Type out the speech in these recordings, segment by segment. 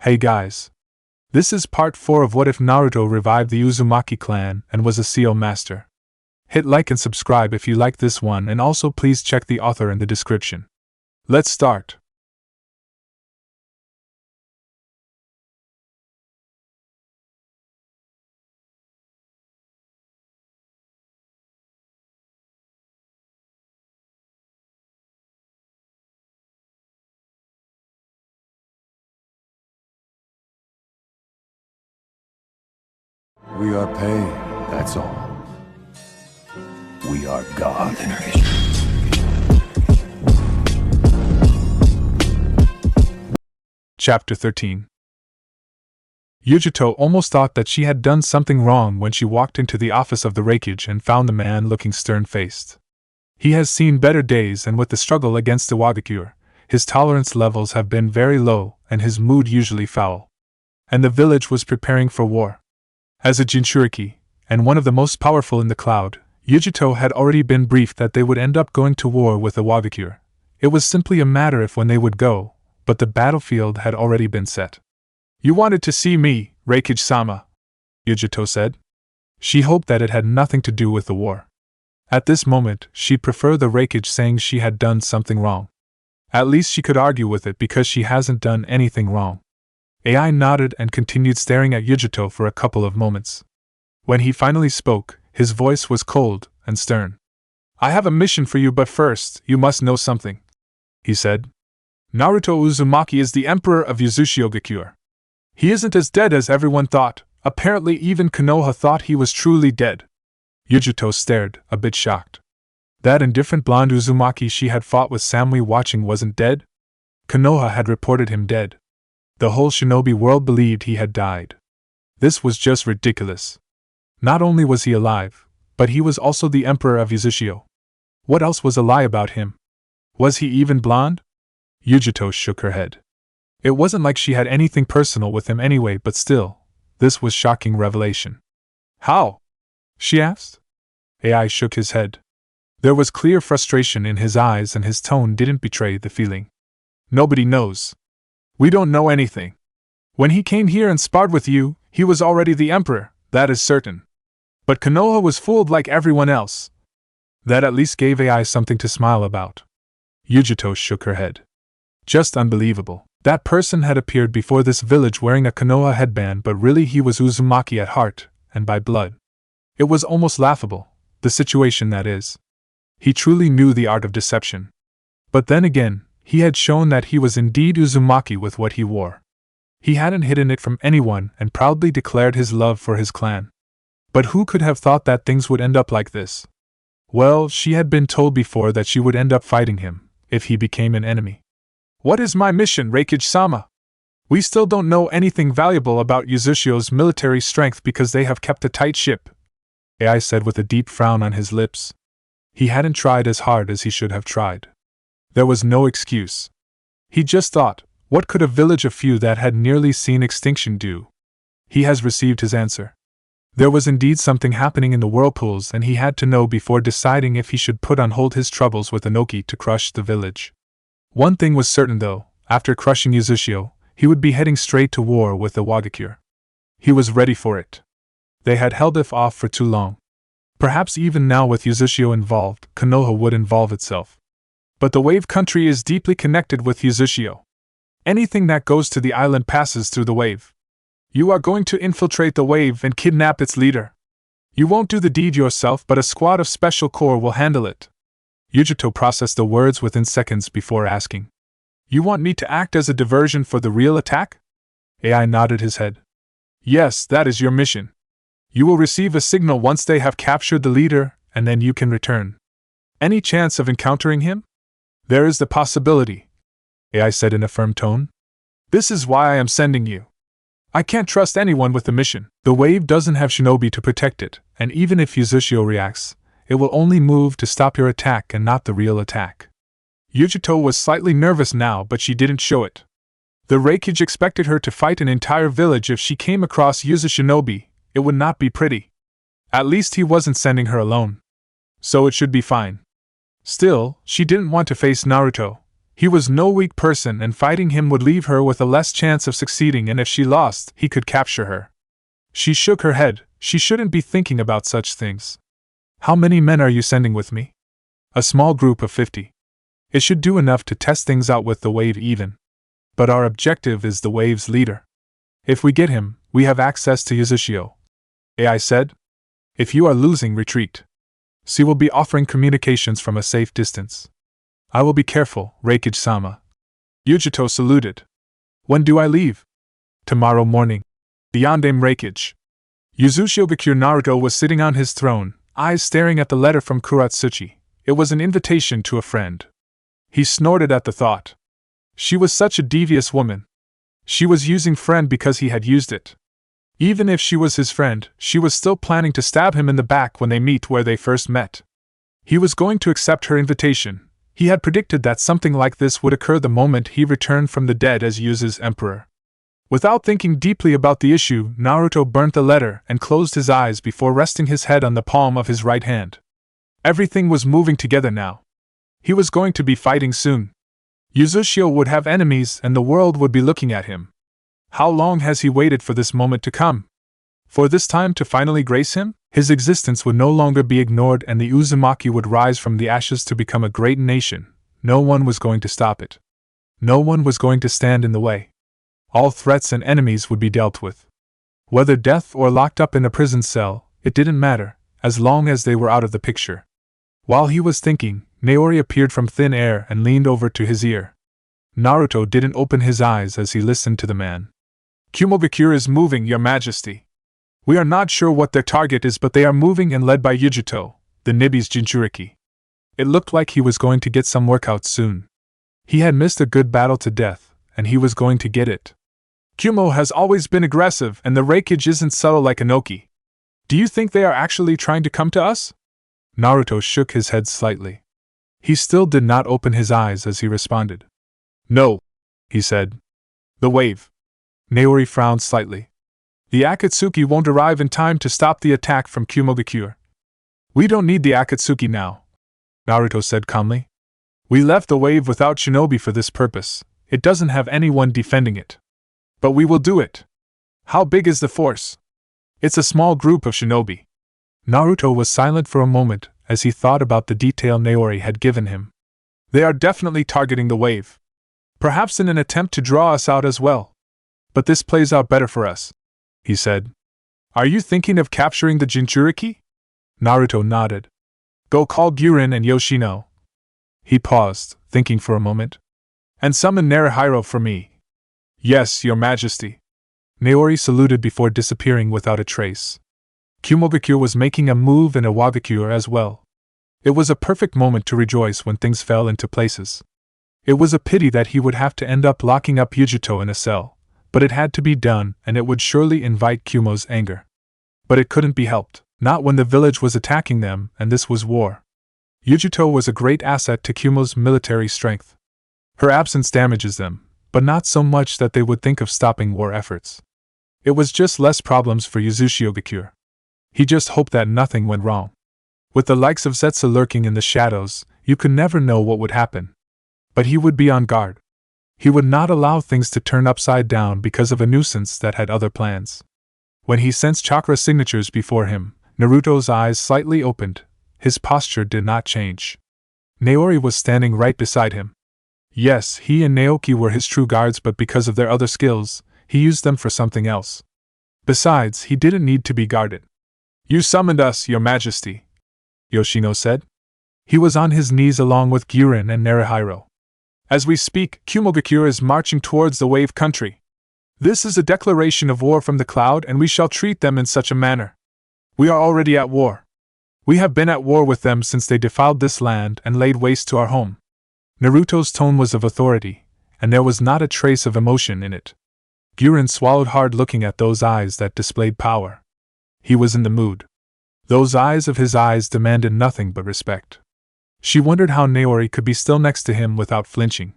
Hey guys. This is part 4 of What If Naruto revived the Uzumaki Clan and was a seal master. Hit like and subscribe if you like this one, and also please check the author in the description. Let's start. We are paid, that's all. We are God. Chapter 13. Yujito almost thought that she had done something wrong when she walked into the office of the Raikage and found the man looking stern-faced. He has seen better days, and with the struggle against the Wagakure, his tolerance levels have been very low and his mood usually foul. And the village was preparing for war. As a Jinchuriki, and one of the most powerful in the cloud, Yujito had already been briefed that they would end up going to war with the Wagakure. It was simply a matter of when they would go, but the battlefield had already been set. "You wanted to see me, Raikage-sama," Yujito said. She hoped that it had nothing to do with the war. At this moment, she'd prefer the Raikage saying she had done something wrong. At least she could argue with it because she hasn't done anything wrong. AI nodded and continued staring at Yujito for a couple of moments. When he finally spoke, his voice was cold and stern. "I have a mission for you, but first, you must know something," he said. "Naruto Uzumaki is the emperor of Uzumaki. He isn't as dead as everyone thought. Apparently even Konoha thought he was truly dead." Yujito stared, a bit shocked. That indifferent blonde Uzumaki she had fought with Samui watching wasn't dead? Konoha had reported him dead. The whole shinobi world believed he had died. This was just ridiculous. Not only was he alive, but he was also the emperor of Uzumaki. What else was a lie about him? Was he even blonde? Yujito shook her head. It wasn't like she had anything personal with him anyway, but still, this was shocking revelation. "How?" she asked. AI shook his head. There was clear frustration in his eyes and his tone didn't betray the feeling. "Nobody knows. We don't know anything. When he came here and sparred with you, he was already the emperor, that is certain. But Konoha was fooled like everyone else." That at least gave AI something to smile about. Yujito shook her head. Just unbelievable. That person had appeared before this village wearing a Konoha headband, but really he was Uzumaki at heart, and by blood. It was almost laughable, the situation that is. He truly knew the art of deception. But then again, he had shown that he was indeed Uzumaki with what he wore. He hadn't hidden it from anyone and proudly declared his love for his clan. But who could have thought that things would end up like this? Well, she had been told before that she would end up fighting him, if he became an enemy. "What is my mission, Raikage-sama? We still don't know anything valuable about Uzumaki's military strength because they have kept a tight ship," AI said with a deep frown on his lips. He hadn't tried as hard as he should have tried. There was no excuse. He just thought, what could a village of few that had nearly seen extinction do? He has received his answer. There was indeed something happening in the whirlpools, and he had to know before deciding if he should put on hold his troubles with Inoki to crush the village. One thing was certain though, after crushing Uzumaki, he would be heading straight to war with the Wagakure. He was ready for it. They had held it off for too long. Perhaps even now with Uzumaki involved, Konoha would involve itself. But the wave country is deeply connected with Uzumaki. Anything that goes to the island passes through the wave. You are going to infiltrate the wave and kidnap its leader. You won't do the deed yourself, but a squad of special corps will handle it. Yujito processed the words within seconds before asking. "You want me to act as a diversion for the real attack?" AI nodded his head. "Yes, that is your mission. You will receive a signal once they have captured the leader, and then you can return. Any chance of encountering him?" "There is the possibility," AI said in a firm tone. "This is why I am sending you. I can't trust anyone with the mission. The wave doesn't have shinobi to protect it, and even if Uzumaki reacts, it will only move to stop your attack and not the real attack." Yujito was slightly nervous now, but she didn't show it. The Raikage expected her to fight an entire village if she came across Uzumaki. It would not be pretty. At least he wasn't sending her alone. So it should be fine. Still, she didn't want to face Naruto. He was no weak person, and fighting him would leave her with a less chance of succeeding, and if she lost, he could capture her. She shook her head. She shouldn't be thinking about such things. How many men are you sending with me? A small group of 50. It should do enough to test things out with the wave even. But our objective is the wave's leader. If we get him, we have access to Uzushio. I said. If you are losing, retreat. She will be offering communications from a safe distance. I will be careful, Reikage-sama. Yujito saluted. When do I leave? Tomorrow morning. Yandame Reikage. Uzushio Gakure Naruto was sitting on his throne, eyes staring at the letter from Kuratsuchi. It was an invitation to a friend. He snorted at the thought. She was such a devious woman. She was using friend because he had used it. Even if she was his friend, she was still planning to stab him in the back when they meet where they first met. He was going to accept her invitation. He had predicted that something like this would occur the moment he returned from the dead as Yuzu's emperor. Without thinking deeply about the issue, Naruto burnt the letter and closed his eyes before resting his head on the palm of his right hand. Everything was moving together now. He was going to be fighting soon. Uzushio would have enemies and the world would be looking at him. How long has he waited for this moment to come? For this time to finally grace him? His existence would no longer be ignored and the Uzumaki would rise from the ashes to become a great nation. No one was going to stop it. No one was going to stand in the way. All threats and enemies would be dealt with. Whether death or locked up in a prison cell, it didn't matter, as long as they were out of the picture. While he was thinking, Naori appeared from thin air and leaned over to his ear. Naruto didn't open his eyes as he listened to the man. Kumogakure is moving, Your Majesty. We are not sure what their target is, but they are moving and led by Yujito, the Nibi's Jinchuriki. It looked like he was going to get some workout soon. He had missed a good battle to death, and he was going to get it. Kumo has always been aggressive, and the Reikage isn't subtle like Inoki. Do you think they are actually trying to come to us? Naruto shook his head slightly. He still did not open his eyes as he responded. No, he said. The wave. Naori frowned slightly. The Akatsuki won't arrive in time to stop the attack from Kumogakure. We don't need the Akatsuki now, Naruto said calmly. We left the wave without shinobi for this purpose. It doesn't have anyone defending it. But we will do it. How big is the force? It's a small group of shinobi. Naruto was silent for a moment as he thought about the detail Naori had given him. They are definitely targeting the wave. Perhaps in an attempt to draw us out as well. But this plays out better for us, he said. Are you thinking of capturing the Jinchuriki? Naruto nodded. Go call Gurin and Yoshino. He paused, thinking for a moment. And summon Narihiro for me. Yes, Your Majesty. Naori saluted before disappearing without a trace. Kumogakure was making a move and Iwagakure as well. It was a perfect moment to rejoice when things fell into places. It was a pity that he would have to end up locking up Yujito in a cell, but it had to be done and it would surely invite Kumo's anger. But it couldn't be helped, not when the village was attacking them and this was war. Yujito was a great asset to Kumo's military strength. Her absence damages them, but not so much that they would think of stopping war efforts. It was just less problems for Uzushio Gakure. He just hoped that nothing went wrong. With the likes of Zetsu lurking in the shadows, you could never know what would happen. But he would be on guard. He would not allow things to turn upside down because of a nuisance that had other plans. When he sensed chakra signatures before him, Naruto's eyes slightly opened. His posture did not change. Naori was standing right beside him. Yes, he and Naoki were his true guards, but because of their other skills, he used them for something else. Besides, he didn't need to be guarded. You summoned us, Your Majesty, Yoshino said. He was on his knees along with Gurin and Narihiro. As we speak, Kumogakure is marching towards the wave country. This is a declaration of war from the cloud, and we shall treat them in such a manner. We are already at war. We have been at war with them since they defiled this land and laid waste to our home. Naruto's tone was of authority, and there was not a trace of emotion in it. Gurin swallowed hard, looking at those eyes that displayed power. He was in the mood. Those eyes of his eyes demanded nothing but respect. She wondered how Naori could be still next to him without flinching.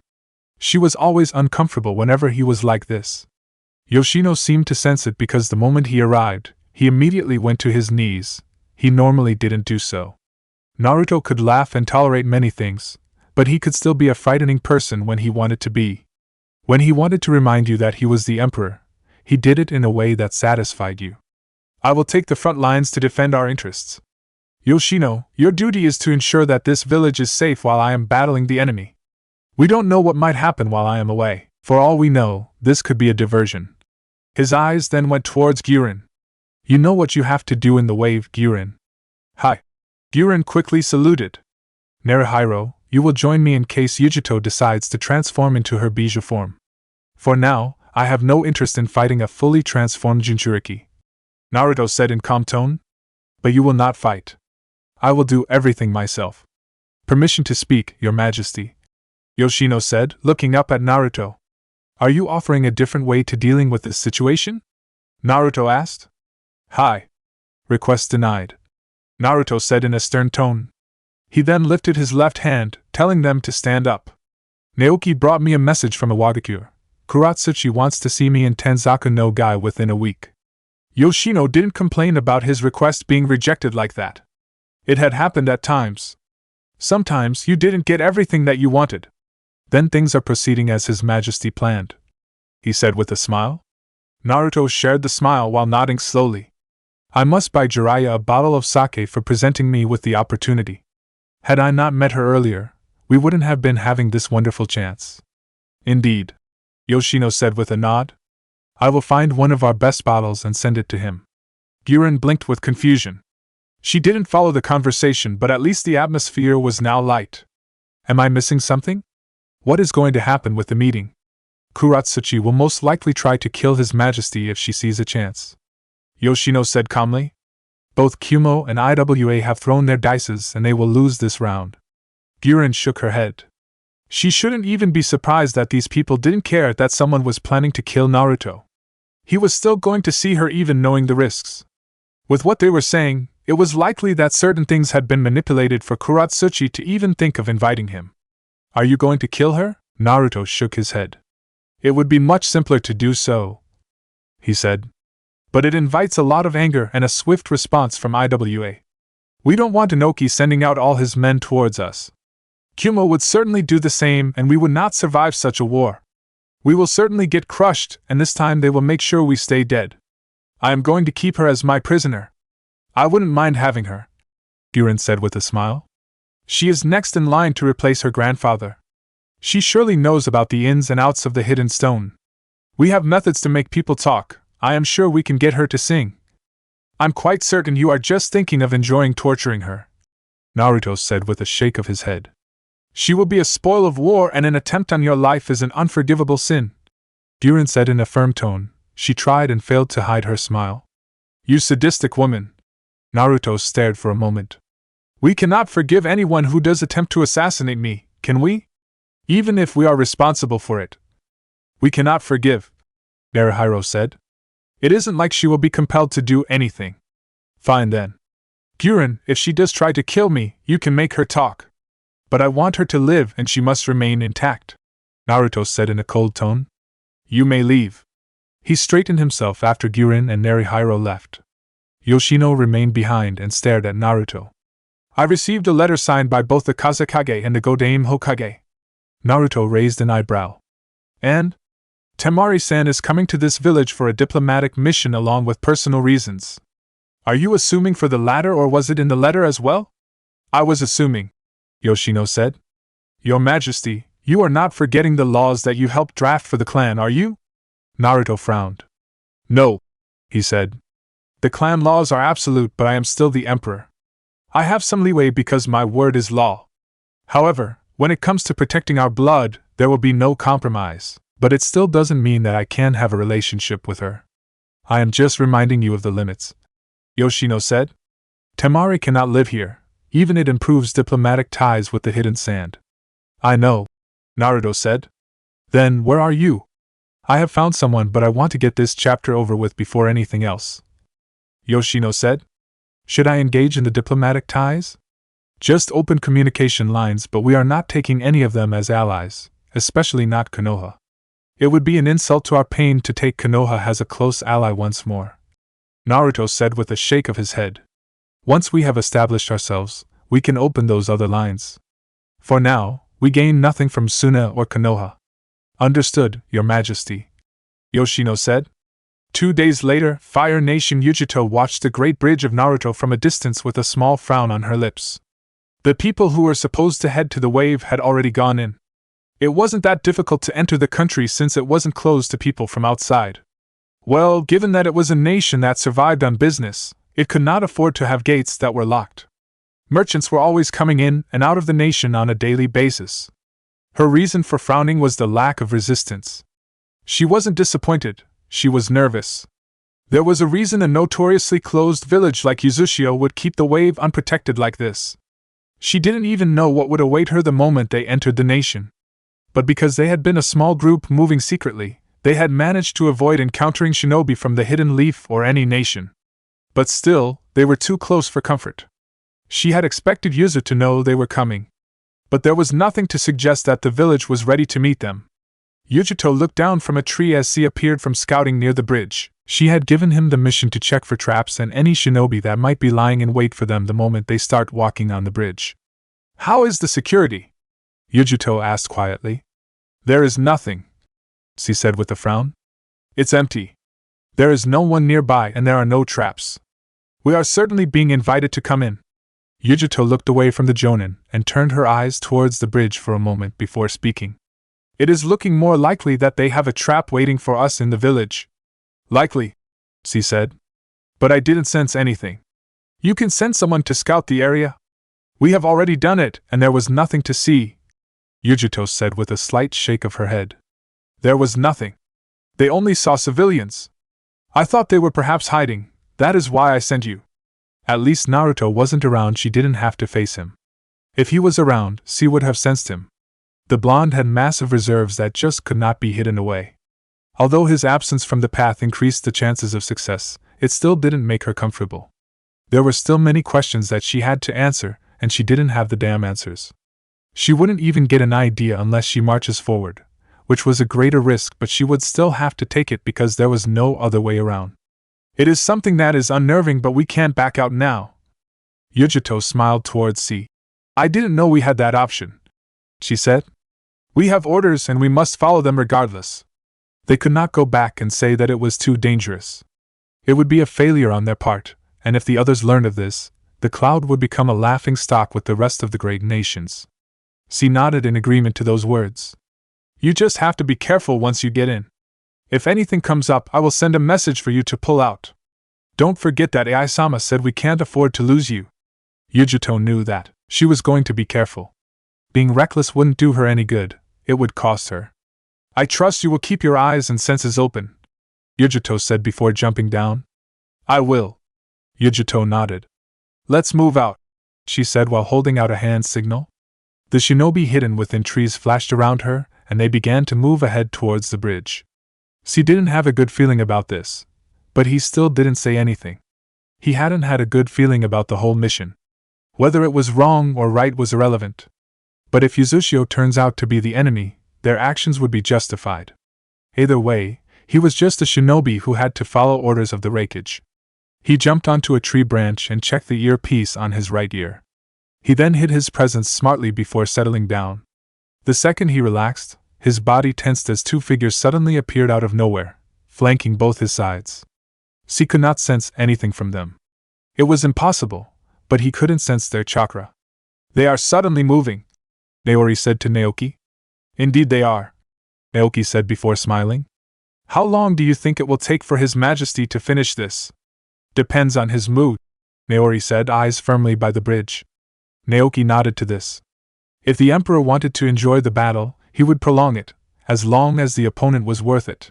She was always uncomfortable whenever he was like this. Yoshino seemed to sense it because the moment he arrived, he immediately went to his knees. He normally didn't do so. Naruto could laugh and tolerate many things. But he could still be a frightening person when he wanted to be. When he wanted to remind you that he was the emperor, he did it in a way that satisfied you. I will take the front lines to defend our interests. Yoshino, your duty is to ensure that this village is safe while I am battling the enemy. We don't know what might happen while I am away. For all we know, this could be a diversion. His eyes then went towards Gyurin. You know what you have to do in the wave, Gyurin. Hi. Gyurin quickly saluted. Narihiro, you will join me in case Yujito decides to transform into her Bijou form. For now, I have no interest in fighting a fully transformed Jinchuriki. Naruto said in calm tone. But you will not fight. I will do everything myself. Permission to speak, Your Majesty. Yoshino said, looking up at Naruto. Are you offering a different way to dealing with this situation? Naruto asked. Hi. Request denied. Naruto said in a stern tone. He then lifted his left hand, telling them to stand up. Naoki brought me a message from Iwagakure. Kuratsuchi wants to see me in Tanzaku no Gai within a week. Yoshino didn't complain about his request being rejected like that. It had happened at times. Sometimes you didn't get everything that you wanted. Then things are proceeding as His Majesty planned, he said with a smile. Naruto shared the smile while nodding slowly. I must buy Jiraiya a bottle of sake for presenting me with the opportunity. Had I not met her earlier, we wouldn't have been having this wonderful chance. Indeed, Yoshino said with a nod. I will find one of our best bottles and send it to him. Gyurin blinked with confusion. She didn't follow the conversation, but at least the atmosphere was now light. Am I missing something? What is going to happen with the meeting? Kuratsuchi will most likely try to kill His Majesty if she sees a chance. Yoshino said calmly. Both Kumo and IWA have thrown their dices and they will lose this round. Gyurin shook her head. She shouldn't even be surprised that these people didn't care that someone was planning to kill Naruto. He was still going to see her even knowing the risks. With what they were saying, it was likely that certain things had been manipulated for Kuratsuchi to even think of inviting him. Are you going to kill her? Naruto shook his head. It would be much simpler to do so, he said. But it invites a lot of anger and a swift response from IWA. We don't want Inoki sending out all his men towards us. Kumo would certainly do the same and we would not survive such a war. We will certainly get crushed and this time they will make sure we stay dead. I am going to keep her as my prisoner. I wouldn't mind having her, Gyurin said with a smile. She is next in line to replace her grandfather. She surely knows about the ins and outs of the hidden stone. We have methods to make people talk. I am sure we can get her to sing. I'm quite certain you are just thinking of enjoying torturing her, Naruto said with a shake of his head. She will be a spoil of war and an attempt on your life is an unforgivable sin, Gyurin said in a firm tone. She tried and failed to hide her smile. You sadistic woman. Naruto stared for a moment. We cannot forgive anyone who does attempt to assassinate me, can we? Even if we are responsible for it. We cannot forgive, Narihiro said. It isn't like she will be compelled to do anything. Fine then. Gyurin, if she does try to kill me, you can make her talk. But I want her to live and she must remain intact, Naruto said in a cold tone. You may leave. He straightened himself after Gyurin and Narihiro left. Yoshino remained behind and stared at Naruto. I received a letter signed by both the Kazekage and the Godaime Hokage. Naruto raised an eyebrow. And? Temari-san is coming to this village for a diplomatic mission along with personal reasons. Are you assuming for the latter or was it in the letter as well? I was assuming, Yoshino said. Your Majesty, you are not forgetting the laws that you helped draft for the clan, are you? Naruto frowned. No, he said. The clan laws are absolute, but I am still the emperor. I have some leeway because my word is law. However, when it comes to protecting our blood, there will be no compromise, but it still doesn't mean that I can have a relationship with her. I am just reminding you of the limits, Yoshino said. Temari cannot live here, even it improves diplomatic ties with the hidden sand. I know, Naruto said. Then where are you? I have found someone, but I want to get this chapter over with before anything else, Yoshino said. Should I engage in the diplomatic ties? Just open communication lines, but we are not taking any of them as allies, especially not Konoha. It would be an insult to our pain to take Konoha as a close ally once more, Naruto said with a shake of his head. Once we have established ourselves, we can open those other lines. For now, We gain nothing from Suna or Konoha. Understood, Your Majesty, Yoshino said. 2 days later, Fire Nation Yujito watched the Great Bridge of Naruto from a distance with a small frown on her lips. The people who were supposed to head to the wave had already gone in. It wasn't that difficult to enter the country since it wasn't closed to people from outside. Well, given that it was a nation that survived on business, it could not afford to have gates that were locked. Merchants were always coming in and out of the nation on a daily basis. Her reason for frowning was the lack of resistance. She wasn't disappointed, she was nervous. There was a reason a notoriously closed village like Uzushio would keep the wave unprotected like this. She didn't even know what would await her the moment they entered the nation. But because they had been a small group moving secretly, they had managed to avoid encountering shinobi from the Hidden Leaf or any nation. But still, they were too close for comfort. She had expected Yuzu to know they were coming. But there was nothing to suggest that the village was ready to meet them. Yujito looked down from a tree as he appeared from scouting near the bridge. She had given him the mission to check for traps and any shinobi that might be lying in wait for them the moment they start walking on the bridge. How is the security? Yujito asked quietly. There is nothing, she said with a frown. It's empty. There is no one nearby and there are no traps. We are certainly being invited to come in. Yujito looked away from the Jonin and turned her eyes towards the bridge for a moment before speaking. It is looking more likely that they have a trap waiting for us in the village. Likely, she said. But I didn't sense anything. You can send someone to scout the area? We have already done it, and there was nothing to see, Yujito said with a slight shake of her head. There was nothing. They only saw civilians. I thought they were perhaps hiding, that is why I sent you. At least Naruto wasn't around, she didn't have to face him. If he was around, she would have sensed him. The blonde had massive reserves that just could not be hidden away. Although his absence from the path increased the chances of success, it still didn't make her comfortable. There were still many questions that she had to answer, and she didn't have the damn answers. She wouldn't even get an idea unless she marches forward, which was a greater risk, but she would still have to take it because there was no other way around. It is something that is unnerving, but we can't back out now. Yujito smiled towards C. I didn't know we had that option, she said. We have orders and we must follow them regardless. They could not go back and say that it was too dangerous. It would be a failure on their part, and if the others learned of this, the cloud would become a laughing stock with the rest of the great nations. C nodded in agreement to those words. You just have to be careful once you get in. If anything comes up, I will send a message for you to pull out. Don't forget that Ai-sama said we can't afford to lose you. Yujito knew that she was going to be careful. Being reckless wouldn't do her any good, it would cost her. I trust you will keep your eyes and senses open, Yujito said before jumping down. I will. Yujito nodded. Let's move out, she said while holding out a hand signal. The shinobi hidden within trees flashed around her, and they began to move ahead towards the bridge. She didn't have a good feeling about this, but he still didn't say anything. He hadn't had a good feeling about the whole mission. Whether it was wrong or right was irrelevant. But if Uzushio turns out to be the enemy, their actions would be justified. Either way, he was just a shinobi who had to follow orders of the Raikage. He jumped onto a tree branch and checked the earpiece on his right ear. He then hid his presence smartly before settling down. The second he relaxed, his body tensed as two figures suddenly appeared out of nowhere, flanking both his sides. He could not sense anything from them. It was impossible, but he couldn't sense their chakra. They are suddenly moving, Naori said to Naoki. Indeed they are, Naoki said before smiling. How long do you think it will take for His Majesty to finish this? Depends on his mood, Naori said, eyes firmly by the bridge. Naoki nodded to this. If the Emperor wanted to enjoy the battle, he would prolong it, as long as the opponent was worth it.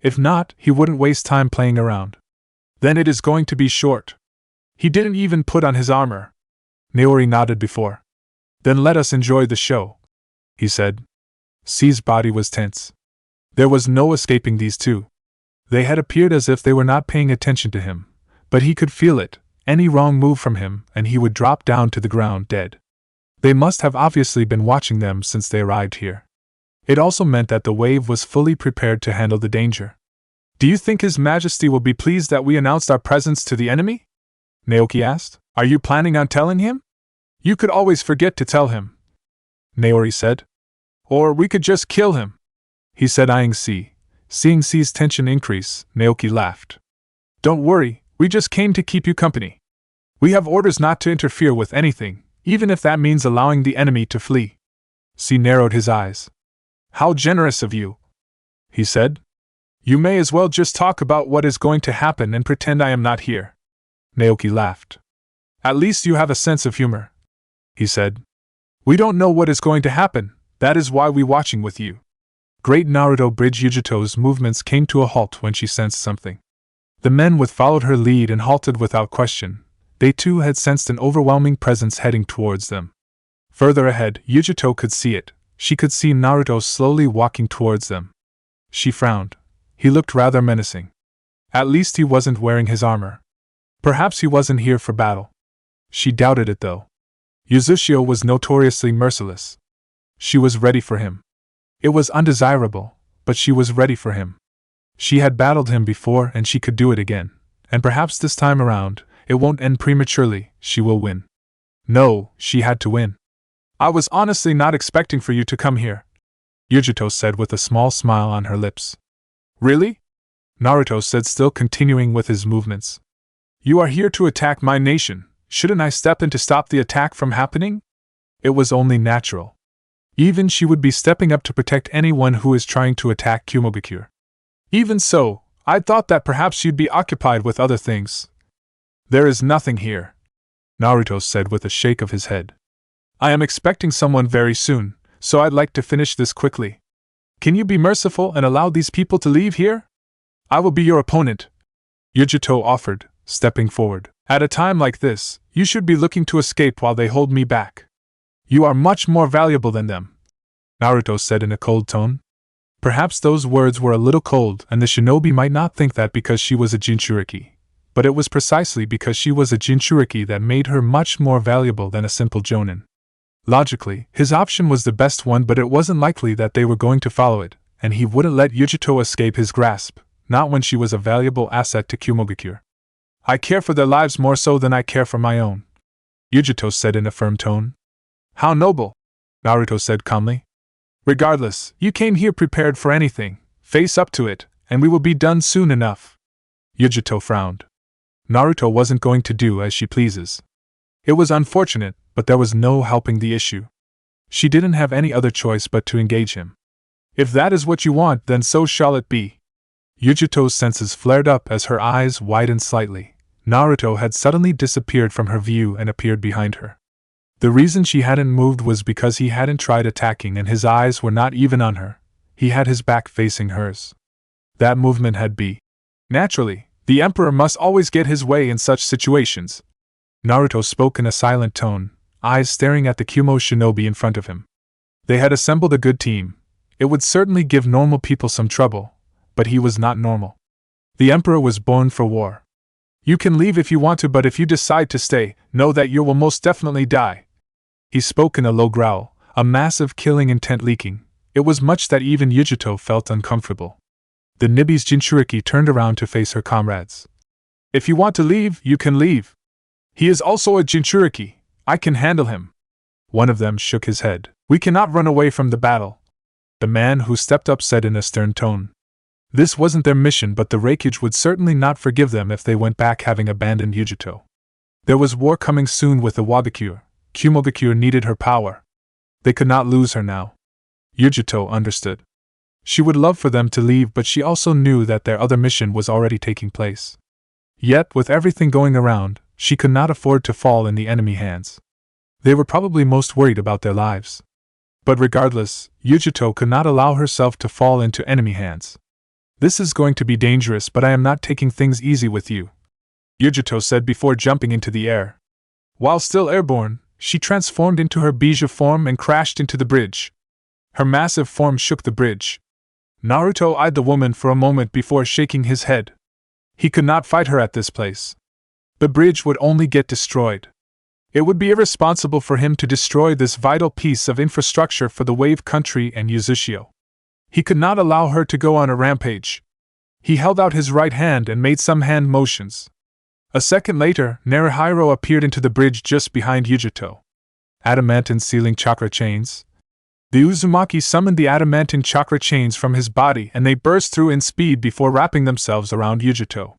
If not, he wouldn't waste time playing around. Then it is going to be short. He didn't even put on his armor. Naori nodded before. Then let us enjoy the show, he said. C's body was tense. There was no escaping these two. They had appeared as if they were not paying attention to him, but he could feel it, any wrong move from him and he would drop down to the ground dead. They must have obviously been watching them since they arrived here. It also meant that the wave was fully prepared to handle the danger. Do you think His Majesty will be pleased that we announced our presence to the enemy? Naoki asked. Are you planning on telling him? You could always forget to tell him, Naori said. Or we could just kill him, he said, eyeing C. Seeing C's tension increase, Naoki laughed. Don't worry, we just came to keep you company. We have orders not to interfere with anything, even if that means allowing the enemy to flee. C narrowed his eyes. How generous of you, he said. You may as well just talk about what is going to happen and pretend I am not here. Naoki laughed. At least you have a sense of humor, he said. We don't know what is going to happen, that is why we watching with you. Great Naruto Bridge Yujito's movements came to a halt when she sensed something. The men with followed her lead and halted without question. They too had sensed an overwhelming presence heading towards them. Further ahead, Yujito could see it. She could see Naruto slowly walking towards them. She frowned. He looked rather menacing. At least he wasn't wearing his armor. Perhaps he wasn't here for battle. She doubted it though. Uzumaki was notoriously merciless. She was ready for him. It was undesirable, but she was ready for him. She had battled him before and she could do it again, and perhaps this time around, it won't end prematurely, she will win. No, she had to win. I was honestly not expecting for you to come here, Yujito said with a small smile on her lips. Really? Naruto said, still continuing with his movements. You are here to attack my nation, shouldn't I step in to stop the attack from happening? It was only natural. Even she would be stepping up to protect anyone who is trying to attack Kumogakure. Even so, I thought that perhaps you'd be occupied with other things. There is nothing here, Naruto said with a shake of his head. I am expecting someone very soon, so I'd like to finish this quickly. Can you be merciful and allow these people to leave here? I will be your opponent, Yujito offered, stepping forward. At a time like this, you should be looking to escape while they hold me back. You are much more valuable than them, Naruto said in a cold tone. Perhaps those words were a little cold and the shinobi might not think that because she was a Jinchuriki, but it was precisely because she was a Jinchuriki that made her much more valuable than a simple jonin. Logically, his option was the best one, but it wasn't likely that they were going to follow it, and he wouldn't let Yujito escape his grasp, not when she was a valuable asset to Kumogakure. I care for their lives more so than I care for my own, Yujito said in a firm tone. How noble, Naruto said calmly. Regardless, you came here prepared for anything, face up to it, and we will be done soon enough. Yujito frowned. Naruto wasn't going to do as she pleases. It was unfortunate, but there was no helping the issue. She didn't have any other choice but to engage him. If that is what you want, then so shall it be. Yujito's senses flared up as her eyes widened slightly. Naruto had suddenly disappeared from her view and appeared behind her. The reason she hadn't moved was because he hadn't tried attacking and his eyes were not even on her. He had his back facing hers. That movement had been. Naturally, the Emperor must always get his way in such situations. Naruto spoke in a silent tone, eyes staring at the Kumo shinobi in front of him. They had assembled a good team. It would certainly give normal people some trouble, but he was not normal. The Emperor was born for war. You can leave if you want to, but if you decide to stay, know that you will most definitely die. He spoke in a low growl, a massive killing intent leaking. It was much that even Yujito felt uncomfortable. The Nibi's Jinchuriki turned around to face her comrades. If you want to leave, you can leave. He is also a Jinchuriki. I can handle him. One of them shook his head. We cannot run away from the battle, the man who stepped up said in a stern tone. This wasn't their mission, but the Reikage would certainly not forgive them if they went back having abandoned Yujito. There was war coming soon with the Wagakure. Kumogakure needed her power. They could not lose her now. Yujito understood. She would love for them to leave, but she also knew that their other mission was already taking place. Yet, with everything going around, she could not afford to fall in the enemy hands. They were probably most worried about their lives. But regardless, Yujito could not allow herself to fall into enemy hands. This is going to be dangerous, but I am not taking things easy with you, Yujito said before jumping into the air. While still airborne, she transformed into her Bija form and crashed into the bridge. Her massive form shook the bridge. Naruto eyed the woman for a moment before shaking his head. He could not fight her at this place. The bridge would only get destroyed. It would be irresponsible for him to destroy this vital piece of infrastructure for the Wave Country and Uzumaki. He could not allow her to go on a rampage. He held out his right hand and made some hand motions. A second later, Naruhiro appeared into the bridge just behind Yujito. Adamantine ceiling chakra chains, The Uzumaki summoned the adamantine chakra chains from his body and they burst through in speed before wrapping themselves around Yujito.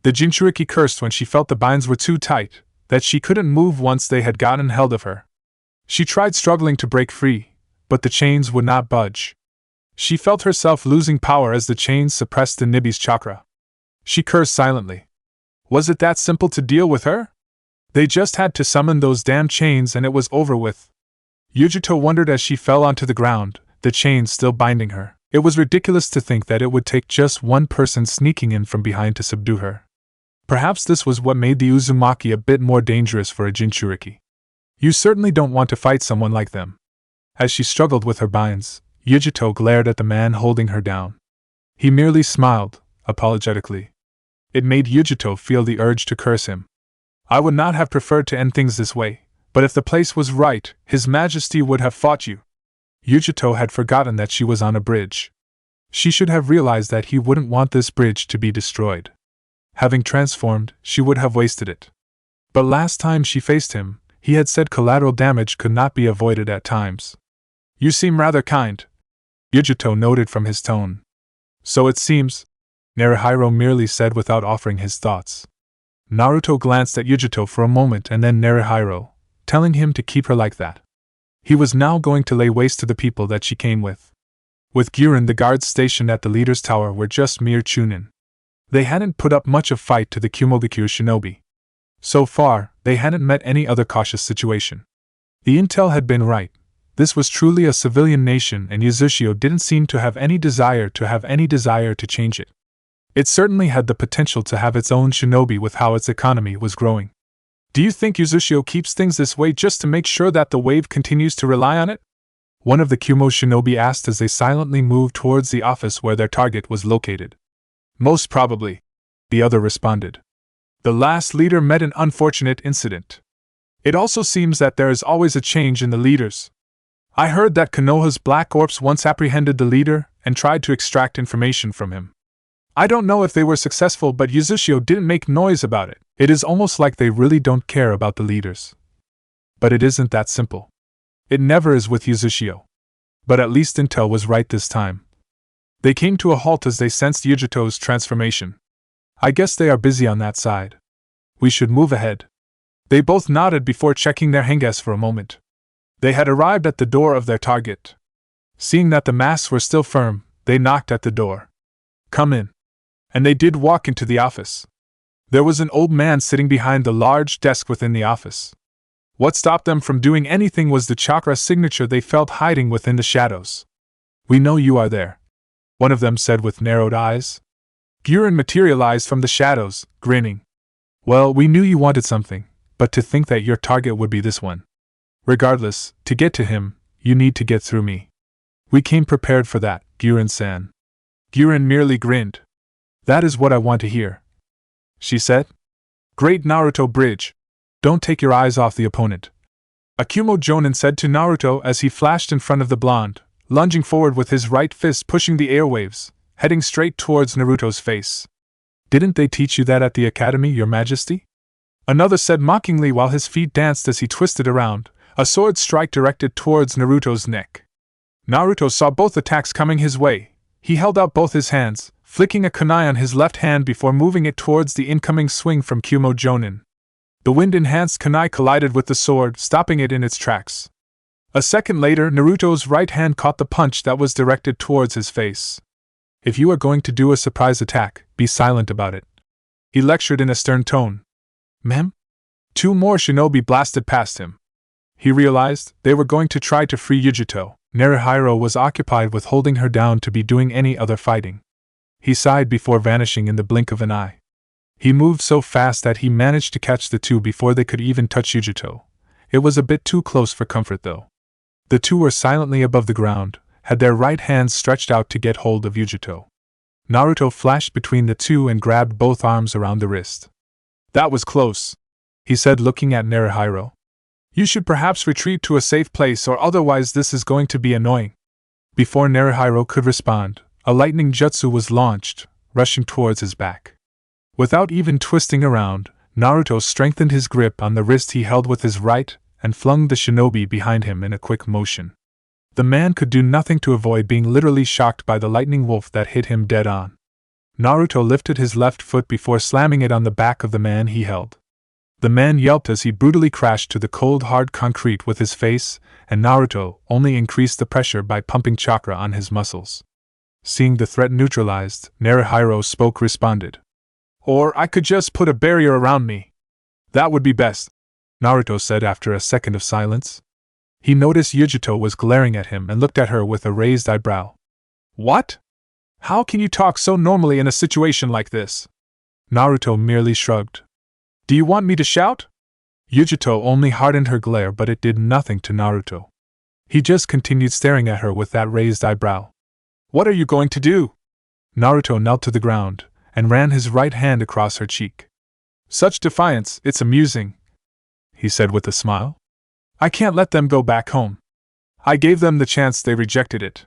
The Jinchuriki cursed when she felt the binds were too tight, that she couldn't move once they had gotten held of her. She tried struggling to break free, but the chains would not budge. She felt herself losing power as the chains suppressed the Nibi's chakra. She cursed silently. Was it that simple to deal with her? They just had to summon those damn chains and it was over with. Yujito wondered as she fell onto the ground, the chains still binding her. It was ridiculous to think that it would take just one person sneaking in from behind to subdue her. Perhaps this was what made the Uzumaki a bit more dangerous for a Jinchuriki. You certainly don't want to fight someone like them. As she struggled with her binds, Yujito glared at the man holding her down. He merely smiled, apologetically. It made Yujito feel the urge to curse him. I would not have preferred to end things this way, but if the place was right, His Majesty would have fought you. Yujito had forgotten that she was on a bridge. She should have realized that he wouldn't want this bridge to be destroyed. Having transformed, she would have wasted it. But last time she faced him, he had said collateral damage could not be avoided at times. You seem rather kind, Yujito noted from his tone. So it seems, Naruhiro merely said without offering his thoughts. Naruto glanced at Yujito for a moment and then Naruhiro, telling him to keep her like that. He was now going to lay waste to the people that she came with. With Guren, the guards stationed at the leader's tower were just mere chunin. They hadn't put up much of fight to the Kumogakure shinobi. So far, they hadn't met any other cautious situation. The intel had been right. This was truly a civilian nation and Yuzashio didn't seem to have any desire to change it. It certainly had the potential to have its own shinobi with how its economy was growing. Do you think Yuzashio keeps things this way just to make sure that the wave continues to rely on it? One of the Kumo shinobi asked as they silently moved towards the office where their target was located. Most probably, the other responded. The last leader met an unfortunate incident. It also seems that there is always a change in the leaders. I heard that Konoha's Black Orbs once apprehended the leader and tried to extract information from him. I don't know if they were successful, but Yuzashio didn't make noise about it. It is almost like they really don't care about the leaders. But it isn't that simple. It never is with Yuzashio. But at least intel was right this time. They came to a halt as they sensed Yujito's transformation. I guess they are busy on that side. We should move ahead. They both nodded before checking their henges for a moment. They had arrived at the door of their target. Seeing that the masks were still firm, they knocked at the door. Come in. And they did walk into the office. There was an old man sitting behind the large desk within the office. What stopped them from doing anything was the chakra signature they felt hiding within the shadows. We know you are there, one of them said with narrowed eyes. Guren materialized from the shadows, grinning. Well, we knew you wanted something, but to think that your target would be this one. Regardless, to get to him, you need to get through me. We came prepared for that, Guren-san. Guren merely grinned. That is what I want to hear, she said. Great Naruto Bridge. Don't take your eyes off the opponent. Akumo Jonin said to Naruto as he flashed in front of the blonde, lunging forward with his right fist pushing the airwaves, heading straight towards Naruto's face. Didn't they teach you that at the academy, your majesty? Another said mockingly while his feet danced as he twisted around, a sword strike directed towards Naruto's neck. Naruto saw both attacks coming his way. He held out both his hands, flicking a kunai on his left hand before moving it towards the incoming swing from Kumo Jonin. The wind-enhanced kunai collided with the sword, stopping it in its tracks. A second later, Naruto's right hand caught the punch that was directed towards his face. If you are going to do a surprise attack, be silent about it, he lectured in a stern tone. Ma'am? Two more shinobi blasted past him. He realized they were going to try to free Yujito. Naruhiro was occupied with holding her down to be doing any other fighting. He sighed before vanishing in the blink of an eye. He moved so fast that he managed to catch the two before they could even touch Yujito. It was a bit too close for comfort though. The two were silently above the ground, had their right hands stretched out to get hold of Yujito. Naruto flashed between the two and grabbed both arms around the wrist. That was close, he said looking at Naruhiro. You should perhaps retreat to a safe place or otherwise this is going to be annoying. Before Naruhiro could respond, a lightning jutsu was launched, rushing towards his back. Without even twisting around, Naruto strengthened his grip on the wrist he held with his right and flung the shinobi behind him in a quick motion. The man could do nothing to avoid being literally shocked by the lightning wolf that hit him dead on. Naruto lifted his left foot before slamming it on the back of the man he held. The man yelped as he brutally crashed to the cold hard concrete with his face, and Naruto only increased the pressure by pumping chakra on his muscles. Seeing the threat neutralized, Naruhiro responded. Or I could just put a barrier around me. That would be best, Naruto said after a second of silence. He noticed Yujito was glaring at him and looked at her with a raised eyebrow. What? How can you talk so normally in a situation like this? Naruto merely shrugged. Do you want me to shout? Yujito only hardened her glare, but it did nothing to Naruto. He just continued staring at her with that raised eyebrow. What are you going to do? Naruto knelt to the ground and ran his right hand across her cheek. Such defiance, it's amusing, he said with a smile. I can't let them go back home. I gave them the chance, they rejected it.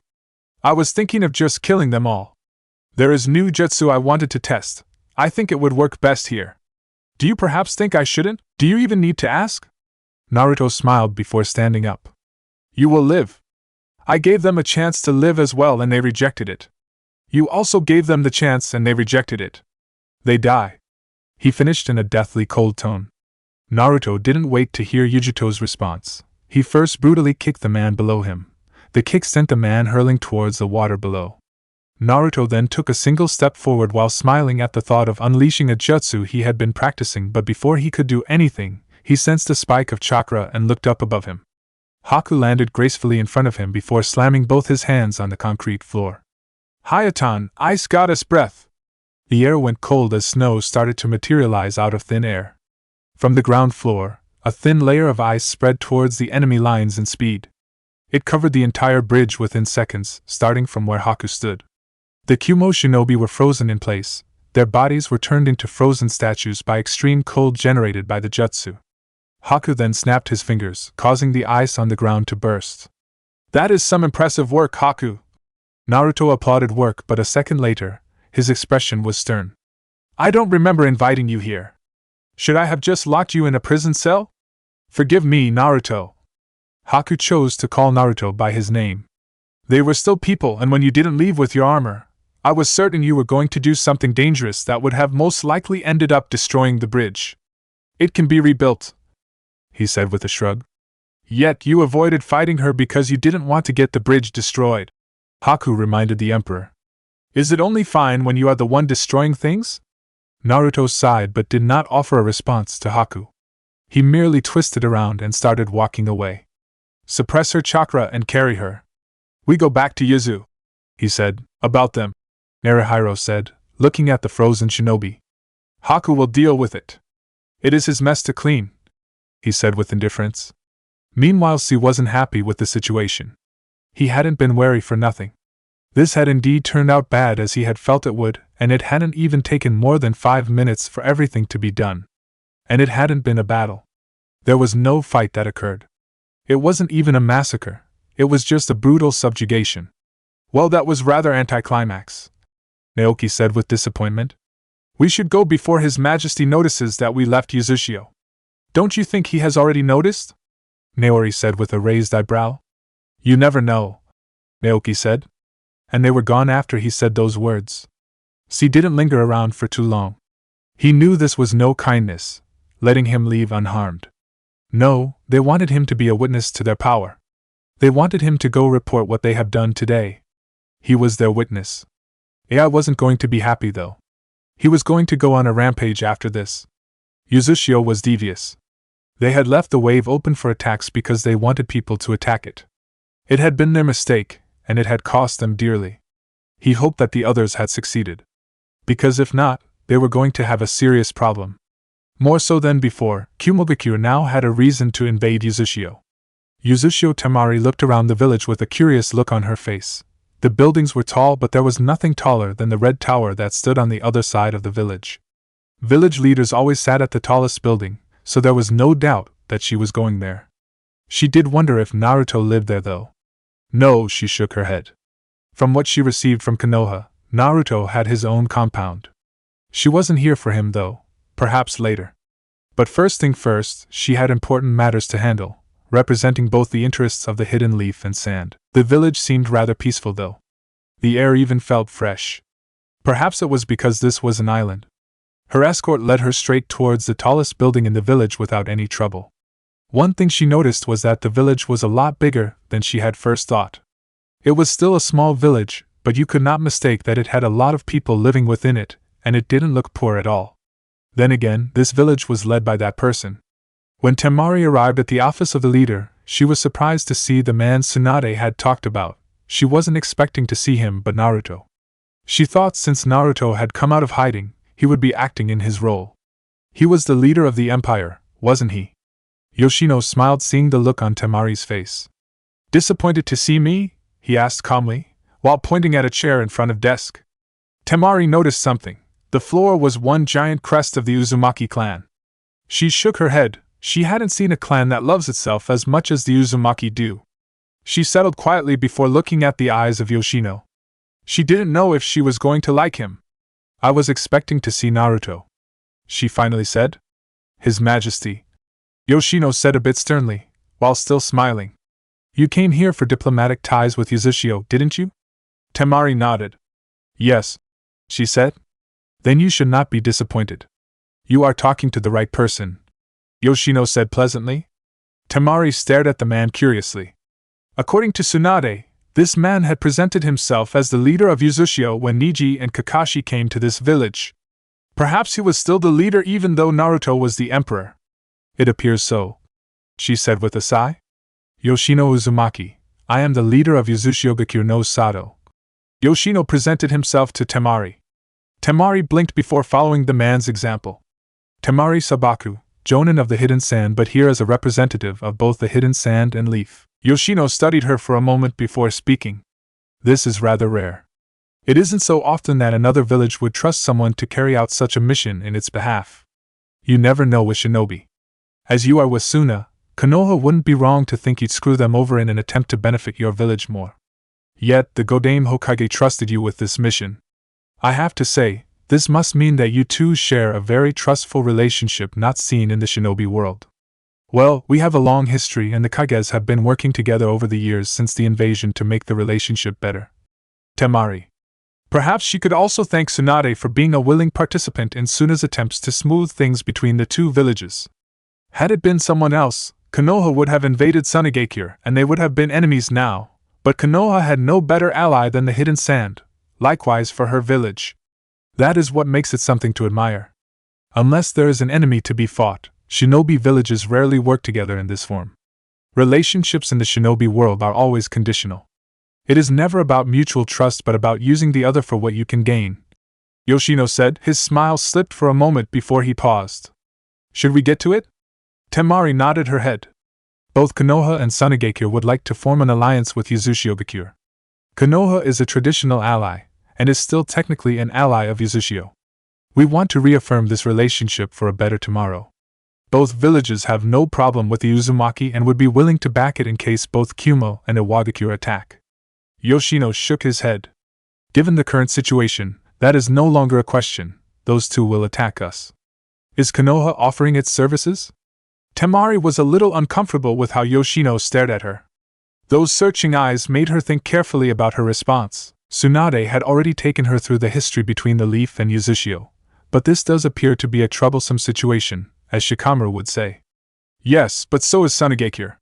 I was thinking of just killing them all. There is new jutsu I wanted to test. I think it would work best here. Do you perhaps think I shouldn't? Do you even need to ask? Naruto smiled before standing up. You will live. I gave them a chance to live as well and they rejected it. You also gave them the chance and they rejected it. They die. He finished in a deathly cold tone. Naruto didn't wait to hear Yujito's response. He first brutally kicked the man below him. The kick sent the man hurling towards the water below. Naruto then took a single step forward while smiling at the thought of unleashing a jutsu he had been practicing, but before he could do anything, he sensed a spike of chakra and looked up above him. Haku landed gracefully in front of him before slamming both his hands on the concrete floor. Hayatan, ice goddess breath! The air went cold as snow started to materialize out of thin air. From the ground floor, a thin layer of ice spread towards the enemy lines in speed. It covered the entire bridge within seconds, starting from where Haku stood. The Kumo shinobi were frozen in place. Their bodies were turned into frozen statues by extreme cold generated by the jutsu. Haku then snapped his fingers, causing the ice on the ground to burst. That is some impressive work, Haku! Naruto applauded work, but a second later, his expression was stern. I don't remember inviting you here. Should I have just locked you in a prison cell? Forgive me, Naruto. Haku chose to call Naruto by his name. They were still people, and when you didn't leave with your armor, I was certain you were going to do something dangerous that would have most likely ended up destroying the bridge. It can be rebuilt, he said with a shrug. Yet you avoided fighting her because you didn't want to get the bridge destroyed, Haku reminded the Emperor. Is it only fine when you are the one destroying things? Naruto sighed but did not offer a response to Haku. He merely twisted around and started walking away. Suppress her chakra and carry her. We go back to Yuzu, he said. About them, Naruhiro said, looking at the frozen shinobi. Haku will deal with it. It is his mess to clean, he said with indifference. Meanwhile, C wasn't happy with the situation. He hadn't been wary for nothing. This had indeed turned out bad as he had felt it would, and it hadn't even taken more than 5 minutes for everything to be done. And it hadn't been a battle. There was no fight that occurred. It wasn't even a massacre, it was just a brutal subjugation. Well, that was rather anticlimax, Naoki said with disappointment. We should go before His Majesty notices that we left Uzushio. Don't you think he has already noticed? Naori said with a raised eyebrow. You never know, Naoki said. And they were gone after he said those words. C didn't linger around for too long. He knew this was no kindness, letting him leave unharmed. No, they wanted him to be a witness to their power. They wanted him to go report what they have done today. He was their witness. AI wasn't going to be happy though. He was going to go on a rampage after this. Uzushio was devious. They had left the wave open for attacks because they wanted people to attack it. It had been their mistake, and it had cost them dearly. He hoped that the others had succeeded. Because if not, they were going to have a serious problem. More so than before, Kumogakure now had a reason to invade Uzushio. Uzushio Tamari looked around the village with a curious look on her face. The buildings were tall, but there was nothing taller than the red tower that stood on the other side of the village. Village leaders always sat at the tallest building, so there was no doubt that she was going there. She did wonder if Naruto lived there though. No, she shook her head. From what she received from Konoha, Naruto had his own compound. She wasn't here for him though, perhaps later. But first thing first, she had important matters to handle, representing both the interests of the hidden leaf and sand. The village seemed rather peaceful though. The air even felt fresh. Perhaps it was because this was an island. Her escort led her straight towards the tallest building in the village without any trouble. One thing she noticed was that the village was a lot bigger than she had first thought. It was still a small village, but you could not mistake that it had a lot of people living within it, and it didn't look poor at all. Then again, this village was led by that person. When Temari arrived at the office of the leader, she was surprised to see the man Tsunade had talked about. She wasn't expecting to see him but Naruto. She thought since Naruto had come out of hiding, he would be acting in his role. He was the leader of the empire, wasn't he? Yoshino smiled seeing the look on Temari's face. Disappointed to see me? He asked calmly, while pointing at a chair in front of desk. Temari noticed something. The floor was one giant crest of the Uzumaki clan. She shook her head. She hadn't seen a clan that loves itself as much as the Uzumaki do. She settled quietly before looking at the eyes of Yoshino. She didn't know if she was going to like him. I was expecting to see Naruto, she finally said. His Majesty, Yoshino said a bit sternly, while still smiling. You came here for diplomatic ties with Uzushio, didn't you? Temari nodded. Yes, she said. Then you should not be disappointed. You are talking to the right person, Yoshino said pleasantly. Temari stared at the man curiously. According to Tsunade, this man had presented himself as the leader of Uzushio when Niji and Kakashi came to this village. Perhaps he was still the leader even though Naruto was the emperor. It appears so, she said with a sigh. Yoshino Uzumaki, I am the leader of Uzushio no Sato. Yoshino presented himself to Temari. Temari blinked before following the man's example. Temari Sabaku, Jonin of the Hidden Sand, but here as a representative of both the Hidden Sand and Leaf. Yoshino studied her for a moment before speaking. This is rather rare. It isn't so often that another village would trust someone to carry out such a mission in its behalf. You never know with shinobi. As you are with Suna, Konoha wouldn't be wrong to think you'd screw them over in an attempt to benefit your village more. Yet, the Godame Hokage trusted you with this mission. I have to say, this must mean that you two share a very trustful relationship not seen in the shinobi world. Well, we have a long history and the Kages have been working together over the years since the invasion to make the relationship better. Temari. Perhaps she could also thank Tsunade for being a willing participant in Suna's attempts to smooth things between the two villages. Had it been someone else, Konoha would have invaded Sunagakure and they would have been enemies now, but Konoha had no better ally than the Hidden Sand, likewise for her village. That is what makes it something to admire. Unless there is an enemy to be fought, shinobi villages rarely work together in this form. Relationships in the shinobi world are always conditional. It is never about mutual trust but about using the other for what you can gain. Yoshino said, his smile slipped for a moment before he paused. Should we get to it? Temari nodded her head. Both Konoha and Sunagakure would like to form an alliance with Uzushio. Konoha is a traditional ally, and is still technically an ally of Uzushio. We want to reaffirm this relationship for a better tomorrow. Both villages have no problem with the Uzumaki and would be willing to back it in case both Kumo and Iwagakure attack. Yoshino shook his head. Given the current situation, that is no longer a question, those two will attack us. Is Konoha offering its services? Temari was a little uncomfortable with how Yoshino stared at her. Those searching eyes made her think carefully about her response. Tsunade had already taken her through the history between the Leaf and Uzushio, but this does appear to be a troublesome situation, as Shikamaru would say. Yes, but so is Sunagakure.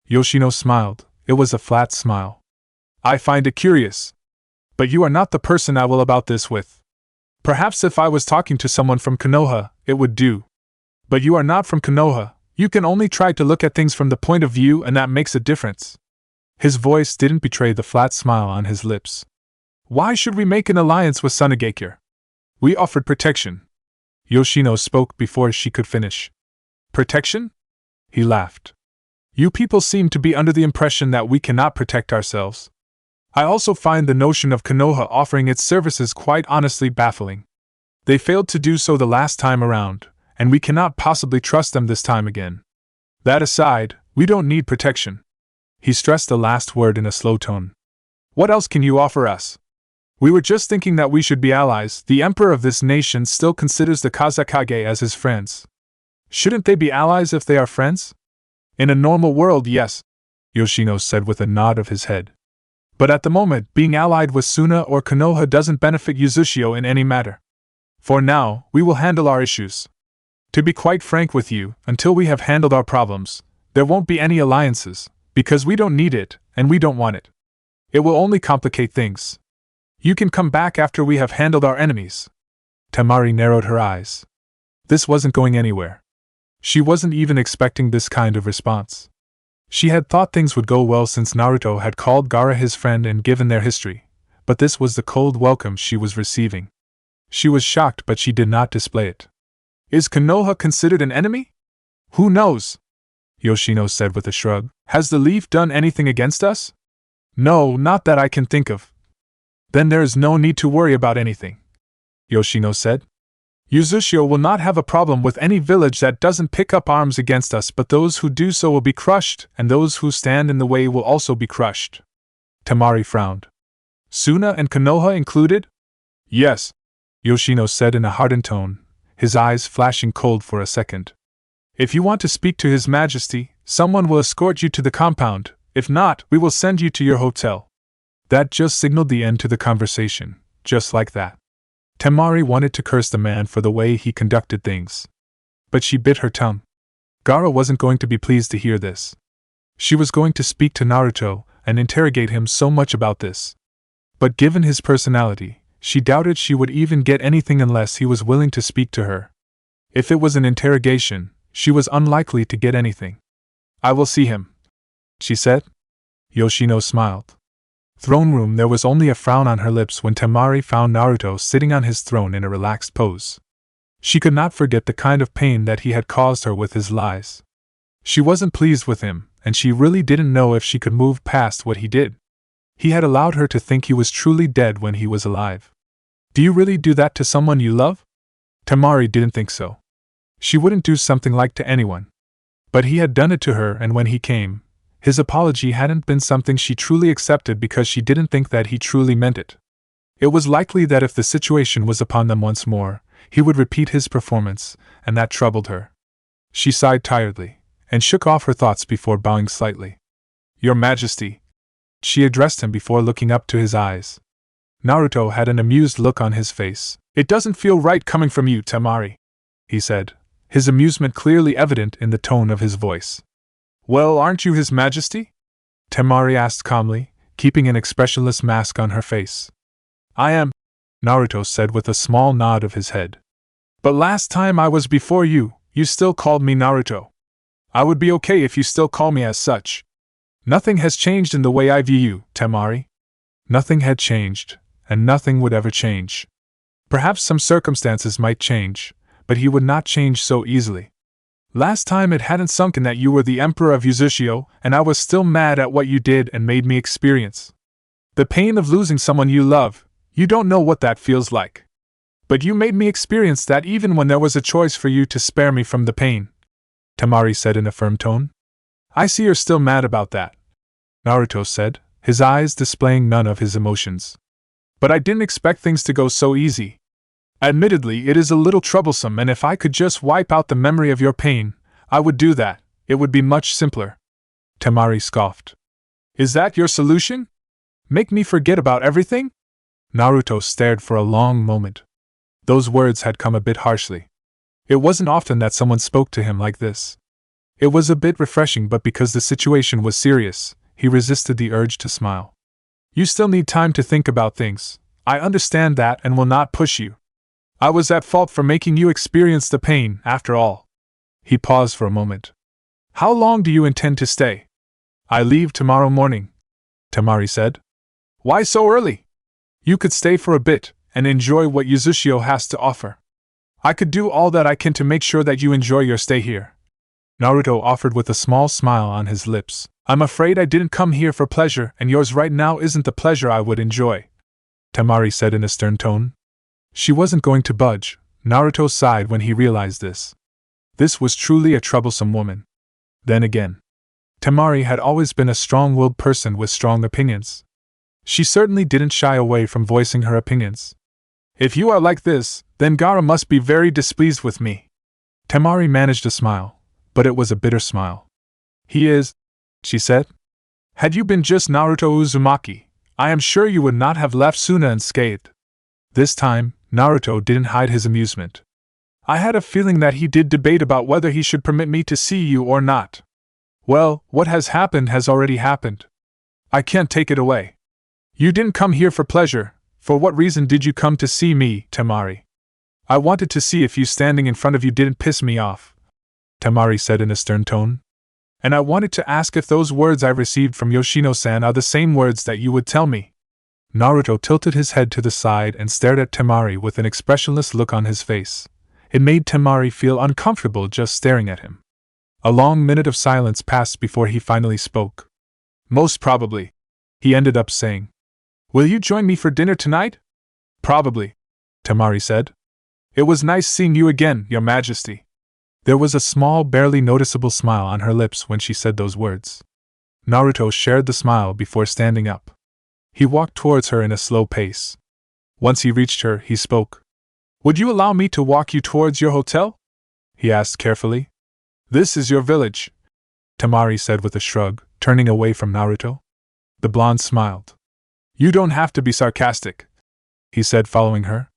Yoshino smiled. It was a flat smile. I find it curious. But you are not the person I will about this with. Perhaps if I was talking to someone from Konoha, it would do. But you are not from Konoha. You can only try to look at things from the point of view and that makes a difference. His voice didn't betray the flat smile on his lips. Why should we make an alliance with Sunagakure? We offered protection. Yoshino spoke before she could finish. Protection? He laughed. You people seem to be under the impression that we cannot protect ourselves. I also find the notion of Konoha offering its services quite honestly baffling. They failed to do so the last time around, and we cannot possibly trust them this time again. That aside, we don't need protection. He stressed the last word in a slow tone. What else can you offer us? We were just thinking that we should be allies. The emperor of this nation still considers the Kazakage as his friends. Shouldn't they be allies if they are friends? In a normal world, yes, Yoshino said with a nod of his head. But at the moment, being allied with Suna or Konoha doesn't benefit Uzushio in any matter. For now, we will handle our issues. To be quite frank with you, until we have handled our problems, there won't be any alliances, because we don't need it, and we don't want it. It will only complicate things. You can come back after we have handled our enemies. Temari narrowed her eyes. This wasn't going anywhere. She wasn't even expecting this kind of response. She had thought things would go well since Naruto had called Gaara his friend and given their history, but this was the cold welcome she was receiving. She was shocked, but she did not display it. Is Konoha considered an enemy? Who knows? Yoshino said with a shrug. Has the leaf done anything against us? No, not that I can think of. Then there is no need to worry about anything, Yoshino said. Uzushio will not have a problem with any village that doesn't pick up arms against us, but those who do so will be crushed, and those who stand in the way will also be crushed. Temari frowned. Suna and Konoha included? Yes, Yoshino said in a hardened tone, his eyes flashing cold for a second. If you want to speak to His Majesty, someone will escort you to the compound. If not, we will send you to your hotel. That just signaled the end to the conversation, just like that. Temari wanted to curse the man for the way he conducted things. But she bit her tongue. Gaara wasn't going to be pleased to hear this. She was going to speak to Naruto and interrogate him so much about this. But given his personality, she doubted she would even get anything unless he was willing to speak to her. If it was an interrogation, she was unlikely to get anything. I will see him, she said. Yoshino smiled. Throne room. There was only a frown on her lips when Temari found Naruto sitting on his throne in a relaxed pose. She could not forget the kind of pain that he had caused her with his lies. She wasn't pleased with him, and she really didn't know if she could move past what he did. He had allowed her to think he was truly dead when he was alive. Do you really do that to someone you love? Temari didn't think so. She wouldn't do something like to anyone. But he had done it to her, and when he came, his apology hadn't been something she truly accepted because she didn't think that he truly meant it. It was likely that if the situation was upon them once more, he would repeat his performance, and that troubled her. She sighed tiredly, and shook off her thoughts before bowing slightly. Your Majesty, she addressed him before looking up to his eyes. Naruto had an amused look on his face. It doesn't feel right coming from you, Temari, he said, his amusement clearly evident in the tone of his voice. Well, aren't you His Majesty? Temari asked calmly, keeping an expressionless mask on her face. I am, Naruto said with a small nod of his head. But last time I was before you, you still called me Naruto. I would be okay if you still call me as such. Nothing has changed in the way I view you, Temari. Nothing had changed, and nothing would ever change. Perhaps some circumstances might change, but he would not change so easily. Last time it hadn't sunk in that you were the Emperor of Uzushio, and I was still mad at what you did and made me experience. The pain of losing someone you love, you don't know what that feels like. But you made me experience that even when there was a choice for you to spare me from the pain, Temari said in a firm tone. I see you're still mad about that, Naruto said, his eyes displaying none of his emotions. But I didn't expect things to go so easy. Admittedly, it is a little troublesome, and if I could just wipe out the memory of your pain, I would do that. It would be much simpler. Temari scoffed. Is that your solution? Make me forget about everything? Naruto stared for a long moment. Those words had come a bit harshly. It wasn't often that someone spoke to him like this. It was a bit refreshing, but because the situation was serious, he resisted the urge to smile. You still need time to think about things. I understand that and will not push you. I was at fault for making you experience the pain, after all. He paused for a moment. How long do you intend to stay? I leave tomorrow morning, Temari said. Why so early? You could stay for a bit, and enjoy what Uzushio has to offer. I could do all that I can to make sure that you enjoy your stay here. Naruto offered with a small smile on his lips. I'm afraid I didn't come here for pleasure, and yours right now isn't the pleasure I would enjoy, Temari said in a stern tone. She wasn't going to budge. Naruto sighed when he realized this. This was truly a troublesome woman. Then again, Temari had always been a strong-willed person with strong opinions. She certainly didn't shy away from voicing her opinions. If you are like this, then Gaara must be very displeased with me. Temari managed a smile, but it was a bitter smile. He is, she said. Had you been just Naruto Uzumaki, I am sure you would not have left Suna unscathed. This time, Naruto didn't hide his amusement. I had a feeling that he did debate about whether he should permit me to see you or not. Well, what has happened has already happened. I can't take it away. You didn't come here for pleasure. For what reason did you come to see me, Temari? I wanted to see if you standing in front of you didn't piss me off, Temari said in a stern tone. And I wanted to ask if those words I received from Yoshino-san are the same words that you would tell me. Naruto tilted his head to the side and stared at Temari with an expressionless look on his face. It made Temari feel uncomfortable just staring at him. A long minute of silence passed before he finally spoke. Most probably, he ended up saying. Will you join me for dinner tonight? Probably, Temari said. It was nice seeing you again, Your Majesty. There was a small, barely noticeable smile on her lips when she said those words. Naruto shared the smile before standing up. He walked towards her in a slow pace. Once he reached her, he spoke. Would you allow me to walk you towards your hotel? He asked carefully. This is your village, Temari said with a shrug, turning away from Naruto. The blonde smiled. You don't have to be sarcastic, he said, following her.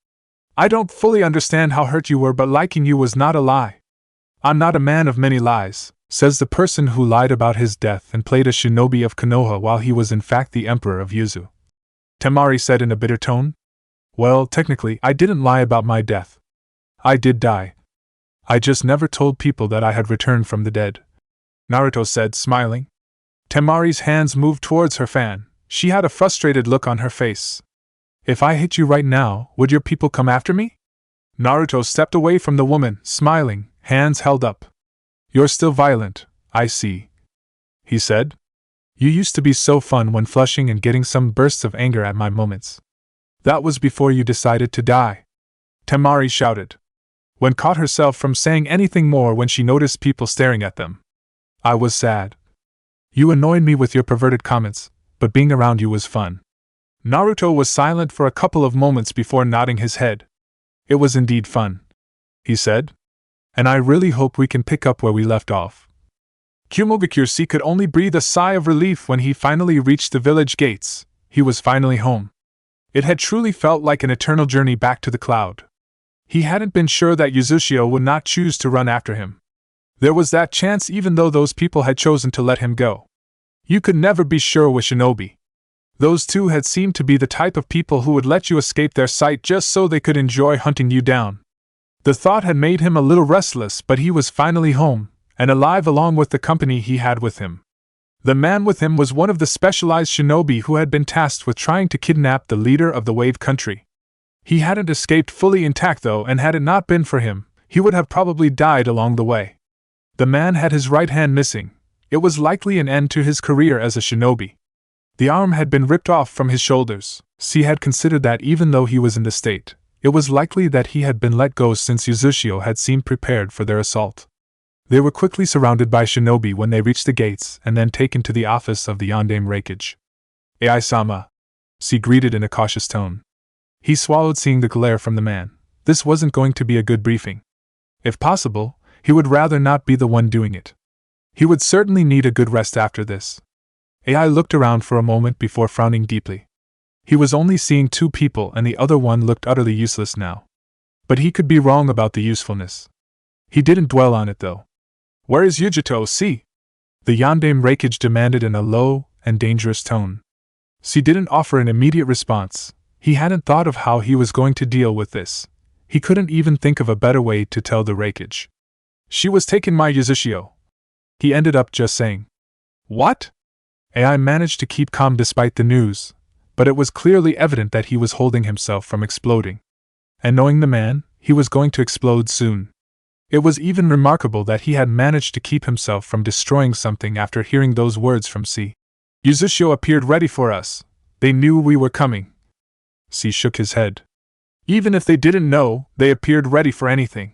I don't fully understand how hurt you were, but liking you was not a lie. I'm not a man of many lies, says the person who lied about his death and played a shinobi of Konoha while he was in fact the emperor of Yuzu. Temari said in a bitter tone. Well, technically, I didn't lie about my death. I did die. I just never told people that I had returned from the dead, Naruto said, smiling. Temari's hands moved towards her fan. She had a frustrated look on her face. If I hit you right now, would your people come after me? Naruto stepped away from the woman, smiling, hands held up. You're still violent, I see, he said. You used to be so fun when flushing and getting some bursts of anger at my moments. That was before you decided to die, Temari shouted. When caught herself from saying anything more when she noticed people staring at them. I was sad. You annoyed me with your perverted comments, but being around you was fun. Naruto was silent for a couple of moments before nodding his head. It was indeed fun, he said. And I really hope we can pick up where we left off. Kumogakure could only breathe a sigh of relief when he finally reached the village gates. He was finally home. It had truly felt like an eternal journey back to the cloud. He hadn't been sure that Yuzushio would not choose to run after him. There was that chance even though those people had chosen to let him go. You could never be sure with shinobi. Those two had seemed to be the type of people who would let you escape their sight just so they could enjoy hunting you down. The thought had made him a little restless, but he was finally home, and alive along with the company he had with him. The man with him was one of the specialized shinobi who had been tasked with trying to kidnap the leader of the Wave Country. He hadn't escaped fully intact though, and had it not been for him, he would have probably died along the way. The man had his right hand missing. It was likely an end to his career as a shinobi. The arm had been ripped off from his shoulders. C had considered that even though he was in the state, it was likely that he had been let go since Yuzushio had seemed prepared for their assault. They were quickly surrounded by shinobi when they reached the gates and then taken to the office of the Yondaime Reikage. Ai-sama, C greeted in a cautious tone. He swallowed seeing the glare from the man. This wasn't going to be a good briefing. If possible, he would rather not be the one doing it. He would certainly need a good rest after this. Ai looked around for a moment before frowning deeply. He was only seeing two people and the other one looked utterly useless now. But he could be wrong about the usefulness. He didn't dwell on it though. Where is Yujito, C? The Yondaime Reikage demanded in a low and dangerous tone. C didn't offer an immediate response. He hadn't thought of how he was going to deal with this. He couldn't even think of a better way to tell the Reikage. She was taking my Yuzushio. He ended up just saying. What? Ai managed to keep calm despite the news, but it was clearly evident that he was holding himself from exploding. And knowing the man, he was going to explode soon. It was even remarkable that he had managed to keep himself from destroying something after hearing those words from C. Yuzushio appeared ready for us. They knew we were coming. C shook his head. Even if they didn't know, they appeared ready for anything.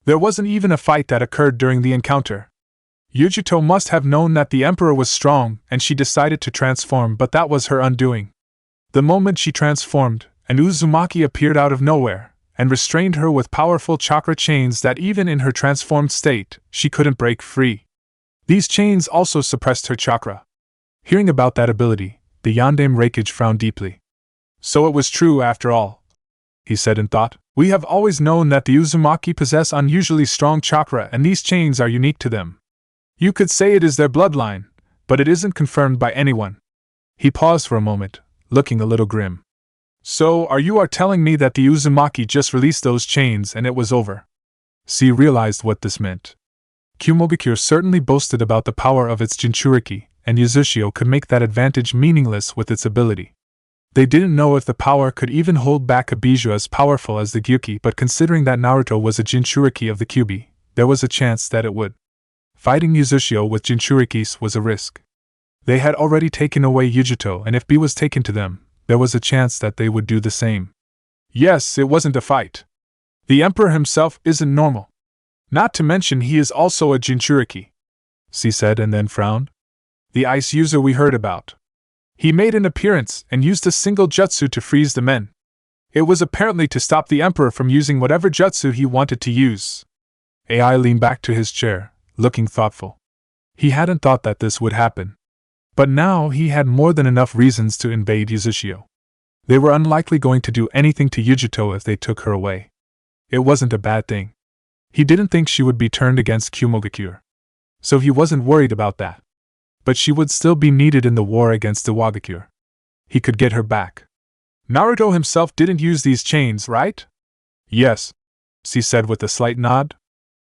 There wasn't even a fight that occurred during the encounter. Yujito must have known that the Emperor was strong, and she decided to transform, but that was her undoing. The moment she transformed, an Uzumaki appeared out of nowhere, and restrained her with powerful chakra chains that even in her transformed state, she couldn't break free. These chains also suppressed her chakra. Hearing about that ability, the Yandame Reikage frowned deeply. So it was true after all, he said in thought. We have always known that the Uzumaki possess unusually strong chakra and these chains are unique to them. You could say it is their bloodline, but it isn't confirmed by anyone. He paused for a moment, looking a little grim. So, you are telling me that the Uzumaki just released those chains and it was over? C realized what this meant. Kumogakure certainly boasted about the power of its Jinchuriki, and Yuzushio could make that advantage meaningless with its ability. They didn't know if the power could even hold back a Bijou as powerful as the Gyuki, but considering that Naruto was a Jinchuriki of the Kyuubi, there was a chance that it would. Fighting Yuzushio with Jinchurikis was a risk. They had already taken away Yujito, and if B was taken to them, there was a chance that they would do the same. Yes, it wasn't a fight. The Emperor himself isn't normal. Not to mention he is also a Jinchuriki, C said and then frowned. The ice user we heard about. He made an appearance and used a single jutsu to freeze the men. It was apparently to stop the Emperor from using whatever jutsu he wanted to use. AI leaned back to his chair, looking thoughtful. He hadn't thought that this would happen. But now he had more than enough reasons to invade Yuzushio. They were unlikely going to do anything to Yujito if they took her away. It wasn't a bad thing. He didn't think she would be turned against Kumogakure. So he wasn't worried about that. But she would still be needed in the war against Iwagakure. He could get her back. Naruto himself didn't use these chains, right? Yes, she said with a slight nod.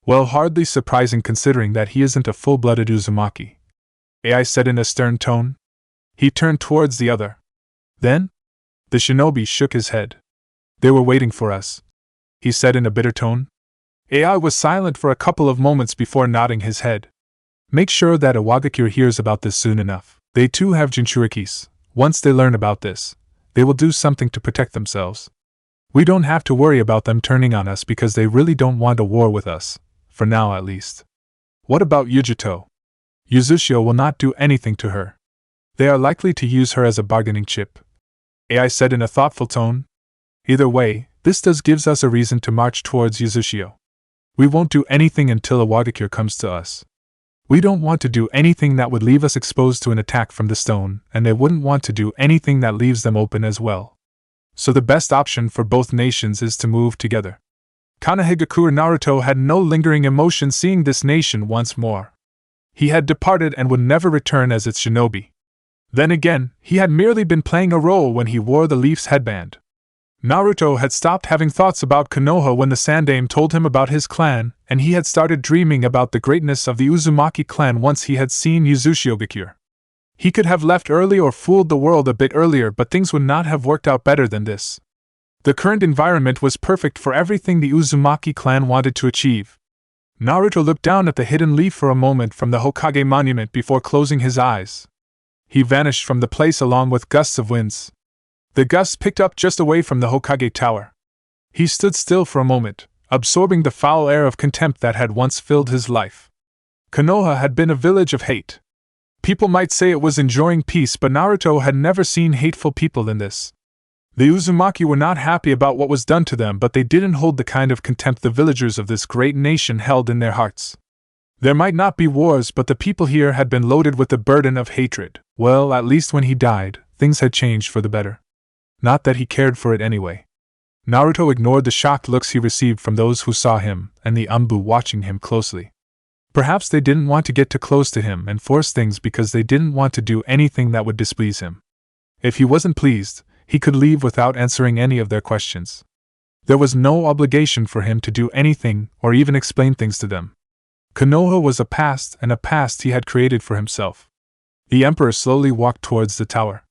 Well, hardly surprising considering that he isn't a full-blooded Uzumaki. AI said in a stern tone. He turned towards the other. Then? The shinobi shook his head. They were waiting for us, he said in a bitter tone. AI was silent for a couple of moments before nodding his head. Make sure that Iwagakure hears about this soon enough. They too have Jinchurikis. Once they learn about this, they will do something to protect themselves. We don't have to worry about them turning on us because they really don't want a war with us, for now at least. What about Yujito? Yuzushio will not do anything to her. They are likely to use her as a bargaining chip, AI said in a thoughtful tone. Either way, this gives us a reason to march towards Yuzushio. We won't do anything until Iwagakure comes to us. We don't want to do anything that would leave us exposed to an attack from the stone, and they wouldn't want to do anything that leaves them open as well. So the best option for both nations is to move together. Kanehigakure Naruto had no lingering emotion seeing this nation once more. He had departed and would never return as its shinobi. Then again, he had merely been playing a role when he wore the Leaf's headband. Naruto had stopped having thoughts about Konoha when the Sandaime told him about his clan, and he had started dreaming about the greatness of the Uzumaki clan once he had seen Yuzushio. He could have left early or fooled the world a bit earlier, but things would not have worked out better than this. The current environment was perfect for everything the Uzumaki clan wanted to achieve. Naruto looked down at the hidden leaf for a moment from the Hokage monument before closing his eyes. He vanished from the place along with gusts of winds. The gusts picked up just away from the Hokage tower. He stood still for a moment, absorbing the foul air of contempt that had once filled his life. Konoha had been a village of hate. People might say it was enjoying peace, but Naruto had never seen hateful people in this. The Uzumaki were not happy about what was done to them, but they didn't hold the kind of contempt the villagers of this great nation held in their hearts. There might not be wars, but the people here had been loaded with the burden of hatred. Well, at least when he died, things had changed for the better. Not that he cared for it anyway. Naruto ignored the shocked looks he received from those who saw him and the Anbu watching him closely. Perhaps they didn't want to get too close to him and force things because they didn't want to do anything that would displease him. If he wasn't pleased, he could leave without answering any of their questions. There was no obligation for him to do anything or even explain things to them. Konoha was a past, and a past he had created for himself. The Emperor slowly walked towards the tower.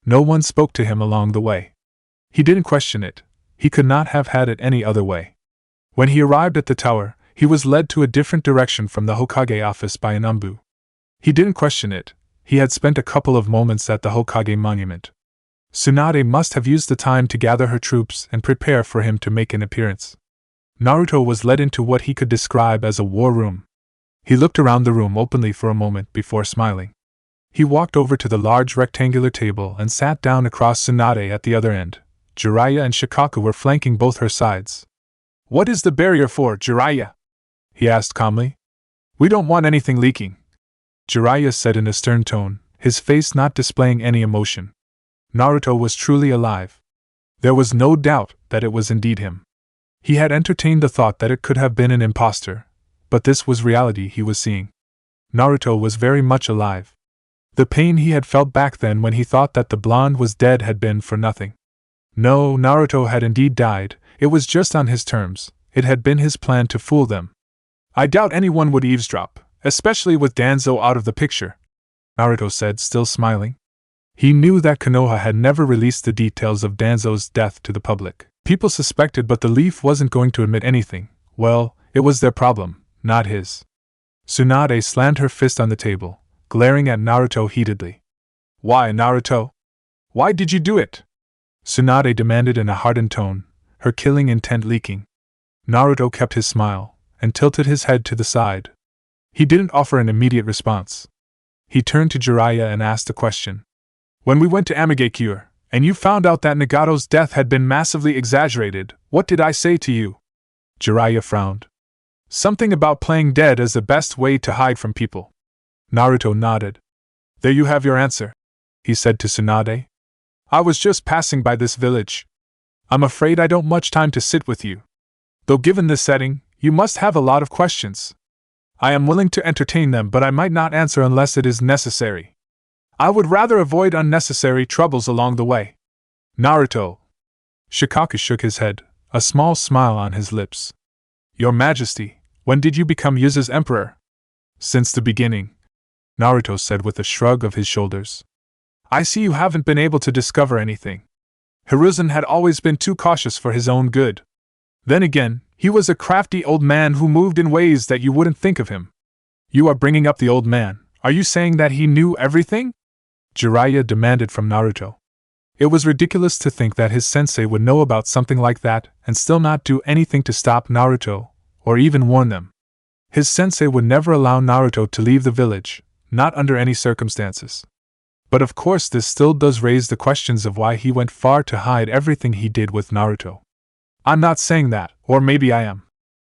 No one spoke to him along the way. He didn't question it. He could not have had it any other way. When he arrived at the tower, he was led to a different direction from the Hokage office by an Anbu. He didn't question it. He had spent a couple of moments at the Hokage monument. Tsunade must have used the time to gather her troops and prepare for him to make an appearance. Naruto was led into what he could describe as a war room. He looked around the room openly for a moment before smiling. He walked over to the large rectangular table and sat down across Tsunade at the other end. Jiraiya and Shikaku were flanking both her sides. "What is the barrier for, Jiraiya?" he asked calmly. "We don't want anything leaking," Jiraiya said in a stern tone, his face not displaying any emotion. Naruto was truly alive. There was no doubt that it was indeed him. He had entertained the thought that it could have been an impostor, but this was reality he was seeing. Naruto was very much alive. The pain he had felt back then when he thought that the blonde was dead had been for nothing. No, Naruto had indeed died, it was just on his terms, it had been his plan to fool them. I doubt anyone would eavesdrop, especially with Danzo out of the picture, Naruto said, still smiling. He knew that Konoha had never released the details of Danzo's death to the public. People suspected, but the Leaf wasn't going to admit anything. Well, it was their problem, not his. Tsunade slammed her fist on the table, glaring at Naruto heatedly. Why, Naruto? Why did you do it? Tsunade demanded in a hardened tone, her killing intent leaking. Naruto kept his smile, and tilted his head to the side. He didn't offer an immediate response. He turned to Jiraiya and asked a question. When we went to Amigakure, and you found out that Nagato's death had been massively exaggerated, what did I say to you? Jiraiya frowned. Something about playing dead as the best way to hide from people. Naruto nodded. There you have your answer, he said to Tsunade. I was just passing by this village. I'm afraid I don't much time to sit with you. Though given this setting, you must have a lot of questions. I am willing to entertain them, but I might not answer unless it is necessary. I would rather avoid unnecessary troubles along the way. Naruto. Shikaku shook his head, a small smile on his lips. Your Majesty, when did you become Yuza's emperor? Since the beginning, Naruto said with a shrug of his shoulders. I see you haven't been able to discover anything. Hiruzen had always been too cautious for his own good. Then again, he was a crafty old man who moved in ways that you wouldn't think of him. You are bringing up the old man. Are you saying that he knew everything? Jiraiya demanded from Naruto. It was ridiculous to think that his sensei would know about something like that and still not do anything to stop Naruto, or even warn them. His sensei would never allow Naruto to leave the village, not under any circumstances. But of course this still does raise the questions of why he went far to hide everything he did with Naruto. I'm not saying that, or maybe I am,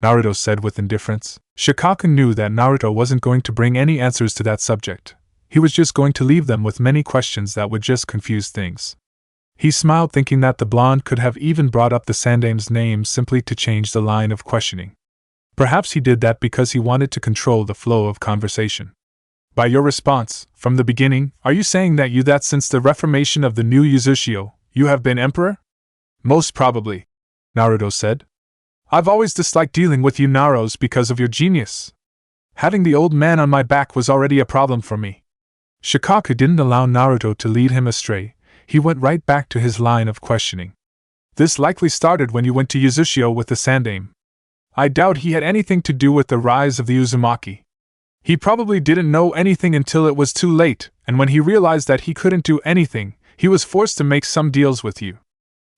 Naruto said with indifference. Shikaku knew that Naruto wasn't going to bring any answers to that subject. He was just going to leave them with many questions that would just confuse things. He smiled, thinking that the blonde could have even brought up the Sandame's name simply to change the line of questioning. Perhaps he did that because he wanted to control the flow of conversation. By your response, from the beginning, are you saying that since the reformation of the new Uzushio, you have been emperor? Most probably, Naruto said. I've always disliked dealing with you Naros because of your genius. Having the old man on my back was already a problem for me. Shikaku didn't allow Naruto to lead him astray. He went right back to his line of questioning. This likely started when you went to Uzushio with the Sandame. I doubt he had anything to do with the rise of the Uzumaki. He probably didn't know anything until it was too late, and when he realized that he couldn't do anything, he was forced to make some deals with you.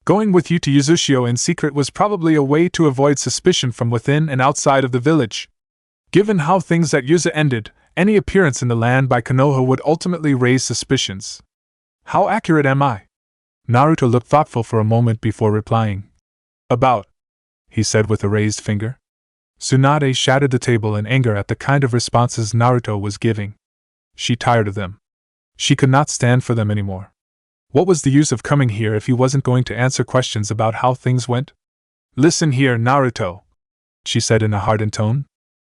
Going with you to Uzushio in secret was probably a way to avoid suspicion from within and outside of the village. Given how things at Yuza ended, any appearance in the land by Konoha would ultimately raise suspicions. How accurate am I? Naruto looked thoughtful for a moment before replying. About, he said with a raised finger. Tsunade shattered the table in anger at the kind of responses Naruto was giving. She tired of them. She could not stand for them anymore. What was the use of coming here if he wasn't going to answer questions about how things went? Listen here, Naruto, she said in a hardened tone.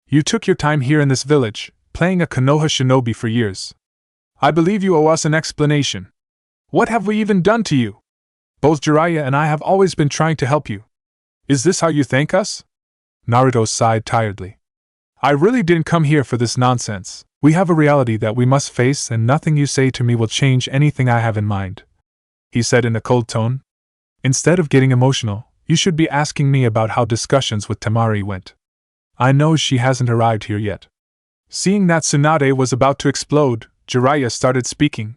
You took your time here in this village, playing a Konoha shinobi for years. I believe you owe us an explanation. What have we even done to you? Both Jiraiya and I have always been trying to help you. Is this how you thank us? Naruto sighed tiredly. I really didn't come here for this nonsense. We have a reality that we must face, and nothing you say to me will change anything I have in mind, he said in a cold tone. Instead of getting emotional, you should be asking me about how discussions with Temari went. I know she hasn't arrived here yet. Seeing that Tsunade was about to explode, Jiraiya started speaking.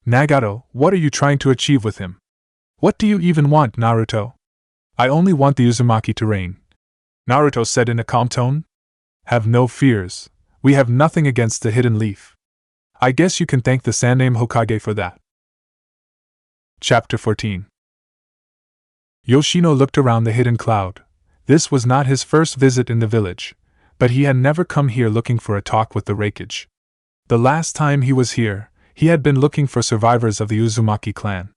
Nagato, what are you trying to achieve with him? What do you even want, Naruto? I only want the Uzumaki to reign, Naruto said in a calm tone. Have no fears. We have nothing against the Hidden Leaf. I guess you can thank the Sandame Hokage for that. Chapter 14. Yoshino looked around the hidden cloud. This was not his first visit in the village, but he had never come here looking for a talk with the Raikage. The last time he was here, he had been looking for survivors of the Uzumaki clan.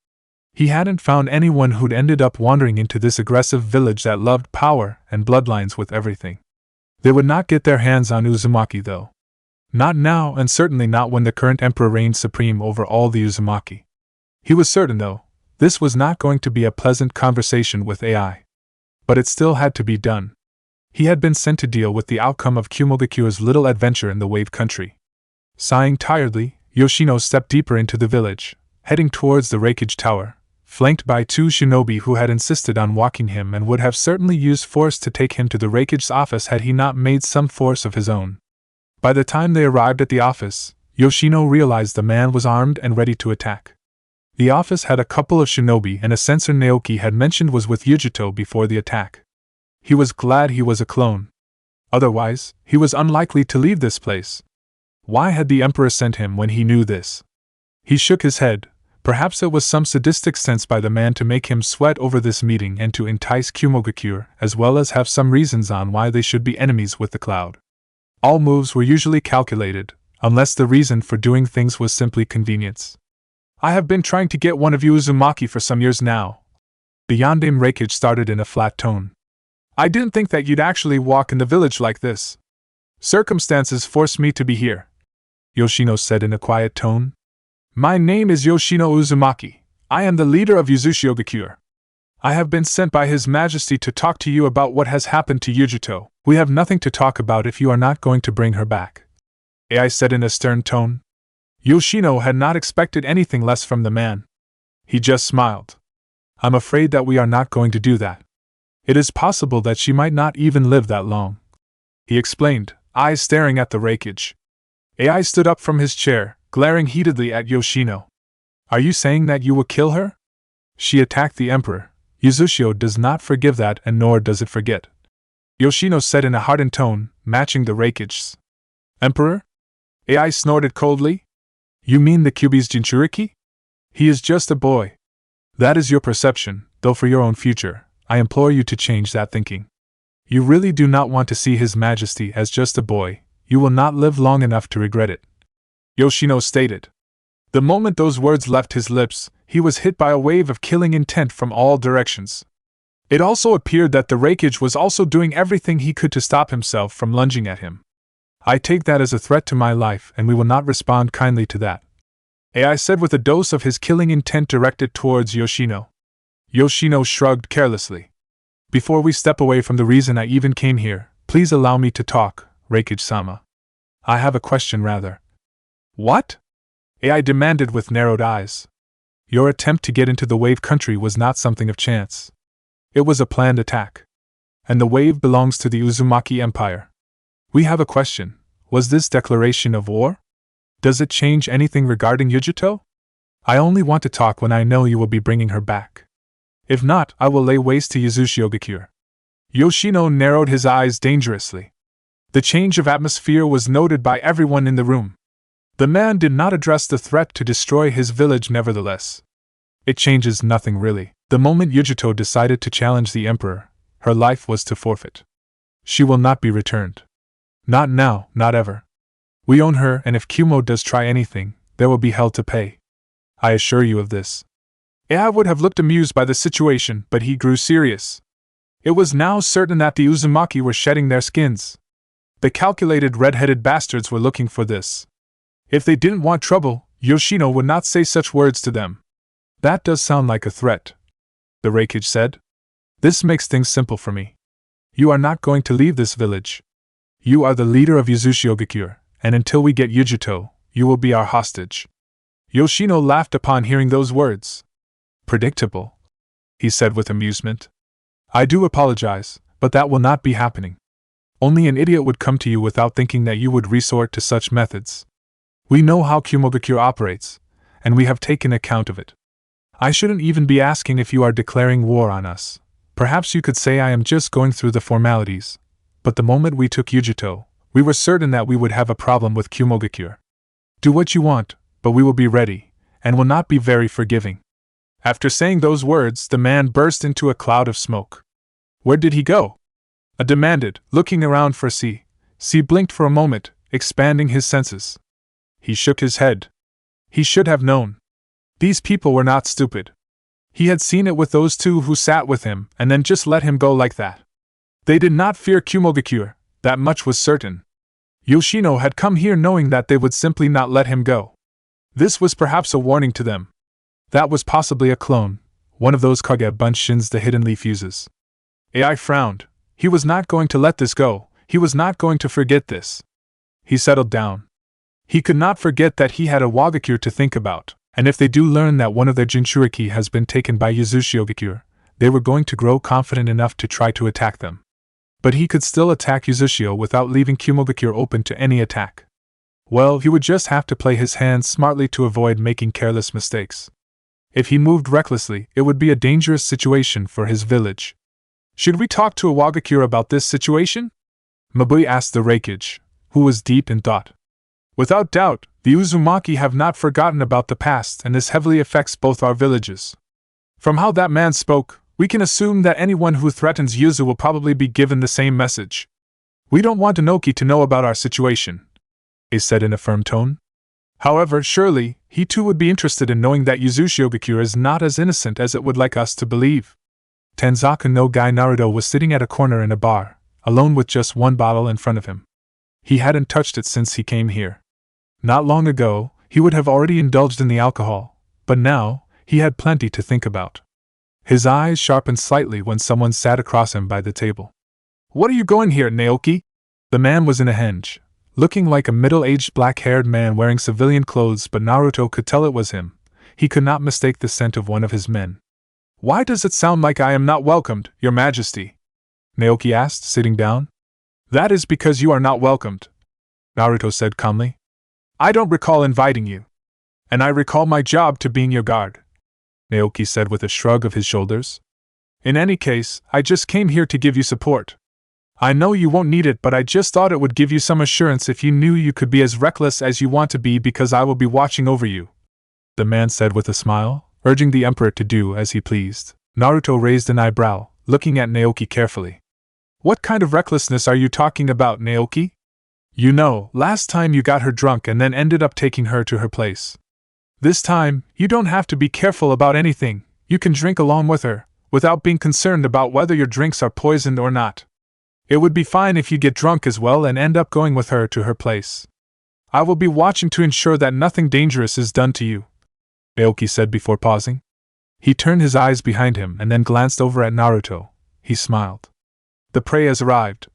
He hadn't found anyone who'd ended up wandering into this aggressive village that loved power and bloodlines with everything. They would not get their hands on Uzumaki though. Not now, and certainly not when the current emperor reigned supreme over all the Uzumaki. He was certain though, this was not going to be a pleasant conversation with AI. But it still had to be done. He had been sent to deal with the outcome of Kumogakure's little adventure in the Wave Country. Sighing tiredly, Yoshino stepped deeper into the village, heading towards the Reikage Tower, flanked by 2 shinobi who had insisted on walking him and would have certainly used force to take him to the Reikage's office had he not made some force of his own. By the time they arrived at the office, Yoshino realized the man was armed and ready to attack. The office had a couple of shinobi and a censor Naoki had mentioned was with Yujito before the attack. He was glad he was a clone. Otherwise, he was unlikely to leave this place. Why had the Emperor sent him when he knew this? He shook his head. Perhaps it was some sadistic sense by the man to make him sweat over this meeting and to entice Kumogakure, as well as have some reasons on why they should be enemies with the Cloud. All moves were usually calculated, unless the reason for doing things was simply convenience. I have been trying to get one of you Uzumaki for some years now. The Yandame Reikage started in a flat tone. I didn't think that you'd actually walk in the village like this. Circumstances forced me to be here, Yoshino said in a quiet tone. My name is Yoshino Uzumaki. I am the leader of Uzumaki. I have been sent by His Majesty to talk to you about what has happened to Yujito. We have nothing to talk about if you are not going to bring her back, AI said in a stern tone. Yoshino had not expected anything less from the man. He just smiled. I'm afraid that we are not going to do that. It is possible that she might not even live that long, he explained, eyes staring at the Reikage. AI stood up from his chair, glaring heatedly at Yoshino. Are you saying that you will kill her? She attacked the Emperor. Yuzusho does not forgive that, and nor does it forget, Yoshino said in a hardened tone, matching the Reikage's. Emperor? AI snorted coldly. You mean the Kyuubi's Jinchuriki? He is just a boy. That is your perception, though for your own future, I implore you to change that thinking. You really do not want to see His Majesty as just a boy. You will not live long enough to regret it, Yoshino stated. The moment those words left his lips, he was hit by a wave of killing intent from all directions. It also appeared that the Reikage was also doing everything he could to stop himself from lunging at him. I take that as a threat to my life, and we will not respond kindly to that, AI said with a dose of his killing intent directed towards Yoshino. Yoshino shrugged carelessly. Before we step away from the reason I even came here, please allow me to talk, Reikage-sama. I have a question rather. What? AI demanded with narrowed eyes. Your attempt to get into the Wave Country was not something of chance. It was a planned attack. And the Wave belongs to the Uzumaki Empire. We have a question. Was this declaration of war? Does it change anything regarding Yujito? I only want to talk when I know you will be bringing her back. If not, I will lay waste to Uzumaki. Yoshino narrowed his eyes dangerously. The change of atmosphere was noted by everyone in the room. The man did not address the threat to destroy his village nevertheless. It changes nothing really. The moment Yujito decided to challenge the Emperor, her life was to forfeit. She will not be returned. Not now, not ever. We own her, and if Kumo does try anything, there will be hell to pay. I assure you of this. AI would have looked amused by the situation, but he grew serious. It was now certain that the Uzumaki were shedding their skins. The calculated red-headed bastards were looking for this. If they didn't want trouble, Yoshino would not say such words to them. That does sound like a threat, the Reikage said. This makes things simple for me. You are not going to leave this village. You are the leader of Uzumaki, and until we get Yujito, you will be our hostage. Yoshino laughed upon hearing those words. Predictable, he said with amusement. I do apologize, but that will not be happening. Only an idiot would come to you without thinking that you would resort to such methods. We know how Kumogakure operates, and we have taken account of it. I shouldn't even be asking if you are declaring war on us. Perhaps you could say I am just going through the formalities. But the moment we took Yujito, we were certain that we would have a problem with Kumogakure. Do what you want, but we will be ready, and will not be very forgiving. After saying those words, the man burst into a cloud of smoke. Where did he go? I demanded, looking around for C. C blinked for a moment, expanding his senses. He shook his head. He should have known. These people were not stupid. He had seen it with those two who sat with him and then just let him go like that. They did not fear Kumogakure, that much was certain. Yoshino had come here knowing that they would simply not let him go. This was perhaps a warning to them. That was possibly a clone, one of those Kage Bunshins the hidden leaf uses. Ai frowned. He was not going to let this go, he was not going to forget this. He settled down. He could not forget that he had a Wagakure to think about, and if they do learn that one of their Jinchuriki has been taken by Yuzushiogakure, they were going to grow confident enough to try to attack them. But he could still attack Yuzushio without leaving Kumogakure open to any attack. Well, he would just have to play his hands smartly to avoid making careless mistakes. If he moved recklessly, it would be a dangerous situation for his village. Should we talk to a Wagakure about this situation? Mabui asked the Reikage, who was deep in thought. Without doubt, the Uzumaki have not forgotten about the past, and this heavily affects both our villages. From how that man spoke, we can assume that anyone who threatens Yuzu will probably be given the same message. We don't want Inoki to know about our situation, he said in a firm tone. However, surely, he too would be interested in knowing that Yuzushiogakure is not as innocent as it would like us to believe. Tanzaku no Gai Naruto was sitting at a corner in a bar, alone with just one bottle in front of him. He hadn't touched it since he came here. Not long ago, he would have already indulged in the alcohol, but now, he had plenty to think about. His eyes sharpened slightly when someone sat across him by the table. What are you going here, Naoki? The man was in a henge, looking like a middle-aged black-haired man wearing civilian clothes, but Naruto could tell it was him. He could not mistake the scent of one of his men. Why does it sound like I am not welcomed, Your Majesty? Naoki asked, sitting down. That is because you are not welcomed, Naruto said calmly. I don't recall inviting you. And I recall my job to being your guard, Naoki said with a shrug of his shoulders. In any case, I just came here to give you support. I know you won't need it, but I just thought it would give you some assurance if you knew you could be as reckless as you want to be, because I will be watching over you, the man said with a smile, urging the emperor to do as he pleased. Naruto raised an eyebrow, looking at Naoki carefully. What kind of recklessness are you talking about, Naoki? You know, last time you got her drunk and then ended up taking her to her place. This time, you don't have to be careful about anything, you can drink along with her, without being concerned about whether your drinks are poisoned or not. It would be fine if you get drunk as well and end up going with her to her place. I will be watching to ensure that nothing dangerous is done to you, Naoki said before pausing. He turned his eyes behind him and then glanced over at Naruto. He smiled. The prey has arrived,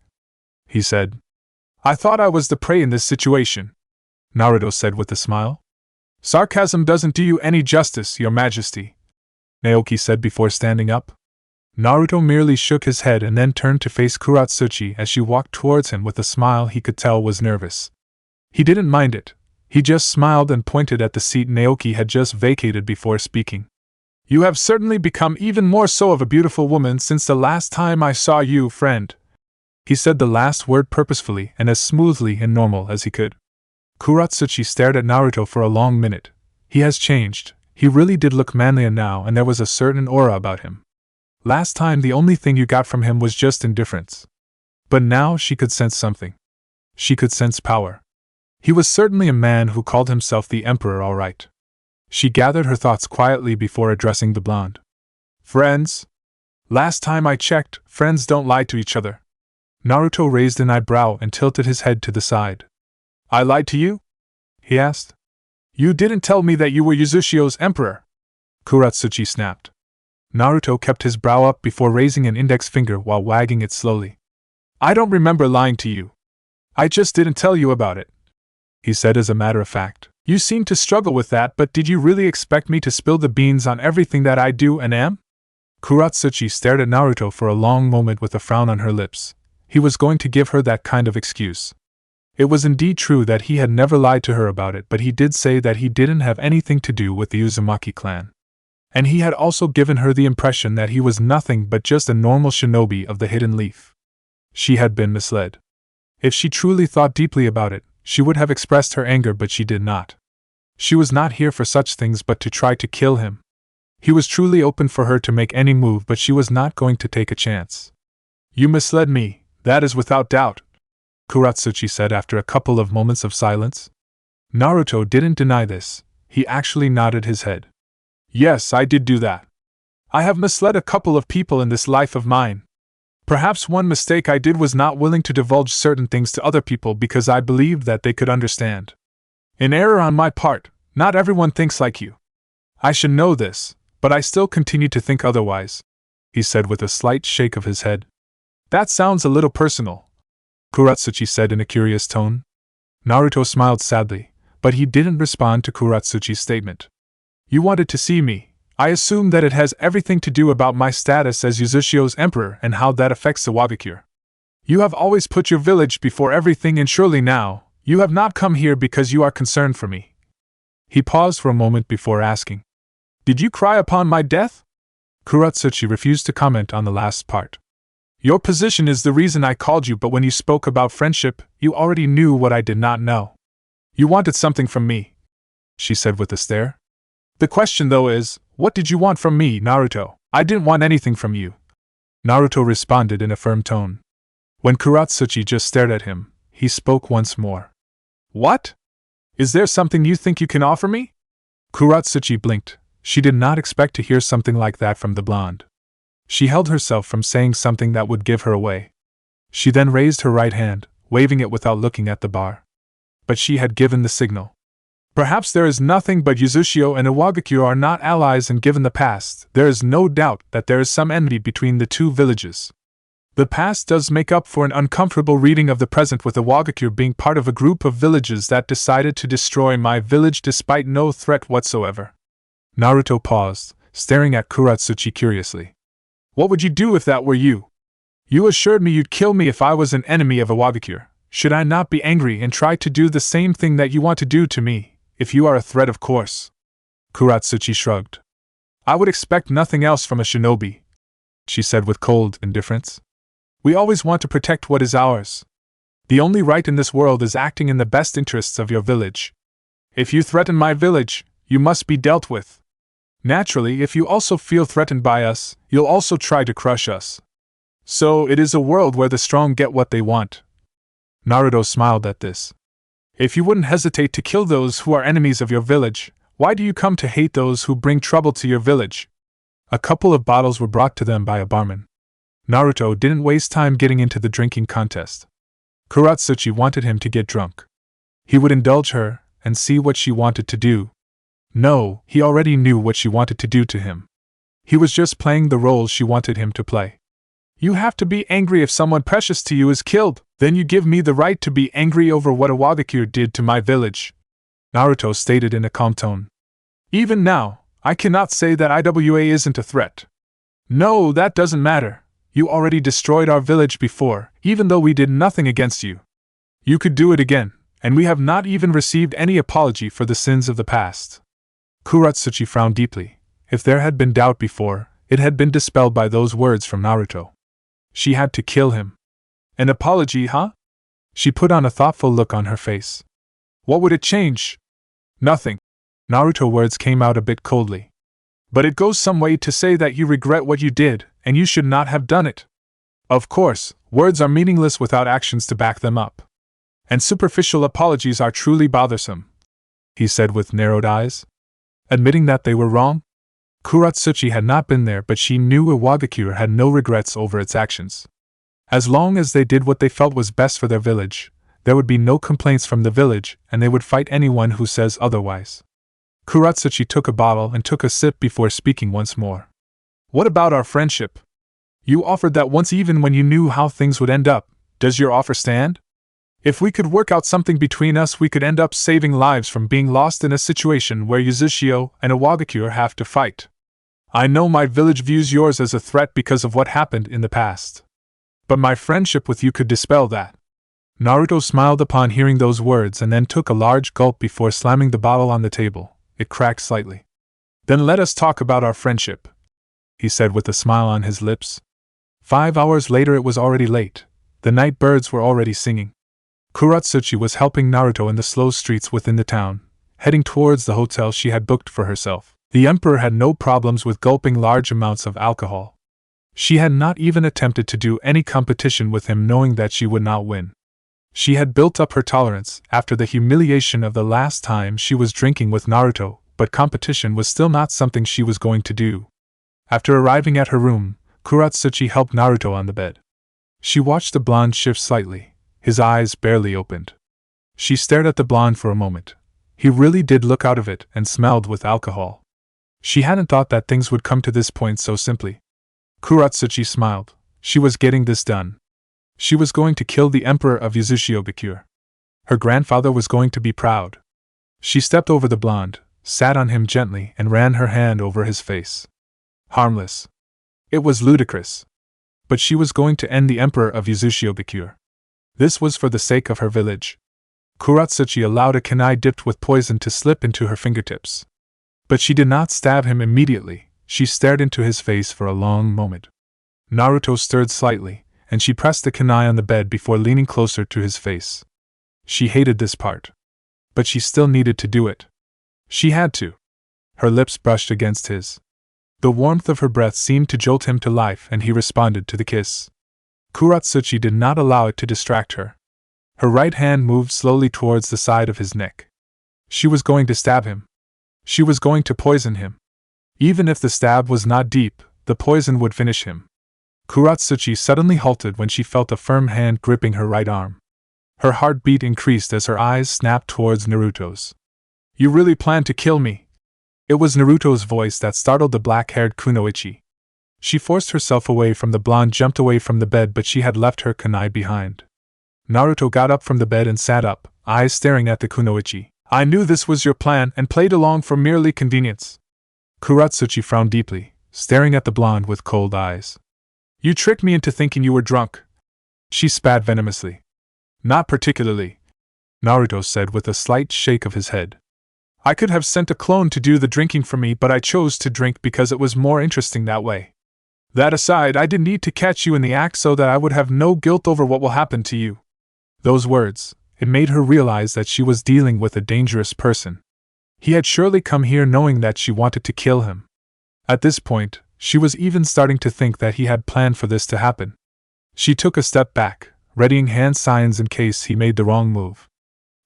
he said. I thought I was the prey in this situation, Naruto said with a smile. Sarcasm doesn't do you any justice, Your Majesty, Naoki said before standing up. Naruto merely shook his head and then turned to face Kuratsuchi as she walked towards him with a smile he could tell was nervous. He didn't mind it. He just smiled and pointed at the seat Naoki had just vacated before speaking. You have certainly become even more so of a beautiful woman since the last time I saw you, friend. He said the last word purposefully and as smoothly and normal as he could. Kuratsuchi stared at Naruto for a long minute. He has changed. He really did look manlier now, and there was a certain aura about him. Last time the only thing you got from him was just indifference. But now she could sense something. She could sense power. He was certainly a man who called himself the Emperor, all right. She gathered her thoughts quietly before addressing the blonde. Friends? Last time I checked, friends don't lie to each other. Naruto raised an eyebrow and tilted his head to the side. I lied to you? He asked. You didn't tell me that you were Yuzushio's emperor, Kuratsuchi snapped. Naruto kept his brow up before raising an index finger while wagging it slowly. I don't remember lying to you. I just didn't tell you about it, he said as a matter of fact. You seem to struggle with that, but did you really expect me to spill the beans on everything that I do and am? Kuratsuchi stared at Naruto for a long moment with a frown on her lips. He was going to give her that kind of excuse. It was indeed true that he had never lied to her about it, but he did say that he didn't have anything to do with the Uzumaki clan. And he had also given her the impression that he was nothing but just a normal shinobi of the hidden leaf. She had been misled. If she truly thought deeply about it, she would have expressed her anger, but she did not. She was not here for such things but to try to kill him. He was truly open for her to make any move, but she was not going to take a chance. You misled me, that is without doubt, Kuratsuchi said after a couple of moments of silence. Naruto didn't deny this, he actually nodded his head. Yes, I did do that. I have misled a couple of people in this life of mine. Perhaps one mistake I did was not willing to divulge certain things to other people because I believed that they could understand. An error on my part, not everyone thinks like you. I should know this, but I still continue to think otherwise, he said with a slight shake of his head. That sounds a little personal, Kuratsuchi said in a curious tone. Naruto smiled sadly, but he didn't respond to Kuratsuchi's statement. You wanted to see me. I assume that it has everything to do about my status as Uzushio's emperor and how that affects the Wagakure. You have always put your village before everything, and surely now, you have not come here because you are concerned for me. He paused for a moment before asking, Did you cry upon my death? Kuratsuchi refused to comment on the last part. Your position is the reason I called you, but when you spoke about friendship, you already knew what I did not know. You wanted something from me, she said with a stare. The question though is, what did you want from me, Naruto? I didn't want anything from you, Naruto responded in a firm tone. When Kuratsuchi just stared at him, he spoke once more. What? Is there something you think you can offer me? Kuratsuchi blinked. She did not expect to hear something like that from the blonde. She held herself from saying something that would give her away. She then raised her right hand, waving it without looking at the bar. But she had given the signal. Perhaps there is nothing, but Uzushio and Iwagakure are not allies, and given the past, there is no doubt that there is some enmity between the two villages. The past does make up for an uncomfortable reading of the present, with Iwagakure being part of a group of villages that decided to destroy my village despite no threat whatsoever. Naruto paused, staring at Kuratsuchi curiously. What would you do if that were you? You assured me you'd kill me if I was an enemy of Iwagakure. Should I not be angry and try to do the same thing that you want to do to me? If you are a threat, of course. Kuratsuchi shrugged. I would expect nothing else from a shinobi, she said with cold indifference. We always want to protect what is ours. The only right in this world is acting in the best interests of your village. If you threaten my village, you must be dealt with. Naturally, if you also feel threatened by us, you'll also try to crush us. So it is a world where the strong get what they want. Naruto smiled at this. If you wouldn't hesitate to kill those who are enemies of your village, why do you come to hate those who bring trouble to your village? A couple of bottles were brought to them by a barman. Naruto didn't waste time getting into the drinking contest. Kuratsuchi wanted him to get drunk. He would indulge her and see what she wanted to do. No, he already knew what she wanted to do to him. He was just playing the role she wanted him to play. You have to be angry if someone precious to you is killed, then you give me the right to be angry over what Iwagakure did to my village, Naruto stated in a calm tone. Even now, I cannot say that IWA isn't a threat. No, that doesn't matter. You already destroyed our village before, even though we did nothing against you. You could do it again, and we have not even received any apology for the sins of the past. Kuratsuchi frowned deeply. If there had been doubt before, it had been dispelled by those words from Naruto. She had to kill him. An apology, huh? She put on a thoughtful look on her face. What would it change? Nothing. Naruto's words came out a bit coldly. But it goes some way to say that you regret what you did, and you should not have done it. Of course, words are meaningless without actions to back them up. And superficial apologies are truly bothersome, he said with narrowed eyes. Admitting that they were wrong? Kuratsuchi had not been there, but she knew Iwagakure had no regrets over its actions. As long as they did what they felt was best for their village, there would be no complaints from the village, and they would fight anyone who says otherwise. Kuratsuchi took a bottle and took a sip before speaking once more. What about our friendship? You offered that once even when you knew how things would end up. Does your offer stand? If we could work out something between us, we could end up saving lives from being lost in a situation where Uzushio and Iwagakure have to fight. I know my village views yours as a threat because of what happened in the past. But my friendship with you could dispel that. Naruto smiled upon hearing those words and then took a large gulp before slamming the bottle on the table. It cracked slightly. Then let us talk about our friendship, he said with a smile on his lips. 5 hours later it was already late. The night birds were already singing. Kuratsuchi was helping Naruto in the slow streets within the town, heading towards the hotel she had booked for herself. The emperor had no problems with gulping large amounts of alcohol. She had not even attempted to do any competition with him, knowing that she would not win. She had built up her tolerance after the humiliation of the last time she was drinking with Naruto, but competition was still not something she was going to do. After arriving at her room, Kuratsuchi helped Naruto on the bed. She watched the blonde shift slightly, his eyes barely opened. She stared at the blonde for a moment. He really did look out of it and smelled with alcohol. She hadn't thought that things would come to this point so simply. Kuratsuchi smiled. She was getting this done. She was going to kill the Emperor of Uzumaki. Her grandfather was going to be proud. She stepped over the blonde, sat on him gently, and ran her hand over his face. Harmless. It was ludicrous. But she was going to end the Emperor of Uzumaki. This was for the sake of her village. Kuratsuchi allowed a kunai dipped with poison to slip into her fingertips. But she did not stab him immediately. She stared into his face for a long moment. Naruto stirred slightly, and she pressed the kunai on the bed before leaning closer to his face. She hated this part. But she still needed to do it. She had to. Her lips brushed against his. The warmth of her breath seemed to jolt him to life, and he responded to the kiss. Kuratsuchi did not allow it to distract her. Her right hand moved slowly towards the side of his neck. She was going to stab him. She was going to poison him. Even if the stab was not deep, the poison would finish him. Kuratsuchi suddenly halted when she felt a firm hand gripping her right arm. Her heartbeat increased as her eyes snapped towards Naruto's. "You really plan to kill me?" It was Naruto's voice that startled the black-haired kunoichi. She forced herself away from the blonde, jumped away from the bed, but she had left her kunai behind. Naruto got up from the bed and sat up, eyes staring at the kunoichi. "I knew this was your plan and played along for merely convenience." Kuratsuchi frowned deeply, staring at the blonde with cold eyes. "You tricked me into thinking you were drunk." She spat venomously. "Not particularly," Naruto said with a slight shake of his head. "I could have sent a clone to do the drinking for me, but I chose to drink because it was more interesting that way. That aside, I didn't need to catch you in the act so that I would have no guilt over what will happen to you." Those words, it made her realize that she was dealing with a dangerous person. He had surely come here knowing that she wanted to kill him. At this point, she was even starting to think that he had planned for this to happen. She took a step back, readying hand signs in case he made the wrong move.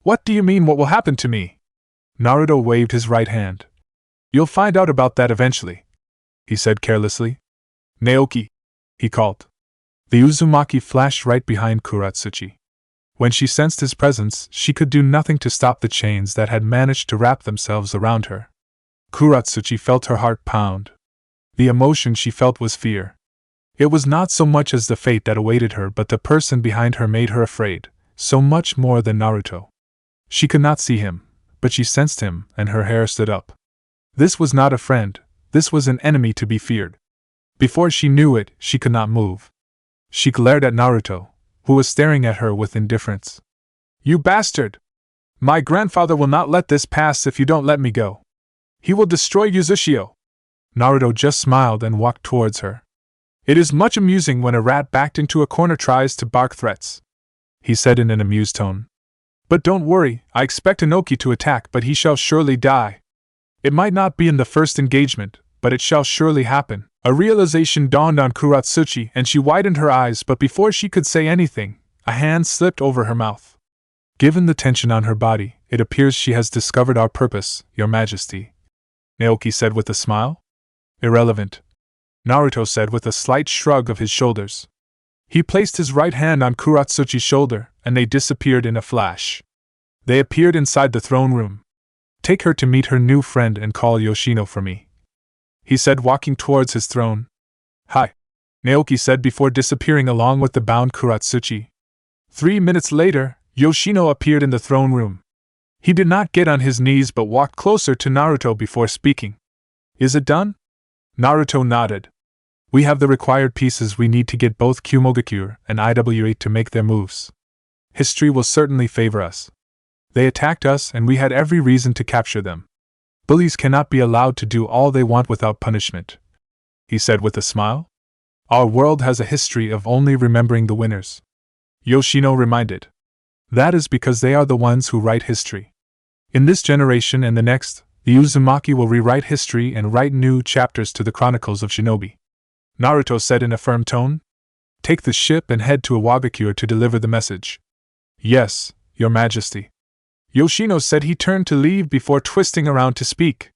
"What do you mean, what will happen to me?" Naruto waved his right hand. "You'll find out about that eventually," he said carelessly. "Naoki," he called. The Uzumaki flashed right behind Kuratsuchi. When she sensed his presence, she could do nothing to stop the chains that had managed to wrap themselves around her. Kuratsuchi felt her heart pound. The emotion she felt was fear. It was not so much as the fate that awaited her, but the person behind her made her afraid, so much more than Naruto. She could not see him, but she sensed him, and her hair stood up. This was not a friend, this was an enemy to be feared. Before she knew it, she could not move. She glared at Naruto, who was staring at her with indifference. "You bastard! My grandfather will not let this pass if you don't let me go. He will destroy Uzushio." Naruto just smiled and walked towards her. "It is much amusing when a rat backed into a corner tries to bark threats," he said in an amused tone. "But don't worry, I expect Inoki to attack, but he shall surely die. It might not be in the first engagement, but it shall surely happen." A realization dawned on Kuratsuchi and she widened her eyes, but before she could say anything, a hand slipped over her mouth. "Given the tension on her body, it appears she has discovered our purpose, Your Majesty," Naoki said with a smile. "Irrelevant," Naruto said with a slight shrug of his shoulders. He placed his right hand on Kuratsuchi's shoulder, and they disappeared in a flash. They appeared inside the throne room. "Take her to meet her new friend and call Yoshino for me," he said, walking towards his throne. "Hi," Naoki said before disappearing along with the bound Kuratsuchi. 3 minutes later, Yoshino appeared in the throne room. He did not get on his knees but walked closer to Naruto before speaking. "Is it done?" Naruto nodded. "We have the required pieces we need to get both Kumogakure and IW8 to make their moves. History will certainly favor us. They attacked us and we had every reason to capture them. Bullies cannot be allowed to do all they want without punishment," he said with a smile. "Our world has a history of only remembering the winners," Yoshino reminded. "That is because they are the ones who write history. In this generation and the next, the Uzumaki will rewrite history and write new chapters to the chronicles of Shinobi," Naruto said in a firm tone. "Take the ship and head to Iwagakure to deliver the message." Yes, Your Majesty. Yoshino said. He turned to leave before twisting around to speak.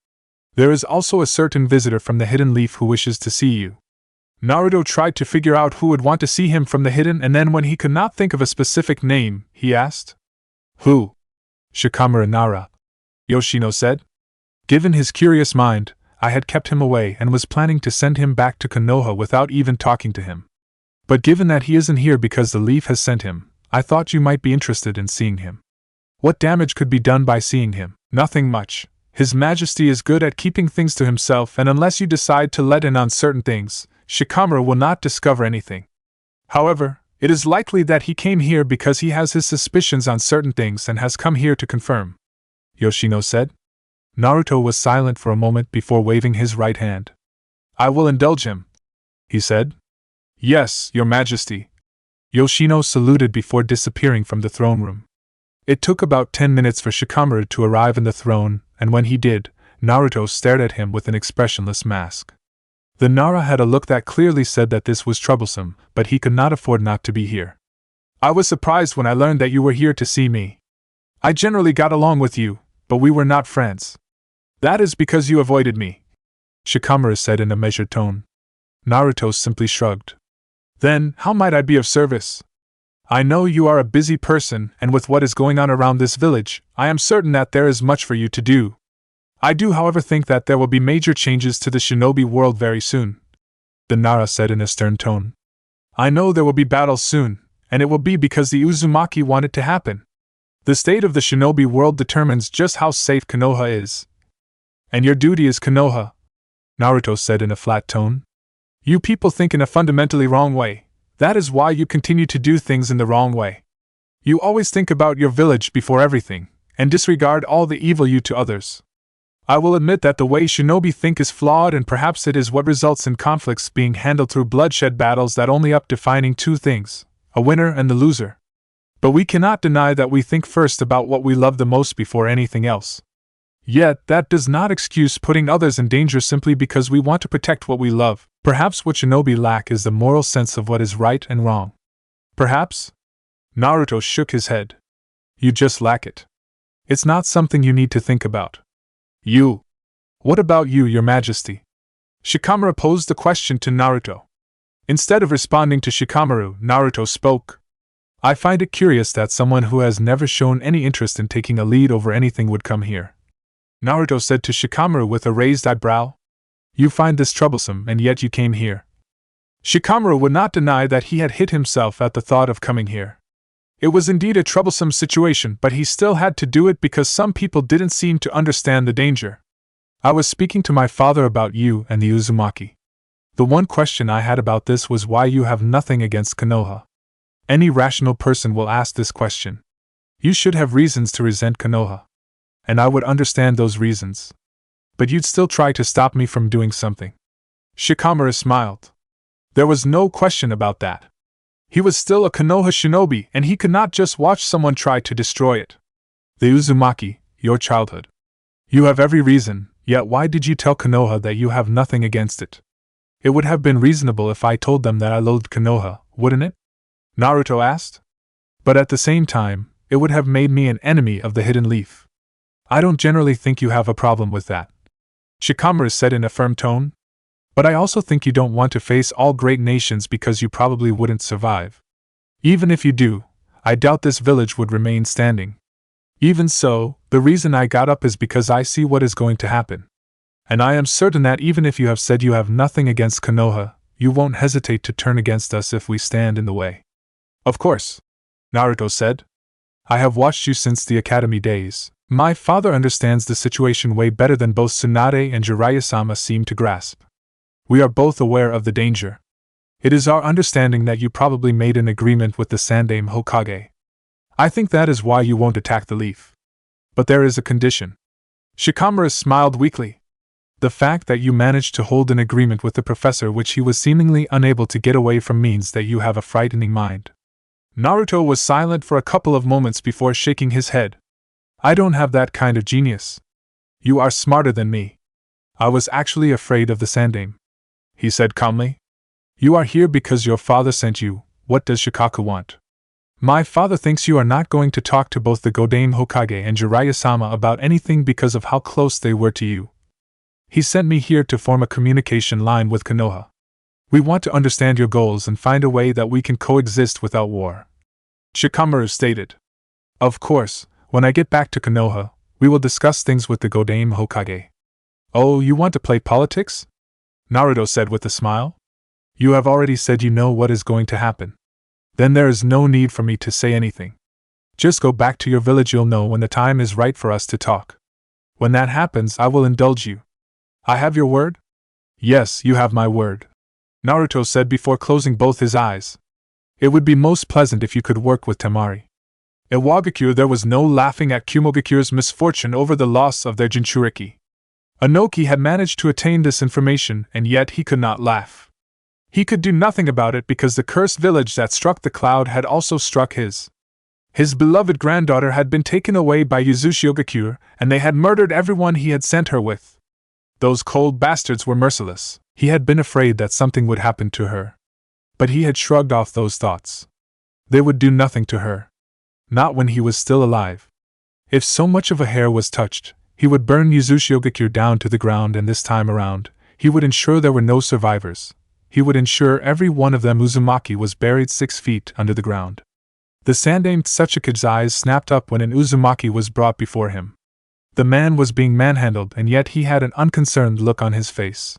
There is also a certain visitor from the Hidden Leaf who wishes to see you. Naruto tried to figure out who would want to see him from the Hidden, and then when he could not think of a specific name, he asked, "Who?" "Shikamaru Nara," Yoshino said. Given his curious mind, I had kept him away and was planning to send him back to Konoha without even talking to him. But given that he isn't here because the leaf has sent him, I thought you might be interested in seeing him. What damage could be done by seeing him? Nothing much. His Majesty is good at keeping things to himself, and unless you decide to let in on certain things, Shikamaru will not discover anything. However, it is likely that he came here because he has his suspicions on certain things and has come here to confirm," Yoshino said. Naruto was silent for a moment before waving his right hand. "I will indulge him," he said. "Yes, Your Majesty." Yoshino saluted before disappearing from the throne room. It took about 10 minutes for Shikamaru to arrive in the throne, and when he did, Naruto stared at him with an expressionless mask. The Nara had a look that clearly said that this was troublesome, but he could not afford not to be here. "I was surprised when I learned that you were here to see me. I generally got along with you, but we were not friends. That is because you avoided me," Shikamaru said in a measured tone. Naruto simply shrugged. "Then, how might I be of service? I know you are a busy person, and with what is going on around this village, I am certain that there is much for you to do. I do, however, think that there will be major changes to the shinobi world very soon," the Nara said in a stern tone. "I know there will be battles soon, and it will be because the Uzumaki want it to happen. The state of the shinobi world determines just how safe Konoha is. And your duty is Konoha," Naruto said in a flat tone. "You people think in a fundamentally wrong way. That is why you continue to do things in the wrong way. You always think about your village before everything, and disregard all the evil you to others. I will admit that the way shinobi think is flawed, and perhaps it is what results in conflicts being handled through bloodshed battles that only up defining two things, a winner and the loser. But we cannot deny that we think first about what we love the most before anything else. Yet, that does not excuse putting others in danger simply because we want to protect what we love. Perhaps what shinobi lack is the moral sense of what is right and wrong. Perhaps?" Naruto shook his head. "You just lack it. It's not something you need to think about. You. What about you, Your Majesty?" Shikamaru posed the question to Naruto. Instead of responding to Shikamaru, Naruto spoke. "I find it curious that someone who has never shown any interest in taking a lead over anything would come here," Naruto said to Shikamaru with a raised eyebrow. "You find this troublesome, and yet you came here." Shikamaru would not deny that he had hit himself at the thought of coming here. It was indeed a troublesome situation, but he still had to do it because some people didn't seem to understand the danger. "I was speaking to my father about you and the Uzumaki. The one question I had about this was why you have nothing against Konoha. Any rational person will ask this question. You should have reasons to resent Konoha. And I would understand those reasons. But you'd still try to stop me from doing something." Shikamaru smiled. There was no question about that. He was still a Konoha shinobi, and he could not just watch someone try to destroy it. "The Uzumaki, your childhood. You have every reason, yet why did you tell Konoha that you have nothing against it? It would have been reasonable if I told them that I loathed Konoha, wouldn't it?" Naruto asked. "But at the same time, it would have made me an enemy of the Hidden Leaf. I don't generally think you have a problem with that," Shikamaru said in a firm tone. "But I also think you don't want to face all great nations because you probably wouldn't survive. Even if you do, I doubt this village would remain standing. Even so, the reason I got up is because I see what is going to happen. And I am certain that even if you have said you have nothing against Konoha, you won't hesitate to turn against us if we stand in the way." "Of course," Naruto said. "I have watched you since the academy days. My father understands the situation way better than both Tsunade and Jiraiya-sama seem to grasp. We are both aware of the danger. It is our understanding that you probably made an agreement with the Sandaime Hokage. I think that is why you won't attack the leaf. But there is a condition." Shikamaru smiled weakly. "The fact that you managed to hold an agreement with the professor which he was seemingly unable to get away from means that you have a frightening mind." Naruto was silent for a couple of moments before shaking his head. "I don't have that kind of genius. You are smarter than me. I was actually afraid of the Sandaime," he said calmly. "You are here because your father sent you. What does Shikaku want?" My father thinks you are not going to talk to both the Godame Hokage and Jiraiya-sama about anything because of how close they were to you. He sent me here to form a communication line with Konoha. We want to understand your goals and find a way that we can coexist without war. Shikamaru stated. Of course, when I get back to Konoha, we will discuss things with the Godame Hokage. Oh, you want to play politics? Naruto said with a smile. You have already said you know what is going to happen. Then there is no need for me to say anything. Just go back to your village, you'll know when the time is right for us to talk. When that happens, I will indulge you. I have your word? Yes, you have my word, Naruto said before closing both his eyes. It would be most pleasant if you could work with Temari. At Wagakure there was no laughing at Kumogakure's misfortune over the loss of their Jinchuriki. Inoki had managed to attain this information, and yet he could not laugh. He could do nothing about it because the cursed village that struck the cloud had also struck his. His beloved granddaughter had been taken away by Yuzusho Gakure, and they had murdered everyone he had sent her with. Those cold bastards were merciless. He had been afraid that something would happen to her. But he had shrugged off those thoughts. They would do nothing to her. Not when he was still alive. If so much of a hair was touched, he would burn Yuzusho Gakure down to the ground, and this time around, he would ensure there were no survivors. He would ensure every one of them Uzumaki was buried 6 feet under the ground. The Sandaime Tsuchikage's eyes snapped up when an Uzumaki was brought before him. The man was being manhandled, and yet he had an unconcerned look on his face.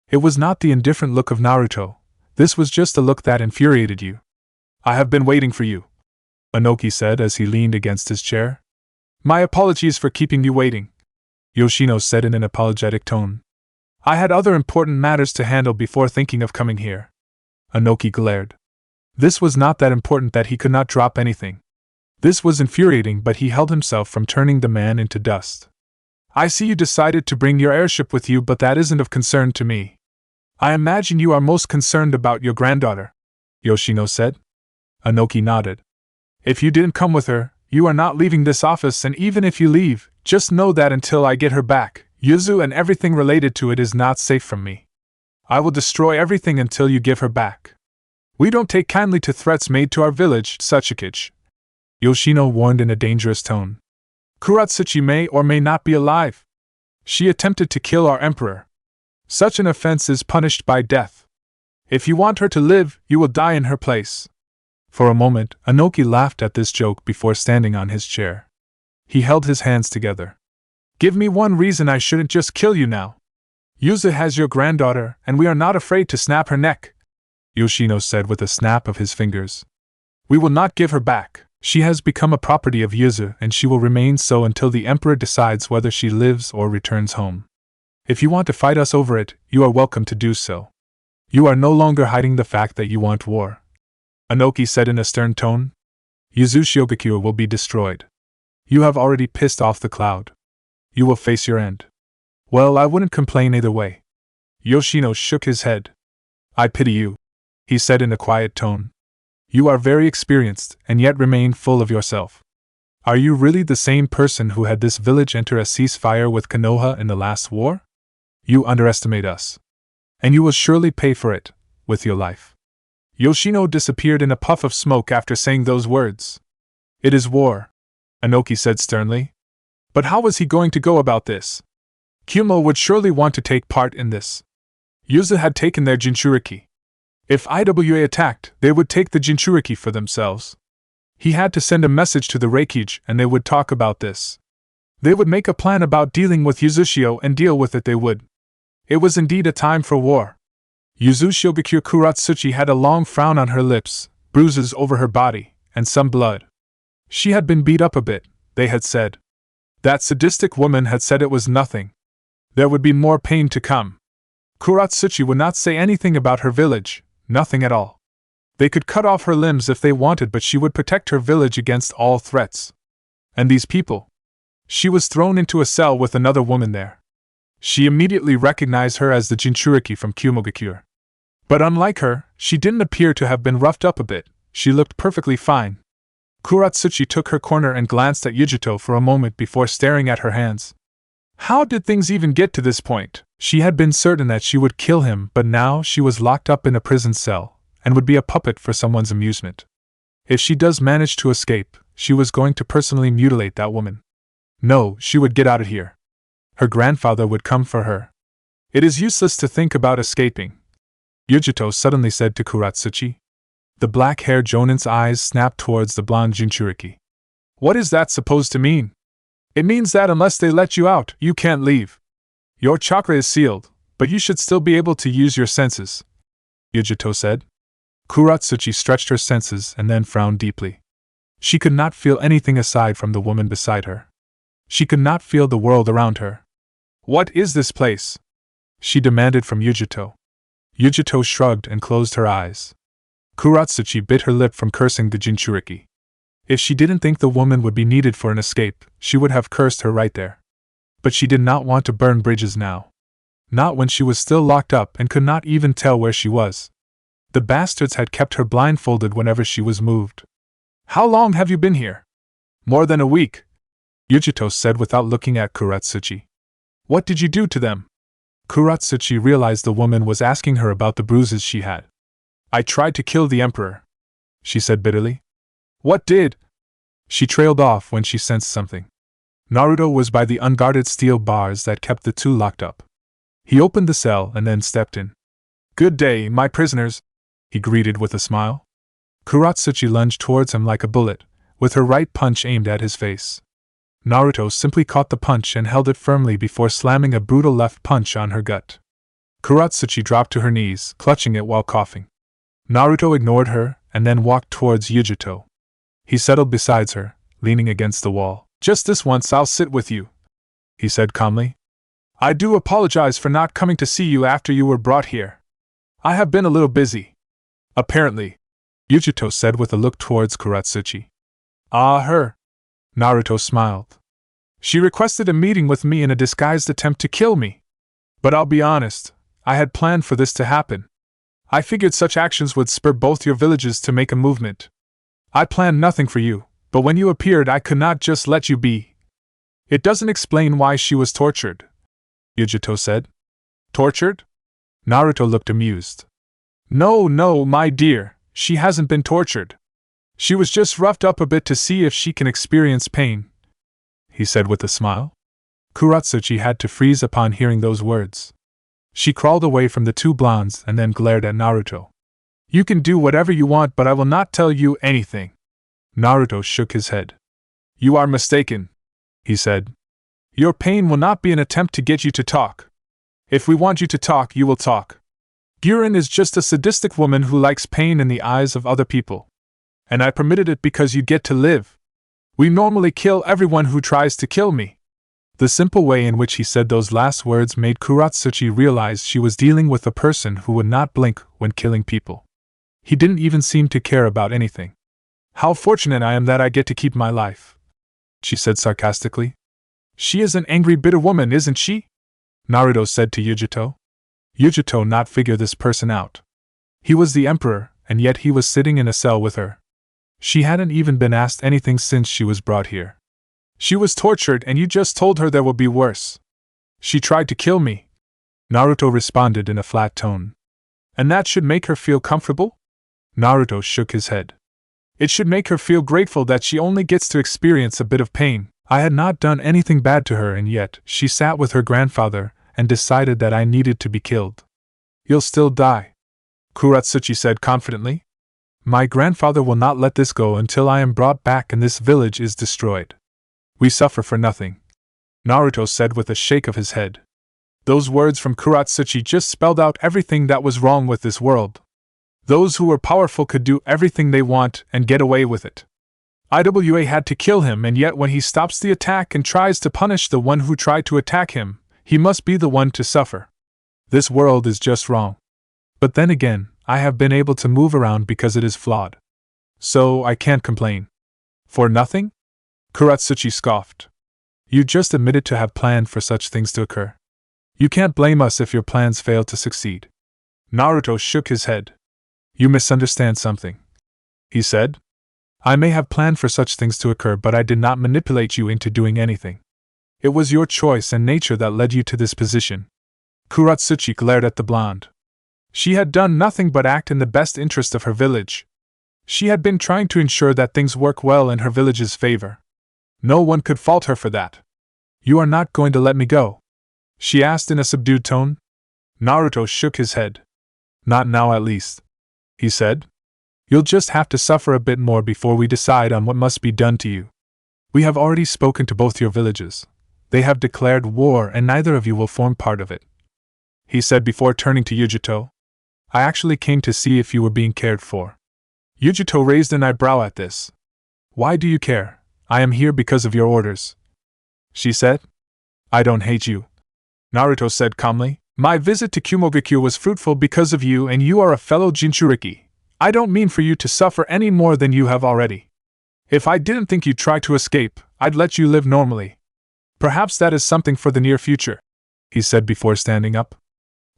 It was not the indifferent look of Naruto. This was just a look that infuriated you. I have been waiting for you, Inoki said as he leaned against his chair. My apologies for keeping you waiting, Yoshino said in an apologetic tone. I had other important matters to handle before thinking of coming here. Inoki glared. This was not that important that he could not drop anything. This was infuriating, but he held himself from turning the man into dust. I see you decided to bring your airship with you, but that isn't of concern to me. I imagine you are most concerned about your granddaughter, Yoshino said. Inoki nodded. If you didn't come with her, you are not leaving this office, and even if you leave, just know that until I get her back, Yuzu and everything related to it is not safe from me. I will destroy everything until you give her back. We don't take kindly to threats made to our village, Tsuchikage, Yoshino warned in a dangerous tone. Kuratsuchi may or may not be alive. She attempted to kill our emperor. Such an offense is punished by death. If you want her to live, you will die in her place. For a moment, Inoki laughed at this joke before standing on his chair. He held his hands together. Give me one reason I shouldn't just kill you now. Yuzu has your granddaughter, and we are not afraid to snap her neck, Yoshino said with a snap of his fingers. We will not give her back. She has become a property of Yuzu, and she will remain so until the emperor decides whether she lives or returns home. If you want to fight us over it, you are welcome to do so. You are no longer hiding the fact that you want war, Inoki said in a stern tone. Yuzu Shiogakure will be destroyed. You have already pissed off the cloud. You will face your end. Well, I wouldn't complain either way. Yoshino shook his head. I pity you, he said in a quiet tone. You are very experienced, and yet remain full of yourself. Are you really the same person who had this village enter a ceasefire with Konoha in the last war? You underestimate us. And you will surely pay for it, with your life. Yoshino disappeared in a puff of smoke after saying those words. It is war, Inoki said sternly. But how was he going to go about this? Kumo would surely want to take part in this. Yuzu had taken their Jinchuriki. If IWA attacked, they would take the Jinchuriki for themselves. He had to send a message to the Reikage, and they would talk about this. They would make a plan about dealing with Yuzushio, and deal with it they would. It was indeed a time for war. Yuzushio Gakure Kuratsuchi had a long frown on her lips, bruises over her body, and some blood. She had been beat up a bit, they had said. That sadistic woman had said it was nothing. There would be more pain to come. Kuratsuchi would not say anything about her village. Nothing at all. They could cut off her limbs if they wanted, but she would protect her village against all threats. And these people? She was thrown into a cell with another woman there. She immediately recognized her as the Jinchuriki from Kumogakure. But unlike her, she didn't appear to have been roughed up a bit. She looked perfectly fine. Kuratsuchi took her corner and glanced at Yujito for a moment before staring at her hands. How did things even get to this point? She had been certain that she would kill him, but now she was locked up in a prison cell, and would be a puppet for someone's amusement. If she does manage to escape, she was going to personally mutilate that woman. No, she would get out of here. Her grandfather would come for her. It is useless to think about escaping, Yujito suddenly said to Kuratsuchi. The black-haired Jonin's eyes snapped towards the blonde Jinchuriki. What is that supposed to mean? It means that unless they let you out, you can't leave. Your chakra is sealed, but you should still be able to use your senses, Yujito said. Kuratsuchi stretched her senses and then frowned deeply. She could not feel anything aside from the woman beside her. She could not feel the world around her. What is this place? She demanded from Yujito. Yujito shrugged and closed her eyes. Kuratsuchi bit her lip from cursing the Jinchuriki. If she didn't think the woman would be needed for an escape, she would have cursed her right there. But she did not want to burn bridges now. Not when she was still locked up and could not even tell where she was. The bastards had kept her blindfolded whenever she was moved. How long have you been here? More than a week, Yujito said without looking at Kuratsuchi. What did you do to them? Kuratsuchi realized the woman was asking her about the bruises she had. I tried to kill the emperor, she said bitterly. What did? She trailed off when she sensed something. Naruto was by the unguarded steel bars that kept the two locked up. He opened the cell and then stepped in. Good day, my prisoners, he greeted with a smile. Kuratsuchi lunged towards him like a bullet, with her right punch aimed at his face. Naruto simply caught the punch and held it firmly before slamming a brutal left punch on her gut. Kuratsuchi dropped to her knees, clutching it while coughing. Naruto ignored her and then walked towards Yujito. He settled beside her, leaning against the wall. Just this once I'll sit with you, he said calmly. I do apologize for not coming to see you after you were brought here. I have been a little busy. Apparently, Yujito said with a look towards Kuratsuchi. Ah, her. Naruto smiled. She requested a meeting with me in a disguised attempt to kill me. But I'll be honest, I had planned for this to happen. I figured such actions would spur both your villages to make a movement. I planned nothing for you, but when you appeared I could not just let you be. It doesn't explain why she was tortured, Yujito said. Tortured? Naruto looked amused. No, my dear, she hasn't been tortured. She was just roughed up a bit to see if she can experience pain, he said with a smile. Kuratsuchi had to freeze upon hearing those words. She crawled away from the two blondes and then glared at Naruto. You can do whatever you want, but I will not tell you anything. Naruto shook his head. You are mistaken, he said. Your pain will not be an attempt to get you to talk. If we want you to talk, you will talk. Guren is just a sadistic woman who likes pain in the eyes of other people. And I permitted it because you get to live. We normally kill everyone who tries to kill me. The simple way in which he said those last words made Kuratsuchi realize she was dealing with a person who would not blink when killing people. He didn't even seem to care about anything. How fortunate I am that I get to keep my life, she said sarcastically. She is an angry, bitter woman, isn't she? Naruto said to Yujito. Yujito not figure this person out. He was the emperor, and yet he was sitting in a cell with her. She hadn't even been asked anything since she was brought here. She was tortured and you just told her there would be worse. She tried to kill me, Naruto responded in a flat tone. And that should make her feel comfortable? Naruto shook his head. It should make her feel grateful that she only gets to experience a bit of pain. I had not done anything bad to her and yet she sat with her grandfather and decided that I needed to be killed. You'll still die, Kuratsuchi said confidently. My grandfather will not let this go until I am brought back and this village is destroyed. We suffer for nothing, Naruto said with a shake of his head. Those words from Kuratsuchi just spelled out everything that was wrong with this world. Those who were powerful could do everything they want and get away with it. IWA had to kill him, and yet when he stops the attack and tries to punish the one who tried to attack him, he must be the one to suffer. This world is just wrong. But then again, I have been able to move around because it is flawed. So I can't complain. For nothing? Kuratsuchi scoffed. You just admitted to have planned for such things to occur. You can't blame us if your plans fail to succeed. Naruto shook his head. You misunderstand something, he said. I may have planned for such things to occur, but I did not manipulate you into doing anything. It was your choice and nature that led you to this position. Kuratsuchi glared at the blonde. She had done nothing but act in the best interest of her village. She had been trying to ensure that things work well in her village's favor. No one could fault her for that. You are not going to let me go? She asked in a subdued tone. Naruto shook his head. Not now at least, he said. You'll just have to suffer a bit more before we decide on what must be done to you. We have already spoken to both your villages. They have declared war and neither of you will form part of it, he said before turning to Yujito. I actually came to see if you were being cared for. Yujito raised an eyebrow at this. Why do you care? I am here because of your orders, she said. I don't hate you, Naruto said calmly. My visit to Kumogakure was fruitful because of you and you are a fellow Jinchuriki. I don't mean for you to suffer any more than you have already. If I didn't think you'd try to escape, I'd let you live normally. Perhaps that is something for the near future, he said before standing up.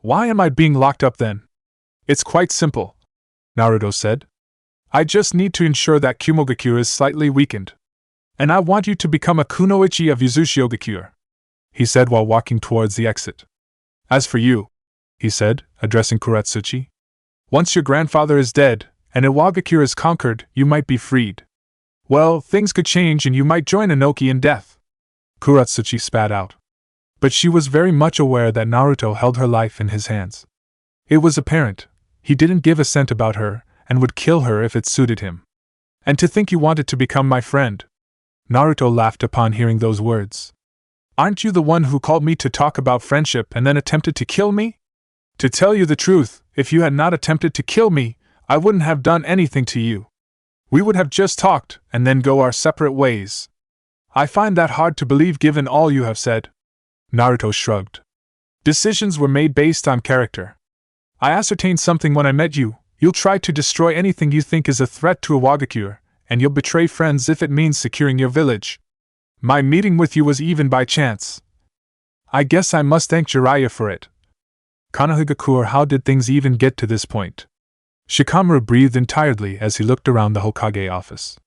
Why am I being locked up then? It's quite simple, Naruto said. I just need to ensure that Kumogakure is slightly weakened. And I want you to become a kunoichi of Uzushigakure, he said while walking towards the exit. As for you, he said, addressing Kuretsuchi, once your grandfather is dead, and Iwagakure is conquered, you might be freed. Well, things could change and you might join Inoki in death. Kuretsuchi spat out. But she was very much aware that Naruto held her life in his hands. It was apparent, he didn't give a cent about her, and would kill her if it suited him. And to think you wanted to become my friend. Naruto laughed upon hearing those words. Aren't you the one who called me to talk about friendship and then attempted to kill me? To tell you the truth, if you had not attempted to kill me, I wouldn't have done anything to you. We would have just talked, and then go our separate ways. I find that hard to believe given all you have said. Naruto shrugged. Decisions were made based on character. I ascertained something when I met you. You'll try to destroy anything you think is a threat to Iwagakure, and you'll betray friends if it means securing your village. My meeting with you was even by chance. I guess I must thank Jiraiya for it. Konohagakure, how did things even get to this point? Shikamaru breathed tiredly as he looked around the Hokage office.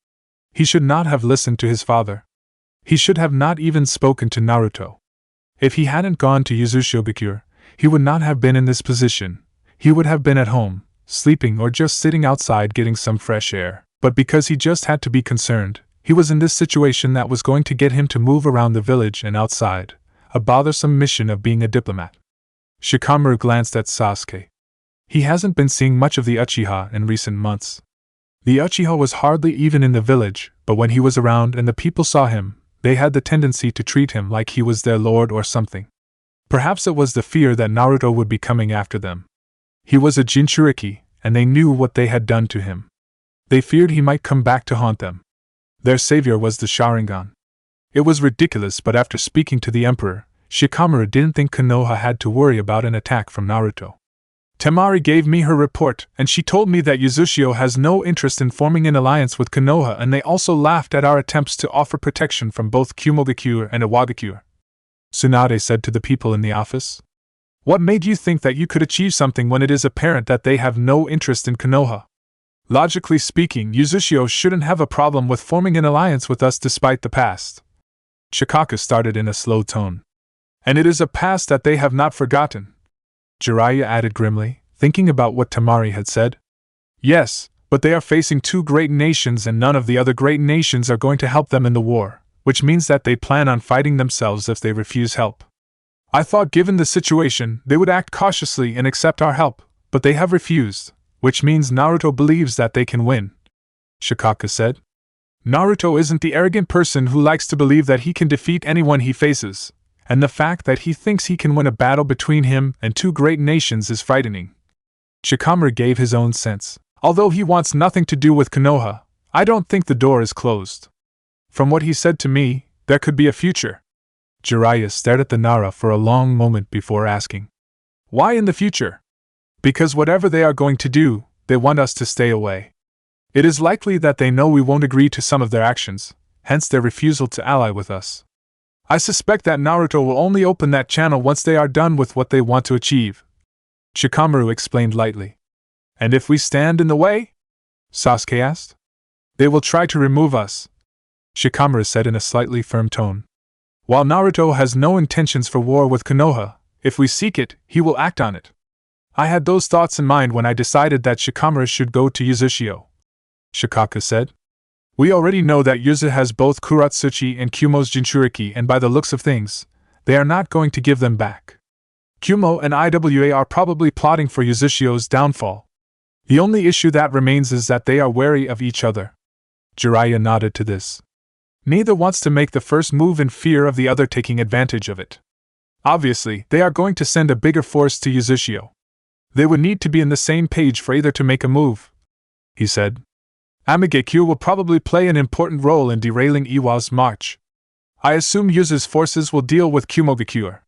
He should not have listened to his father. He should have not even spoken to Naruto. If he hadn't gone to Uzushigakure, he would not have been in this position. He would have been at home, sleeping or just sitting outside getting some fresh air. But because he just had to be concerned, he was in this situation that was going to get him to move around the village and outside, a bothersome mission of being a diplomat. Shikamaru glanced at Sasuke. He hasn't been seeing much of the Uchiha in recent months. The Uchiha was hardly even in the village, but when he was around and the people saw him, they had the tendency to treat him like he was their lord or something. Perhaps it was the fear that Naruto would be coming after them. He was a Jinchuriki, and they knew what they had done to him. They feared he might come back to haunt them. Their savior was the Sharingan. It was ridiculous, but after speaking to the Emperor, Shikamaru didn't think Konoha had to worry about an attack from Naruto. Temari gave me her report, and she told me that Uzushio has no interest in forming an alliance with Konoha, and they also laughed at our attempts to offer protection from both Kumogakure and Iwagakure. Tsunade said to the people in the office. What made you think that you could achieve something when it is apparent that they have no interest in Konoha? Logically speaking, Uzushio shouldn't have a problem with forming an alliance with us despite the past. Shikaka started in a slow tone. And it is a past that they have not forgotten. Jiraiya added grimly, thinking about what Temari had said. Yes, but they are facing two great nations and none of the other great nations are going to help them in the war, which means that they plan on fighting themselves if they refuse help. I thought given the situation, they would act cautiously and accept our help, but they have refused, which means Naruto believes that they can win. Shikaka said. Naruto isn't the arrogant person who likes to believe that he can defeat anyone he faces, and the fact that he thinks he can win a battle between him and two great nations is frightening. Shikamaru gave his own sense. Although he wants nothing to do with Konoha, I don't think the door is closed. From what he said to me, there could be a future. Jiraiya stared at the Nara for a long moment before asking. Why in the future? Because whatever they are going to do, they want us to stay away. It is likely that they know we won't agree to some of their actions, hence their refusal to ally with us. I suspect that Naruto will only open that channel once they are done with what they want to achieve. Shikamaru explained lightly. And if we stand in the way? Sasuke asked. They will try to remove us, Shikamaru said in a slightly firm tone. While Naruto has no intentions for war with Konoha, if we seek it, he will act on it. I had those thoughts in mind when I decided that Shikamaru should go to Uzushio. Shikaka said. We already know that Yuzu has both Kuratsuchi and Kumo's Jinchuriki, and by the looks of things, they are not going to give them back. Kumo and IWA are probably plotting for Yuzushio's downfall. The only issue that remains is that they are wary of each other. Jiraiya nodded to this. Neither wants to make the first move in fear of the other taking advantage of it. Obviously, they are going to send a bigger force to Yuzushio. They would need to be in the same page for either to make a move, he said. Amigekyo will probably play an important role in derailing Iwa's march. I assume Yuzu's forces will deal with Kumogakure.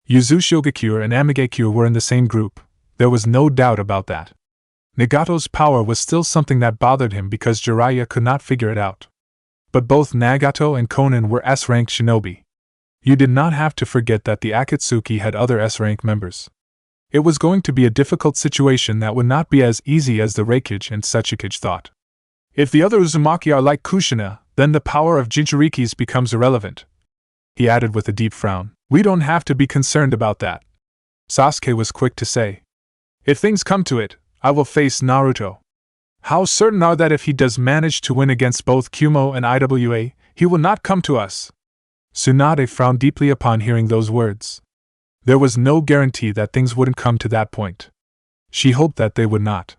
Yuzushio-gakure and Amigekyo were in the same group. There was no doubt about that. Nagato's power was still something that bothered him because Jiraiya could not figure it out. But both Nagato and Konan were S-rank shinobi. You did not have to forget that the Akatsuki had other S-rank members. It was going to be a difficult situation that would not be as easy as the Reikage and Sechikage thought. If the other Uzumaki are like Kushina, then the power of Jinchurikis becomes irrelevant. He added with a deep frown. We don't have to be concerned about that. Sasuke was quick to say. If things come to it, I will face Naruto. How certain are that if he does manage to win against both Kumo and IWA, he will not come to us? Tsunade frowned deeply upon hearing those words. There was no guarantee that things wouldn't come to that point. She hoped that they would not.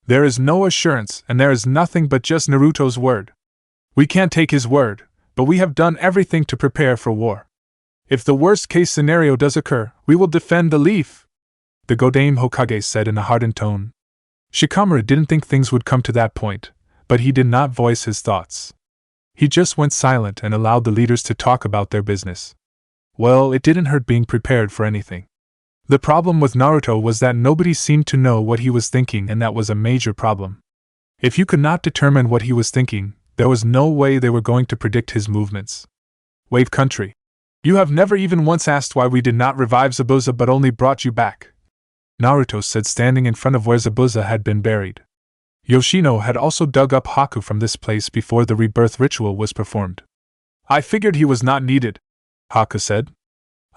There is no assurance, and there is nothing but just Naruto's word. We can't take his word, but we have done everything to prepare for war. If the worst-case scenario does occur, we will defend the leaf, the Godame Hokage said in a hardened tone. Shikamaru didn't think things would come to that point, but he did not voice his thoughts. He just went silent and allowed the leaders to talk about their business. Well, it didn't hurt being prepared for anything. The problem with Naruto was that nobody seemed to know what he was thinking, and that was a major problem. If you could not determine what he was thinking, there was no way they were going to predict his movements. Wave Country. You have never even once asked why we did not revive Zabuza but only brought you back, Naruto said, standing in front of where Zabuza had been buried. Yoshino had also dug up Haku from this place before the rebirth ritual was performed. I figured he was not needed, Haku said.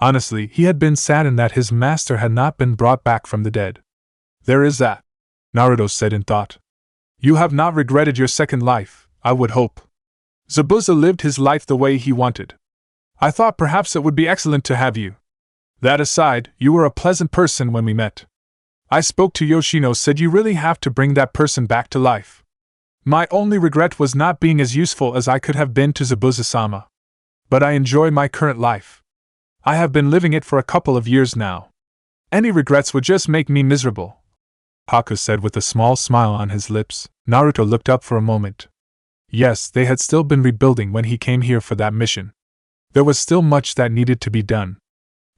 Honestly, he had been saddened that his master had not been brought back from the dead. There is that, Naruto said in thought. You have not regretted your second life, I would hope. Zabuza lived his life the way he wanted. I thought perhaps it would be excellent to have you. That aside, you were a pleasant person when we met. I spoke to Yoshino, said you really have to bring that person back to life. My only regret was not being as useful as I could have been to Zabuza-sama. But I enjoy my current life. I have been living it for a couple of years now. Any regrets would just make me miserable, Haku said with a small smile on his lips. Naruto looked up for a moment. Yes, they had still been rebuilding when he came here for that mission. There was still much that needed to be done.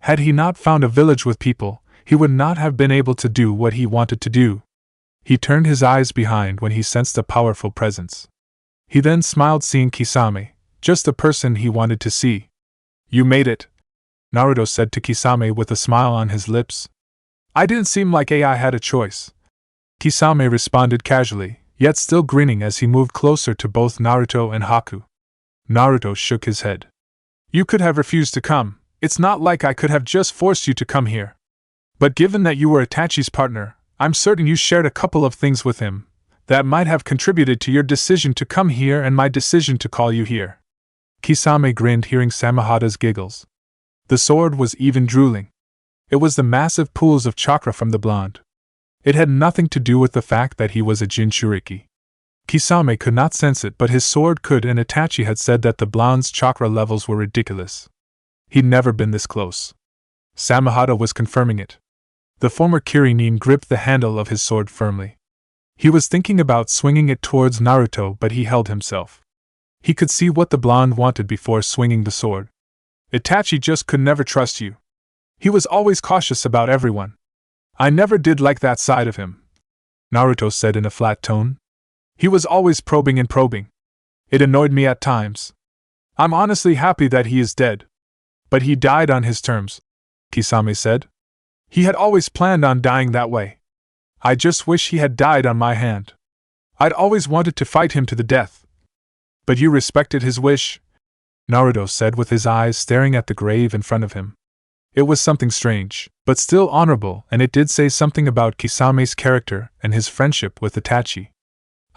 Had he not found a village with people, he would not have been able to do what he wanted to do. He turned his eyes behind when he sensed a powerful presence. He then smiled, seeing Kisame, just the person he wanted to see. You made it, Naruto said to Kisame with a smile on his lips. I didn't seem like I had a choice. Kisame responded casually, yet still grinning as he moved closer to both Naruto and Haku. Naruto shook his head. You could have refused to come. It's not like I could have just forced you to come here. But given that you were Itachi's partner, I'm certain you shared a couple of things with him that might have contributed to your decision to come here and my decision to call you here. Kisame grinned, hearing Samahada's giggles. The sword was even drooling. It was the massive pools of chakra from the blonde. It had nothing to do with the fact that he was a Jinchuriki. Kisame could not sense it, but his sword could, and Itachi had said that the blonde's chakra levels were ridiculous. He'd never been this close. Samahada was confirming it. The former Kirinin gripped the handle of his sword firmly. He was thinking about swinging it towards Naruto, but he held himself. He could see what the blonde wanted before swinging the sword. Itachi just could never trust you. He was always cautious about everyone. I never did like that side of him, Naruto said in a flat tone. He was always probing and probing. It annoyed me at times. I'm honestly happy that he is dead. But he died on his terms, Kisame said. He had always planned on dying that way. I just wish he had died on my hand. I'd always wanted to fight him to the death. But you respected his wish, Naruto said with his eyes staring at the grave in front of him. It was something strange, but still honorable, and it did say something about Kisame's character and his friendship with Itachi.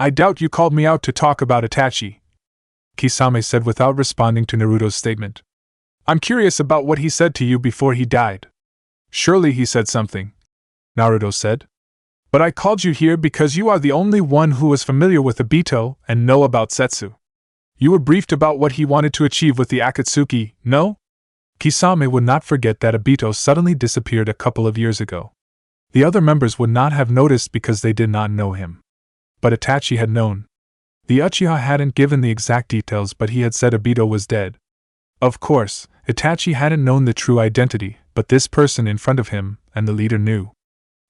I doubt you called me out to talk about Itachi, Kisame said without responding to Naruto's statement. I'm curious about what he said to you before he died. Surely he said something, Naruto said. But I called you here because you are the only one who was familiar with Obito and know about Setsu. You were briefed about what he wanted to achieve with the Akatsuki, no? Kisame would not forget that Obito suddenly disappeared a couple of years ago. The other members would not have noticed because they did not know him. But Itachi had known. The Uchiha hadn't given the exact details, but he had said Obito was dead. Of course, Itachi hadn't known the true identity, but this person in front of him and the leader knew.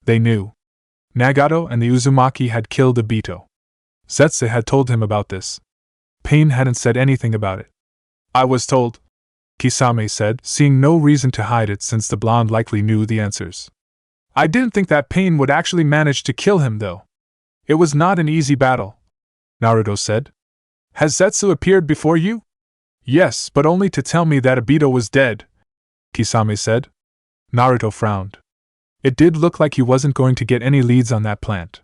They knew. Nagato and the Uzumaki had killed Obito. Setsu had told him about this. Pain hadn't said anything about it. I was told, Kisame said, seeing no reason to hide it since the blonde likely knew the answers. I didn't think that Pain would actually manage to kill him though. It was not an easy battle, Naruto said. Has Setsu appeared before you? Yes, but only to tell me that Obito was dead, Kisame said. Naruto frowned. It did look like he wasn't going to get any leads on that plant.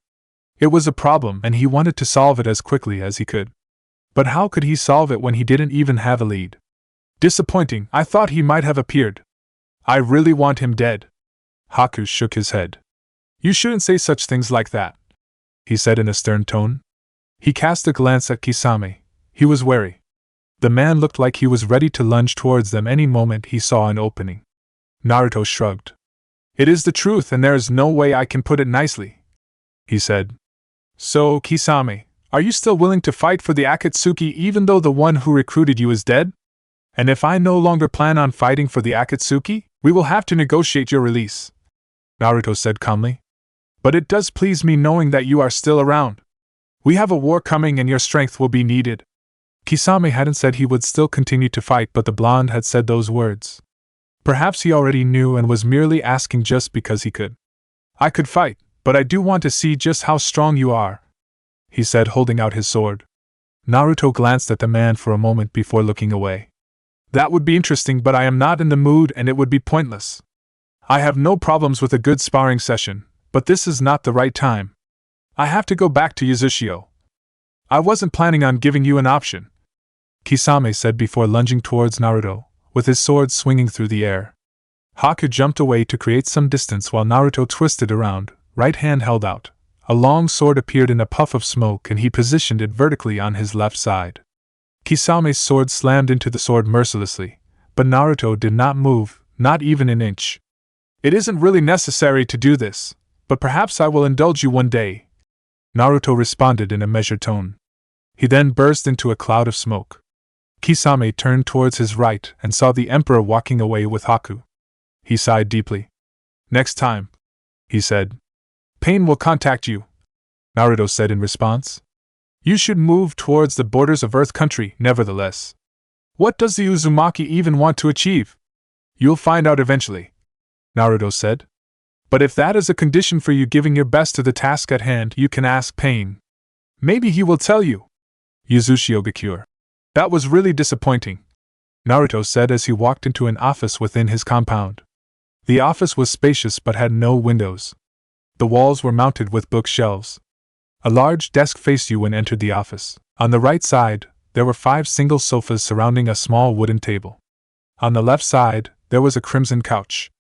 It was a problem and he wanted to solve it as quickly as he could. But how could he solve it when he didn't even have a lead? Disappointing, I thought he might have appeared. I really want him dead. Haku shook his head. You shouldn't say such things like that, he said in a stern tone. He cast a glance at Kisame. He was wary. The man looked like he was ready to lunge towards them any moment he saw an opening. Naruto shrugged. It is the truth and there is no way I can put it nicely, he said. So, Kisame, are you still willing to fight for the Akatsuki even though the one who recruited you is dead? And if I no longer plan on fighting for the Akatsuki, we will have to negotiate your release, Naruto said calmly. But it does please me knowing that you are still around. We have a war coming and your strength will be needed. Kisame hadn't said he would still continue to fight, but the blonde had said those words. Perhaps he already knew and was merely asking just because he could. I could fight, but I do want to see just how strong you are, he said, holding out his sword. Naruto glanced at the man for a moment before looking away. That would be interesting, but I am not in the mood and it would be pointless. I have no problems with a good sparring session, but this is not the right time. I have to go back to Yuzashio. I wasn't planning on giving you an option, Kisame said before lunging towards Naruto, with his sword swinging through the air. Haku jumped away to create some distance while Naruto twisted around, right hand held out. A long sword appeared in a puff of smoke and he positioned it vertically on his left side. Kisame's sword slammed into the sword mercilessly, but Naruto did not move, not even an inch. It isn't really necessary to do this, but perhaps I will indulge you one day, Naruto responded in a measured tone. He then burst into a cloud of smoke. Kisame turned towards his right and saw the Emperor walking away with Haku. He sighed deeply. Next time, he said. Pain will contact you, Naruto said in response. You should move towards the borders of Earth Country, nevertheless. What does the Uzumaki even want to achieve? You'll find out eventually, Naruto said. But if that is a condition for you giving your best to the task at hand, you can ask Pain. Maybe he will tell you. Yuzashio Gakure. That was really disappointing, Naruto said as he walked into an office within his compound. The office was spacious but had no windows. The walls were mounted with bookshelves. A large desk faced you when entered the office. On the right side, there were 5 single sofas surrounding a small wooden table. On the left side, there was a crimson couch.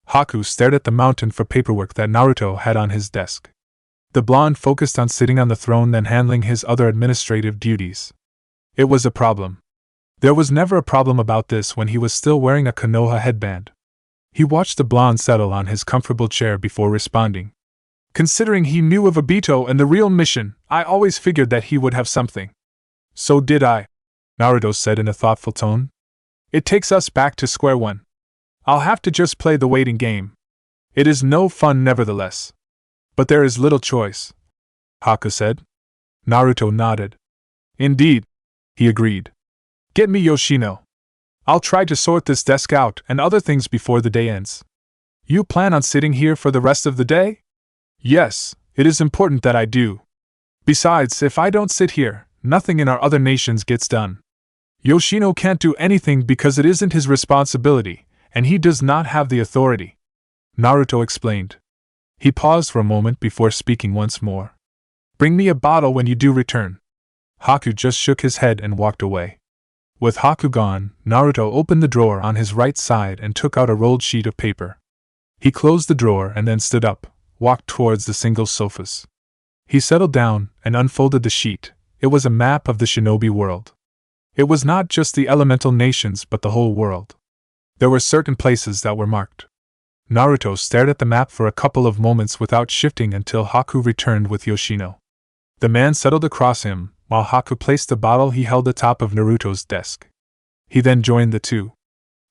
Haku stared at the mountain for paperwork that Naruto had on his desk. The blonde focused on sitting on the throne and handling his other administrative duties. It was a problem. There was never a problem about this when he was still wearing a Konoha headband. He watched the blonde settle on his comfortable chair before responding. Considering he knew of Obito and the real mission, I always figured that he would have something. So did I, Naruto said in a thoughtful tone. It takes us back to square one. I'll have to just play the waiting game. It is no fun nevertheless. But there is little choice, Haku said. Naruto nodded. Indeed, he agreed. Get me Yoshino. I'll try to sort this desk out and other things before the day ends. You plan on sitting here for the rest of the day? Yes, it is important that I do. Besides, if I don't sit here, nothing in our other nations gets done. Yoshino can't do anything because it isn't his responsibility, and he does not have the authority, Naruto explained. He paused for a moment before speaking once more. Bring me a bottle when you do return. Haku just shook his head and walked away. With Haku gone, Naruto opened the drawer on his right side and took out a rolled sheet of paper. He closed the drawer and then stood up, walked towards the single sofas. He settled down and unfolded the sheet. It was a map of the shinobi world. It was not just the elemental nations but the whole world. There were certain places that were marked. Naruto stared at the map for a couple of moments without shifting until Haku returned with Yoshino. The man settled across him, while Haku placed the bottle he held atop of Naruto's desk. He then joined the two.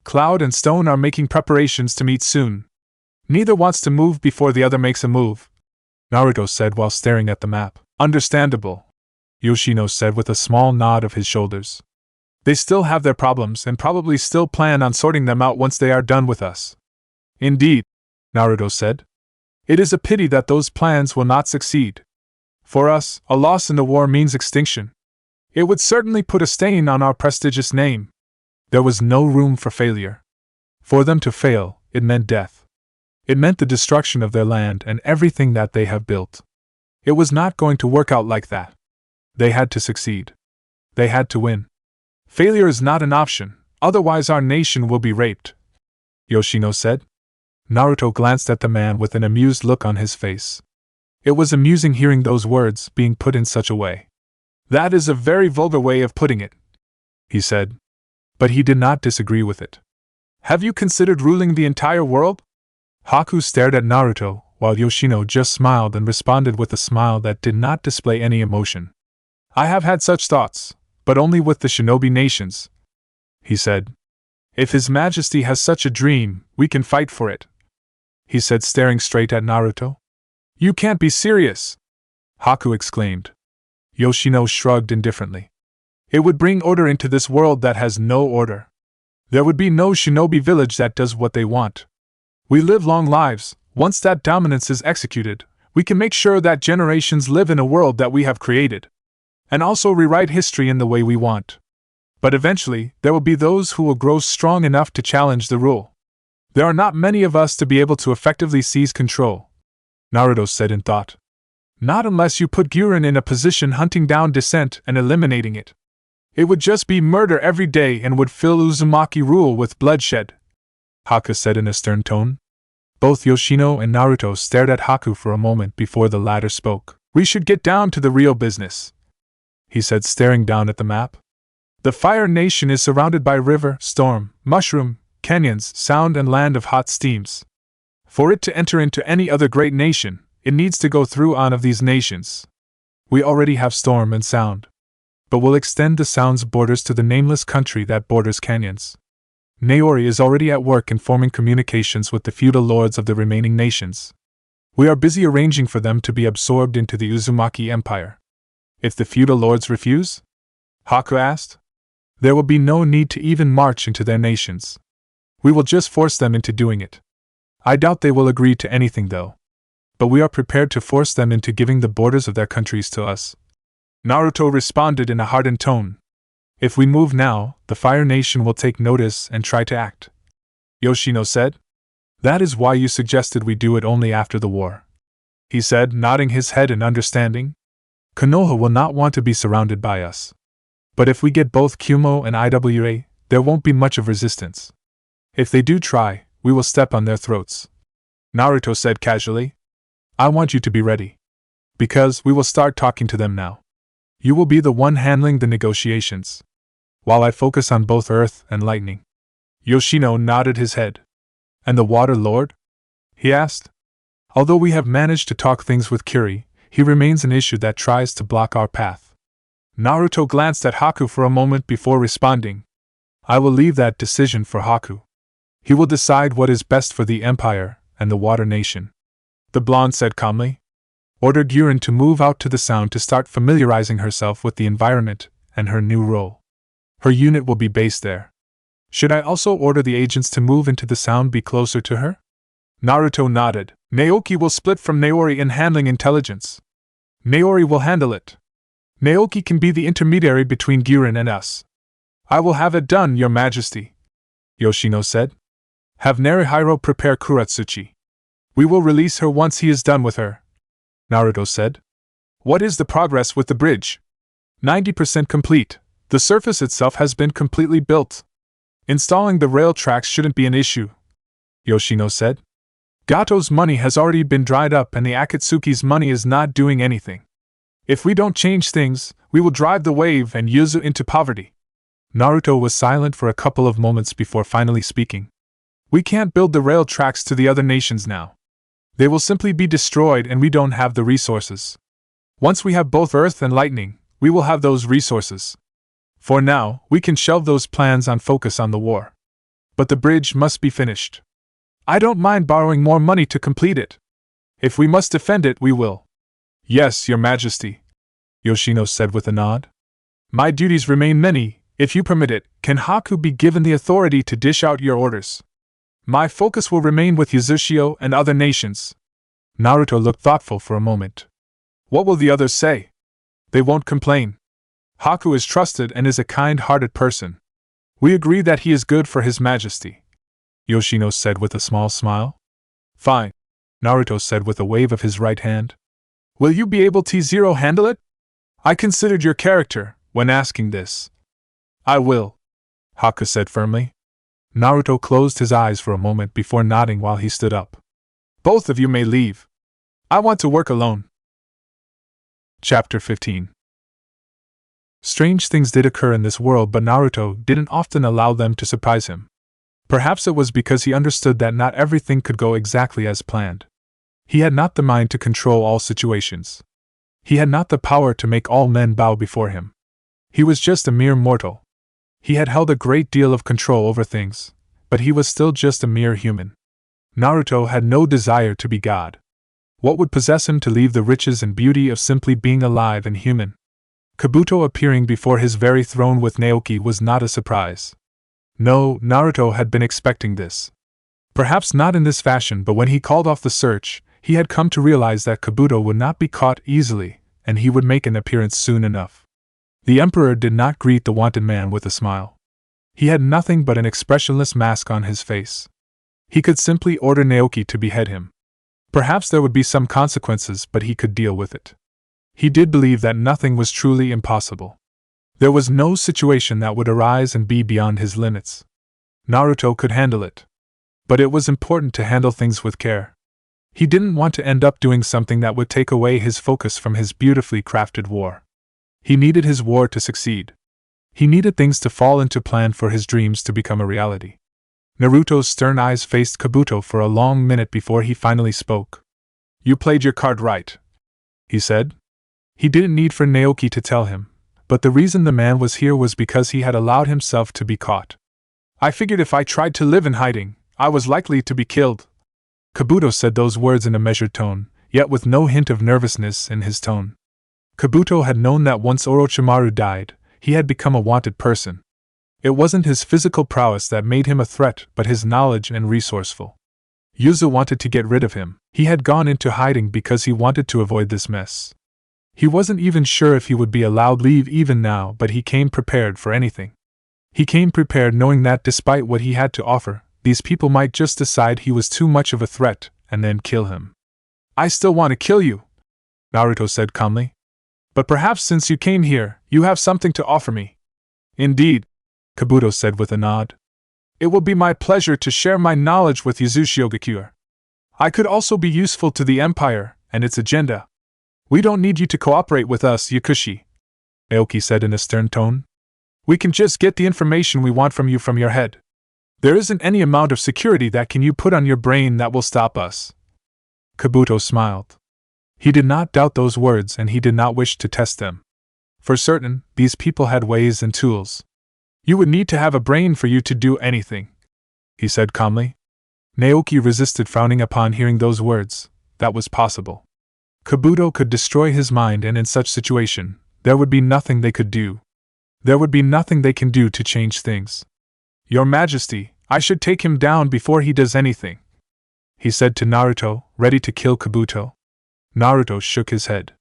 Cloud and Stone are making preparations to meet soon. Neither wants to move before the other makes a move, Naruto said while staring at the map. Understandable, Yoshino said with a small nod of his shoulders. They still have their problems and probably still plan on sorting them out once they are done with us. Indeed, Naruto said. It is a pity that those plans will not succeed. For us, a loss in the war means extinction. It would certainly put a stain on our prestigious name. There was no room for failure. For them to fail, it meant death. It meant the destruction of their land and everything that they have built. It was not going to work out like that. They had to succeed. They had to win. Failure is not an option, otherwise our nation will be raped, Yoshino said. Naruto glanced at the man with an amused look on his face. It was amusing hearing those words being put in such a way. That is a very vulgar way of putting it, he said. But he did not disagree with it. Have you considered ruling the entire world? Haku stared at Naruto, while Yoshino just smiled and responded with a smile that did not display any emotion. I have had such thoughts, but only with the shinobi nations, he said. If His Majesty has such a dream, we can fight for it, he said staring straight at Naruto. You can't be serious, Haku exclaimed. Yoshino shrugged indifferently. It would bring order into this world that has no order. There would be no shinobi village that does what they want. We live long lives. Once that dominance is executed, we can make sure that generations live in a world that we have created, and also rewrite history in the way we want. But eventually, there will be those who will grow strong enough to challenge the rule. There are not many of us to be able to effectively seize control, Naruto said in thought. Not unless you put Guren in a position hunting down dissent and eliminating it. It would just be murder every day and would fill Uzumaki rule with bloodshed, Haku said in a stern tone. Both Yoshino and Naruto stared at Haku for a moment before the latter spoke. We should get down to the real business, he said staring down at the map. The Fire Nation is surrounded by river, storm, mushroom, canyons, sound and land of hot steams. For it to enter into any other great nation, it needs to go through one of these nations. We already have storm and sound, but we'll extend the sound's borders to the nameless country that borders canyons. Naori is already at work in forming communications with the feudal lords of the remaining nations. We are busy arranging for them to be absorbed into the Uzumaki Empire. If the feudal lords refuse? Haku asked. There will be no need to even march into their nations. We will just force them into doing it. I doubt they will agree to anything though. But we are prepared to force them into giving the borders of their countries to us. Naruto responded in a hardened tone. If we move now, the Fire Nation will take notice and try to act, Yoshino said. That is why you suggested we do it only after the war, he said, nodding his head in understanding. Konoha will not want to be surrounded by us. But if we get both Kumo and Iwa, there won't be much of resistance. If they do try, we will step on their throats, Naruto said casually. I want you to be ready. Because we will start talking to them now. You will be the one handling the negotiations, while I focus on both earth and lightning. Yoshino nodded his head. And the Water Lord? He asked. Although we have managed to talk things with Kiri, he remains an issue that tries to block our path. Naruto glanced at Haku for a moment before responding. I will leave that decision for Haku. He will decide what is best for the Empire and the Water Nation. The blonde said calmly. Order Guren to move out to the sound to start familiarizing herself with the environment and her new role. Her unit will be based there. Should I also order the agents to move into the sound be closer to her? Naruto nodded. Naoki will split from Naori in handling intelligence. Naori will handle it. Naoki can be the intermediary between Guren and us. I will have it done, Your Majesty, Yoshino said. Have Narihiro prepare Kuratsuchi. We will release her once he is done with her, Naruto said. What is the progress with the bridge? 90% complete. The surface itself has been completely built. Installing the rail tracks shouldn't be an issue, Yoshino said. Gato's money has already been dried up and the Akatsuki's money is not doing anything. If we don't change things, we will drive the wave and Yuzu into poverty. Naruto was silent for a couple of moments before finally speaking. We can't build the rail tracks to the other nations now. They will simply be destroyed and we don't have the resources. Once we have both earth and lightning, we will have those resources. For now, we can shelve those plans and focus on the war. But the bridge must be finished. I don't mind borrowing more money to complete it. If we must defend it, we will. Yes, Your Majesty, Yoshino said with a nod. My duties remain many. If you permit it, can Haku be given the authority to dish out your orders? My focus will remain with Uzushio and other nations. Naruto looked thoughtful for a moment. What will the others say? They won't complain. Haku is trusted and is a kind-hearted person. We agree that he is good for His Majesty, Yoshino said with a small smile. Fine, Naruto said with a wave of his right hand. Will you be able to handle it? I considered your character when asking this. I will, Haku said firmly. Naruto closed his eyes for a moment before nodding while he stood up. Both of you may leave. I want to work alone. Chapter 15. Strange things did occur in this world, but Naruto didn't often allow them to surprise him. Perhaps it was because he understood that not everything could go exactly as planned. He had not the mind to control all situations. He had not the power to make all men bow before him. He was just a mere mortal. He had held a great deal of control over things, but he was still just a mere human. Naruto had no desire to be God. What would possess him to leave the riches and beauty of simply being alive and human? Kabuto appearing before his very throne with Naoki was not a surprise. No, Naruto had been expecting this. Perhaps not in this fashion, but when he called off the search, he had come to realize that Kabuto would not be caught easily, and he would make an appearance soon enough. The Emperor did not greet the wanted man with a smile. He had nothing but an expressionless mask on his face. He could simply order Naoki to behead him. Perhaps there would be some consequences, but he could deal with it. He did believe that nothing was truly impossible. There was no situation that would arise and be beyond his limits. Naruto could handle it. But it was important to handle things with care. He didn't want to end up doing something that would take away his focus from his beautifully crafted war. He needed his war to succeed. He needed things to fall into plan for his dreams to become a reality. Naruto's stern eyes faced Kabuto for a long minute before he finally spoke. You played your card right, he said. He didn't need for Naoki to tell him, but the reason the man was here was because he had allowed himself to be caught. I figured if I tried to live in hiding, I was likely to be killed. Kabuto said those words in a measured tone, yet with no hint of nervousness in his tone. Kabuto had known that once Orochimaru died, he had become a wanted person. It wasn't his physical prowess that made him a threat, but his knowledge and resourceful. Yuzu wanted to get rid of him. He had gone into hiding because he wanted to avoid this mess. He wasn't even sure if he would be allowed leave even now, but he came prepared for anything. He came prepared knowing that despite what he had to offer, these people might just decide he was too much of a threat and then kill him. I still want to kill you, Naruto said calmly. But perhaps since you came here, you have something to offer me. Indeed, Kabuto said with a nod. It will be my pleasure to share my knowledge with Uzushio. I could also be useful to the Empire and its agenda. We don't need you to cooperate with us, Yakushi, Naoki said in a stern tone. We can just get the information we want from you from your head. There isn't any amount of security that can you put on your brain that will stop us. Kabuto smiled. He did not doubt those words and he did not wish to test them. For certain, these people had ways and tools. You would need to have a brain for you to do anything, he said calmly. Naoki resisted, frowning upon hearing those words. That was possible. Kabuto could destroy his mind, and in such situation, there would be nothing they could do. There would be nothing they can do to change things. Your Majesty, I should take him down before he does anything, he said to Naruto, ready to kill Kabuto. Naruto shook his head.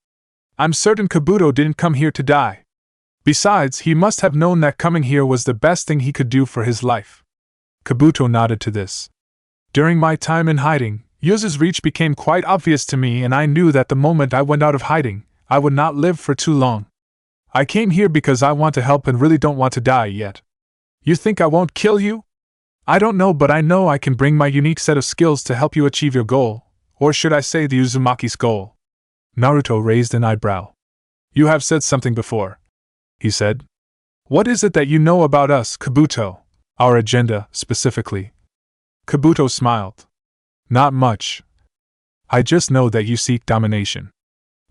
I'm certain Kabuto didn't come here to die. Besides, he must have known that coming here was the best thing he could do for his life. Kabuto nodded to this. During my time in hiding, Yuzu's reach became quite obvious to me, and I knew that the moment I went out of hiding, I would not live for too long. I came here because I want to help and really don't want to die yet. You think I won't kill you? I don't know, but I know I can bring my unique set of skills to help you achieve your goal, or should I say the Uzumaki's goal. Naruto raised an eyebrow. You have said something before, he said. What is it that you know about us, Kabuto? Our agenda, specifically. Kabuto smiled. Not much. I just know that you seek domination.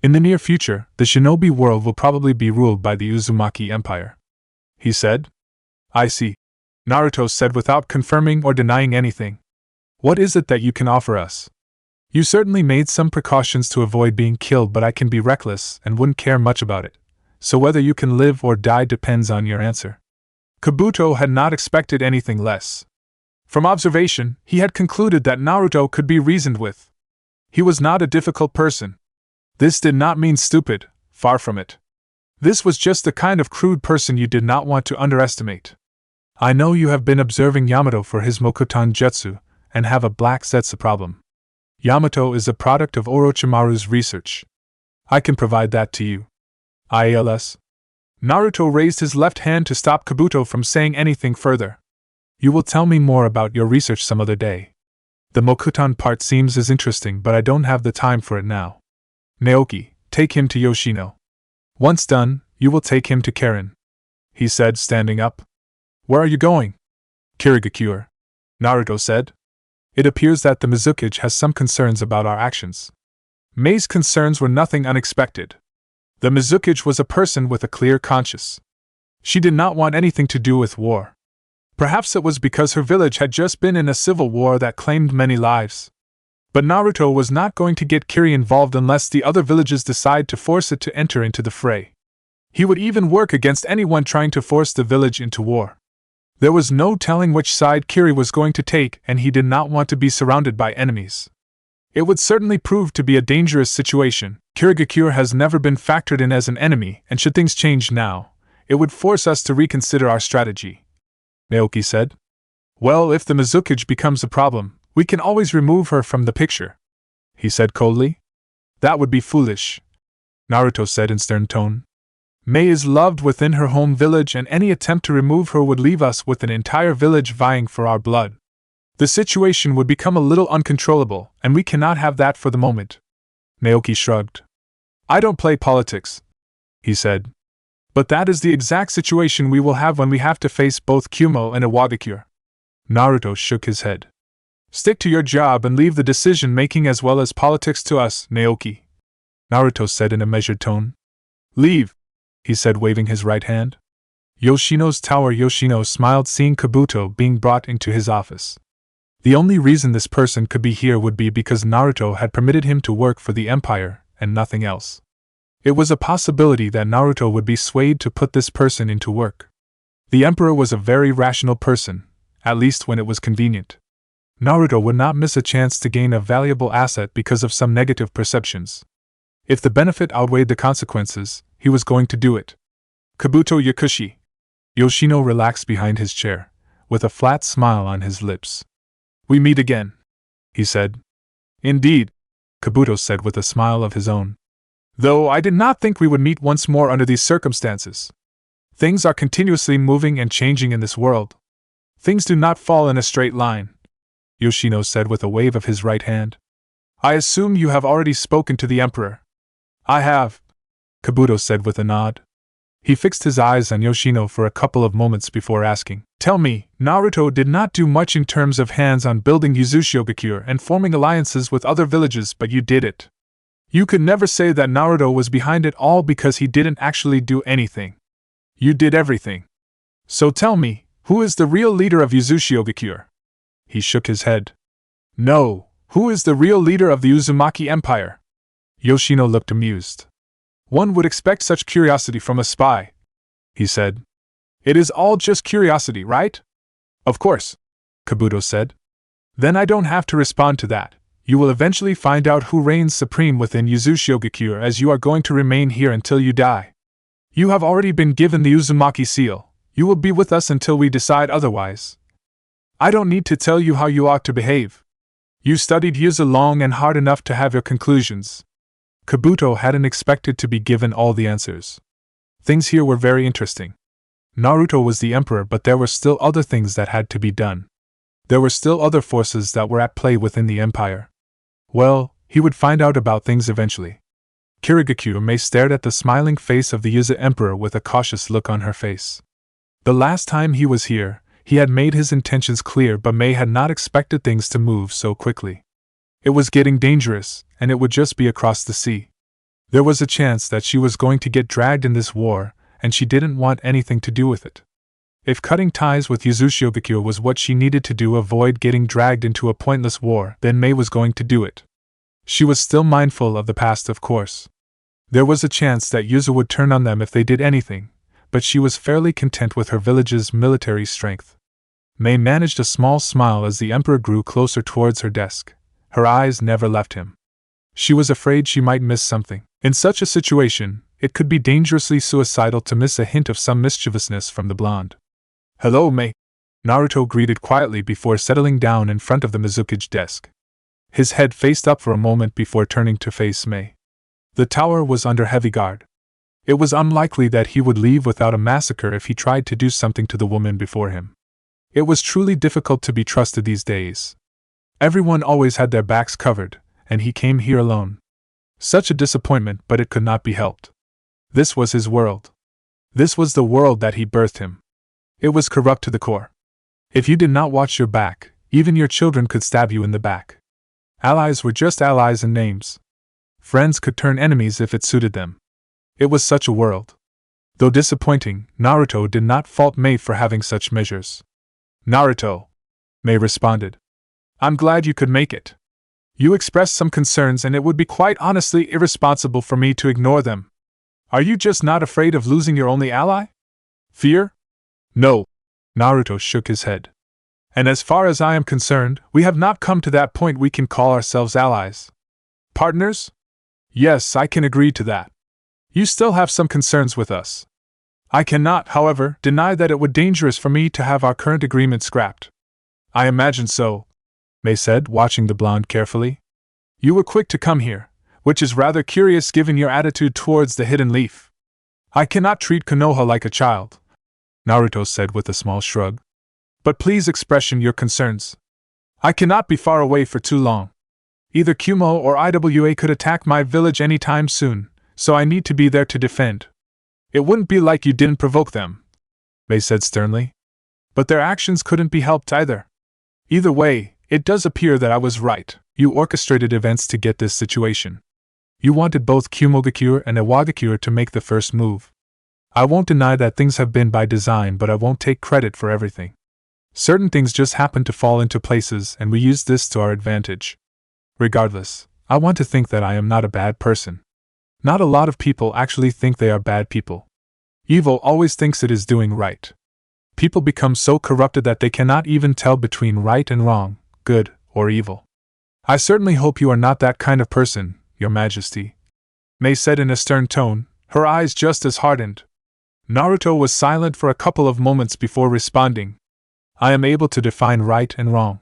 In the near future, the shinobi world will probably be ruled by the Uzumaki Empire, he said. I see, Naruto said without confirming or denying anything. What is it that you can offer us? You certainly made some precautions to avoid being killed, but I can be reckless and wouldn't care much about it. So whether you can live or die depends on your answer. Kabuto had not expected anything less. From observation, he had concluded that Naruto could be reasoned with. He was not a difficult person. This did not mean stupid, far from it. This was just the kind of crude person you did not want to underestimate. I know you have been observing Yamato for his Mokutan Jutsu, and have a black Setsu problem. Yamato is a product of Orochimaru's research. I can provide that to you. ILS. Naruto raised his left hand to stop Kabuto from saying anything further. You will tell me more about your research some other day. The Mokutan part seems as interesting, but I don't have the time for it now. Naoki, take him to Yoshino. Once done, you will take him to Karen, he said, standing up. Where are you going? Kirigakure, Naruto said. It appears that the Mizukage has some concerns about our actions. Mei's concerns were nothing unexpected. The Mizukage was a person with a clear conscience. She did not want anything to do with war. Perhaps it was because her village had just been in a civil war that claimed many lives. But Naruto was not going to get Kiri involved unless the other villages decide to force it to enter into the fray. He would even work against anyone trying to force the village into war. There was no telling which side Kiri was going to take, and he did not want to be surrounded by enemies. It would certainly prove to be a dangerous situation. Kirigakure has never been factored in as an enemy, and should things change now, it would force us to reconsider our strategy, Naoki said. Well, if the Mizukage becomes a problem, we can always remove her from the picture, he said coldly. That would be foolish, Naruto said in stern tone. Mei is loved within her home village, and any attempt to remove her would leave us with an entire village vying for our blood. The situation would become a little uncontrollable, and we cannot have that for the moment. Naoki shrugged. I don't play politics, he said. But that is the exact situation we will have when we have to face both Kumo and Iwagakure. Naruto shook his head. Stick to your job and leave the decision-making as well as politics to us, Naoki, Naruto said in a measured tone. Leave, he said, waving his right hand. Yoshino's tower. Yoshino smiled, seeing Kabuto being brought into his office. The only reason this person could be here would be because Naruto had permitted him to work for the Empire, and nothing else. It was a possibility that Naruto would be swayed to put this person into work. The Emperor was a very rational person, at least when it was convenient. Naruto would not miss a chance to gain a valuable asset because of some negative perceptions. If the benefit outweighed the consequences, he was going to do it. Kabuto Yakushi. Yoshino relaxed behind his chair, with a flat smile on his lips. We meet again, he said. Indeed, Kabuto said with a smile of his own. Though I did not think we would meet once more under these circumstances. Things are continuously moving and changing in this world. Things do not fall in a straight line, Yoshino said with a wave of his right hand. I assume you have already spoken to the Emperor. I have, Kabuto said with a nod. He fixed his eyes on Yoshino for a couple of moments before asking, Tell me, Naruto did not do much in terms of hands-on building Uzumaki and forming alliances with other villages, but you did it. You could never say that Naruto was behind it all because he didn't actually do anything. You did everything. So tell me, who is the real leader of Uzumaki? He shook his head. No, who is the real leader of the Uzumaki Empire? Yoshino looked amused. One would expect such curiosity from a spy, he said. It is all just curiosity, right? Of course, Kabuto said. Then I don't have to respond to that. You will eventually find out who reigns supreme within Uzumaki, as you are going to remain here until you die. You have already been given the Uzumaki seal. You will be with us until we decide otherwise. I don't need to tell you how you ought to behave. You studied Uzu long and hard enough to have your conclusions. Kabuto hadn't expected to be given all the answers. Things here were very interesting. Naruto was the emperor, but there were still other things that had to be done. There were still other forces that were at play within the empire. Well, he would find out about things eventually. Kirigakure Mei stared at the smiling face of the Yuzu emperor with a cautious look on her face. The last time he was here, he had made his intentions clear, but Mei had not expected things to move so quickly. It was getting dangerous, and it would just be across the sea. There was a chance that she was going to get dragged in this war, and she didn't want anything to do with it. If cutting ties with Uzumaki was what she needed to do avoid getting dragged into a pointless war, then Mei was going to do it. She was still mindful of the past, of course. There was a chance that Yuzu would turn on them if they did anything, but she was fairly content with her village's military strength. Mei managed a small smile as the emperor grew closer towards her desk. Her eyes never left him. She was afraid she might miss something. In such a situation, it could be dangerously suicidal to miss a hint of some mischievousness from the blonde. "Hello, Mei," Naruto greeted quietly before settling down in front of the Mizukage desk. His head faced up for a moment before turning to face Mei. The tower was under heavy guard. It was unlikely that he would leave without a massacre if he tried to do something to the woman before him. It was truly difficult to be trusted these days. Everyone always had their backs covered, and he came here alone. Such a disappointment, but it could not be helped. This was his world. This was the world that he birthed him. It was corrupt to the core. If you did not watch your back, even your children could stab you in the back. Allies were just allies in names. Friends could turn enemies if it suited them. It was such a world. Though disappointing, Naruto did not fault Mei for having such measures. "Naruto," Mei responded. "I'm glad you could make it. You expressed some concerns, and it would be quite honestly irresponsible for me to ignore them. Are you just not afraid of losing your only ally? Fear?" "No." Naruto shook his head. "And as far as I am concerned, we have not come to that point we can call ourselves allies. Partners? Yes, I can agree to that. You still have some concerns with us. I cannot, however, deny that it would be dangerous for me to have our current agreement scrapped." "I imagine so," Mei said, watching the blonde carefully. "You were quick to come here, which is rather curious given your attitude towards the hidden leaf." "I cannot treat Konoha like a child," Naruto said with a small shrug. "But please express your concerns. I cannot be far away for too long. Either Kumo or IWA could attack my village any time soon, so I need to be there to defend." "It wouldn't be like you didn't provoke them," Mei said sternly. "But their actions couldn't be helped either. Either way, it does appear that I was right. You orchestrated events to get this situation. You wanted both Kumogakure and Iwagakure to make the first move. I won't deny that things have been by design, but I won't take credit for everything. Certain things just happen to fall into places, and we used this to our advantage. Regardless, I want to think that I am not a bad person. Not a lot of people actually think they are bad people. Evil always thinks it is doing right. People become so corrupted that they cannot even tell between right and wrong, good or evil. I certainly hope you are not that kind of person, Your Majesty," Mei said in a stern tone, her eyes just as hardened. Naruto was silent for a couple of moments before responding. "I am able to define right and wrong."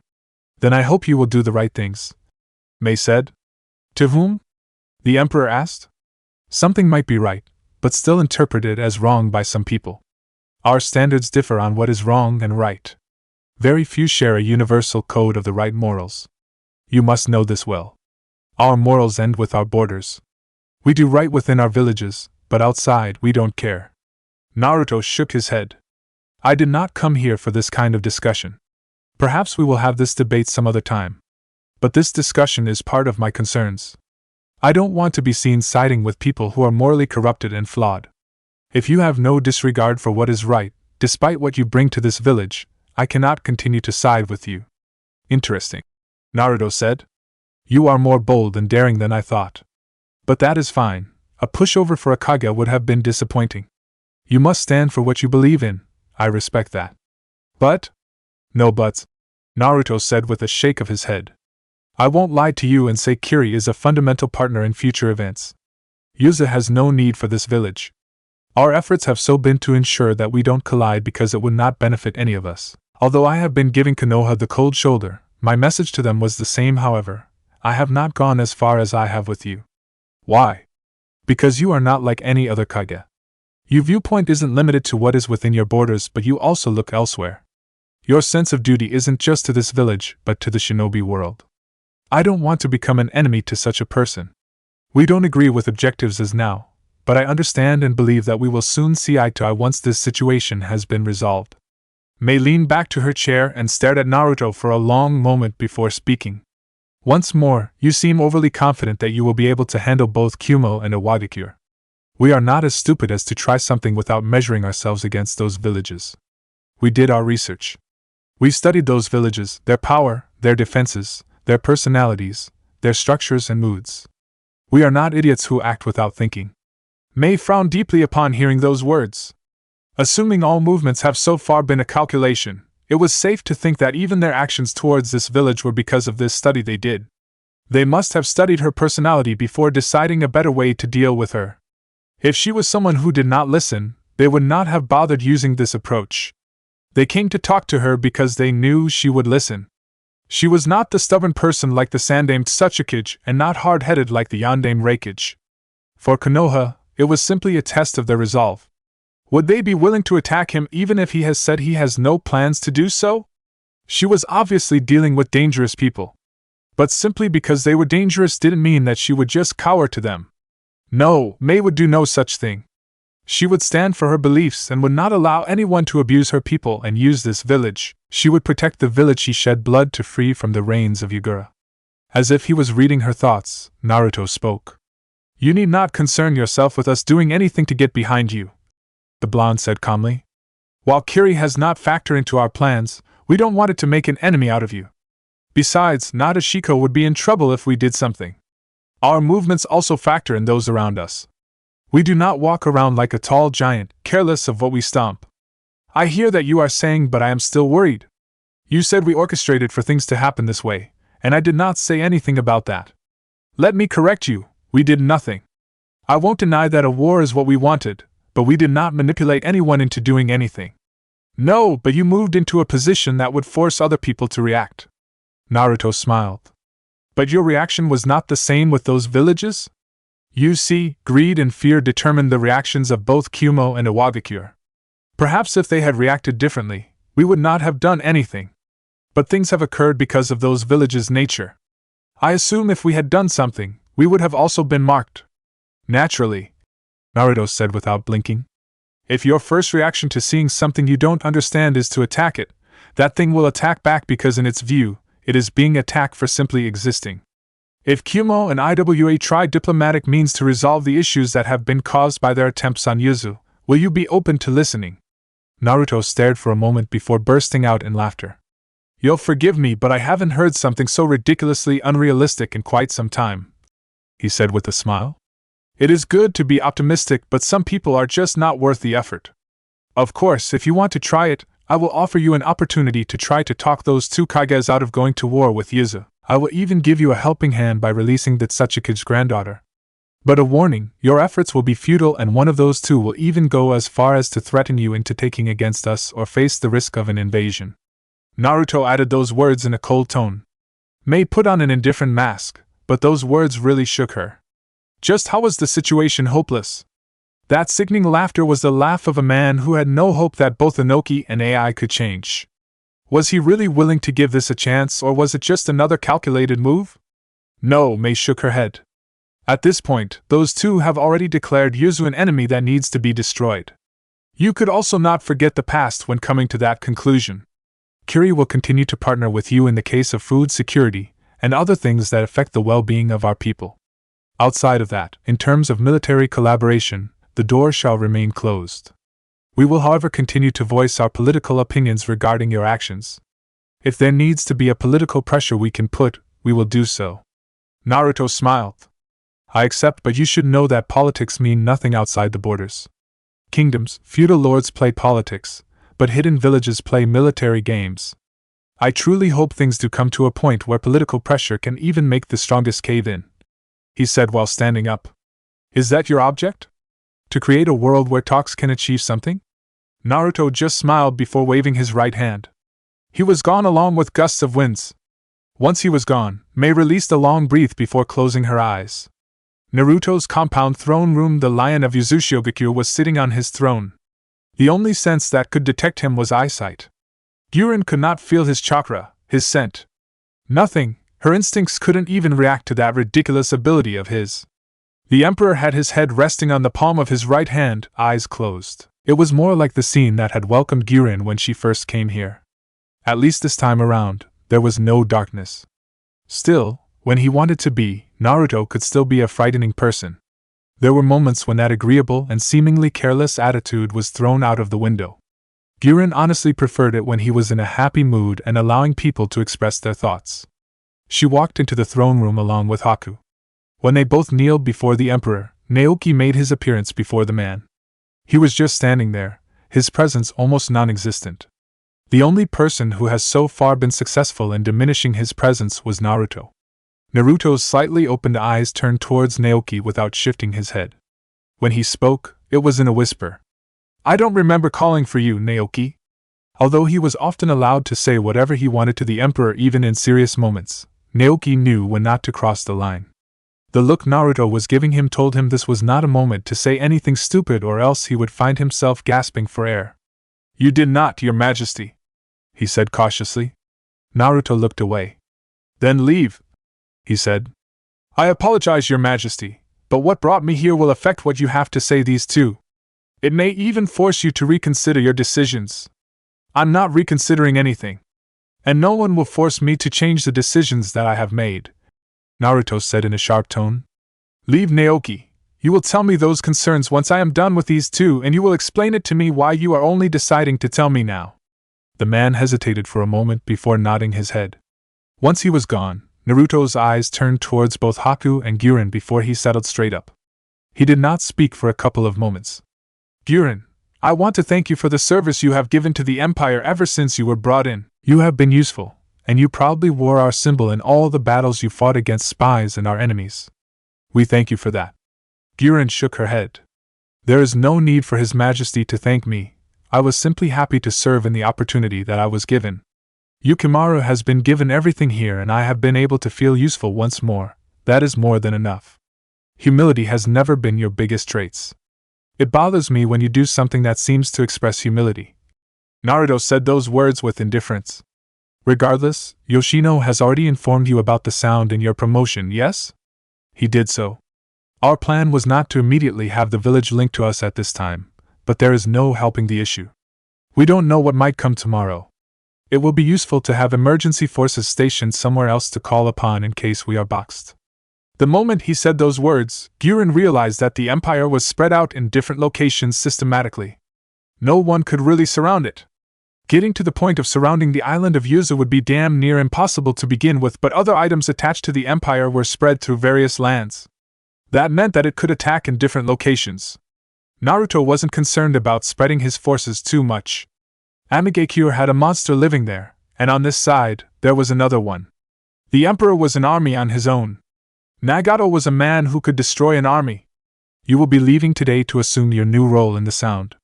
"Then I hope you will do the right things," Mei said. "To whom?" the Emperor asked. "Something might be right, but still interpreted as wrong by some people. Our standards differ on what is wrong and right. Very few share a universal code of the right morals. You must know this well. Our morals end with our borders. We do right within our villages, but outside we don't care." Naruto shook his head. "I did not come here for this kind of discussion. Perhaps we will have this debate some other time. But this discussion is part of my concerns. I don't want to be seen siding with people who are morally corrupted and flawed. If you have no disregard for what is right, despite what you bring to this village, I cannot continue to side with you." "Interesting," Naruto said. "You are more bold and daring than I thought. But that is fine. A pushover for a Kage would have been disappointing. You must stand for what you believe in. I respect that." "But?" "No buts," Naruto said with a shake of his head. "I won't lie to you and say Kiri is a fundamental partner in future events. Yuzu has no need for this village. Our efforts have so been to ensure that we don't collide because it would not benefit any of us. Although I have been giving Konoha the cold shoulder, my message to them was the same. However, I have not gone as far as I have with you. Why? Because you are not like any other Kage. Your viewpoint isn't limited to what is within your borders, but you also look elsewhere. Your sense of duty isn't just to this village, but to the shinobi world. I don't want to become an enemy to such a person. We don't agree with objectives as now, but I understand and believe that we will soon see eye to eye once this situation has been resolved. Mei leaned back to her chair and stared at Naruto for a long moment before speaking. Once more, you seem overly confident that you will be able to handle both Kumo and Iwagakure. We are not as stupid as to try something without measuring ourselves against those villages. We did our research. We studied those villages, their power, their defenses, their personalities, their structures and moods. We are not idiots who act without thinking. Mei frowned deeply upon hearing those words. Assuming all movements have so far been a calculation, it was safe to think that even their actions towards this village were because of this study they did. They must have studied her personality before deciding a better way to deal with her. If she was someone who did not listen, they would not have bothered using this approach. They came to talk to her because they knew she would listen. She was not the stubborn person like the Sandaime Tsuchikage and not hard-headed like the Yandaime Reikage. For Konoha, it was simply a test of their resolve. Would they be willing to attack him even if he has said he has no plans to do so? She was obviously dealing with dangerous people. But simply because they were dangerous didn't mean that she would just cower to them. No, Mei would do no such thing. She would stand for her beliefs and would not allow anyone to abuse her people and use this village. She would protect the village she shed blood to free from the reigns of Yagura. As if he was reading her thoughts, Naruto spoke. You need not concern yourself with us doing anything to get behind you, the blonde said calmly. While Kiri has not factored into our plans, we don't want it to make an enemy out of you. Besides, Nadeshiko would be in trouble if we did something. Our movements also factor in those around us. We do not walk around like a tall giant, careless of what we stomp. I hear that you are saying, but I am still worried. You said we orchestrated for things to happen this way, and I did not say anything about that. Let me correct you, we did nothing. I won't deny that a war is what we wanted, but we did not manipulate anyone into doing anything. No, but you moved into a position that would force other people to react. Naruto smiled. But your reaction was not the same with those villages? You see, greed and fear determined the reactions of both Kumo and Iwagakure. Perhaps if they had reacted differently, we would not have done anything. But things have occurred because of those villages' nature. I assume if we had done something, we would have also been marked. Naturally, Naruto said without blinking. If your first reaction to seeing something you don't understand is to attack it, that thing will attack back because in its view, it is being attacked for simply existing. If Kumo and Iwa try diplomatic means to resolve the issues that have been caused by their attempts on Yuzu, will you be open to listening? Naruto stared for a moment before bursting out in laughter. You'll forgive me, but I haven't heard something so ridiculously unrealistic in quite some time, he said with a smile. It is good to be optimistic, but some people are just not worth the effort. Of course, if you want to try it, I will offer you an opportunity to try to talk those two Kages out of going to war with Yuzu. I will even give you a helping hand by releasing the Tsuchikage's granddaughter. But a warning, your efforts will be futile and one of those two will even go as far as to threaten you into taking against us or face the risk of an invasion. Naruto added those words in a cold tone. Mei put on an indifferent mask, but those words really shook her. Just how was the situation hopeless? That sickening laughter was the laugh of a man who had no hope that both Inoki and AI could change. Was he really willing to give this a chance, or was it just another calculated move? No, Mei shook her head. At this point, those two have already declared Yuzu an enemy that needs to be destroyed. You could also not forget the past when coming to that conclusion. Kiri will continue to partner with you in the case of food security and other things that affect the well-being of our people. Outside of that, in terms of military collaboration, the door shall remain closed. We will, however, continue to voice our political opinions regarding your actions. If there needs to be a political pressure we can put, we will do so. Naruto smiled. I accept, but you should know that politics mean nothing outside the borders. Kingdoms, feudal lords play politics, but hidden villages play military games. I truly hope things do come to a point where political pressure can even make the strongest cave in, he said while standing up. Is that your object? To create a world where talks can achieve something? Naruto just smiled before waving his right hand. He was gone along with gusts of winds. Once he was gone, Mei released a long breath before closing her eyes. Naruto's compound throne room. The lion of Uzumaki was sitting on his throne. The only sense that could detect him was eyesight. Guren could not feel his chakra, his scent. Nothing, her instincts couldn't even react to that ridiculous ability of his. The Emperor had his head resting on the palm of his right hand, eyes closed. It was more like the scene that had welcomed Guren when she first came here. At least this time around, there was no darkness. Still, when he wanted to be, Naruto could still be a frightening person. There were moments when that agreeable and seemingly careless attitude was thrown out of the window. Guren honestly preferred it when he was in a happy mood and allowing people to express their thoughts. She walked into the throne room along with Haku. When they both kneeled before the Emperor, Naoki made his appearance before the man. He was just standing there, his presence almost non-existent. The only person who has so far been successful in diminishing his presence was Naruto. Naruto's slightly opened eyes turned towards Naoki without shifting his head. When he spoke, it was in a whisper. "I don't remember calling for you, Naoki." Although he was often allowed to say whatever he wanted to the Emperor even in serious moments, Naoki knew when not to cross the line. The look Naruto was giving him told him this was not a moment to say anything stupid or else he would find himself gasping for air. "You did not, Your Majesty," he said cautiously. Naruto looked away. "Then leave," he said. "I apologize, Your Majesty, but what brought me here will affect what you have to say these two. It may even force you to reconsider your decisions." "I'm not reconsidering anything. And no one will force me to change the decisions that I have made," Naruto said in a sharp tone. "Leave, Naoki. You will tell me those concerns once I am done with these two, and you will explain it to me why you are only deciding to tell me now." The man hesitated for a moment before nodding his head. Once he was gone, Naruto's eyes turned towards both Haku and Guren before he settled straight up. He did not speak for a couple of moments. "Guren, I want to thank you for the service you have given to the Empire ever since you were brought in. You have been useful, and you proudly wore our symbol in all the battles you fought against spies and our enemies. We thank you for that." Guren shook her head. "There is no need for His Majesty to thank me. I was simply happy to serve in the opportunity that I was given. Yukimaru has been given everything here and I have been able to feel useful once more. That is more than enough. Humility has never been your biggest traits. It bothers me when you do something that seems to express humility." Naruto said those words with indifference. "Regardless, Yoshino has already informed you about the sound in your promotion, yes?" He did so. "Our plan was not to immediately have the village linked to us at this time, but there is no helping the issue. We don't know what might come tomorrow. It will be useful to have emergency forces stationed somewhere else to call upon in case we are boxed." The moment he said those words, Guren realized that the Empire was spread out in different locations systematically. No one could really surround it. Getting to the point of surrounding the island of Yuzu would be damn near impossible to begin with, but other items attached to the Empire were spread through various lands. That meant that it could attack in different locations. Naruto wasn't concerned about spreading his forces too much. Amigakure had a monster living there, and on this side, there was another one. The Emperor was an army on his own. Nagato was a man who could destroy an army. You will be leaving today to assume your new role in the Sound.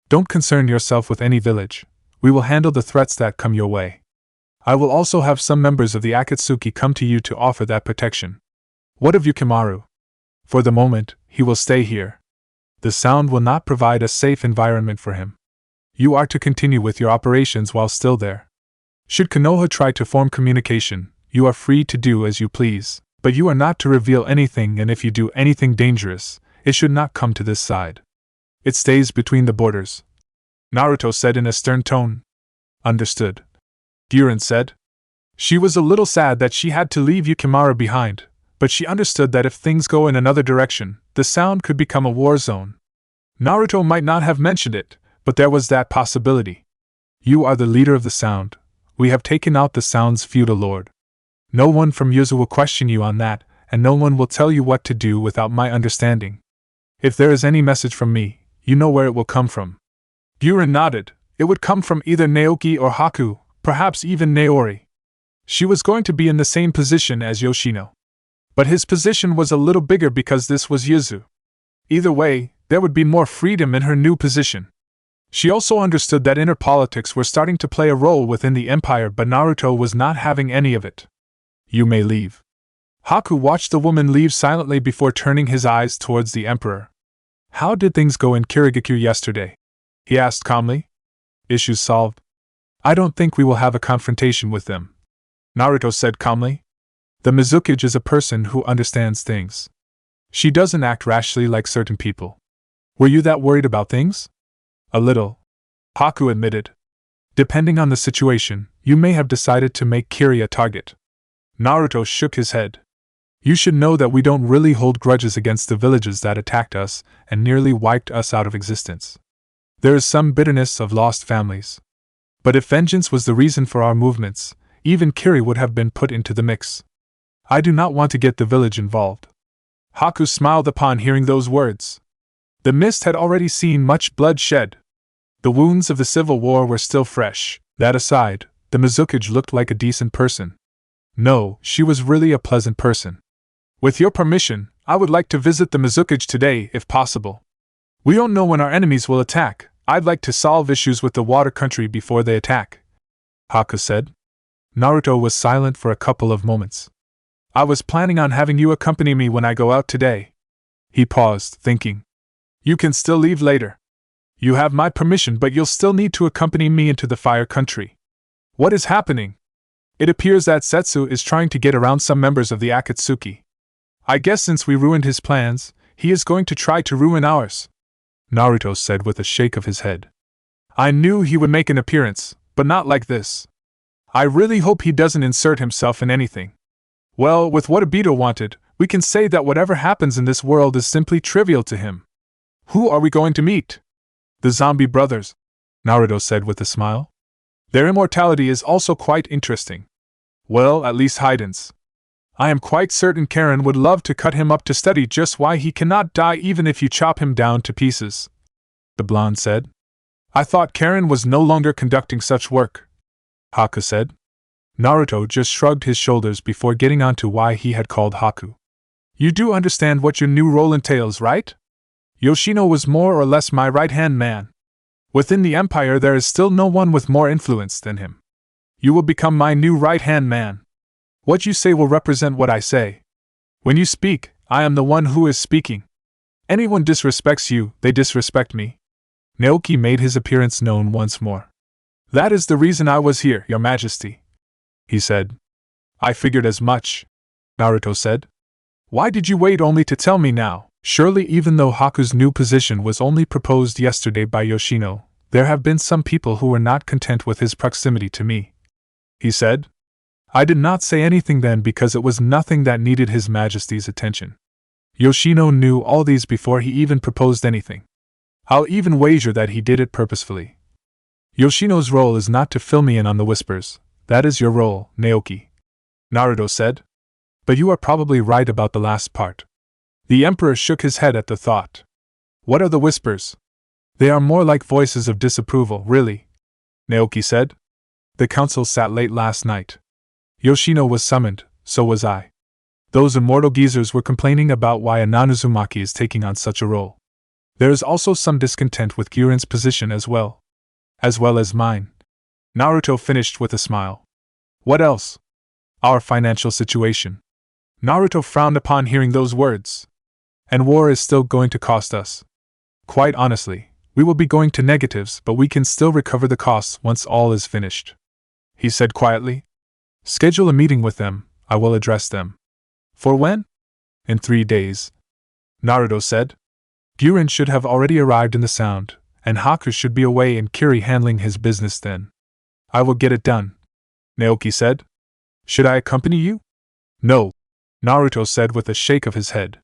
Don't concern yourself with any village. We will handle the threats that come your way. I will also have some members of the Akatsuki come to you to offer that protection. What of Yukimaru? For the moment, he will stay here. The Sound will not provide a safe environment for him. You are to continue with your operations while still there. Should Konoha try to form communication, you are free to do as you please, but you are not to reveal anything, and if you do anything dangerous, it should not come to this side. It stays between the borders," Naruto said in a stern tone. "Understood," Guren said. She was a little sad that she had to leave Yukimaru behind, but she understood that if things go in another direction, the Sound could become a war zone. Naruto might not have mentioned it, but there was that possibility. "You are the leader of the Sound. We have taken out the Sound's feudal lord. No one from Yuzu will question you on that, and no one will tell you what to do without my understanding. If there is any message from me, you know where it will come from." Guren nodded. It would come from either Naoki or Haku, perhaps even Naori. She was going to be in the same position as Yoshino. But his position was a little bigger because this was Yuzu. Either way, there would be more freedom in her new position. She also understood that inner politics were starting to play a role within the Empire, but Naruto was not having any of it. "You may leave." Haku watched the woman leave silently before turning his eyes towards the Emperor. How did things go in Kirigakure yesterday? He asked calmly. Issues solved. I don't think we will have a confrontation with them, Naruto said calmly. The Mizukage is a person who understands things. She doesn't act rashly like certain people. Were you that worried about things? A little, Haku admitted. Depending on the situation, you may have decided to make Kiri a target. Naruto shook his head. You should know that we don't really hold grudges against the villages that attacked us and nearly wiped us out of existence. There is some bitterness of lost families. But if vengeance was the reason for our movements, even Kiri would have been put into the mix. I do not want to get the village involved. Haku smiled upon hearing those words. The mist had already seen much blood shed. The wounds of the civil war were still fresh. That aside, the Mizukage looked like a decent person. No, she was really a pleasant person. With your permission, I would like to visit the Mizukage today, if possible. We don't know when our enemies will attack. I'd like to solve issues with the water country before they attack, Haku said. Naruto was silent for a couple of moments. I was planning on having you accompany me when I go out today. He paused, thinking. You can still leave later. You have my permission, but you'll still need to accompany me into the fire country. What is happening? It appears that Setsu is trying to get around some members of the Akatsuki. I guess since we ruined his plans, he is going to try to ruin ours, Naruto said with a shake of his head. I knew he would make an appearance, but not like this. I really hope he doesn't insert himself in anything. Well, with what Obito wanted, we can say that whatever happens in this world is simply trivial to him. Who are we going to meet? The zombie brothers, Naruto said with a smile. Their immortality is also quite interesting. Well, at least Haiden's. I am quite certain Karen would love to cut him up to study just why he cannot die even if you chop him down to pieces, the blonde said. I thought Karen was no longer conducting such work, Haku said. Naruto just shrugged his shoulders before getting on to why he had called Haku. You do understand what your new role entails, right? Yoshino was more or less my right-hand man. Within the Empire there is still no one with more influence than him. You will become my new right-hand man. What you say will represent what I say. When you speak, I am the one who is speaking. Anyone disrespects you, they disrespect me. Naoki made his appearance known once more. That is the reason I was here, Your Majesty, he said. I figured as much, Naruto said. Why did you wait only to tell me now? Surely even though Haku's new position was only proposed yesterday by Yoshino, there have been some people who were not content with his proximity to me, he said. I did not say anything then because it was nothing that needed His Majesty's attention. Yoshino knew all these before he even proposed anything. I'll even wager that he did it purposefully. Yoshino's role is not to fill me in on the whispers. That is your role, Naoki, Naruto said. But you are probably right about the last part. The Emperor shook his head at the thought. What are the whispers? They are more like voices of disapproval, really, Naoki said. The council sat late last night. Yoshino was summoned, so was I. Those immortal geezers were complaining about why a non-Uzumaki is taking on such a role. There is also some discontent with Guren's position as well as mine. Naruto finished with a smile. What else? Our financial situation. Naruto frowned upon hearing those words. And war is still going to cost us. Quite honestly, we will be going to negatives, but we can still recover the costs once all is finished, he said quietly. Schedule a meeting with them, I will address them. For when? In 3 days, Naruto said. Guren should have already arrived in the Sound, and Haku should be away and Kiri handling his business then. I will get it done, Naoki said. Should I accompany you? No, Naruto said with a shake of his head.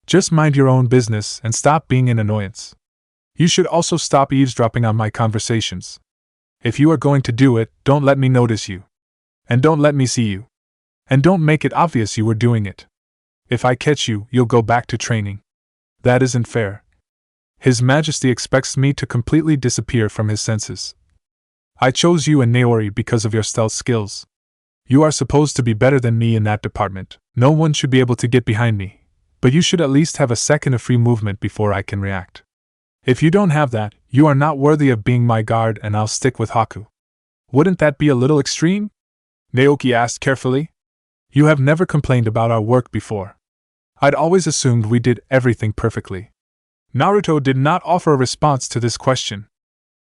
Just mind your own business and stop being an annoyance. You should also stop eavesdropping on my conversations. If you are going to do it, don't let me notice you. And don't let me see you. And don't make it obvious you were doing it. If I catch you, you'll go back to training. That isn't fair. His Majesty expects me to completely disappear from his senses. I chose you and Naori because of your stealth skills. You are supposed to be better than me in that department. No one should be able to get behind me. But you should at least have a second of free movement before I can react. If you don't have that, you are not worthy of being my guard and I'll stick with Haku. Wouldn't that be a little extreme? Naoki asked carefully. You have never complained about our work before. I'd always assumed we did everything perfectly. Naruto did not offer a response to this question.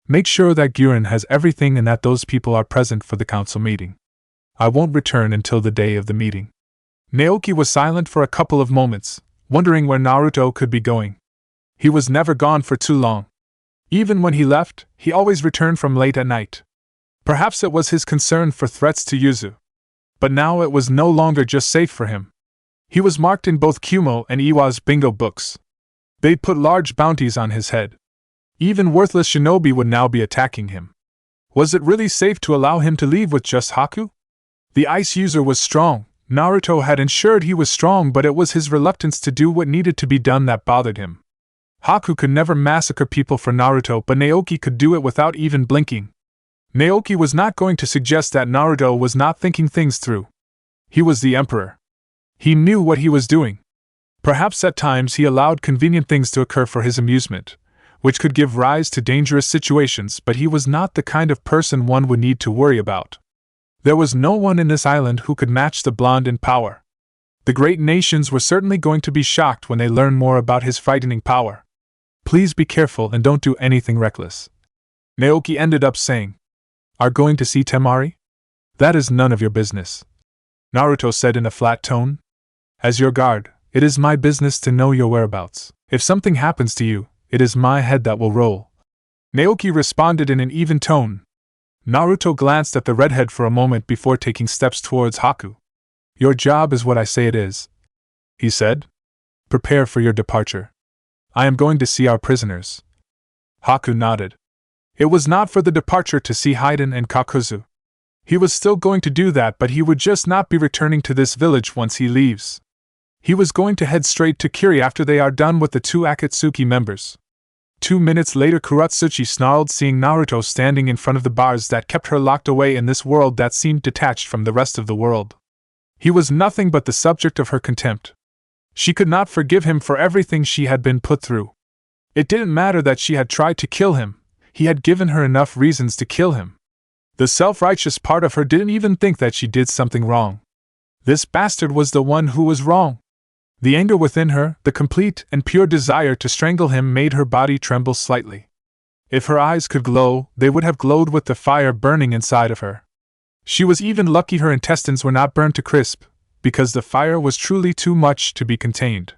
Make sure that Guren has everything and that those people are present for the council meeting. I won't return until the day of the meeting. Naoki was silent for a couple of moments, wondering where Naruto could be going. He was never gone for too long. Even when he left, he always returned from late at night. Perhaps it was his concern for threats to Yuzu. But now it was no longer just safe for him. He was marked in both Kumo and Iwa's bingo books. They'd put large bounties on his head. Even worthless shinobi would now be attacking him. Was it really safe to allow him to leave with just Haku? The ice user was strong. Naruto had ensured he was strong, but it was his reluctance to do what needed to be done that bothered him. Haku could never massacre people for Naruto, but Naoki could do it without even blinking. Naoki was not going to suggest that Naruto was not thinking things through. He was the emperor. He knew what he was doing. Perhaps at times he allowed convenient things to occur for his amusement, which could give rise to dangerous situations, but he was not the kind of person one would need to worry about. There was no one in this island who could match the blonde in power. The great nations were certainly going to be shocked when they learned more about his frightening power. Please be careful and don't do anything reckless. Naoki ended up saying. Are going to see Temari? That is none of your business. Naruto said in a flat tone. As your guard, it is my business to know your whereabouts. If something happens to you, it is my head that will roll. Naoki responded in an even tone. Naruto glanced at the redhead for a moment before taking steps towards Haku. Your job is what I say it is, he said. Prepare for your departure. I am going to see our prisoners. Haku nodded. It was not for the departure to see Haiden and Kakuzu. He was still going to do that, but he would just not be returning to this village once he leaves. He was going to head straight to Kiri after they are done with the two Akatsuki members. 2 minutes later, Kuratsuchi snarled, seeing Naruto standing in front of the bars that kept her locked away in this world that seemed detached from the rest of the world. He was nothing but the subject of her contempt. She could not forgive him for everything she had been put through. It didn't matter that she had tried to kill him. He had given her enough reasons to kill him. The self-righteous part of her didn't even think that she did something wrong. This bastard was the one who was wrong. The anger within her, the complete and pure desire to strangle him, made her body tremble slightly. If her eyes could glow, they would have glowed with the fire burning inside of her. She was even lucky her intestines were not burned to crisp, because the fire was truly too much to be contained.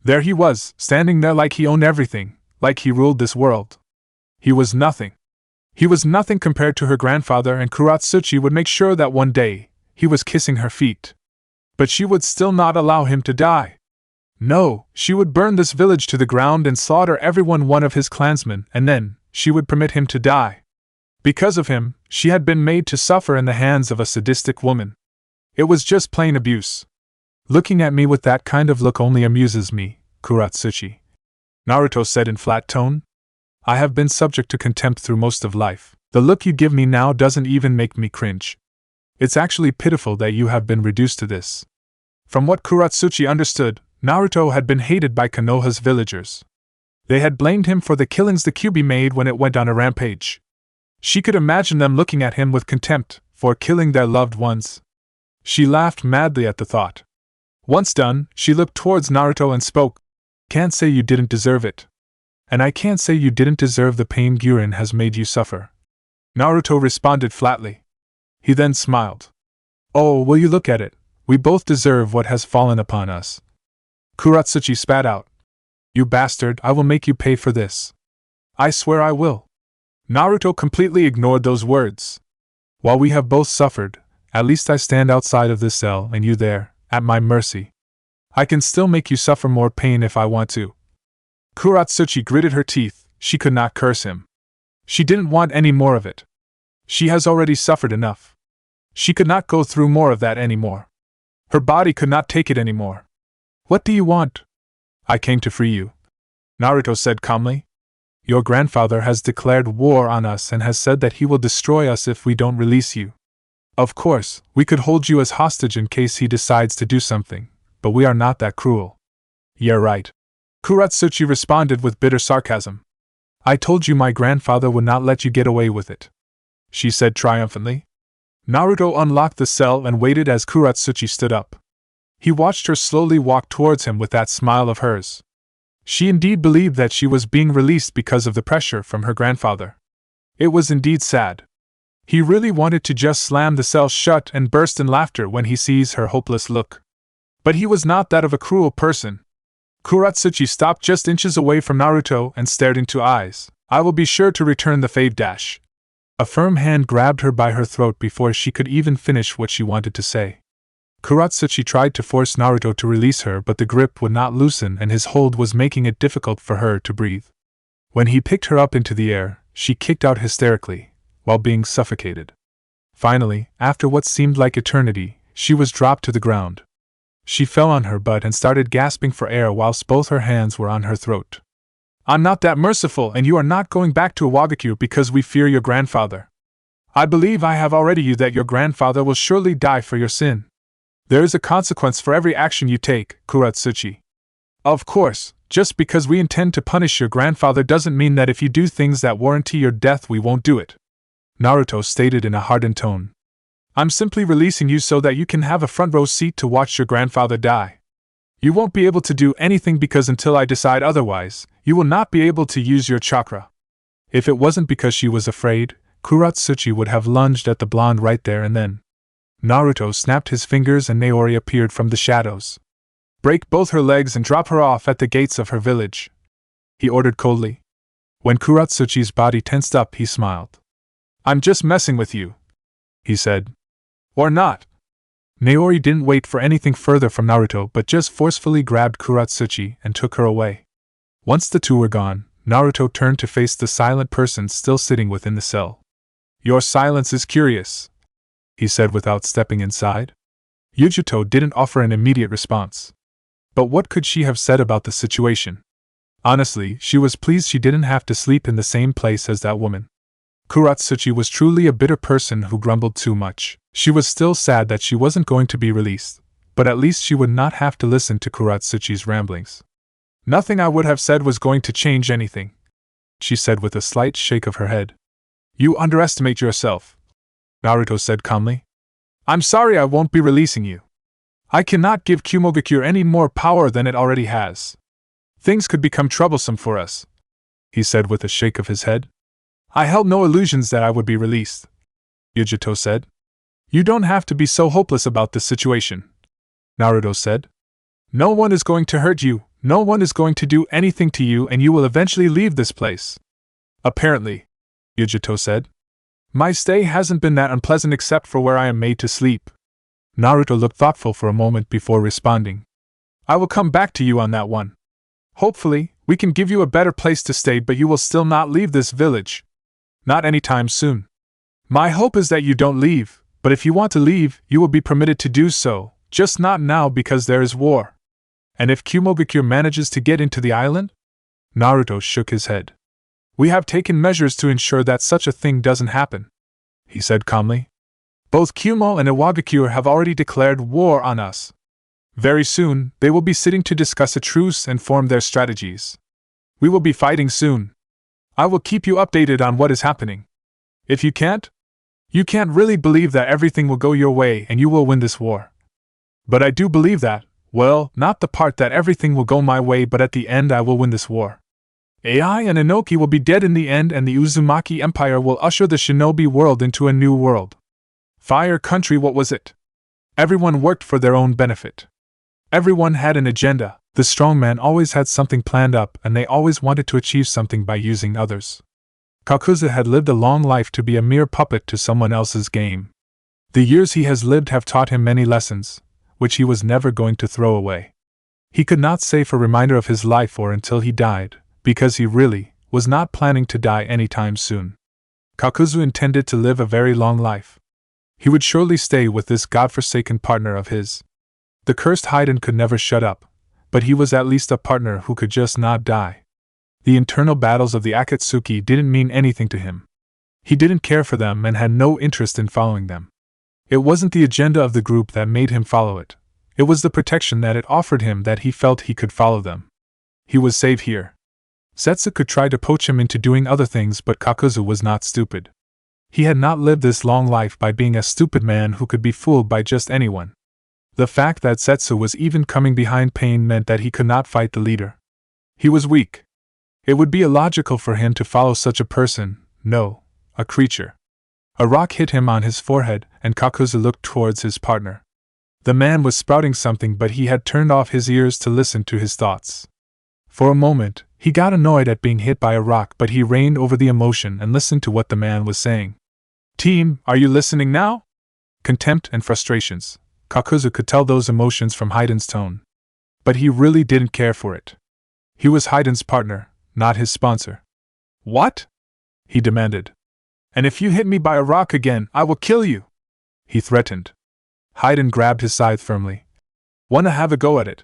There he was, standing there like he owned everything, like he ruled this world. He was nothing. He was nothing compared to her grandfather, and Kuratsuchi would make sure that one day, he was kissing her feet. But she would still not allow him to die. No, she would burn this village to the ground and slaughter one of his clansmen, and then, she would permit him to die. Because of him, she had been made to suffer in the hands of a sadistic woman. It was just plain abuse. Looking at me with that kind of look only amuses me, Kuratsuchi. Naruto said in flat tone. I have been subject to contempt through most of life. The look you give me now doesn't even make me cringe. It's actually pitiful that you have been reduced to this. From what Kuratsuchi understood, Naruto had been hated by Konoha's villagers. They had blamed him for the killings the Kyuubi made when it went on a rampage. She could imagine them looking at him with contempt for killing their loved ones. She laughed madly at the thought. Once done, she looked towards Naruto and spoke. Can't say you didn't deserve it. And I can't say you didn't deserve the pain Guren has made you suffer. Naruto responded flatly. He then smiled. Oh, will you look at it? We both deserve what has fallen upon us. Kuratsuchi spat out. You bastard, I will make you pay for this. I swear I will. Naruto completely ignored those words. While we have both suffered, at least I stand outside of this cell and you there, at my mercy. I can still make you suffer more pain if I want to. Kuratsuchi gritted her teeth. She could not curse him. She didn't want any more of it. She has already suffered enough. She could not go through more of that anymore. Her body could not take it anymore. What do you want? I came to free you. Naruto said calmly. Your grandfather has declared war on us and has said that he will destroy us if we don't release you. Of course, we could hold you as hostage in case he decides to do something, but we are not that cruel. You're right. Kuratsuchi responded with bitter sarcasm. I told you my grandfather would not let you get away with it. She said triumphantly. Naruto unlocked the cell and waited as Kuratsuchi stood up. He watched her slowly walk towards him with that smile of hers. She indeed believed that she was being released because of the pressure from her grandfather. It was indeed sad. He really wanted to just slam the cell shut and burst in laughter when he sees her hopeless look. But he was not that of a cruel person. Kuratsuchi stopped just inches away from Naruto and stared into eyes. "I will be sure to return the favor dash." A firm hand grabbed her by her throat before she could even finish what she wanted to say. Kuratsuchi tried to force Naruto to release her, but the grip would not loosen and his hold was making it difficult for her to breathe. When he picked her up into the air, she kicked out hysterically, while being suffocated. Finally, after what seemed like eternity, she was dropped to the ground. She fell on her butt and started gasping for air whilst both her hands were on her throat. "I'm not that merciful, and you are not going back to Iwagakure because we fear your grandfather. I believe I have already you that your grandfather will surely die for your sin. There is a consequence for every action you take, Kuratsuchi. Of course, just because we intend to punish your grandfather doesn't mean that if you do things that warranty your death we won't do it," Naruto stated in a hardened tone. "I'm simply releasing you so that you can have a front row seat to watch your grandfather die. You won't be able to do anything because until I decide otherwise, you will not be able to use your chakra." If it wasn't because she was afraid, Kuratsuchi would have lunged at the blonde right there and then. Naruto snapped his fingers and Naori appeared from the shadows. "Break both her legs and drop her off at the gates of her village," he ordered coldly. When Kuratsuchi's body tensed up, he smiled. "I'm just messing with you," he said. "Or not." Naori didn't wait for anything further from Naruto but just forcefully grabbed Kuratsuchi and took her away. Once the two were gone, Naruto turned to face the silent person still sitting within the cell. "Your silence is curious," he said without stepping inside. Yujuto didn't offer an immediate response. But what could she have said about the situation? Honestly, she was pleased she didn't have to sleep in the same place as that woman. Kuratsuchi was truly a bitter person who grumbled too much. She was still sad that she wasn't going to be released, but at least she would not have to listen to Kuratsuchi's ramblings. "Nothing I would have said was going to change anything," she said with a slight shake of her head. "You underestimate yourself," Naruto said calmly. "I'm sorry I won't be releasing you. I cannot give Kumogakure any more power than it already has. Things could become troublesome for us," he said with a shake of his head. "I held no illusions that I would be released," Yujuto said. "You don't have to be so hopeless about this situation," Naruto said. "No one is going to hurt you, no one is going to do anything to you, and you will eventually leave this place." "Apparently," Yujuto said. "My stay hasn't been that unpleasant except for where I am made to sleep." Naruto looked thoughtful for a moment before responding. "I will come back to you on that one. Hopefully, we can give you a better place to stay, but you will still not leave this village. Not anytime soon. My hope is that you don't leave, but if you want to leave, you will be permitted to do so, just not now because there is war. And if Kumogakure manages to get into the island?" Naruto shook his head. "We have taken measures to ensure that such a thing doesn't happen," he said calmly. "Both Kumo and Iwagakure have already declared war on us. Very soon, they will be sitting to discuss a truce and form their strategies. We will be fighting soon. I will keep you updated on what is happening. If you can't really believe that everything will go your way and you will win this war. But I do believe that, well, not the part that everything will go my way, but at the end I will win this war. Ai and Inoki will be dead in the end, and the Uzumaki Empire will usher the shinobi world into a new world. Fire country, what was it? Everyone worked for their own benefit. Everyone had an agenda. The strongman always had something planned up, and they always wanted to achieve something by using others. Kakuzu had lived a long life to be a mere puppet to someone else's game. The years he has lived have taught him many lessons, which he was never going to throw away. He could not save a reminder of his life or until he died, because he really was not planning to die anytime soon. Kakuzu intended to live a very long life. He would surely stay with this godforsaken partner of his. The cursed Haiden could never shut up, but he was at least a partner who could just not die. The internal battles of the Akatsuki didn't mean anything to him. He didn't care for them and had no interest in following them. It wasn't the agenda of the group that made him follow it. It was the protection that it offered him that he felt he could follow them. He was safe here. Setsu could try to poach him into doing other things, but Kakuzu was not stupid. He had not lived this long life by being a stupid man who could be fooled by just anyone. The fact that Setsu was even coming behind Pain meant that he could not fight the leader. He was weak. It would be illogical for him to follow such a person, no, a creature. A rock hit him on his forehead, and Kakuzu looked towards his partner. The man was spouting something, but he had turned off his ears to listen to his thoughts. For a moment, he got annoyed at being hit by a rock, but he reined over the emotion and listened to what the man was saying. Team, are you listening now? Contempt and frustrations. Kakuzu could tell those emotions from Haiden's tone. But he really didn't care for it. He was Haiden's partner, not his sponsor. What? He demanded. And if you hit me by a rock again, I will kill you, he threatened. Haiden grabbed his scythe firmly. Wanna have a go at it?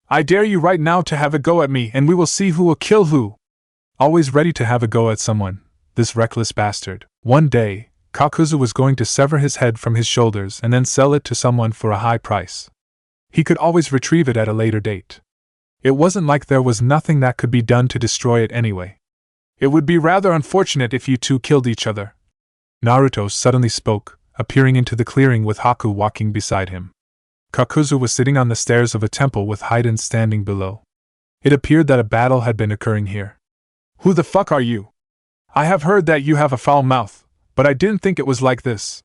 I dare you right now to have a go at me, and we will see who will kill who. Always ready to have a go at someone, this reckless bastard. One day, Kakuzu was going to sever his head from his shoulders and then sell it to someone for a high price. He could always retrieve it at a later date. It wasn't like there was nothing that could be done to destroy it anyway. It would be rather unfortunate if you two killed each other. Naruto suddenly spoke, appearing into the clearing with Haku walking beside him. Kakuzu was sitting on the stairs of a temple with Haiden standing below. It appeared that a battle had been occurring here. Who the fuck are you? I have heard that you have a foul mouth, but I didn't think it was like this.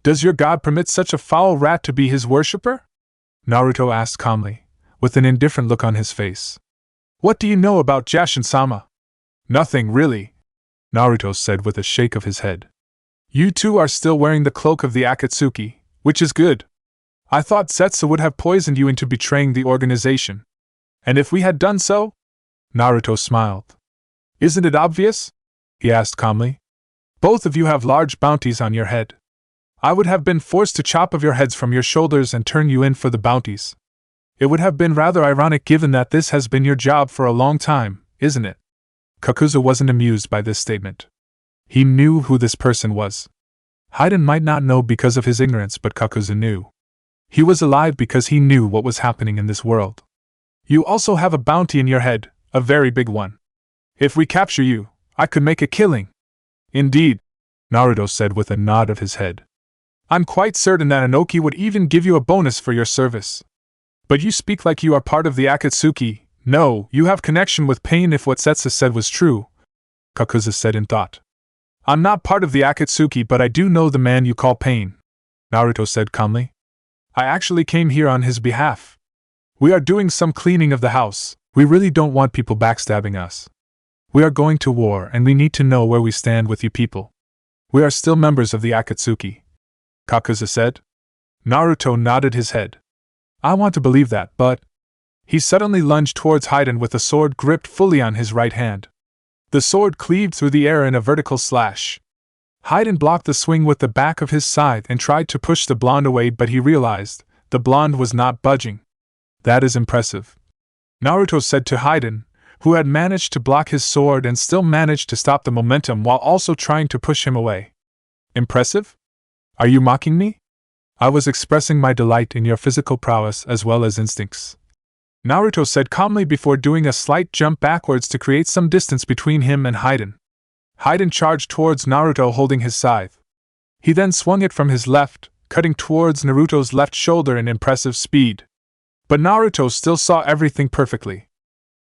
Does your god permit such a foul rat to be his worshipper? Naruto asked calmly, with an indifferent look on his face. What do you know about Jashin-sama? Nothing, really, Naruto said with a shake of his head. You two are still wearing the cloak of the Akatsuki, which is good. I thought Setsu would have poisoned you into betraying the organization. And if we had done so? Naruto smiled. Isn't it obvious? He asked calmly. Both of you have large bounties on your head. I would have been forced to chop off your heads from your shoulders and turn you in for the bounties. It would have been rather ironic given that this has been your job for a long time, isn't it? Kakuzu wasn't amused by this statement. He knew who this person was. Haiden might not know because of his ignorance, but Kakuzu knew. He was alive because he knew what was happening in this world. You also have a bounty in your head, a very big one. If we capture you, I could make a killing. Indeed, Naruto said with a nod of his head. I'm quite certain that Inoki would even give you a bonus for your service. But you speak like you are part of the Akatsuki. No, you have connection with Pain if what Setsu said was true, Kakuzu said in thought. I'm not part of the Akatsuki, but I do know the man you call Pain, Naruto said calmly. I actually came here on his behalf. We are doing some cleaning of the house. We really don't want people backstabbing us. We are going to war and we need to know where we stand with you people. We are still members of the Akatsuki, Kakuzu said. Naruto nodded his head. I want to believe that, but... He suddenly lunged towards Haiden with the sword gripped fully on his right hand. The sword cleaved through the air in a vertical slash. Haiden blocked the swing with the back of his scythe and tried to push the blonde away, but he realized the blonde was not budging. That is impressive, Naruto said to Haiden, who had managed to block his sword and still managed to stop the momentum while also trying to push him away. Impressive? Are you mocking me? I was expressing my delight in your physical prowess as well as instincts, Naruto said calmly before doing a slight jump backwards to create some distance between him and Haiden. Haiden charged towards Naruto holding his scythe. He then swung it from his left, cutting towards Naruto's left shoulder in impressive speed. But Naruto still saw everything perfectly.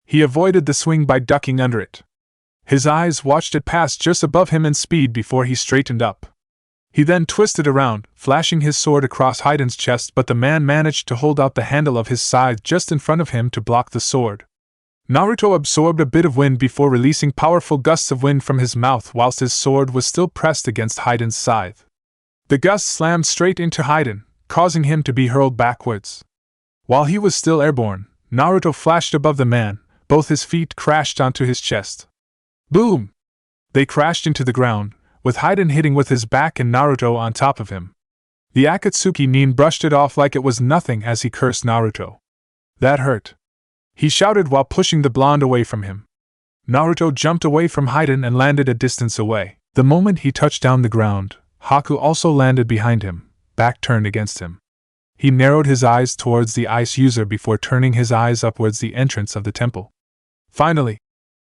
He avoided the swing by ducking under it. His eyes watched it pass just above him in speed before he straightened up. He then twisted around, flashing his sword across Haiden's chest, but the man managed to hold out the handle of his scythe just in front of him to block the sword. Naruto absorbed a bit of wind before releasing powerful gusts of wind from his mouth whilst his sword was still pressed against Haiden's scythe. The gust slammed straight into Haiden, causing him to be hurled backwards. While he was still airborne, Naruto flashed above the man. Both his feet crashed onto his chest. Boom! They crashed into the ground, with Haiden hitting with his back and Naruto on top of him. The Akatsuki nin brushed it off like it was nothing as he cursed Naruto. That hurt, he shouted while pushing the blonde away from him. Naruto jumped away from Haiden and landed a distance away. The moment he touched down the ground, Haku also landed behind him, back turned against him. He narrowed his eyes towards the ice user before turning his eyes upwards the entrance of the temple. Finally,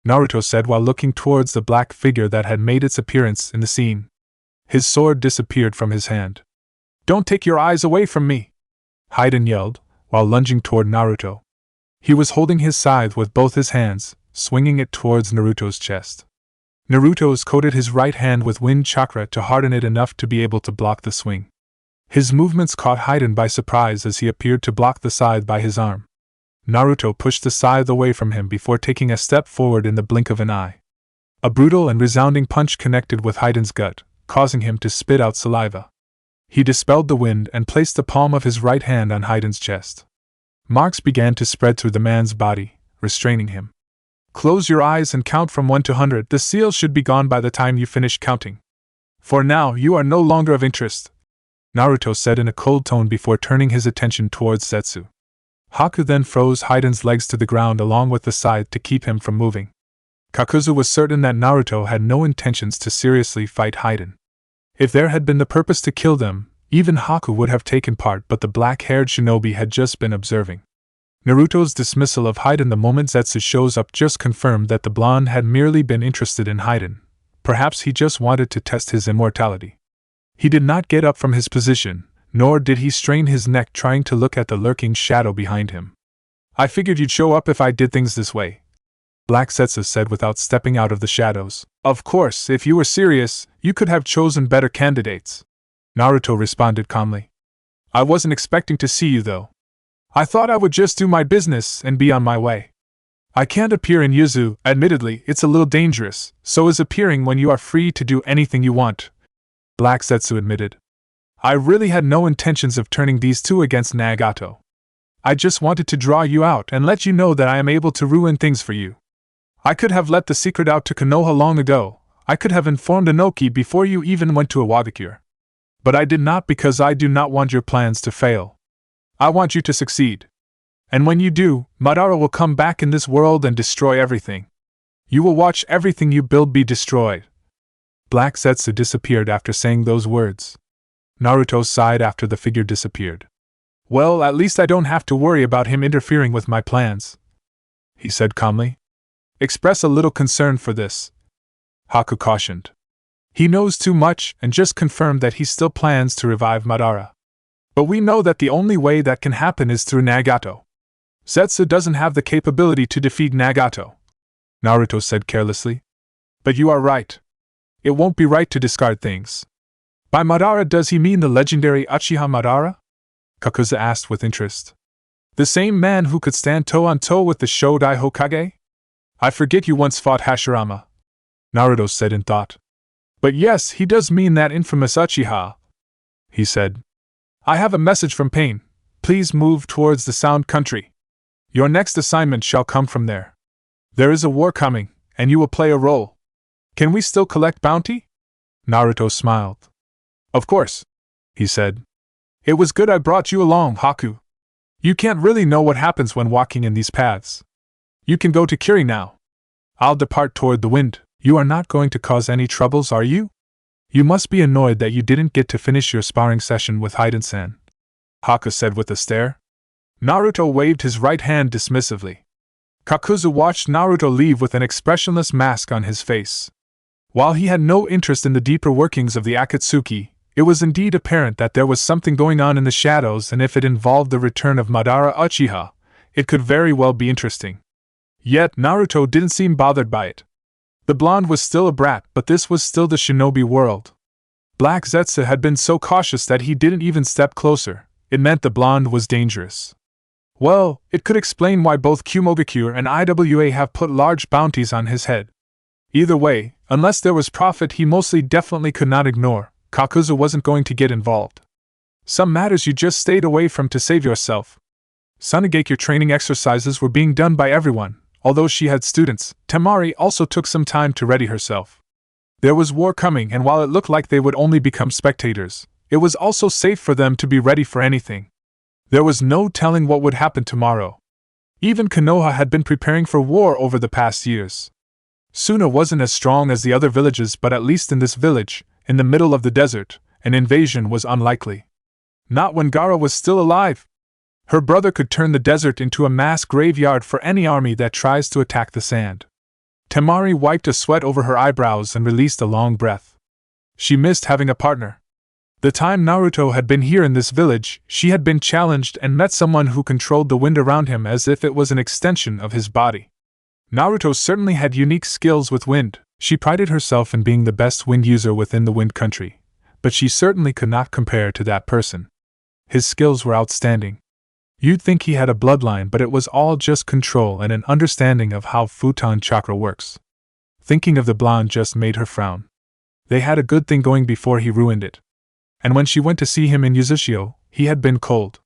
Naruto said while looking towards the black figure that had made its appearance in the scene. His sword disappeared from his hand. "Don't take your eyes away from me!" Haiden yelled, while lunging toward Naruto. He was holding his scythe with both his hands, swinging it towards Naruto's chest. Naruto's coated his right hand with wind chakra to harden it enough to be able to block the swing. His movements caught Haiden by surprise as he appeared to block the scythe by his arm. Naruto pushed the scythe away from him before taking a step forward in the blink of an eye. A brutal and resounding punch connected with Haiden's gut, causing him to spit out saliva. He dispelled the wind and placed the palm of his right hand on Haiden's chest. Marks began to spread through the man's body, restraining him. "Close your eyes and count from 1 to 100. The seal should be gone by the time you finish counting. For now, you are no longer of interest," Naruto said in a cold tone before turning his attention towards Zetsu. Haku then froze Haiden's legs to the ground along with the scythe to keep him from moving. Kakuzu was certain that Naruto had no intentions to seriously fight Haiden. If there had been the purpose to kill them, even Haku would have taken part, but the black-haired shinobi had just been observing. Naruto's dismissal of Haiden the moment Zetsu shows up just confirmed that the blonde had merely been interested in Haiden. Perhaps he just wanted to test his immortality. He did not get up from his position, nor did he strain his neck trying to look at the lurking shadow behind him. "I figured you'd show up if I did things this way," Black Zetsu said without stepping out of the shadows. "Of course, if you were serious, you could have chosen better candidates," Naruto responded calmly. "I wasn't expecting to see you though. I thought I would just do my business and be on my way. I can't appear in Yuzu, admittedly, it's a little dangerous, so is appearing when you are free to do anything you want," Black Zetsu admitted. "I really had no intentions of turning these two against Nagato. I just wanted to draw you out and let you know that I am able to ruin things for you. I could have let the secret out to Konoha long ago, I could have informed Inoki before you even went to Iwagakure. But I did not because I do not want your plans to fail. I want you to succeed. And when you do, Madara will come back in this world and destroy everything. You will watch everything you build be destroyed." Black Zetsu disappeared after saying those words. Naruto sighed after the figure disappeared. "Well, at least I don't have to worry about him interfering with my plans," he said calmly. "Express a little concern for this," Haku cautioned. "He knows too much and just confirmed that he still plans to revive Madara. But we know that the only way that can happen is through Nagato. Zetsu doesn't have the capability to defeat Nagato," Naruto said carelessly. "But you are right. It won't be right to discard things." "By Madara does he mean the legendary Uchiha Madara?" Kakuzu asked with interest. "The same man who could stand toe-on-toe with the Shodai Hokage? I forget you once fought Hashirama," Naruto said in thought. "But yes, he does mean that infamous Uchiha," he said. "I have a message from Pain. Please move towards the Sound Country. Your next assignment shall come from there. There is a war coming, and you will play a role. Can we still collect bounty?" Naruto smiled. "Of course," he said. "It was good I brought you along, Haku. You can't really know what happens when walking in these paths. You can go to Kiri now. I'll depart toward the wind. You are not going to cause any troubles, are you? You must be annoyed that you didn't get to finish your sparring session with Haiden-san," Haku said with a stare. Naruto waved his right hand dismissively. Kakuzu watched Naruto leave with an expressionless mask on his face. While he had no interest in the deeper workings of the Akatsuki, it was indeed apparent that there was something going on in the shadows, and if it involved the return of Madara Uchiha, it could very well be interesting. Yet Naruto didn't seem bothered by it. The blonde was still a brat, but this was still the shinobi world. Black Zetsu had been so cautious that he didn't even step closer. It meant the blonde was dangerous. Well, it could explain why both Kumogakure and IWA have put large bounties on his head. Either way, unless there was profit he mostly definitely could not ignore, Kakuzu wasn't going to get involved. Some matters you just stayed away from to save yourself. Sunagakure training exercises were being done by everyone. Although she had students, Temari also took some time to ready herself. There was war coming, and while it looked like they would only become spectators, it was also safe for them to be ready for anything. There was no telling what would happen tomorrow. Even Konoha had been preparing for war over the past years. Suna wasn't as strong as the other villages, but at least in this village, in the middle of the desert, an invasion was unlikely. Not when Gaara was still alive. Her brother could turn the desert into a mass graveyard for any army that tries to attack the sand. Temari wiped a sweat over her eyebrows and released a long breath. She missed having a partner. The time Naruto had been here in this village, she had been challenged and met someone who controlled the wind around him as if it was an extension of his body. Naruto certainly had unique skills with wind. She prided herself in being the best wind user within the wind country, but she certainly could not compare to that person. His skills were outstanding. You'd think he had a bloodline, but it was all just control and an understanding of how Futon chakra works. Thinking of the blonde just made her frown. They had a good thing going before he ruined it. And when she went to see him in Uzumaki, he had been cold.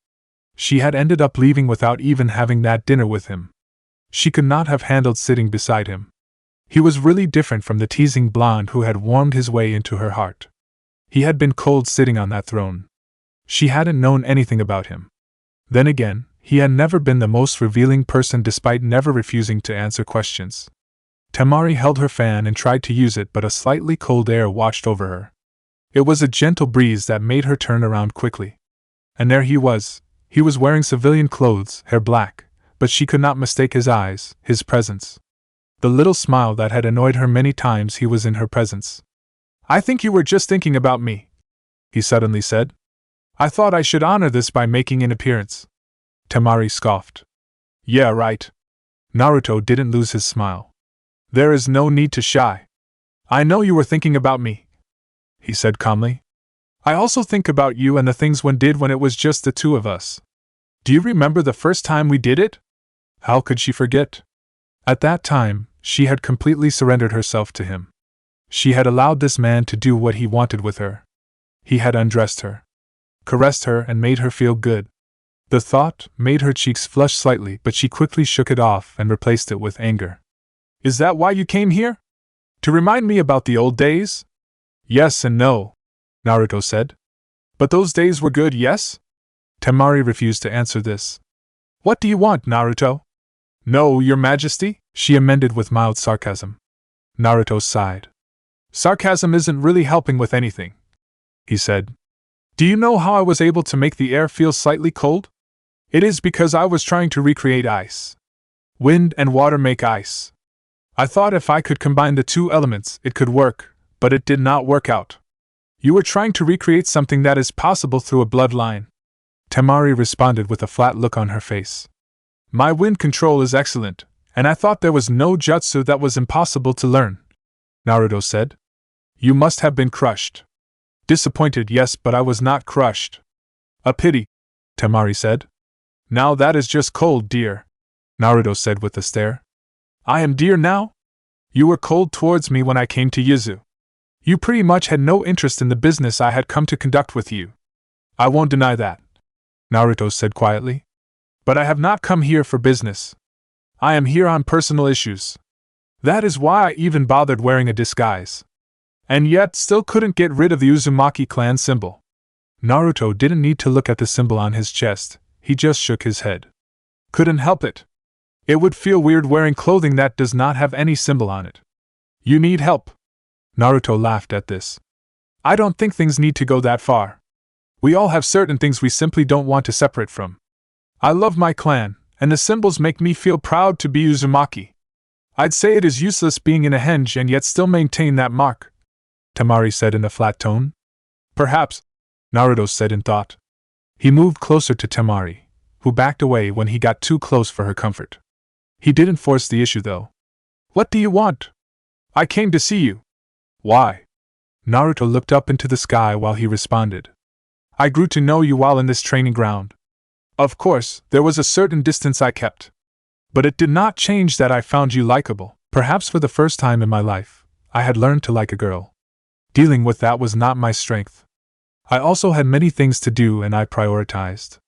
She had ended up leaving without even having that dinner with him. She could not have handled sitting beside him. He was really different from the teasing blonde who had warmed his way into her heart. He had been cold sitting on that throne. She hadn't known anything about him. Then again, he had never been the most revealing person despite never refusing to answer questions. Temari held her fan and tried to use it, but a slightly cold air washed over her. It was a gentle breeze that made her turn around quickly. And there he was. He was wearing civilian clothes, hair black, but she could not mistake his eyes, his presence. The little smile that had annoyed her many times he was in her presence. "I think you were just thinking about me," he suddenly said. "I thought I should honor this by making an appearance." Temari scoffed. "Yeah, right." Naruto didn't lose his smile. "There is no need to shy. I know you were thinking about me," he said calmly. "I also think about you and the things one did when it was just the two of us. Do you remember the first time we did it?" How could she forget? At that time, she had completely surrendered herself to him. She had allowed this man to do what he wanted with her. He had undressed her, caressed her, and made her feel good. The thought made her cheeks flush slightly, but she quickly shook it off and replaced it with anger. "Is that why you came here? To remind me about the old days?" "Yes and no," Naruto said. "But those days were good, yes?" Temari refused to answer this. "What do you want, Naruto?" "No, Your Majesty," she amended with mild sarcasm. Naruto sighed. "Sarcasm isn't really helping with anything," he said. "Do you know how I was able to make the air feel slightly cold? It is because I was trying to recreate ice. Wind and water make ice. I thought if I could combine the two elements, it could work, but it did not work out. You were trying to recreate something that is possible through a bloodline." Temari responded with a flat look on her face. "My wind control is excellent, and I thought there was no jutsu that was impossible to learn," Naruto said. "You must have been crushed." "Disappointed, yes, but I was not crushed." "A pity," Temari said. "Now that is just cold, dear," Naruto said with a stare. "I am dear now? You were cold towards me when I came to Yuzu. You pretty much had no interest in the business I had come to conduct with you." "I won't deny that," Naruto said quietly. "But I have not come here for business. I am here on personal issues. That is why I even bothered wearing a disguise. And yet still couldn't get rid of the Uzumaki Clan symbol." Naruto didn't need to look at the symbol on his chest, he just shook his head. "Couldn't help it. It would feel weird wearing clothing that does not have any symbol on it." "You need help." Naruto laughed at this. "I don't think things need to go that far. We all have certain things we simply don't want to separate from. I love my clan, and the symbols make me feel proud to be Uzumaki. I'd say it is useless being in a henge and yet still maintain that mark," Temari said in a flat tone. "Perhaps," Naruto said in thought. He moved closer to Temari, who backed away when he got too close for her comfort. He didn't force the issue though. "What do you want?" "I came to see you." "Why?" Naruto looked up into the sky while he responded. "I grew to know you while in this training ground. Of course, there was a certain distance I kept. But it did not change that I found you likable. Perhaps for the first time in my life, I had learned to like a girl. Dealing with that was not my strength. I also had many things to do and I prioritized.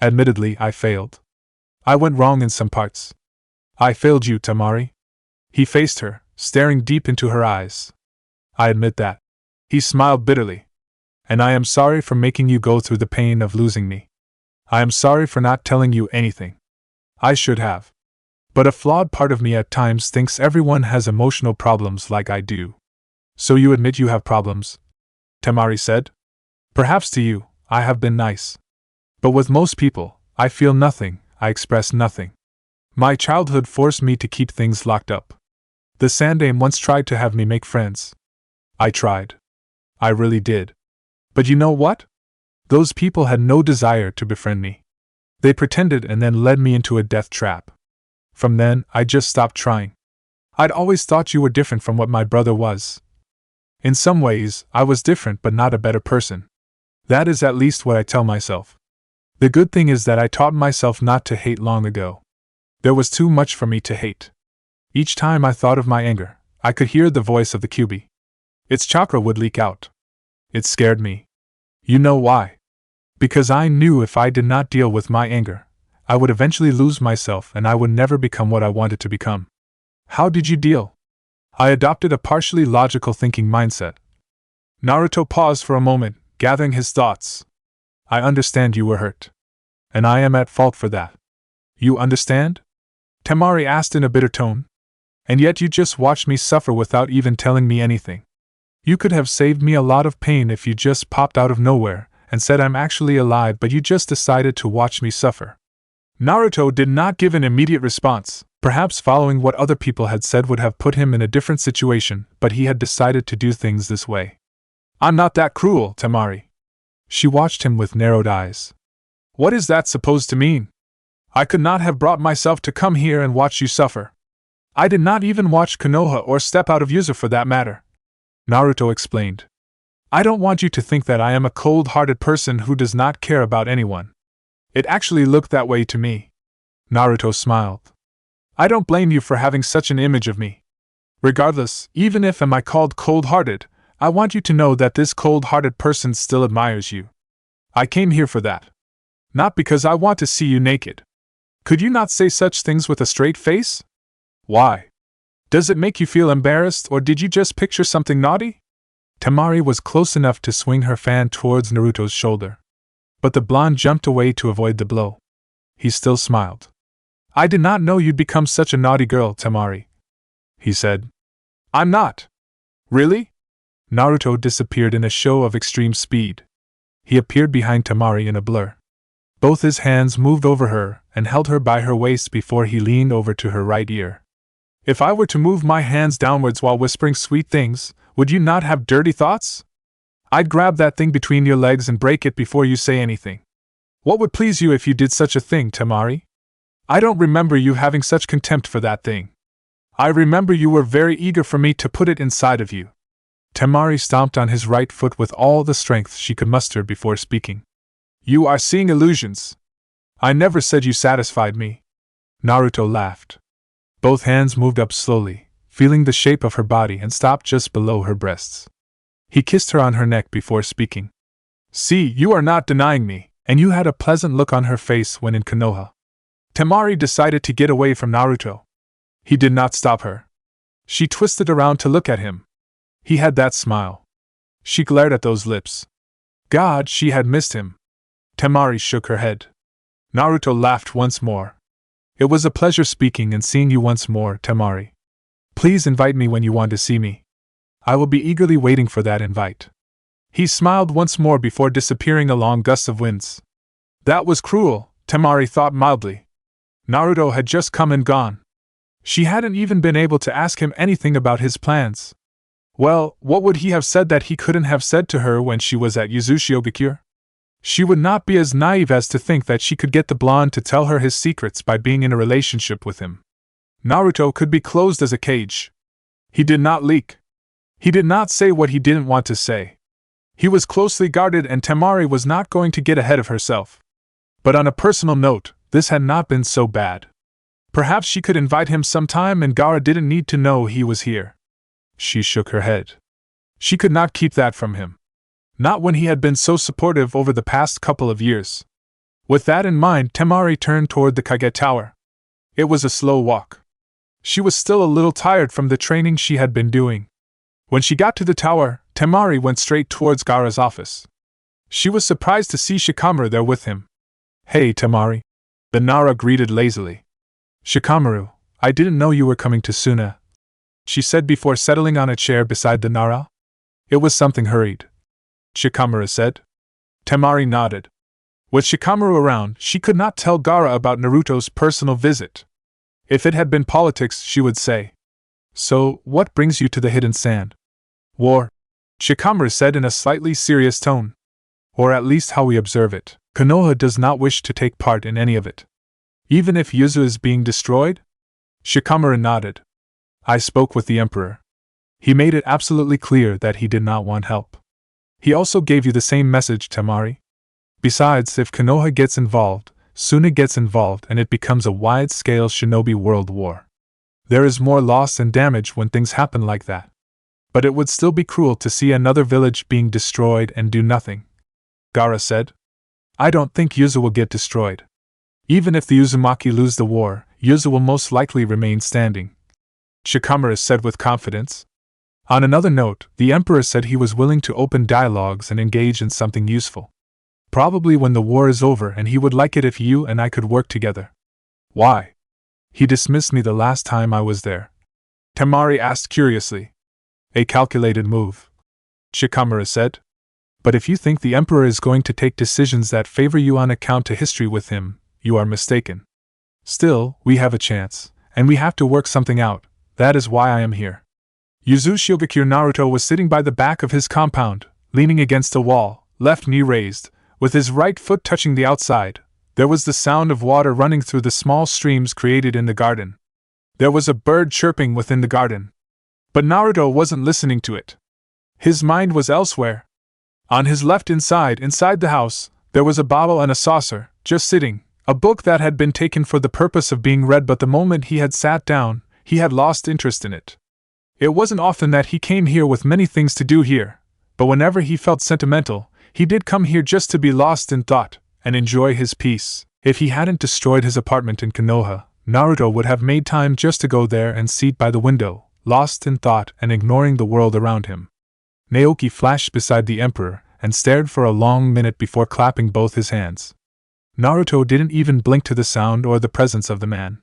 Admittedly, I failed. I went wrong in some parts." "I failed you, Temari." He faced her, staring deep into her eyes. "I admit that." He smiled bitterly. "And I am sorry for making you go through the pain of losing me. I am sorry for not telling you anything. I should have. But a flawed part of me at times thinks everyone has emotional problems like I do." "So you admit you have problems?" Temari said. "Perhaps to you, I have been nice. But with most people, I feel nothing, I express nothing. My childhood forced me to keep things locked up. The Sandaime once tried to have me make friends. I tried. I really did. But you know what? Those people had no desire to befriend me. They pretended and then led me into a death trap. From then, I just stopped trying. I'd always thought you were different from what my brother was. In some ways, I was different but not a better person. That is at least what I tell myself. The good thing is that I taught myself not to hate long ago. There was too much for me to hate. Each time I thought of my anger, I could hear the voice of the Kyuubi. Its chakra would leak out. It scared me. You know why? Because I knew if I did not deal with my anger, I would eventually lose myself and I would never become what I wanted to become. How did you deal? I adopted a partially logical thinking mindset. Naruto paused for a moment, gathering his thoughts. I understand you were hurt. And I am at fault for that. You understand? Temari asked in a bitter tone. And yet you just watched me suffer without even telling me anything. You could have saved me a lot of pain if you just popped out of nowhere and said I'm actually alive, but you just decided to watch me suffer. Naruto did not give an immediate response. Perhaps following what other people had said would have put him in a different situation, but he had decided to do things this way. I'm not that cruel, Temari. She watched him with narrowed eyes. What is that supposed to mean? I could not have brought myself to come here and watch you suffer. I did not even watch Konoha or step out of Yuzu for that matter. Naruto explained. I don't want you to think that I am a cold-hearted person who does not care about anyone. It actually looked that way to me. Naruto smiled. I don't blame you for having such an image of me. Regardless, even if am I called cold-hearted, I want you to know that this cold-hearted person still admires you. I came here for that. Not because I want to see you naked. Could you not say such things with a straight face? Why? Does it make you feel embarrassed, or did you just picture something naughty? Temari was close enough to swing her fan towards Naruto's shoulder. But the blonde jumped away to avoid the blow. He still smiled. I did not know you'd become such a naughty girl, Temari, he said. I'm not. Really? Naruto disappeared in a show of extreme speed. He appeared behind Temari in a blur. Both his hands moved over her and held her by her waist before he leaned over to her right ear. If I were to move my hands downwards while whispering sweet things, would you not have dirty thoughts? I'd grab that thing between your legs and break it before you say anything. What would please you if you did such a thing, Temari? I don't remember you having such contempt for that thing. I remember you were very eager for me to put it inside of you. Temari stomped on his right foot with all the strength she could muster before speaking. You are seeing illusions. I never said you satisfied me. Naruto laughed. Both hands moved up slowly, feeling the shape of her body, and stopped just below her breasts. He kissed her on her neck before speaking. See, you are not denying me, and you had a pleasant look on her face when in Konoha. Temari decided to get away from Naruto. He did not stop her. She twisted around to look at him. He had that smile. She glared at those lips. God, she had missed him. Temari shook her head. Naruto laughed once more. It was a pleasure speaking and seeing you once more, Temari. Please invite me when you want to see me. I will be eagerly waiting for that invite. He smiled once more before disappearing along gusts of winds. That was cruel, Temari thought mildly. Naruto had just come and gone. She hadn't even been able to ask him anything about his plans. Well, what would he have said that he couldn't have said to her when she was at Uzumaki? She would not be as naive as to think that she could get the blonde to tell her his secrets by being in a relationship with him. Naruto could be closed as a cage. He did not leak. He did not say what he didn't want to say. He was closely guarded and Temari was not going to get ahead of herself. But on a personal note, this had not been so bad. Perhaps she could invite him sometime and Gaara didn't need to know he was here. She shook her head. She could not keep that from him. Not when he had been so supportive over the past couple of years. With that in mind, Temari turned toward the Kage Tower. It was a slow walk. She was still a little tired from the training she had been doing. When she got to the tower, Temari went straight towards Gaara's office. She was surprised to see Shikamaru there with him. Hey, Temari. The Nara greeted lazily. Shikamaru, I didn't know you were coming to Suna, she said before settling on a chair beside the Nara. It was something hurried, Shikamaru said. Temari nodded. With Shikamaru around, she could not tell Gaara about Naruto's personal visit. If it had been politics, she would say. So, what brings you to the Hidden Sand? War. Shikamaru said in a slightly serious tone. Or at least how we observe it. Konoha does not wish to take part in any of it. Even if Yuzu is being destroyed? Shikamaru nodded. I spoke with the Emperor. He made it absolutely clear that he did not want help. He also gave you the same message, Temari. Besides, if Konoha gets involved, Suna gets involved and it becomes a wide-scale shinobi world war. There is more loss and damage when things happen like that. But it would still be cruel to see another village being destroyed and do nothing. Gaara said. I don't think Yuzu will get destroyed. Even if the Uzumaki lose the war, Yuzu will most likely remain standing. Shikamaru said with confidence. On another note, the Emperor said he was willing to open dialogues and engage in something useful. Probably when the war is over, and he would like it if you and I could work together. Why? He dismissed me the last time I was there. Temari asked curiously. A calculated move, Shikamaru said. But if you think the Emperor is going to take decisions that favor you on account to history with him, you are mistaken. Still, we have a chance, and we have to work something out. That is why I am here. Uzumaki Naruto was sitting by the back of his compound, leaning against a wall, left knee raised, with his right foot touching the outside. There was the sound of water running through the small streams created in the garden. There was a bird chirping within the garden. But Naruto wasn't listening to it. His mind was elsewhere. On his left inside the house, there was a bottle and a saucer, just sitting, a book that had been taken for the purpose of being read, but the moment he had sat down, he had lost interest in it. It wasn't often that he came here with many things to do here, but whenever he felt sentimental, he did come here just to be lost in thought, and enjoy his peace. If he hadn't destroyed his apartment in Konoha, Naruto would have made time just to go there and sit by the window, lost in thought and ignoring the world around him. Naoki flashed beside the Emperor, and stared for a long minute before clapping both his hands. Naruto didn't even blink to the sound or the presence of the man.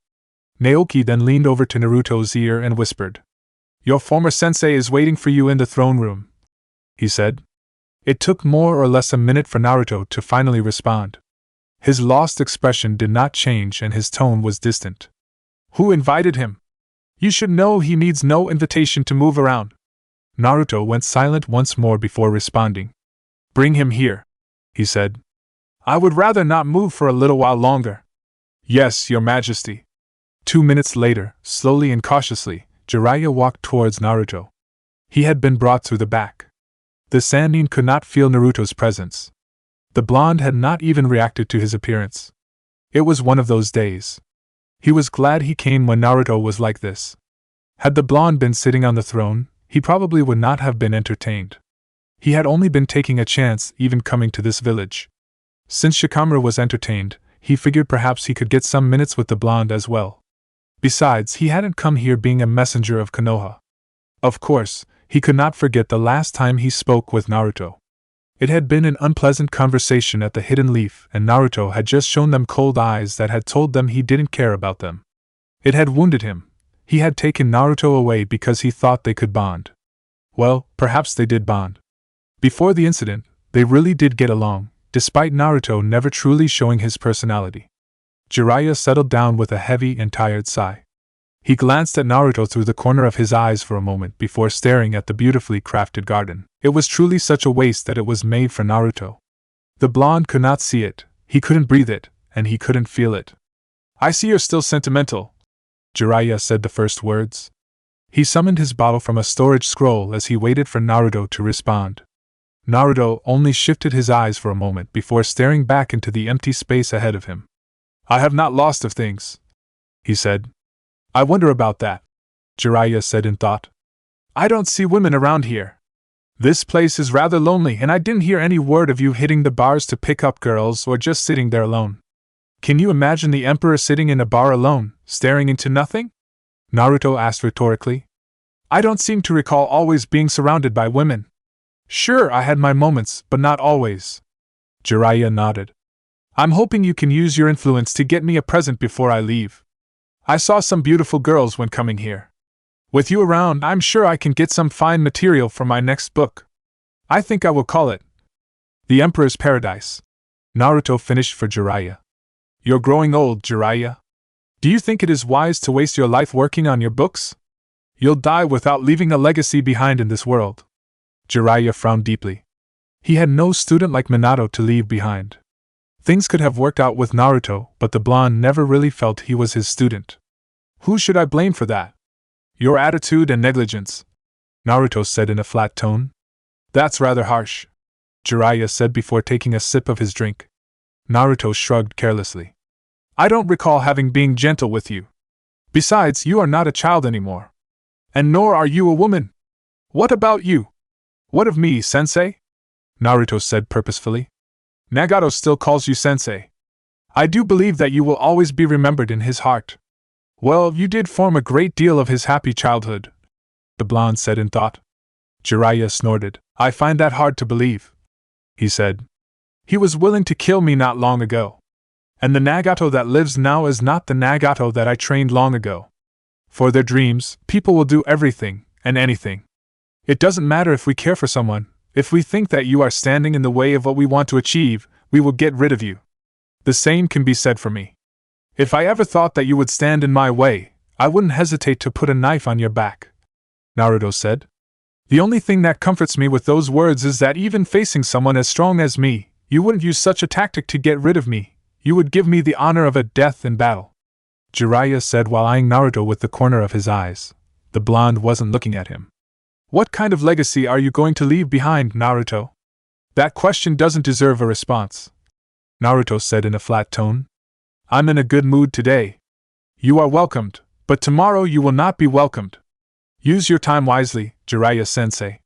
Naoki then leaned over to Naruto's ear and whispered. Your former sensei is waiting for you in the throne room, he said. It took more or less a minute for Naruto to finally respond. His lost expression did not change and his tone was distant. Who invited him? You should know he needs no invitation to move around. Naruto went silent once more before responding. Bring him here, he said. I would rather not move for a little while longer. Yes, Your Majesty. 2 minutes later, slowly and cautiously, Jiraiya walked towards Naruto. He had been brought through the back. The Sannin could not feel Naruto's presence. The blonde had not even reacted to his appearance. It was one of those days. He was glad he came when Naruto was like this. Had the blonde been sitting on the throne, he probably would not have been entertained. He had only been taking a chance even coming to this village. Since Shikamaru was entertained, he figured perhaps he could get some minutes with the blonde as well. Besides, he hadn't come here being a messenger of Konoha. Of course, he could not forget the last time he spoke with Naruto. It had been an unpleasant conversation at the Hidden Leaf, and Naruto had just shown them cold eyes that had told them he didn't care about them. It had wounded him. He had taken Naruto away because he thought they could bond. Well, perhaps they did bond. Before the incident, they really did get along, despite Naruto never truly showing his personality. Jiraiya settled down with a heavy and tired sigh. He glanced at Naruto through the corner of his eyes for a moment before staring at the beautifully crafted garden. It was truly such a waste that it was made for Naruto. The blonde could not see it, he couldn't breathe it, and he couldn't feel it. I see you're still sentimental, Jiraiya said the first words. He summoned his bottle from a storage scroll as he waited for Naruto to respond. Naruto only shifted his eyes for a moment before staring back into the empty space ahead of him. I have not lost of things, he said. I wonder about that, Jiraiya said in thought. I don't see women around here. This place is rather lonely, and I didn't hear any word of you hitting the bars to pick up girls or just sitting there alone. Can you imagine the Emperor sitting in a bar alone, staring into nothing? Naruto asked rhetorically. I don't seem to recall always being surrounded by women. Sure, I had my moments, but not always. Jiraiya nodded. I'm hoping you can use your influence to get me a present before I leave. I saw some beautiful girls when coming here. With you around, I'm sure I can get some fine material for my next book. I think I will call it The Emperor's Paradise. Naruto finished for Jiraiya. You're growing old, Jiraiya. Do you think it is wise to waste your life working on your books? You'll die without leaving a legacy behind in this world. Jiraiya frowned deeply. He had no student like Minato to leave behind. Things could have worked out with Naruto, but the blonde never really felt he was his student. Who should I blame for that? Your attitude and negligence, Naruto said in a flat tone. That's rather harsh, Jiraiya said before taking a sip of his drink. Naruto shrugged carelessly. I don't recall having been gentle with you. Besides, you are not a child anymore. And nor are you a woman. What about you? What of me, sensei? Naruto said purposefully. Nagato still calls you sensei. I do believe that you will always be remembered in his heart. Well, you did form a great deal of his happy childhood, the blonde said in thought. Jiraiya snorted. I find that hard to believe, he said. He was willing to kill me not long ago. And the Nagato that lives now is not the Nagato that I trained long ago. For their dreams, people will do everything and anything. It doesn't matter if we care for someone. If we think that you are standing in the way of what we want to achieve, we will get rid of you. The same can be said for me. If I ever thought that you would stand in my way, I wouldn't hesitate to put a knife on your back, Naruto said. The only thing that comforts me with those words is that even facing someone as strong as me, you wouldn't use such a tactic to get rid of me. You would give me the honor of a death in battle, Jiraiya said while eyeing Naruto with the corner of his eyes. The blonde wasn't looking at him. What kind of legacy are you going to leave behind, Naruto? That question doesn't deserve a response, Naruto said in a flat tone. I'm in a good mood today. You are welcomed, but tomorrow you will not be welcomed. Use your time wisely, Jiraiya-sensei.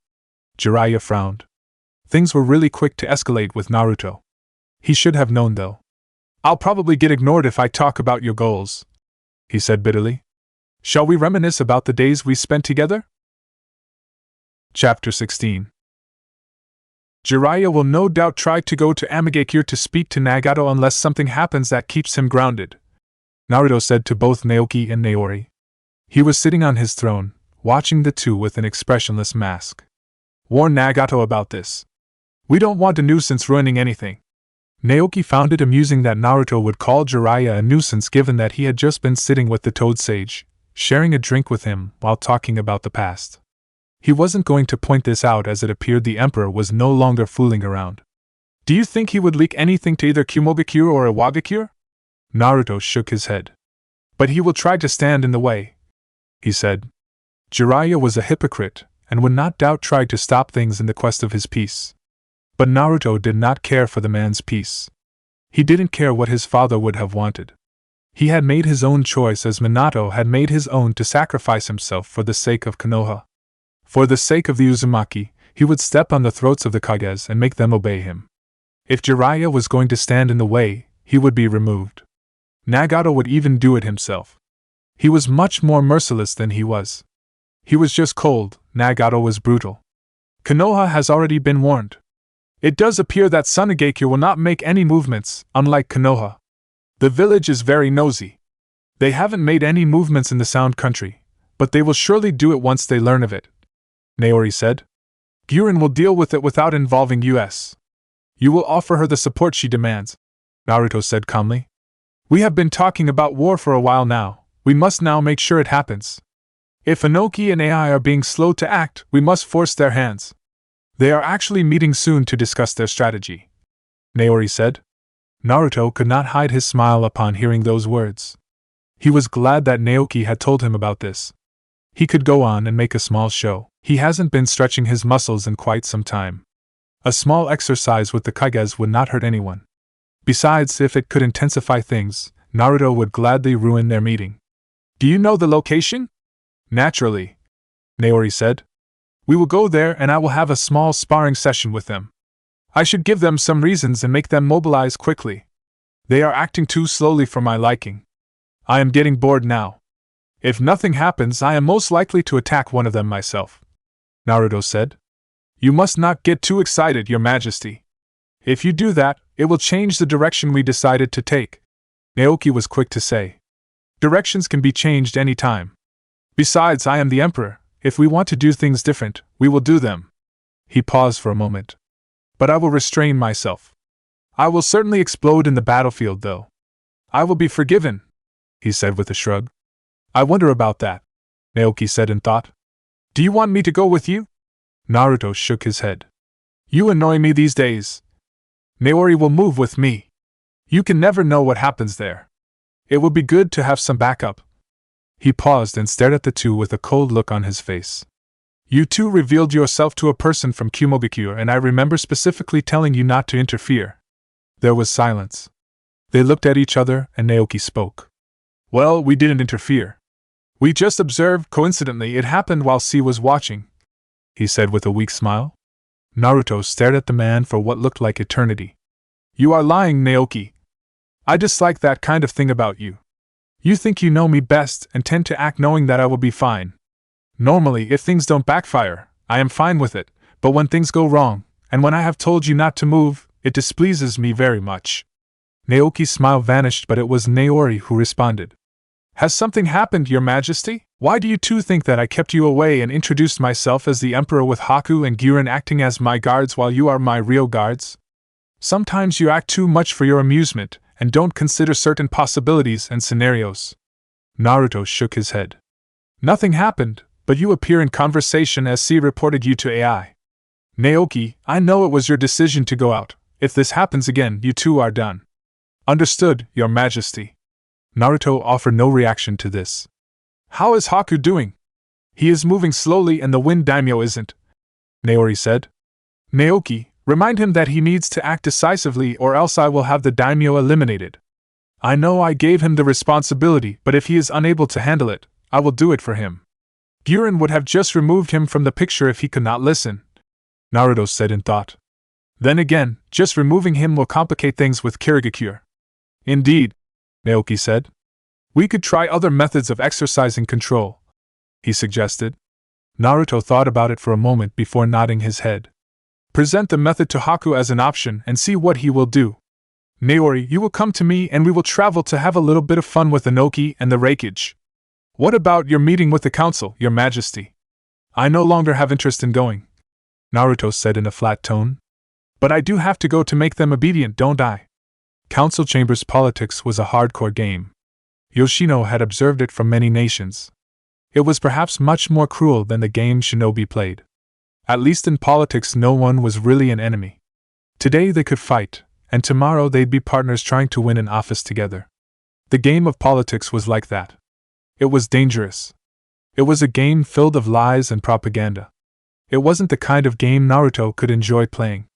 Jiraiya frowned. Things were really quick to escalate with Naruto. He should have known though. I'll probably get ignored if I talk about your goals, he said bitterly. Shall we reminisce about the days we spent together? Chapter 16. Jiraiya will no doubt try to go to Amagakure to speak to Nagato unless something happens that keeps him grounded, Naruto said to both Naoki and Naori. He was sitting on his throne, watching the two with an expressionless mask. Warn Nagato about this. We don't want a nuisance ruining anything. Naoki found it amusing that Naruto would call Jiraiya a nuisance given that he had just been sitting with the Toad Sage, sharing a drink with him while talking about the past. He wasn't going to point this out as it appeared the Emperor was no longer fooling around. Do you think he would leak anything to either Kumogakure or Iwagakure? Naruto shook his head. But he will try to stand in the way, he said. Jiraiya was a hypocrite, and would not doubt try to stop things in the quest of his peace. But Naruto did not care for the man's peace. He didn't care what his father would have wanted. He had made his own choice as Minato had made his own to sacrifice himself for the sake of Konoha. For the sake of the Uzumaki, he would step on the throats of the Kages and make them obey him. If Jiraiya was going to stand in the way, he would be removed. Nagato would even do it himself. He was much more merciless than he was. He was just cold, Nagato was brutal. Konoha has already been warned. It does appear that Sunagakure will not make any movements, unlike Konoha. The village is very nosy. They haven't made any movements in the Sound Country, but they will surely do it once they learn of it, Naori said. Guren will deal with it without involving us. You will offer her the support she demands, Naruto said calmly. We have been talking about war for a while now. We must now make sure it happens. If Inoki and Ai are being slow to act, we must force their hands. They are actually meeting soon to discuss their strategy, Naori said. Naruto could not hide his smile upon hearing those words. He was glad that Naoki had told him about this. He could go on and make a small show. He hasn't been stretching his muscles in quite some time. A small exercise with the Kages would not hurt anyone. Besides, if it could intensify things, Naruto would gladly ruin their meeting. Do you know the location? Naturally, Naori said. We will go there and I will have a small sparring session with them. I should give them some reasons and make them mobilize quickly. They are acting too slowly for my liking. I am getting bored now. If nothing happens, I am most likely to attack one of them myself, Naruto said. You must not get too excited, Your Majesty. If you do that, it will change the direction we decided to take, Naoki was quick to say. Directions can be changed any time. Besides, I am the Emperor. If we want to do things different, we will do them. He paused for a moment. But I will restrain myself. I will certainly explode in the battlefield, though. I will be forgiven, he said with a shrug. I wonder about that, Naoki said in thought. Do you want me to go with you? Naruto shook his head. You annoy me these days. Naori will move with me. You can never know what happens there. It would be good to have some backup. He paused and stared at the two with a cold look on his face. You two revealed yourself to a person from Kumogakure, and I remember specifically telling you not to interfere. There was silence. They looked at each other, and Naoki spoke. Well, we didn't interfere. We just observed. Coincidentally, it happened while C was watching, he said with a weak smile. Naruto stared at the man for what looked like eternity. You are lying, Naoki. I dislike that kind of thing about you. You think you know me best and tend to act knowing that I will be fine. Normally, if things don't backfire, I am fine with it, but when things go wrong, and when I have told you not to move, it displeases me very much. Naoki's smile vanished, but it was Naori who responded. Has something happened, Your Majesty? Why do you two think that I kept you away and introduced myself as the Emperor with Haku and Giren acting as my guards while you are my real guards? Sometimes you act too much for your amusement, and don't consider certain possibilities and scenarios. Naruto shook his head. Nothing happened, but you appear in conversation as C reported you to AI. Naoki, I know it was your decision to go out. If this happens again, you two are done. Understood, Your Majesty. Naruto offered no reaction to this. How is Haku doing? He is moving slowly and the wind daimyo isn't, Naori said. Naoki, remind him that he needs to act decisively or else I will have the daimyo eliminated. I know I gave him the responsibility, but if he is unable to handle it, I will do it for him. Giren would have just removed him from the picture if he could not listen, Naruto said in thought. Then again, just removing him will complicate things with Kirigakure. Indeed, Naoki said. We could try other methods of exercising control, he suggested. Naruto thought about it for a moment before nodding his head. Present the method to Haku as an option and see what he will do. Naori, you will come to me and we will travel to have a little bit of fun with Inoki and the Reikage. What about your meeting with the council, Your Majesty? I no longer have interest in going, Naruto said in a flat tone. But I do have to go to make them obedient, don't I? Council chambers politics was a hardcore game. Yoshino had observed it from many nations. It was perhaps much more cruel than the game Shinobi played. At least in politics no one was really an enemy. Today they could fight, and tomorrow they'd be partners trying to win an office together. The game of politics was like that. It was dangerous. It was a game filled of lies and propaganda. It wasn't the kind of game Naruto could enjoy playing.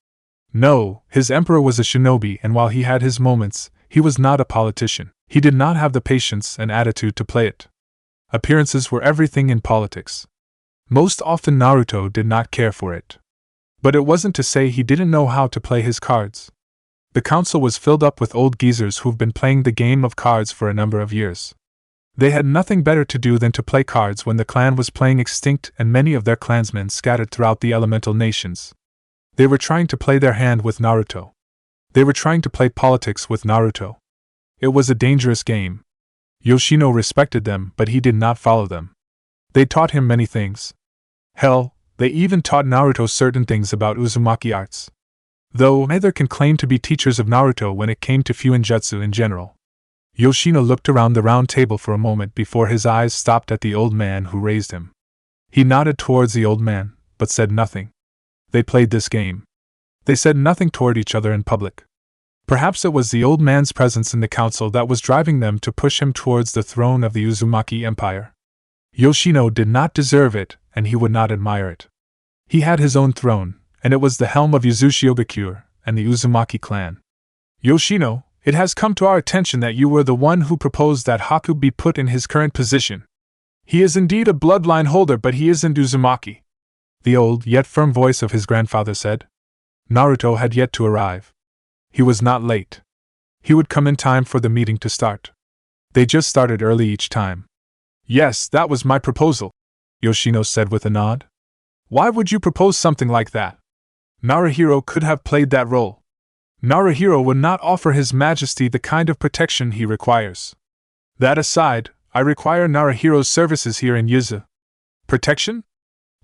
No, his emperor was a shinobi, and while he had his moments, he was not a politician. He did not have the patience and attitude to play it. Appearances were everything in politics. Most often Naruto did not care for it. But it wasn't to say he didn't know how to play his cards. The council was filled up with old geezers who've been playing the game of cards for a number of years. They had nothing better to do than to play cards when the clan was playing extinct and many of their clansmen scattered throughout the elemental nations. They were trying to play their hand with Naruto. They were trying to play politics with Naruto. It was a dangerous game. Yoshino respected them, but he did not follow them. They taught him many things. Hell, they even taught Naruto certain things about Uzumaki arts. Though neither can claim to be teachers of Naruto when it came to Fuinjutsu in general. Yoshino looked around the round table for a moment before his eyes stopped at the old man who raised him. He nodded towards the old man, but said nothing. They played this game. They said nothing toward each other in public. Perhaps it was the old man's presence in the council that was driving them to push him towards the throne of the Uzumaki Empire. Yoshino did not deserve it, and he would not admire it. He had his own throne, and it was the helm of Uzumaki and the Uzumaki clan. Yoshino, it has come to our attention that you were the one who proposed that Haku be put in his current position. He is indeed a bloodline holder, but he isn't Uzumaki, the old yet firm voice of his grandfather said. Naruto had yet to arrive. He was not late. He would come in time for the meeting to start. They just started early each time. Yes, that was my proposal, Yoshino said with a nod. Why would you propose something like that? Naruhiro could have played that role. Naruhiro would not offer His Majesty the kind of protection he requires. That aside, I require Naruhiro's services here in Yuzu. Protection?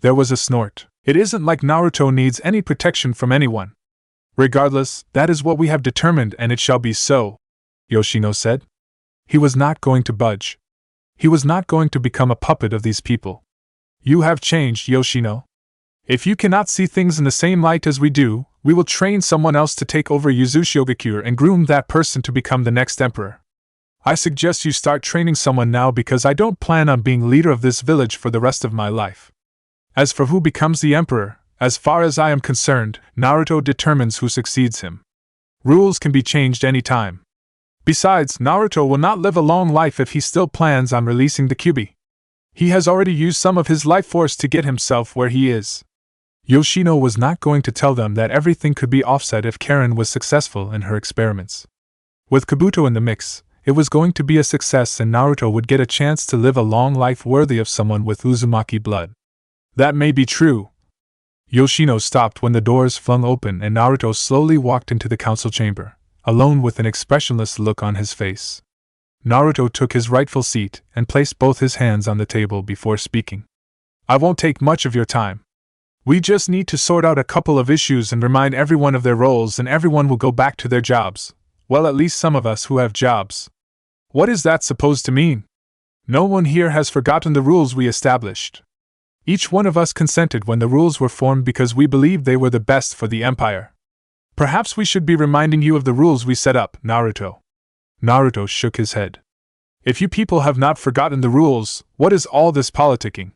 There was a snort. It isn't like Naruto needs any protection from anyone. Regardless, that is what we have determined and it shall be so, Yoshino said. He was not going to budge. He was not going to become a puppet of these people. You have changed, Yoshino. If you cannot see things in the same light as we do, we will train someone else to take over Uzumaki and groom that person to become the next emperor. I suggest you start training someone now because I don't plan on being leader of this village for the rest of my life. As for who becomes the emperor, as far as I am concerned, Naruto determines who succeeds him. Rules can be changed any time. Besides, Naruto will not live a long life if he still plans on releasing the Kyuubi. He has already used some of his life force to get himself where he is. Yoshino was not going to tell them that everything could be offset if Karen was successful in her experiments. With Kabuto in the mix, it was going to be a success and Naruto would get a chance to live a long life worthy of someone with Uzumaki blood. That may be true. Yoshino stopped when the doors flung open and Naruto slowly walked into the council chamber, alone with an expressionless look on his face. Naruto took his rightful seat and placed both his hands on the table before speaking. I won't take much of your time. We just need to sort out a couple of issues and remind everyone of their roles and everyone will go back to their jobs. Well, at least some of us who have jobs. What is that supposed to mean? No one here has forgotten the rules we established. Each one of us consented when the rules were formed because we believed they were the best for the Empire. Perhaps we should be reminding you of the rules we set up, Naruto. Naruto shook his head. If you people have not forgotten the rules, what is all this politicking?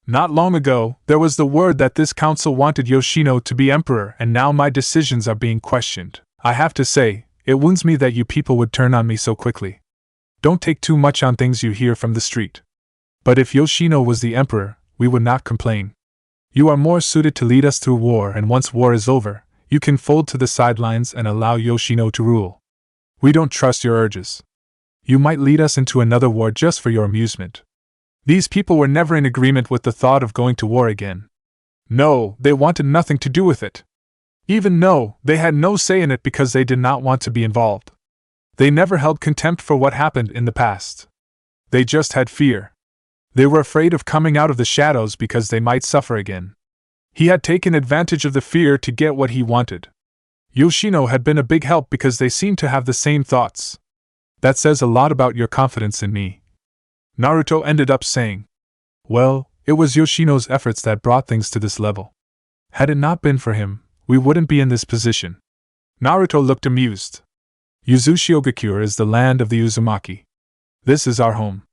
Not long ago, there was the word that this council wanted Yoshino to be emperor and now my decisions are being questioned. I have to say, it wounds me that you people would turn on me so quickly. Don't take too much on things you hear from the street. But if Yoshino was the emperor, we would not complain. You are more suited to lead us through war and once war is over, you can fold to the sidelines and allow Yoshino to rule. We don't trust your urges. You might lead us into another war just for your amusement. These people were never in agreement with the thought of going to war again. No, they wanted nothing to do with it. Even though they had no say in it because they did not want to be involved. They never held contempt for what happened in the past. They just had fear. They were afraid of coming out of the shadows because they might suffer again. He had taken advantage of the fear to get what he wanted. Yoshino had been a big help because they seemed to have the same thoughts. That says a lot about your confidence in me. Naruto ended up saying. Well, it was Yoshino's efforts that brought things to this level. Had it not been for him, we wouldn't be in this position. Naruto looked amused. Uzumaki is the land of the Uzumaki. This is our home.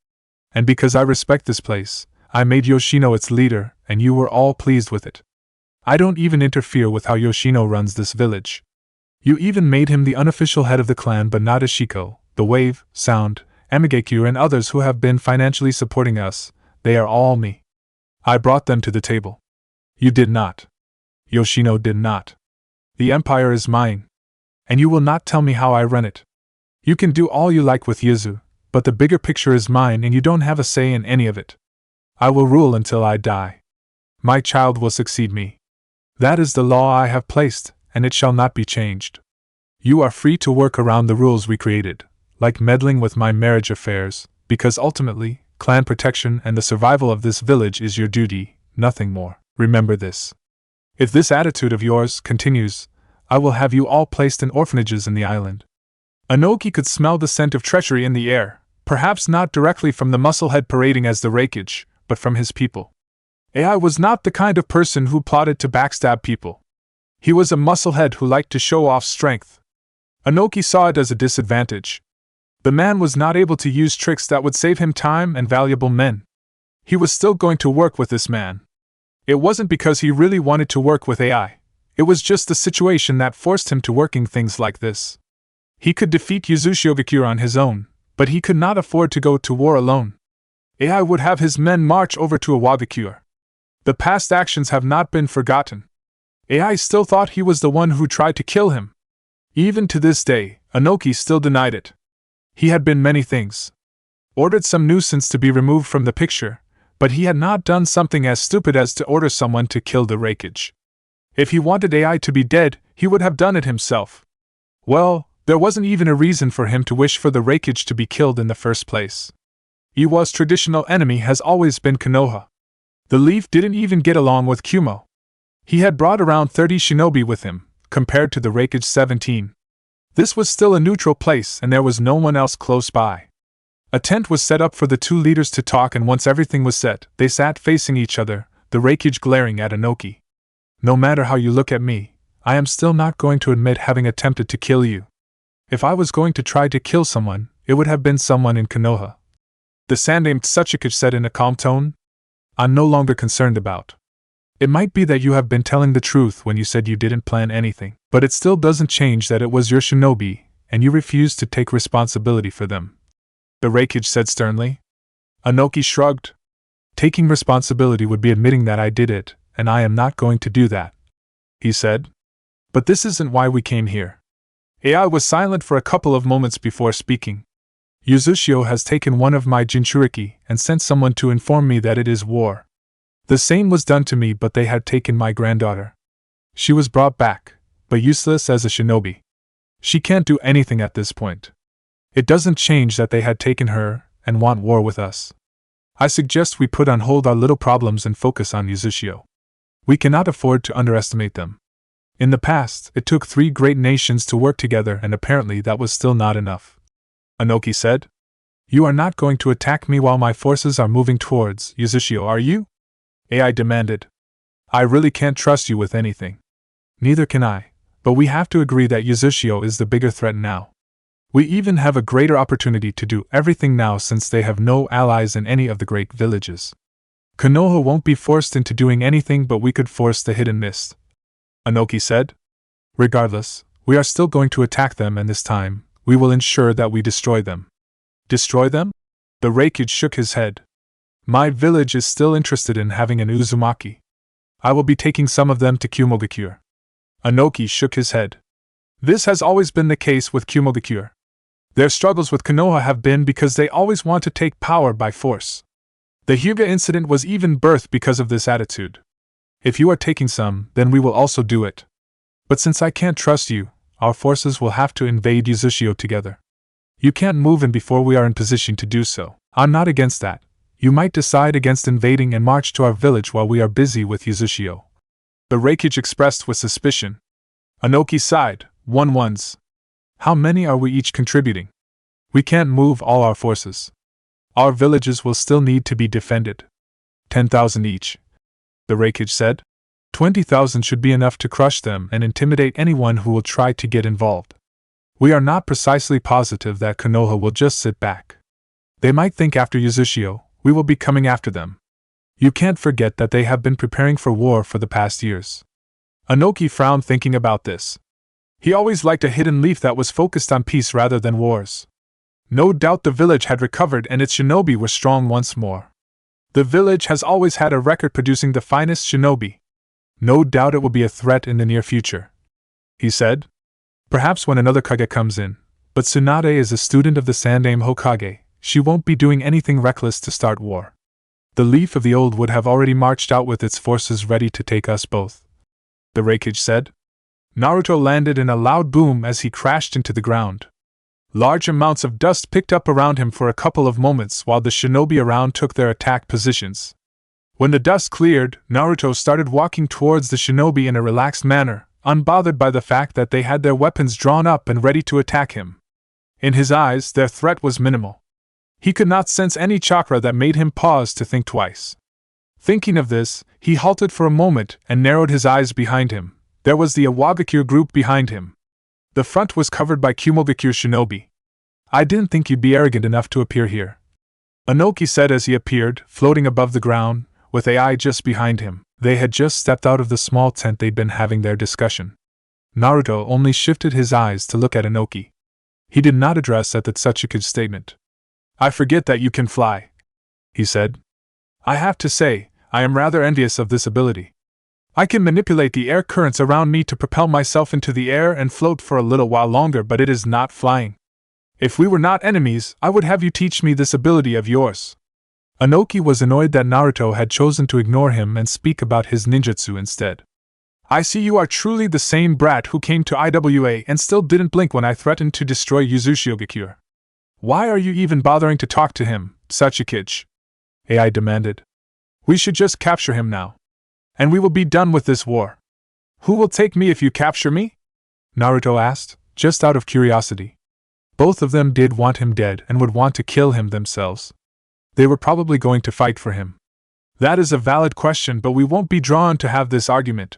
And because I respect this place, I made Yoshino its leader, and you were all pleased with it. I don't even interfere with how Yoshino runs this village. You even made him the unofficial head of the clan, but not Ishiko, the Wave, Sound, Amigekyo and others who have been financially supporting us. They are all me. I brought them to the table. You did not. Yoshino did not. The empire is mine. And you will not tell me how I run it. You can do all you like with Yuzu, but the bigger picture is mine and you don't have a say in any of it. I will rule until I die. My child will succeed me. That is the law I have placed, and it shall not be changed. You are free to work around the rules we created, like meddling with my marriage affairs, because ultimately, clan protection and the survival of this village is your duty, nothing more. Remember this. If this attitude of yours continues, I will have you all placed in orphanages in the island. Inoki could smell the scent of treachery in the air, perhaps not directly from the musclehead parading as the Raikage, but from his people. Ai was not the kind of person who plotted to backstab people. He was a musclehead who liked to show off strength. Inoki saw it as a disadvantage. The man was not able to use tricks that would save him time and valuable men. He was still going to work with this man. It wasn't because he really wanted to work with AI. It was just the situation that forced him to working things like this. He could defeat Uzumaki on his own, but he could not afford to go to war alone. AI would have his men march over to Iwagakure. The past actions have not been forgotten. AI still thought he was the one who tried to kill him. Even to this day, Inoki still denied it. He had been many things. Ordered some nuisance to be removed from the picture, but he had not done something as stupid as to order someone to kill the Raikage. If he wanted AI to be dead, he would have done it himself. Well, there wasn't even a reason for him to wish for the Raikage to be killed in the first place. Iwa's traditional enemy has always been Konoha. The Leaf didn't even get along with Kumo. He had brought around 30 shinobi with him, compared to the Raikage 17. This was still a neutral place and there was no one else close by. A tent was set up for the two leaders to talk, and once everything was set, they sat facing each other, the Raikage glaring at Inoki. No matter how you look at me, I am still not going to admit having attempted to kill you. If I was going to try to kill someone, it would have been someone in Konoha. The Sandaime Tsuchikage said in a calm tone. I'm no longer concerned about. It might be that you have been telling the truth when you said you didn't plan anything, but it still doesn't change that it was your shinobi, and you refused to take responsibility for them. The Reikage said sternly. Anoki shrugged. Taking responsibility would be admitting that I did it, and I am not going to do that, he said. But this isn't why we came here. AI was silent for a couple of moments before speaking. Uzushio has taken one of my Jinchuriki and sent someone to inform me that it is war. The same was done to me, but they had taken my granddaughter. She was brought back, but useless as a shinobi. She can't do anything at this point. It doesn't change that they had taken her and want war with us. I suggest we put on hold our little problems and focus on Uzushio. We cannot afford to underestimate them. In the past, it took 3 great nations to work together, and apparently that was still not enough. Anoki said. You are not going to attack me while my forces are moving towards Uzushio, are you? AI demanded. I really can't trust you with anything. Neither can I, but we have to agree that Uzushio is the bigger threat now. We even have a greater opportunity to do everything now since they have no allies in any of the great villages. Konoha won't be forced into doing anything, but we could force the Hidden Mist, Anoki said. Regardless, we are still going to attack them, and this time, we will ensure that we destroy them. Destroy them? The Reikage shook his head. My village is still interested in having an Uzumaki. I will be taking some of them to Kumogakure. Anoki shook his head. This has always been the case with Kumogakure. Their struggles with Konoha have been because they always want to take power by force. The Hyuga incident was even birthed because of this attitude. If you are taking some, then we will also do it. But since I can't trust you, our forces will have to invade Uzushio together. You can't move in before we are in position to do so. I'm not against that. You might decide against invading and march to our village while we are busy with Uzushio. The Reikage expressed with suspicion. Anoki sighed. 1-1s. How many are we each contributing? We can't move all our forces. Our villages will still need to be defended. 10,000 each. The Reikage said. 20,000 should be enough to crush them and intimidate anyone who will try to get involved. We are not precisely positive that Konoha will just sit back. They might think after Uzushio, we will be coming after them. You can't forget that they have been preparing for war for the past years. Anoki frowned thinking about this. He always liked a hidden leaf that was focused on peace rather than wars. No doubt the village had recovered and its shinobi were strong once more. The village has always had a record producing the finest shinobi. No doubt it will be a threat in the near future, he said. Perhaps when another Kage comes in, but Tsunade is a student of the Sandaime Hokage. She won't be doing anything reckless to start war. The leaf of the old would have already marched out with its forces ready to take us both, the Reikage said. Naruto landed in a loud boom as he crashed into the ground. Large amounts of dust picked up around him for a couple of moments while the shinobi around took their attack positions. When the dust cleared, Naruto started walking towards the shinobi in a relaxed manner, unbothered by the fact that they had their weapons drawn up and ready to attack him. In his eyes, their threat was minimal. He could not sense any chakra that made him pause to think twice. Thinking of this, he halted for a moment and narrowed his eyes behind him. There was the Iwagakure group behind him. The front was covered by Kumogakure shinobi. I didn't think you'd be arrogant enough to appear here, Anoki said as he appeared, floating above the ground, with AI just behind him. They had just stepped out of the small tent they'd been having their discussion. Naruto only shifted his eyes to look at Anoki. He did not address at the Tsuchikage's statement. I forget that you can fly, he said. I have to say, I am rather envious of this ability. I can manipulate the air currents around me to propel myself into the air and float for a little while longer, but it is not flying. If we were not enemies, I would have you teach me this ability of yours. Anoki was annoyed that Naruto had chosen to ignore him and speak about his ninjutsu instead. I see you are truly the same brat who came to IWA and still didn't blink when I threatened to destroy Uzushio. Why are you even bothering to talk to him, Tsuchikage? AI demanded. We should just capture him now. And we will be done with this war. Who will take me if you capture me? Naruto asked, just out of curiosity. Both of them did want him dead and would want to kill him themselves. They were probably going to fight for him. That is a valid question, but we won't be drawn to have this argument,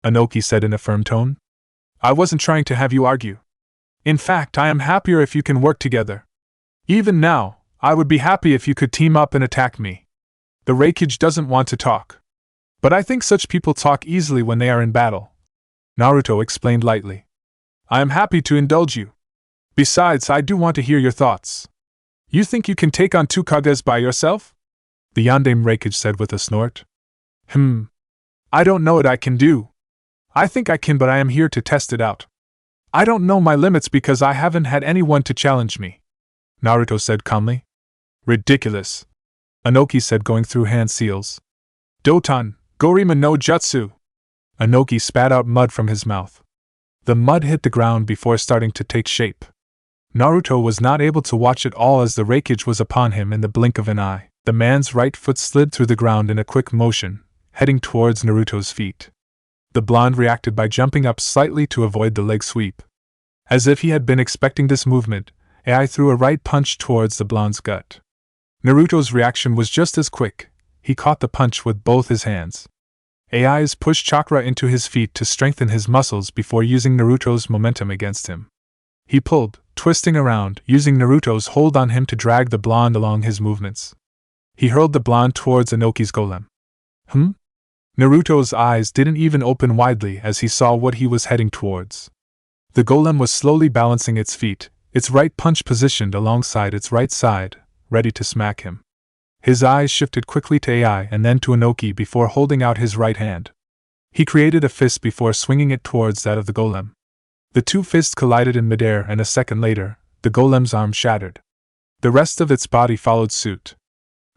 Inoki said in a firm tone. I wasn't trying to have you argue. In fact, I am happier if you can work together. Even now, I would be happy if you could team up and attack me. The Reikage doesn't want to talk. But I think such people talk easily when they are in battle. Naruto explained lightly. I am happy to indulge you. Besides, I do want to hear your thoughts. You think you can take on two Kages by yourself? The Yandame Reikage said with a snort. I don't know what I can do. I think I can, but I am here to test it out. I don't know my limits because I haven't had anyone to challenge me, Naruto said calmly. Ridiculous, Inoki said, going through hand seals. Doton, Gorima no Jutsu. Inoki spat out mud from his mouth. The mud hit the ground before starting to take shape. Naruto was not able to watch it all as the Reikage was upon him in the blink of an eye. The man's right foot slid through the ground in a quick motion, heading towards Naruto's feet. The blonde reacted by jumping up slightly to avoid the leg sweep. As if he had been expecting this movement, AI threw a right punch towards the blonde's gut. Naruto's reaction was just as quick. He caught the punch with both his hands. AI's pushed chakra into his feet to strengthen his muscles before using Naruto's momentum against him. He pulled, twisting around, using Naruto's hold on him to drag the blonde along his movements. He hurled the blonde towards Inoki's golem. Naruto's eyes didn't even open widely as he saw what he was heading towards. The golem was slowly balancing its feet, its right punch positioned alongside its right side, ready to smack him. His eyes shifted quickly to AI and then to Inoki before holding out his right hand. He created a fist before swinging it towards that of the golem. The two fists collided in midair, and a second later, the golem's arm shattered. The rest of its body followed suit.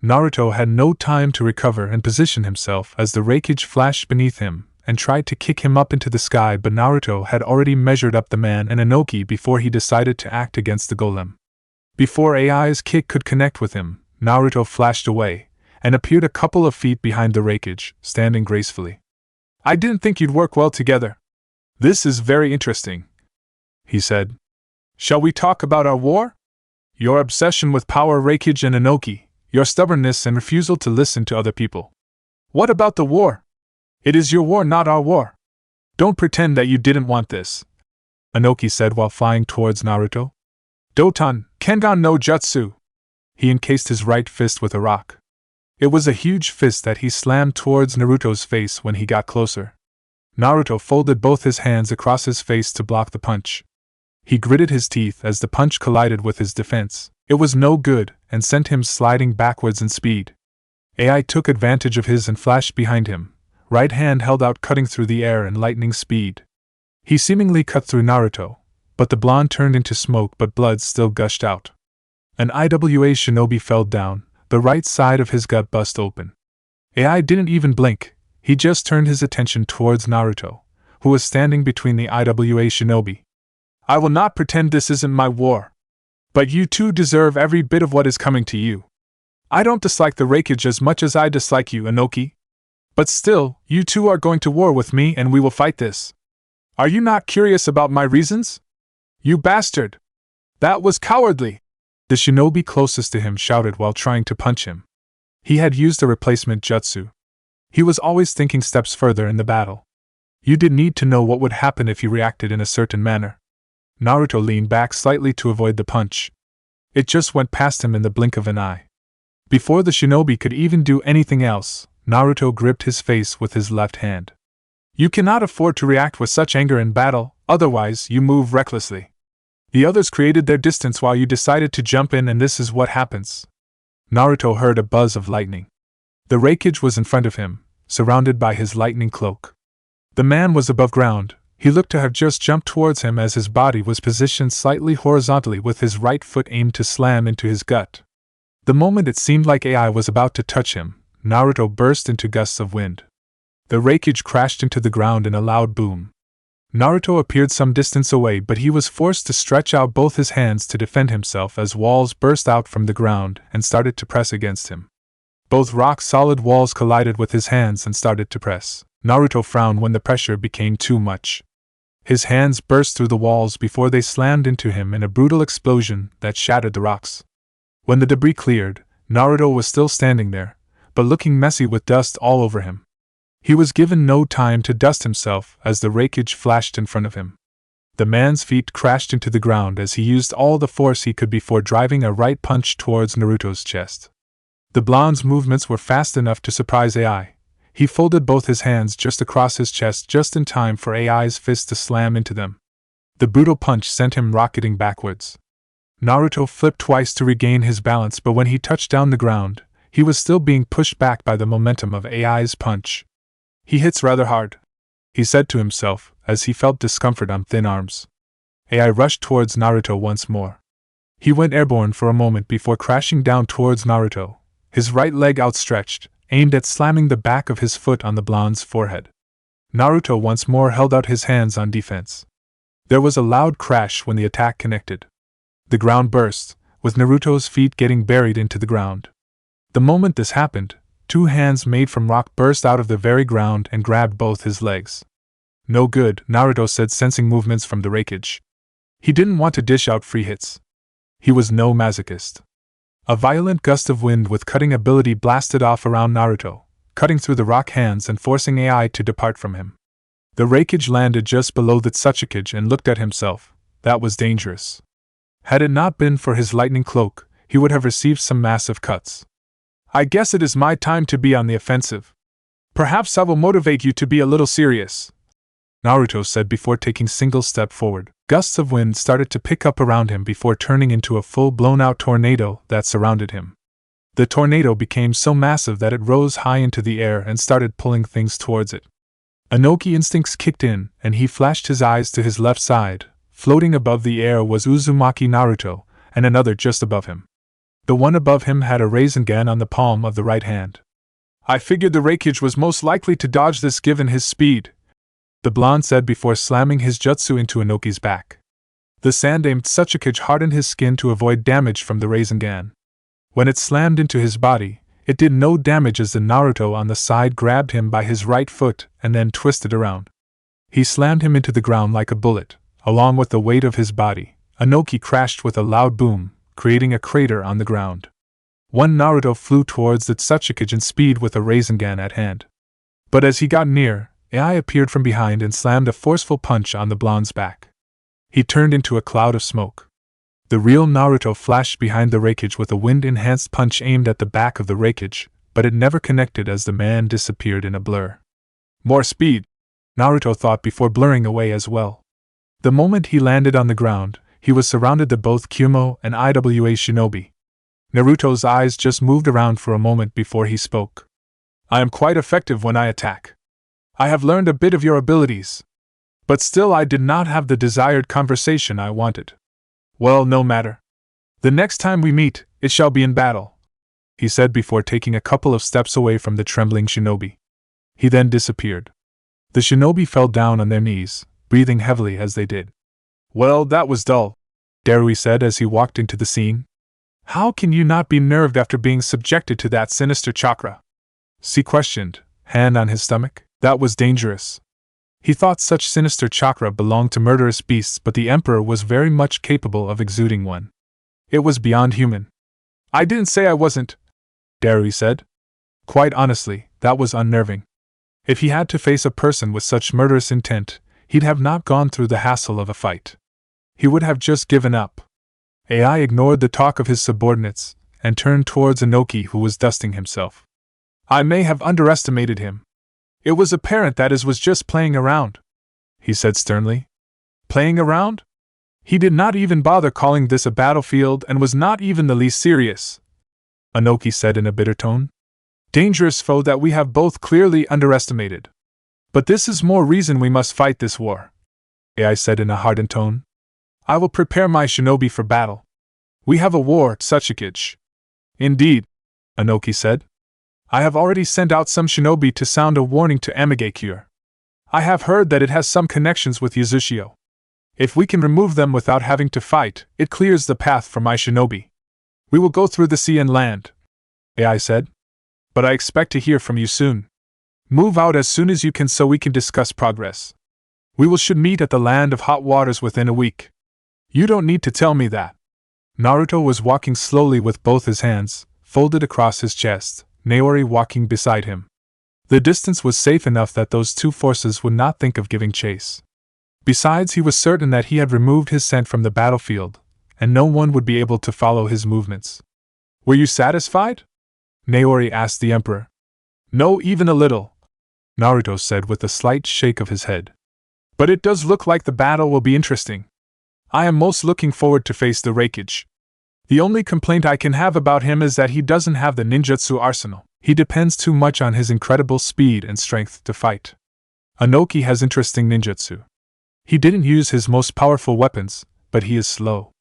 Naruto had no time to recover and position himself as the Reikage flashed beneath him and tried to kick him up into the sky, but Naruto had already measured up the man and Inoki before he decided to act against the golem. Before AI's kick could connect with him, Naruto flashed away and appeared a couple of feet behind the Reikage, standing gracefully. I didn't think you'd work well together. This is very interesting, he said. Shall we talk about our war? Your obsession with power, Reikage and Inoki. Your stubbornness and refusal to listen to other people. What about the war? It is your war, not our war. Don't pretend that you didn't want this, Inoki said while flying towards Naruto. Doton, Kengan no Jutsu. He encased his right fist with a rock. It was a huge fist that he slammed towards Naruto's face when he got closer. Naruto folded both his hands across his face to block the punch. He gritted his teeth as the punch collided with his defense. It was no good, and sent him sliding backwards in speed. AI took advantage of his and flashed behind him, right hand held out, cutting through the air in lightning speed. He seemingly cut through Naruto, but the blonde turned into smoke, but blood still gushed out. An IWA shinobi fell down, the right side of his gut bust open. AI didn't even blink, he just turned his attention towards Naruto, who was standing between the IWA shinobi. I will not pretend this isn't my war. But you two deserve every bit of what is coming to you. I don't dislike the Reikage as much as I dislike you, Inoki. But still, you two are going to war with me and we will fight this. Are you not curious about my reasons? You bastard! That was cowardly! The shinobi closest to him shouted while trying to punch him. He had used a replacement jutsu. He was always thinking steps further in the battle. You did need to know what would happen if you reacted in a certain manner. Naruto leaned back slightly to avoid the punch. It just went past him in the blink of an eye. Before the shinobi could even do anything else, Naruto gripped his face with his left hand. You cannot afford to react with such anger in battle, otherwise you move recklessly. The others created their distance while you decided to jump in, and this is what happens. Naruto heard a buzz of lightning. The Reikage was in front of him, surrounded by his lightning cloak. The man was above ground. He looked to have just jumped towards him as his body was positioned slightly horizontally with his right foot aimed to slam into his gut. The moment it seemed like AI was about to touch him, Naruto burst into gusts of wind. The Reikage crashed into the ground in a loud boom. Naruto appeared some distance away, but he was forced to stretch out both his hands to defend himself as walls burst out from the ground and started to press against him. Both rock-solid walls collided with his hands and started to press. Naruto frowned when the pressure became too much. His hands burst through the walls before they slammed into him in a brutal explosion that shattered the rocks. When the debris cleared, Naruto was still standing there, but looking messy with dust all over him. He was given no time to dust himself as the wreckage flashed in front of him. The man's feet crashed into the ground as he used all the force he could before driving a right punch towards Naruto's chest. The blonde's movements were fast enough to surprise AI. He folded both his hands just across his chest just in time for AI's fist to slam into them. The brutal punch sent him rocketing backwards. Naruto flipped twice to regain his balance, but when he touched down the ground, he was still being pushed back by the momentum of AI's punch. He hits rather hard, he said to himself as he felt discomfort on thin arms. AI rushed towards Naruto once more. He went airborne for a moment before crashing down towards Naruto, his right leg outstretched, aimed at slamming the back of his foot on the blonde's forehead. Naruto once more held out his hands on defense. There was a loud crash when the attack connected. The ground burst, with Naruto's feet getting buried into the ground. The moment this happened, two hands made from rock burst out of the very ground and grabbed both his legs. No good, Naruto said, sensing movements from the wreckage. He didn't want to dish out free hits. He was no masochist. A violent gust of wind with cutting ability blasted off around Naruto, cutting through the rock hands and forcing AI to depart from him. The wreckage landed just below the Tsuchikage and looked at himself. That was dangerous. Had it not been for his lightning cloak, he would have received some massive cuts. I guess it is my time to be on the offensive. Perhaps I will motivate you to be a little serious, Naruto said before taking a single step forward. Gusts of wind started to pick up around him before turning into a full blown-out tornado that surrounded him. The tornado became so massive that it rose high into the air and started pulling things towards it. Inoki instincts kicked in, and he flashed his eyes to his left side. Floating above the air was Uzumaki Naruto, and another just above him. The one above him had a Rasengan on the palm of the right hand. I figured the wreckage was most likely to dodge this given his speed, the blonde said before slamming his jutsu into Inoki's back. The sand-aimed Tsuchikage hardened his skin to avoid damage from the Rasengan. When it slammed into his body, it did no damage as the Naruto on the side grabbed him by his right foot and then twisted around. He slammed him into the ground like a bullet, along with the weight of his body. Inoki crashed with a loud boom, creating a crater on the ground. One Naruto flew towards the Tsuchikage in speed with a Rasengan at hand. But as he got near, AI appeared from behind and slammed a forceful punch on the blonde's back. He turned into a cloud of smoke. The real Naruto flashed behind the wreckage with a wind-enhanced punch aimed at the back of the wreckage, but it never connected as the man disappeared in a blur. More speed, Naruto thought before blurring away as well. The moment he landed on the ground, he was surrounded by both Kyumo and IWA shinobi. Naruto's eyes just moved around for a moment before he spoke. I am quite effective when I attack. I have learned a bit of your abilities. But still I did not have the desired conversation I wanted. Well, no matter. The next time we meet, it shall be in battle, he said before taking a couple of steps away from the trembling shinobi. He then disappeared. The shinobi fell down on their knees, breathing heavily as they did. Well, that was dull, Darui said as he walked into the scene. How can you not be nerved after being subjected to that sinister chakra? C questioned, hand on his stomach. That was dangerous. He thought such sinister chakra belonged to murderous beasts, but the Emperor was very much capable of exuding one. It was beyond human. I didn't say I wasn't, Darui said. Quite honestly, that was unnerving. If he had to face a person with such murderous intent, he'd have not gone through the hassle of a fight. He would have just given up. AI ignored the talk of his subordinates and turned towards Inoki, who was dusting himself. I may have underestimated him. It was apparent that his was just playing around, he said sternly. Playing around? He did not even bother calling this a battlefield and was not even the least serious, Inoki said in a bitter tone. Dangerous foe that we have both clearly underestimated. But this is more reason we must fight this war, AI said in a hardened tone. I will prepare my shinobi for battle. We have a war, Tsuchikage. Indeed, Inoki said. I have already sent out some shinobi to sound a warning to Amigakure. I have heard that it has some connections with Yazushio. If we can remove them without having to fight, it clears the path for my shinobi. We will go through the sea and land, AI said. But I expect to hear from you soon. Move out as soon as you can so we can discuss progress. We should meet at the Land of Hot Waters within a week. You don't need to tell me that. Naruto was walking slowly with both his hands folded across his chest, Naori walking beside him. The distance was safe enough that those two forces would not think of giving chase. Besides, he was certain that he had removed his scent from the battlefield, and no one would be able to follow his movements. Were you satisfied? Naori asked the Emperor. No, even a little, Naruto said with a slight shake of his head. But it does look like the battle will be interesting. I am most looking forward to face the Raikage. The only complaint I can have about him is that he doesn't have the ninjutsu arsenal. He depends too much on his incredible speed and strength to fight. Anoki has interesting ninjutsu. He didn't use his most powerful weapons, but he is slow.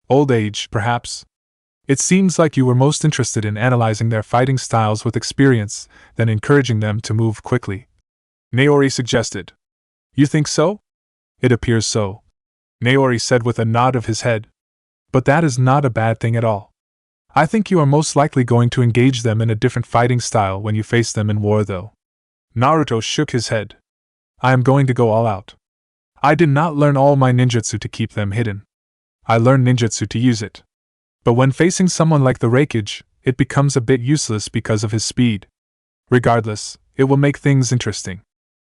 Old age, perhaps? It seems like you were most interested in analyzing their fighting styles with experience than encouraging them to move quickly, Naori suggested. You think so? It appears so, Naori said with a nod of his head. But that is not a bad thing at all. I think you are most likely going to engage them in a different fighting style when you face them in war, though. Naruto shook his head. I am going to go all out. I did not learn all my ninjutsu to keep them hidden. I learned ninjutsu to use it. But when facing someone like the Raikage, it becomes a bit useless because of his speed. Regardless, it will make things interesting.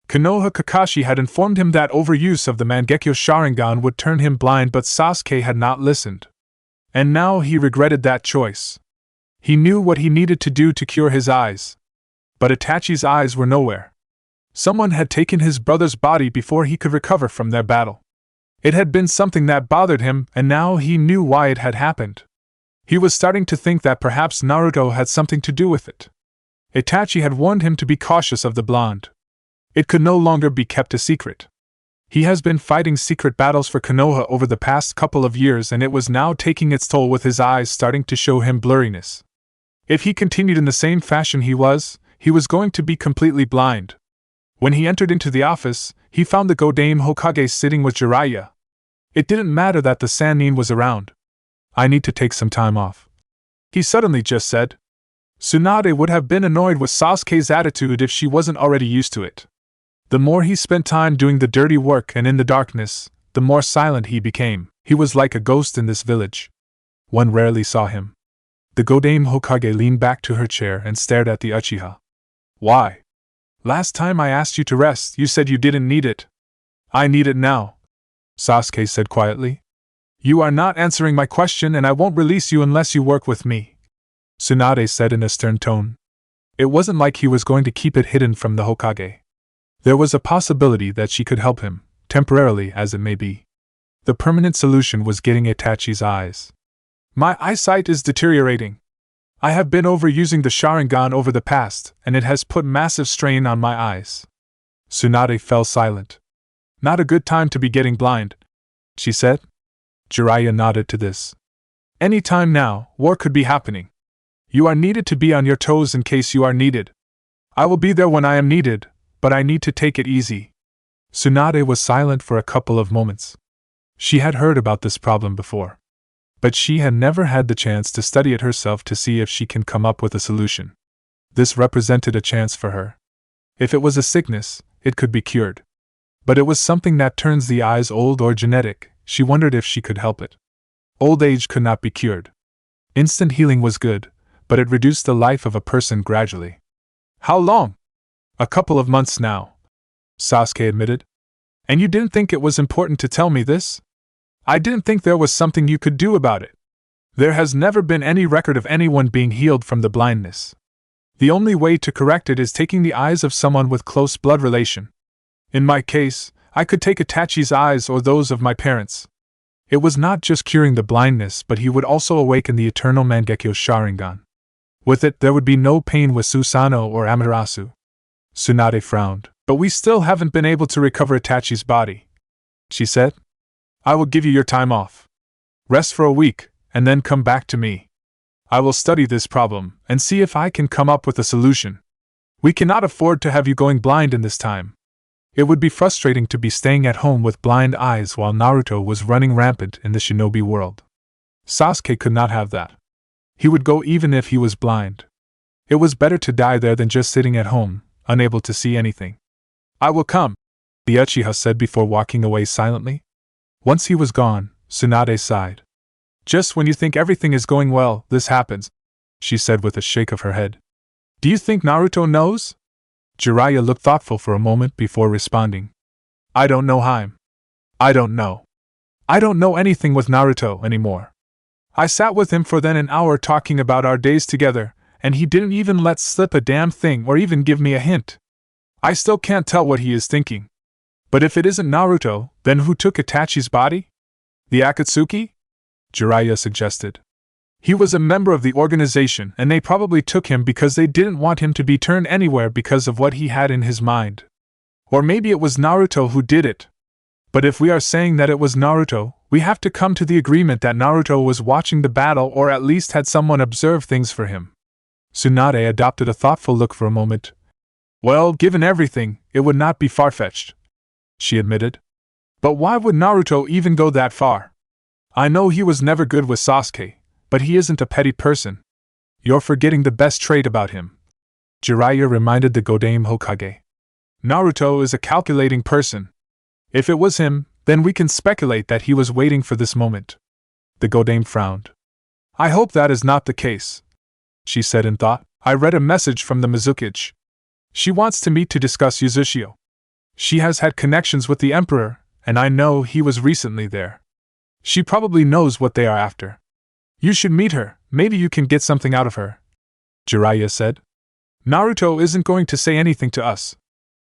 Konoha Kakashi had informed him that overuse of the Mangekyo Sharingan would turn him blind, but Sasuke had not listened. And now he regretted that choice. He knew what he needed to do to cure his eyes. But Itachi's eyes were nowhere. Someone had taken his brother's body before he could recover from their battle. It had been something that bothered him, and now he knew why it had happened. He was starting to think that perhaps Naruto had something to do with it. Itachi had warned him to be cautious of the blonde. It could no longer be kept a secret. He has been fighting secret battles for Konoha over the past couple of years, and it was now taking its toll with his eyes starting to show him blurriness. If he continued in the same fashion he was going to be completely blind. When he entered into the office, he found the Godame Hokage sitting with Jiraiya. It didn't matter that the Sannin was around. I need to take some time off, he suddenly just said. Tsunade would have been annoyed with Sasuke's attitude if she wasn't already used to it. The more he spent time doing the dirty work and in the darkness, the more silent he became. He was like a ghost in this village. One rarely saw him. The Godame Hokage leaned back to her chair and stared at the Uchiha. Why? Last time I asked you to rest, you said you didn't need it. I need it now, Sasuke said quietly. You are not answering my question, and I won't release you unless you work with me, Tsunade said in a stern tone. It wasn't like he was going to keep it hidden from the Hokage. There was a possibility that she could help him, temporarily as it may be. The permanent solution was getting Itachi's eyes. My eyesight is deteriorating. I have been overusing the Sharingan over the past, and it has put massive strain on my eyes. Tsunade fell silent. Not a good time to be getting blind, she said. Jiraiya nodded to this. Any time now, war could be happening. You are needed to be on your toes in case you are needed. I will be there when I am needed, but I need to take it easy. Tsunade was silent for a couple of moments. She had heard about this problem before, but she had never had the chance to study it herself to see if she can come up with a solution. This represented a chance for her. If it was a sickness, it could be cured. But it was something that turns the eyes old or genetic. She wondered if she could help it. Old age could not be cured. Instant healing was good, but it reduced the life of a person gradually. How long? A couple of months now, Sasuke admitted. And you didn't think it was important to tell me this? I didn't think there was something you could do about it. There has never been any record of anyone being healed from the blindness. The only way to correct it is taking the eyes of someone with close blood relation. In my case, I could take Itachi's eyes or those of my parents. It was not just curing the blindness, but he would also awaken the eternal Mangekyo Sharingan. With it, there would be no pain with Susanoo or Amaterasu. Tsunade frowned. But we still haven't been able to recover Itachi's body, she said. I will give you your time off. Rest for a week, and then come back to me. I will study this problem, and see if I can come up with a solution. We cannot afford to have you going blind in this time. It would be frustrating to be staying at home with blind eyes while Naruto was running rampant in the shinobi world. Sasuke could not have that. He would go even if he was blind. It was better to die there than just sitting at home, unable to see anything. I will come, the Uchiha said before walking away silently. Once he was gone, Tsunade sighed. Just when you think everything is going well, this happens, she said with a shake of her head. Do you think Naruto knows? Jiraiya looked thoughtful for a moment before responding. I don't know Haim. I don't know. I don't know anything with Naruto anymore. I sat with him for then an hour talking about our days together, and he didn't even let slip a damn thing or even give me a hint. I still can't tell what he is thinking. But if it isn't Naruto, then who took Itachi's body? The Akatsuki? Jiraiya suggested. He was a member of the organization, and they probably took him because they didn't want him to be turned anywhere because of what he had in his mind. Or maybe it was Naruto who did it. But if we are saying that it was Naruto, we have to come to the agreement that Naruto was watching the battle or at least had someone observe things for him. Tsunade adopted a thoughtful look for a moment. Well, given everything, it would not be far-fetched, she admitted. But why would Naruto even go that far? I know he was never good with Sasuke, but he isn't a petty person. You're forgetting the best trait about him. Jiraiya reminded the Godame Hokage. Naruto is a calculating person. If it was him, then we can speculate that he was waiting for this moment. The Godame frowned. I hope that is not the case, she said in thought. I read a message from the Mizukage. She wants to meet to discuss Uzushio. She has had connections with the Emperor, and I know he was recently there. She probably knows what they are after. You should meet her, maybe you can get something out of her, Jiraiya said. Naruto isn't going to say anything to us.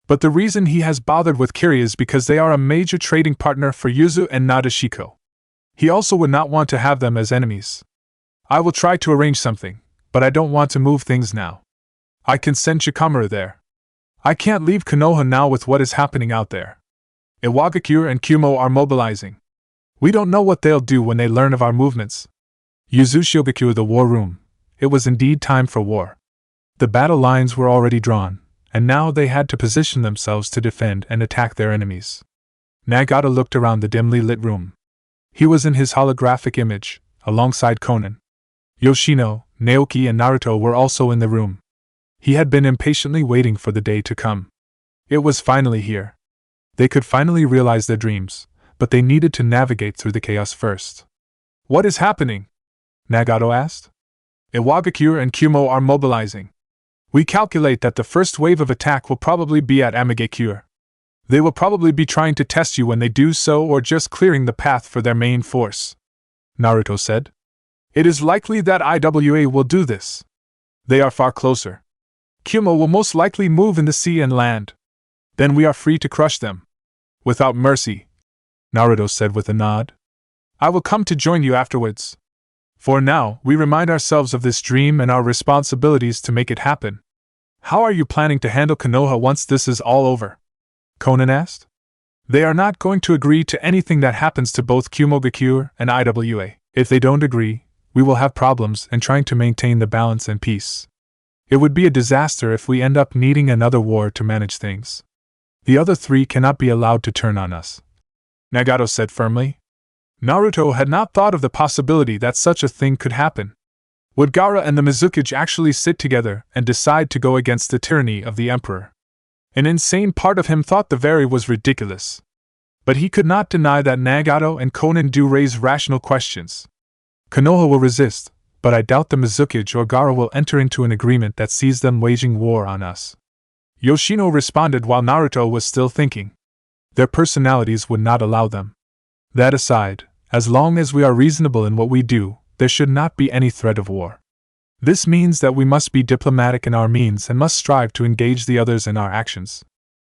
But the reason he has bothered with Kiri is because they are a major trading partner for Yuzu and Nadeshiko. He also would not want to have them as enemies. I will try to arrange something, but I don't want to move things now. I can send Shikamaru there. I can't leave Konoha now with what is happening out there. Iwagakure and Kumo are mobilizing. We don't know what they'll do when they learn of our movements. Uzushiogaku, the war room. It was indeed time for war. The battle lines were already drawn, and now they had to position themselves to defend and attack their enemies. Nagata looked around the dimly lit room. He was in his holographic image, alongside Konan. Yoshino, Naoki and Naruto were also in the room. He had been impatiently waiting for the day to come. It was finally here. They could finally realize their dreams, but they needed to navigate through the chaos first. What is happening? Nagato asked. Iwagakure and Kumo are mobilizing. We calculate that the first wave of attack will probably be at Amigakure. They will probably be trying to test you when they do so or just clearing the path for their main force, Naruto said. It is likely that IWA will do this. They are far closer. Kumo will most likely move in the sea and land. Then we are free to crush them. Without mercy, Naruto said with a nod. I will come to join you afterwards. For now, we remind ourselves of this dream and our responsibilities to make it happen. How are you planning to handle Konoha once this is all over? Konan asked. They are not going to agree to anything that happens to both Kumogakure and IWA. If they don't agree, we will have problems in trying to maintain the balance and peace. It would be a disaster if we end up needing another war to manage things. The other three cannot be allowed to turn on us, Nagato said firmly. Naruto had not thought of the possibility that such a thing could happen. Would Gaara and the Mizukage actually sit together and decide to go against the tyranny of the Emperor? An insane part of him thought the very was ridiculous. But he could not deny that Nagato and Konan do raise rational questions. Konoha will resist, but I doubt the Mizukage or Gaara will enter into an agreement that sees them waging war on us. Yoshino responded while Naruto was still thinking. Their personalities would not allow them. That aside, as long as we are reasonable in what we do, there should not be any threat of war. This means that we must be diplomatic in our means and must strive to engage the others in our actions.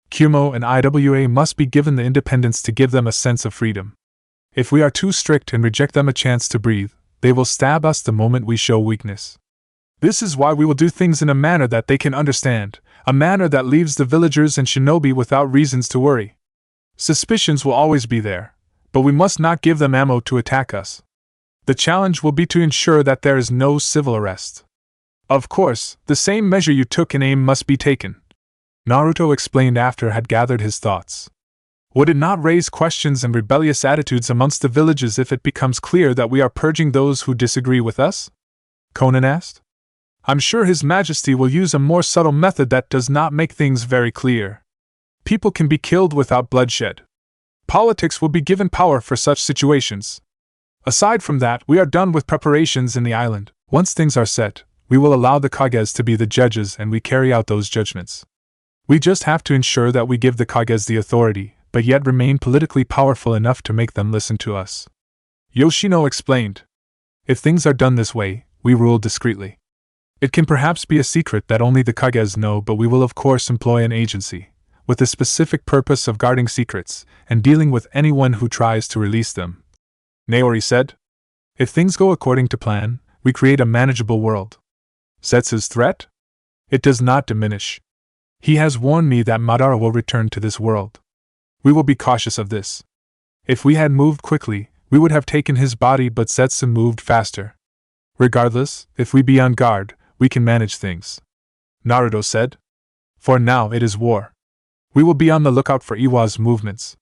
Kumo and IWA must be given the independence to give them a sense of freedom. If we are too strict and reject them a chance to breathe, they will stab us the moment we show weakness. This is why we will do things in a manner that they can understand, a manner that leaves the villagers and shinobi without reasons to worry. Suspicions will always be there, but we must not give them ammo to attack us. The challenge will be to ensure that there is no civil arrest. Of course, the same measure you took in aim must be taken, Naruto explained after had gathered his thoughts. Would it not raise questions and rebellious attitudes amongst the villages if it becomes clear that we are purging those who disagree with us? Konan asked. I'm sure His Majesty will use a more subtle method that does not make things very clear. People can be killed without bloodshed. Politics will be given power for such situations. Aside from that, we are done with preparations in the island. Once things are set, we will allow the Kages to be the judges and we carry out those judgments. We just have to ensure that we give the Kages the authority, but yet remain politically powerful enough to make them listen to us. Yoshino explained. If things are done this way, we rule discreetly. It can perhaps be a secret that only the Kages know, but we will of course employ an agency, with the specific purpose of guarding secrets and dealing with anyone who tries to release them. Naori said. If things go according to plan, we create a manageable world. Setsu's threat? It does not diminish. He has warned me that Madara will return to this world. We will be cautious of this. If we had moved quickly, we would have taken his body, but Setsu moved faster. Regardless, if we be on guard, we can manage things. Naruto said. For now it is war. We will be on the lookout for Iwa's movements.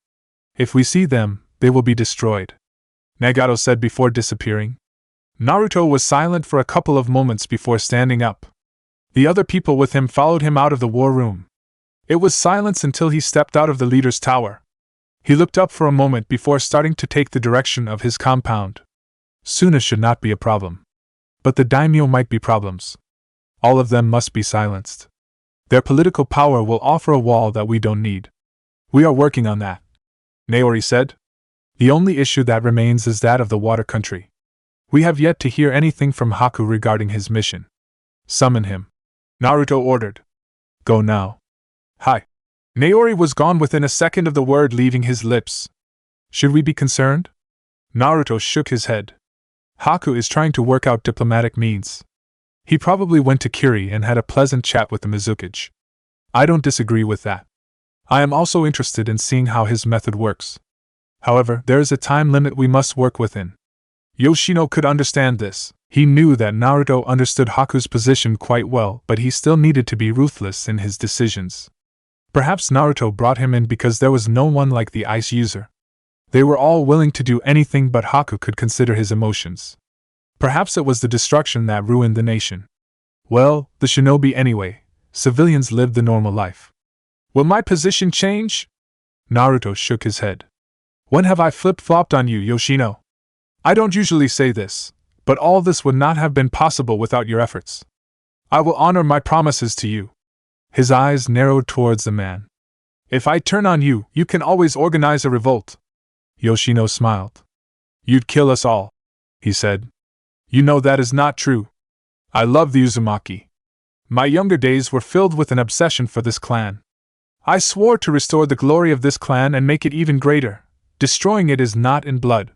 If we see them, they will be destroyed. Nagato said before disappearing. Naruto was silent for a couple of moments before standing up. The other people with him followed him out of the war room. It was silence until he stepped out of the leader's tower. He looked up for a moment before starting to take the direction of his compound. Suna should not be a problem. But the daimyo might be problems. All of them must be silenced. Their political power will offer a wall that we don't need. We are working on that, Naori said. The only issue that remains is that of the water country. We have yet to hear anything from Haku regarding his mission. Summon him, Naruto ordered. Go now. Hi. Naori was gone within a second of the word leaving his lips. Should we be concerned? Naruto shook his head. Haku is trying to work out diplomatic means. He probably went to Kiri and had a pleasant chat with the Mizukage. I don't disagree with that. I am also interested in seeing how his method works. However, there is a time limit we must work within. Yoshino could understand this. He knew that Naruto understood Haku's position quite well, but he still needed to be ruthless in his decisions. Perhaps Naruto brought him in because there was no one like the ice user. They were all willing to do anything, but Haku could consider his emotions. Perhaps it was the destruction that ruined the nation. Well, the shinobi anyway. Civilians lived the normal life. Will my position change? Naruto shook his head. When have I flip-flopped on you, Yoshino? I don't usually say this, but all this would not have been possible without your efforts. I will honor my promises to you. His eyes narrowed towards the man. If I turn on you, you can always organize a revolt. Yoshino smiled. You'd kill us all, he said. You know that is not true. I love the Uzumaki. My younger days were filled with an obsession for this clan. I swore to restore the glory of this clan and make it even greater. Destroying it is not in blood.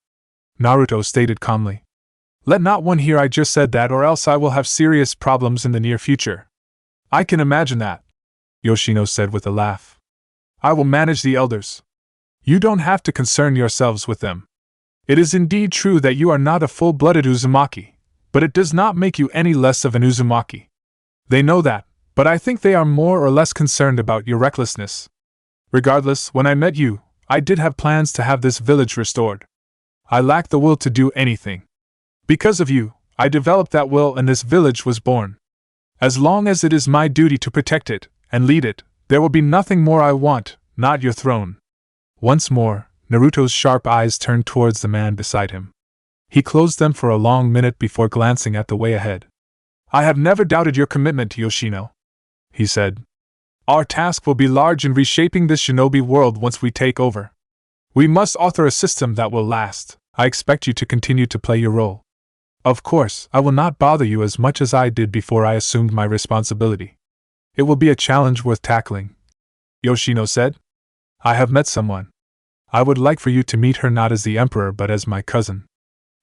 Naruto stated calmly. Let not one hear I just said that, or else I will have serious problems in the near future. I can imagine that, Yoshino said with a laugh. I will manage the elders. You don't have to concern yourselves with them. It is indeed true that you are not a full-blooded Uzumaki, but it does not make you any less of an Uzumaki. They know that, but I think they are more or less concerned about your recklessness. Regardless, when I met you, I did have plans to have this village restored. I lacked the will to do anything. Because of you, I developed that will and this village was born. As long as it is my duty to protect it and lead it, there will be nothing more I want, not your throne. Once more, Naruto's sharp eyes turned towards the man beside him. He closed them for a long minute before glancing at the way ahead. I have never doubted your commitment to Yoshino, he said. Our task will be large in reshaping this shinobi world once we take over. We must author a system that will last. I expect you to continue to play your role. Of course, I will not bother you as much as I did before I assumed my responsibility. It will be a challenge worth tackling, Yoshino said. I have met someone. I would like for you to meet her not as the emperor but as my cousin.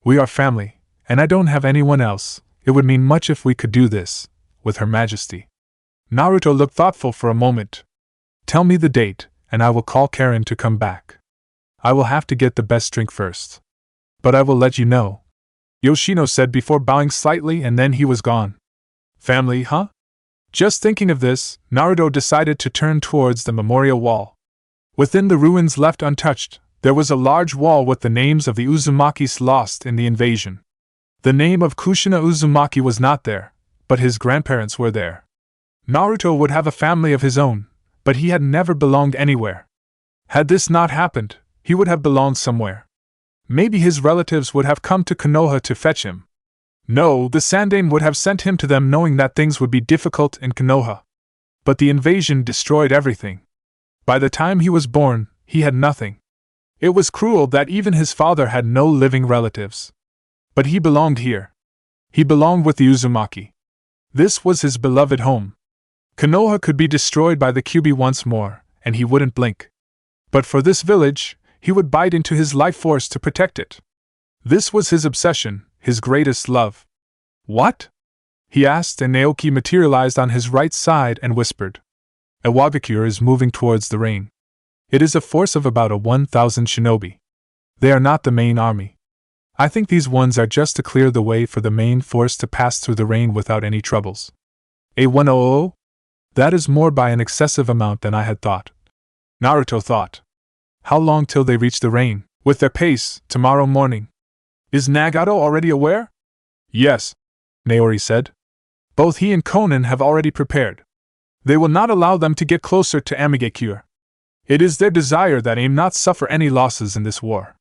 We are family, and I don't have anyone else. It would mean much if we could do this, with Her Majesty. Naruto looked thoughtful for a moment. Tell me the date, and I will call Karen to come back. I will have to get the best drink first. But I will let you know, Yoshino said before bowing slightly, and then he was gone. Family, huh? Just thinking of this, Naruto decided to turn towards the memorial wall. Within the ruins left untouched, there was a large wall with the names of the Uzumakis lost in the invasion. The name of Kushina Uzumaki was not there, but his grandparents were there. Naruto would have a family of his own, but he had never belonged anywhere. Had this not happened, he would have belonged somewhere. Maybe his relatives would have come to Konoha to fetch him. No, the Sandaime would have sent him to them knowing that things would be difficult in Konoha. But the invasion destroyed everything. By the time he was born, he had nothing. It was cruel that even his father had no living relatives. But he belonged here. He belonged with the Uzumaki. This was his beloved home. Konoha could be destroyed by the Kyuubi once more, and he wouldn't blink. But for this village, he would bite into his life force to protect it. This was his obsession, his greatest love. What? He asked, and Naoki materialized on his right side and whispered. A Wagakure is moving towards the rain. It is a force of about 1,000 shinobi. They are not the main army. I think these ones are just to clear the way for the main force to pass through the rain without any troubles. A 100? That is more by an excessive amount than I had thought. Naruto thought. How long till they reach the rain? With their pace, tomorrow morning. Is Nagato already aware? Yes, Naori said. Both he and Konan have already prepared. They will not allow them to get closer to Amigekure. It is their desire that aim not suffer any losses in this war.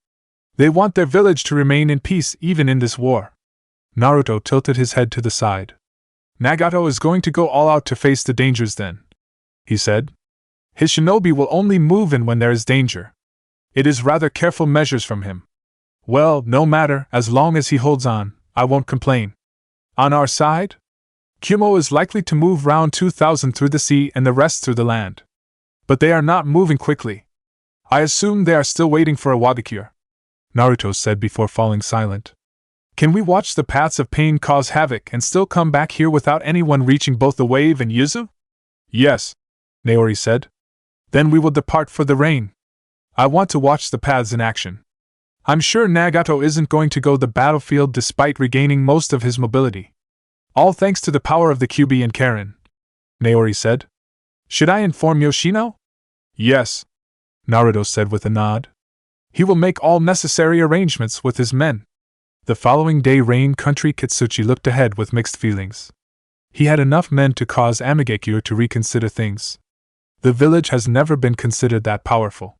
They want their village to remain in peace even in this war. Naruto tilted his head to the side. Nagato is going to go all out to face the dangers then, he said. His shinobi will only move in when there is danger. It is rather careful measures from him. Well, no matter, as long as he holds on, I won't complain. On our side? Kumo is likely to move round 2,000 through the sea and the rest through the land. But they are not moving quickly. I assume they are still waiting for a Wagakure, Naruto said before falling silent. Can we watch the paths of pain cause havoc and still come back here without anyone reaching both the wave and Yuzu? Yes, Naori said. Then we will depart for the rain. I want to watch the paths in action. I'm sure Nagato isn't going to go the battlefield despite regaining most of his mobility. All thanks to the power of the Kyuubi and Karen, Naori said. Should I inform Yoshino? Yes, Naruto said with a nod. He will make all necessary arrangements with his men. The following day, Rain Country Kitsuchi looked ahead with mixed feelings. He had enough men to cause Amigekure to reconsider things. The village has never been considered that powerful.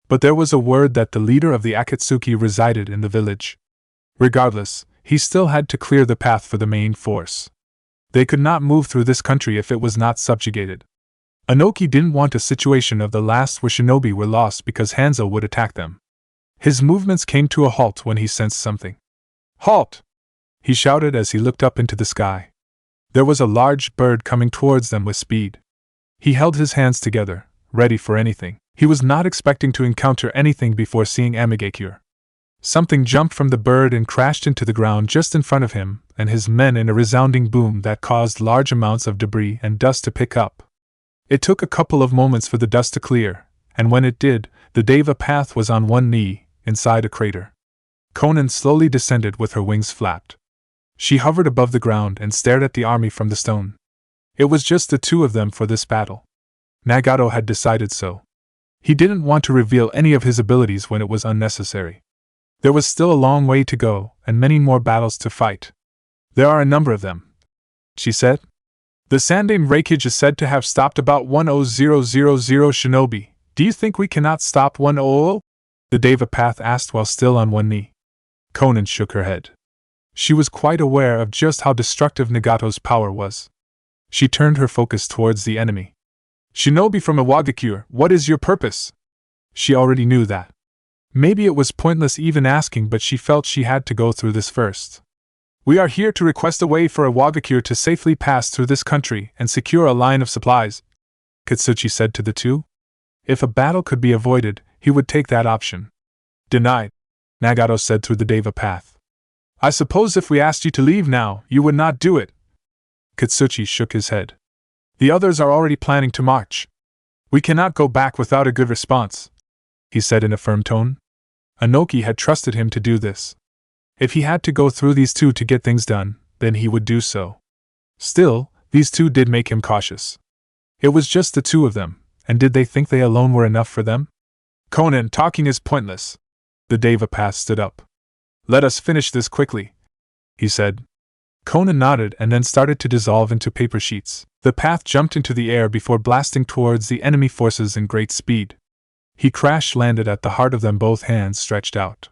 But there was a word that the leader of the Akatsuki resided in the village. Regardless, he still had to clear the path for the main force. They could not move through this country if it was not subjugated. Inoki didn't want a situation of the last where shinobi were lost because Hanzo would attack them. His movements came to a halt when he sensed something. Halt! He shouted as he looked up into the sky. There was a large bird coming towards them with speed. He held his hands together, ready for anything. He was not expecting to encounter anything before seeing Amigekure. Something jumped from the bird and crashed into the ground just in front of him and his men in a resounding boom that caused large amounts of debris and dust to pick up. It took a couple of moments for the dust to clear, and when it did, the Deva Path was on one knee, inside a crater. Konan slowly descended with her wings flapped. She hovered above the ground and stared at the army from the stone. It was just the two of them for this battle. Nagato had decided so. He didn't want to reveal any of his abilities when it was unnecessary. There was still a long way to go, and many more battles to fight. There are a number of them, she said. The Sandaime Reikage is said to have stopped about 10000 shinobi. Do you think we cannot stop 100? The Deva Path asked while still on one knee. Konan shook her head. She was quite aware of just how destructive Nagato's power was. She turned her focus towards the enemy. Shinobi from Iwagakure, what is your purpose? She already knew that. Maybe it was pointless even asking, but she felt she had to go through this first. We are here to request a way for Iwagakure to safely pass through this country and secure a line of supplies, Kitsuchi said to the two. If a battle could be avoided, he would take that option. Denied, Nagato said through the Deva Path. I suppose if we asked you to leave now, you would not do it. Kitsuchi shook his head. The others are already planning to march. We cannot go back without a good response, he said in a firm tone. Inoki had trusted him to do this. If he had to go through these two to get things done, then he would do so. Still, these two did make him cautious. It was just the two of them, and did they think they alone were enough for them? Konan, talking is pointless. The Deva Path stood up. Let us finish this quickly, he said. Konan nodded and then started to dissolve into paper sheets. The path jumped into the air before blasting towards the enemy forces in great speed. He crash-landed at the heart of them, both hands stretched out.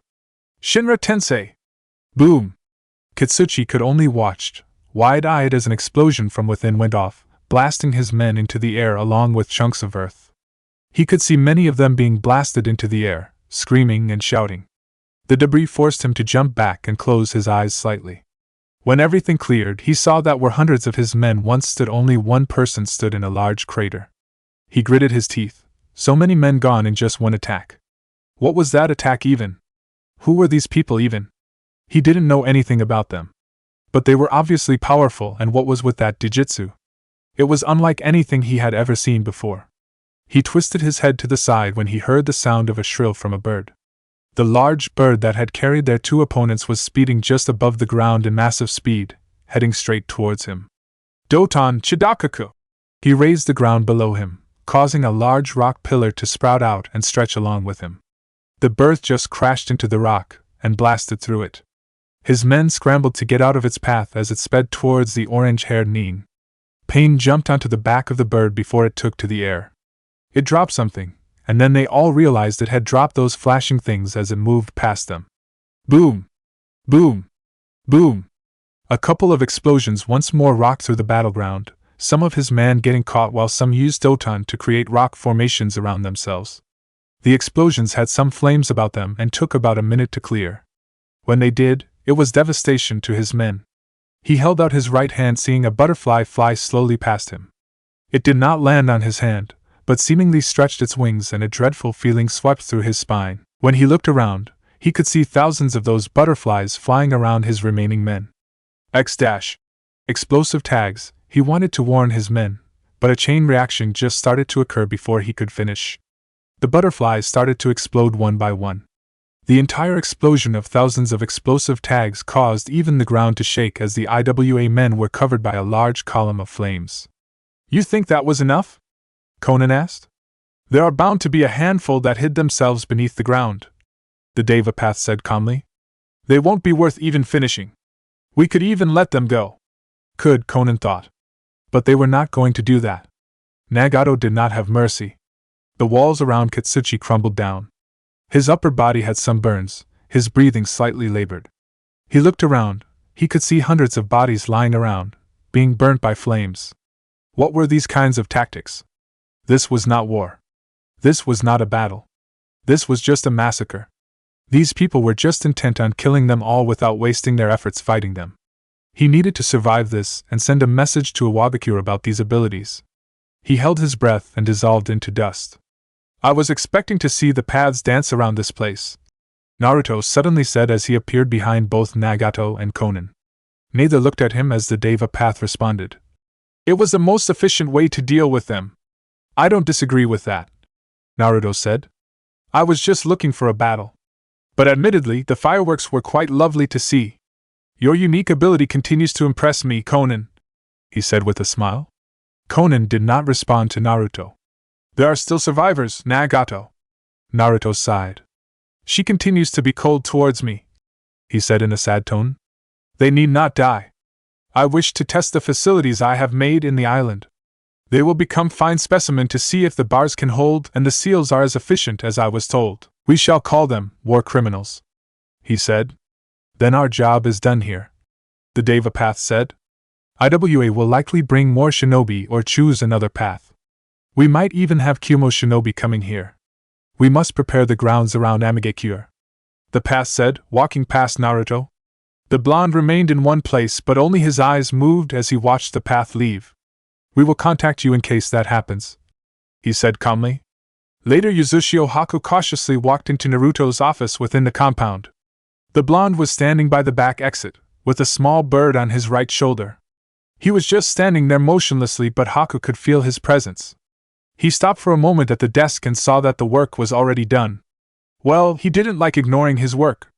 Shinra Tensei! Boom! Kitsuchi could only watch, wide-eyed as an explosion from within went off, blasting his men into the air along with chunks of earth. He could see many of them being blasted into the air, screaming and shouting. The debris forced him to jump back and close his eyes slightly. When everything cleared, he saw that where hundreds of his men once stood, only one person stood in a large crater. He gritted his teeth. So many men gone in just one attack. What was that attack even? Who were these people even? He didn't know anything about them. But they were obviously powerful, and what was with that Dijitsu? It was unlike anything he had ever seen before. He twisted his head to the side when he heard the sound of a shrill from a bird. The large bird that had carried their two opponents was speeding just above the ground in massive speed, heading straight towards him. Doton Chidakaku! He raised the ground below him, causing a large rock pillar to sprout out and stretch along with him. The bird just crashed into the rock and blasted through it. His men scrambled to get out of its path as it sped towards the orange-haired Nin. Pain jumped onto the back of the bird before it took to the air. It dropped something, and then they all realized it had dropped those flashing things as it moved past them. Boom! Boom! Boom! A couple of explosions once more rocked through the battleground, some of his men getting caught while some used Doton to create rock formations around themselves. The explosions had some flames about them and took about a minute to clear. When they did, it was devastation to his men. He held out his right hand, seeing a butterfly fly slowly past him. It did not land on his hand, but seemingly stretched its wings, and a dreadful feeling swept through his spine. When he looked around, he could see thousands of those butterflies flying around his remaining men. Explosive tags. He wanted to warn his men, but a chain reaction just started to occur before he could finish. The butterflies started to explode one by one. The entire explosion of thousands of explosive tags caused even the ground to shake as the IWA men were covered by a large column of flames. "You think that was enough?" Conan asked. "There are bound to be a handful that hid themselves beneath the ground," the Devapath said calmly. "They won't be worth even finishing. We could even let them go." Could, Conan thought. But they were not going to do that. Nagato did not have mercy. The walls around Katsuchi crumbled down. His upper body had some burns, his breathing slightly labored. He looked around. He could see hundreds of bodies lying around, being burnt by flames. What were these kinds of tactics? This was not war. This was not a battle. This was just a massacre. These people were just intent on killing them all without wasting their efforts fighting them. He needed to survive this and send a message to Iwagakure about these abilities. He held his breath and dissolved into dust. "I was expecting to see the paths dance around this place," Naruto suddenly said as he appeared behind both Nagato and Conan. Neither looked at him as the Deva Path responded. "It was the most efficient way to deal with them." "I don't disagree with that," Naruto said. "I was just looking for a battle. But admittedly, the fireworks were quite lovely to see. Your unique ability continues to impress me, Conan," he said with a smile. Conan did not respond to Naruto. "There are still survivors, Nagato." Naruto sighed. "She continues to be cold towards me," he said in a sad tone. "They need not die. I wish to test the facilities I have made in the island. They will become fine specimen to see if the bars can hold and the seals are as efficient as I was told. We shall call them war criminals," he said. "Then our job is done here," the Devapath said. "IWA will likely bring more shinobi or choose another path. We might even have Kumo shinobi coming here. We must prepare the grounds around Amigakure," the path said, walking past Naruto. The blonde remained in one place, but only his eyes moved as he watched the path leave. "We will contact you in case that happens," he said calmly. Later, Yuzashio Haku cautiously walked into Naruto's office within the compound. The blonde was standing by the back exit, with a small bird on his right shoulder. He was just standing there motionlessly, but Haku could feel his presence. He stopped for a moment at the desk and saw that the work was already done. Well, he didn't like ignoring his work.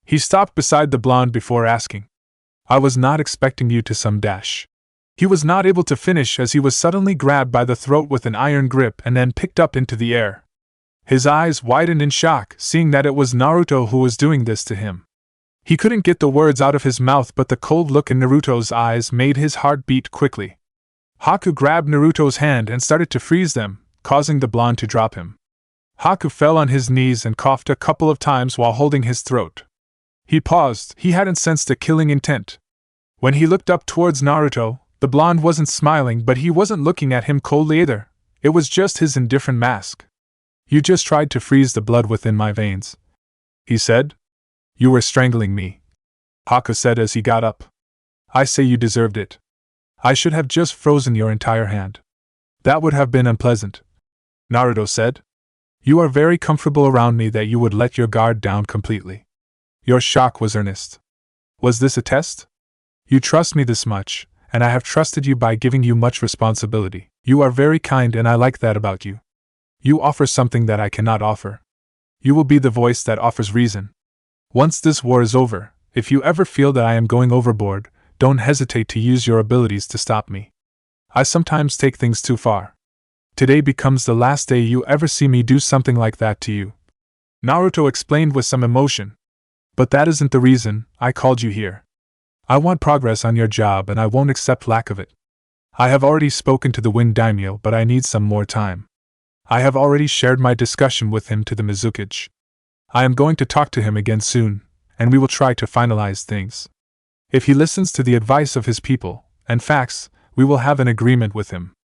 He stopped beside the blonde before asking, "I was not expecting you to some dash." He was not able to finish as he was suddenly grabbed by the throat with an iron grip and then picked up into the air. His eyes widened in shock, seeing that it was Naruto who was doing this to him. He couldn't get the words out of his mouth, but the cold look in Naruto's eyes made his heart beat quickly. Haku grabbed Naruto's hand and started to freeze them, causing the blonde to drop him. Haku fell on his knees and coughed a couple of times while holding his throat. He paused. He hadn't sensed a killing intent. When he looked up towards Naruto, The blonde wasn't smiling, but he wasn't looking at him coldly either. It was just his indifferent mask. You just tried to freeze the blood within my veins, he said. You were strangling me, Haku said as he got up. I say you deserved it. I should have just frozen your entire hand. That would have been unpleasant, Naruto said. You are very comfortable around me that you would let your guard down completely. Your shock was earnest. Was this a test? You trust me this much, and I have trusted you by giving you much responsibility. You are very kind and I like that about you. You offer something that I cannot offer. You will be the voice that offers reason. Once this war is over, if you ever feel that I am going overboard, don't hesitate to use your abilities to stop me. I sometimes take things too far. Today becomes the last day you ever see me do something like that to you, Naruto explained with some emotion. But that isn't the reason I called you here. I want progress on your job and I won't accept lack of it. I have already spoken to the Wind Daimyo, but I need some more time. I have already shared my discussion with him to the Mizukage. I am going to talk to him again soon, and we will try to finalize things. If he listens to the advice of his people and facts, we will have an agreement with him.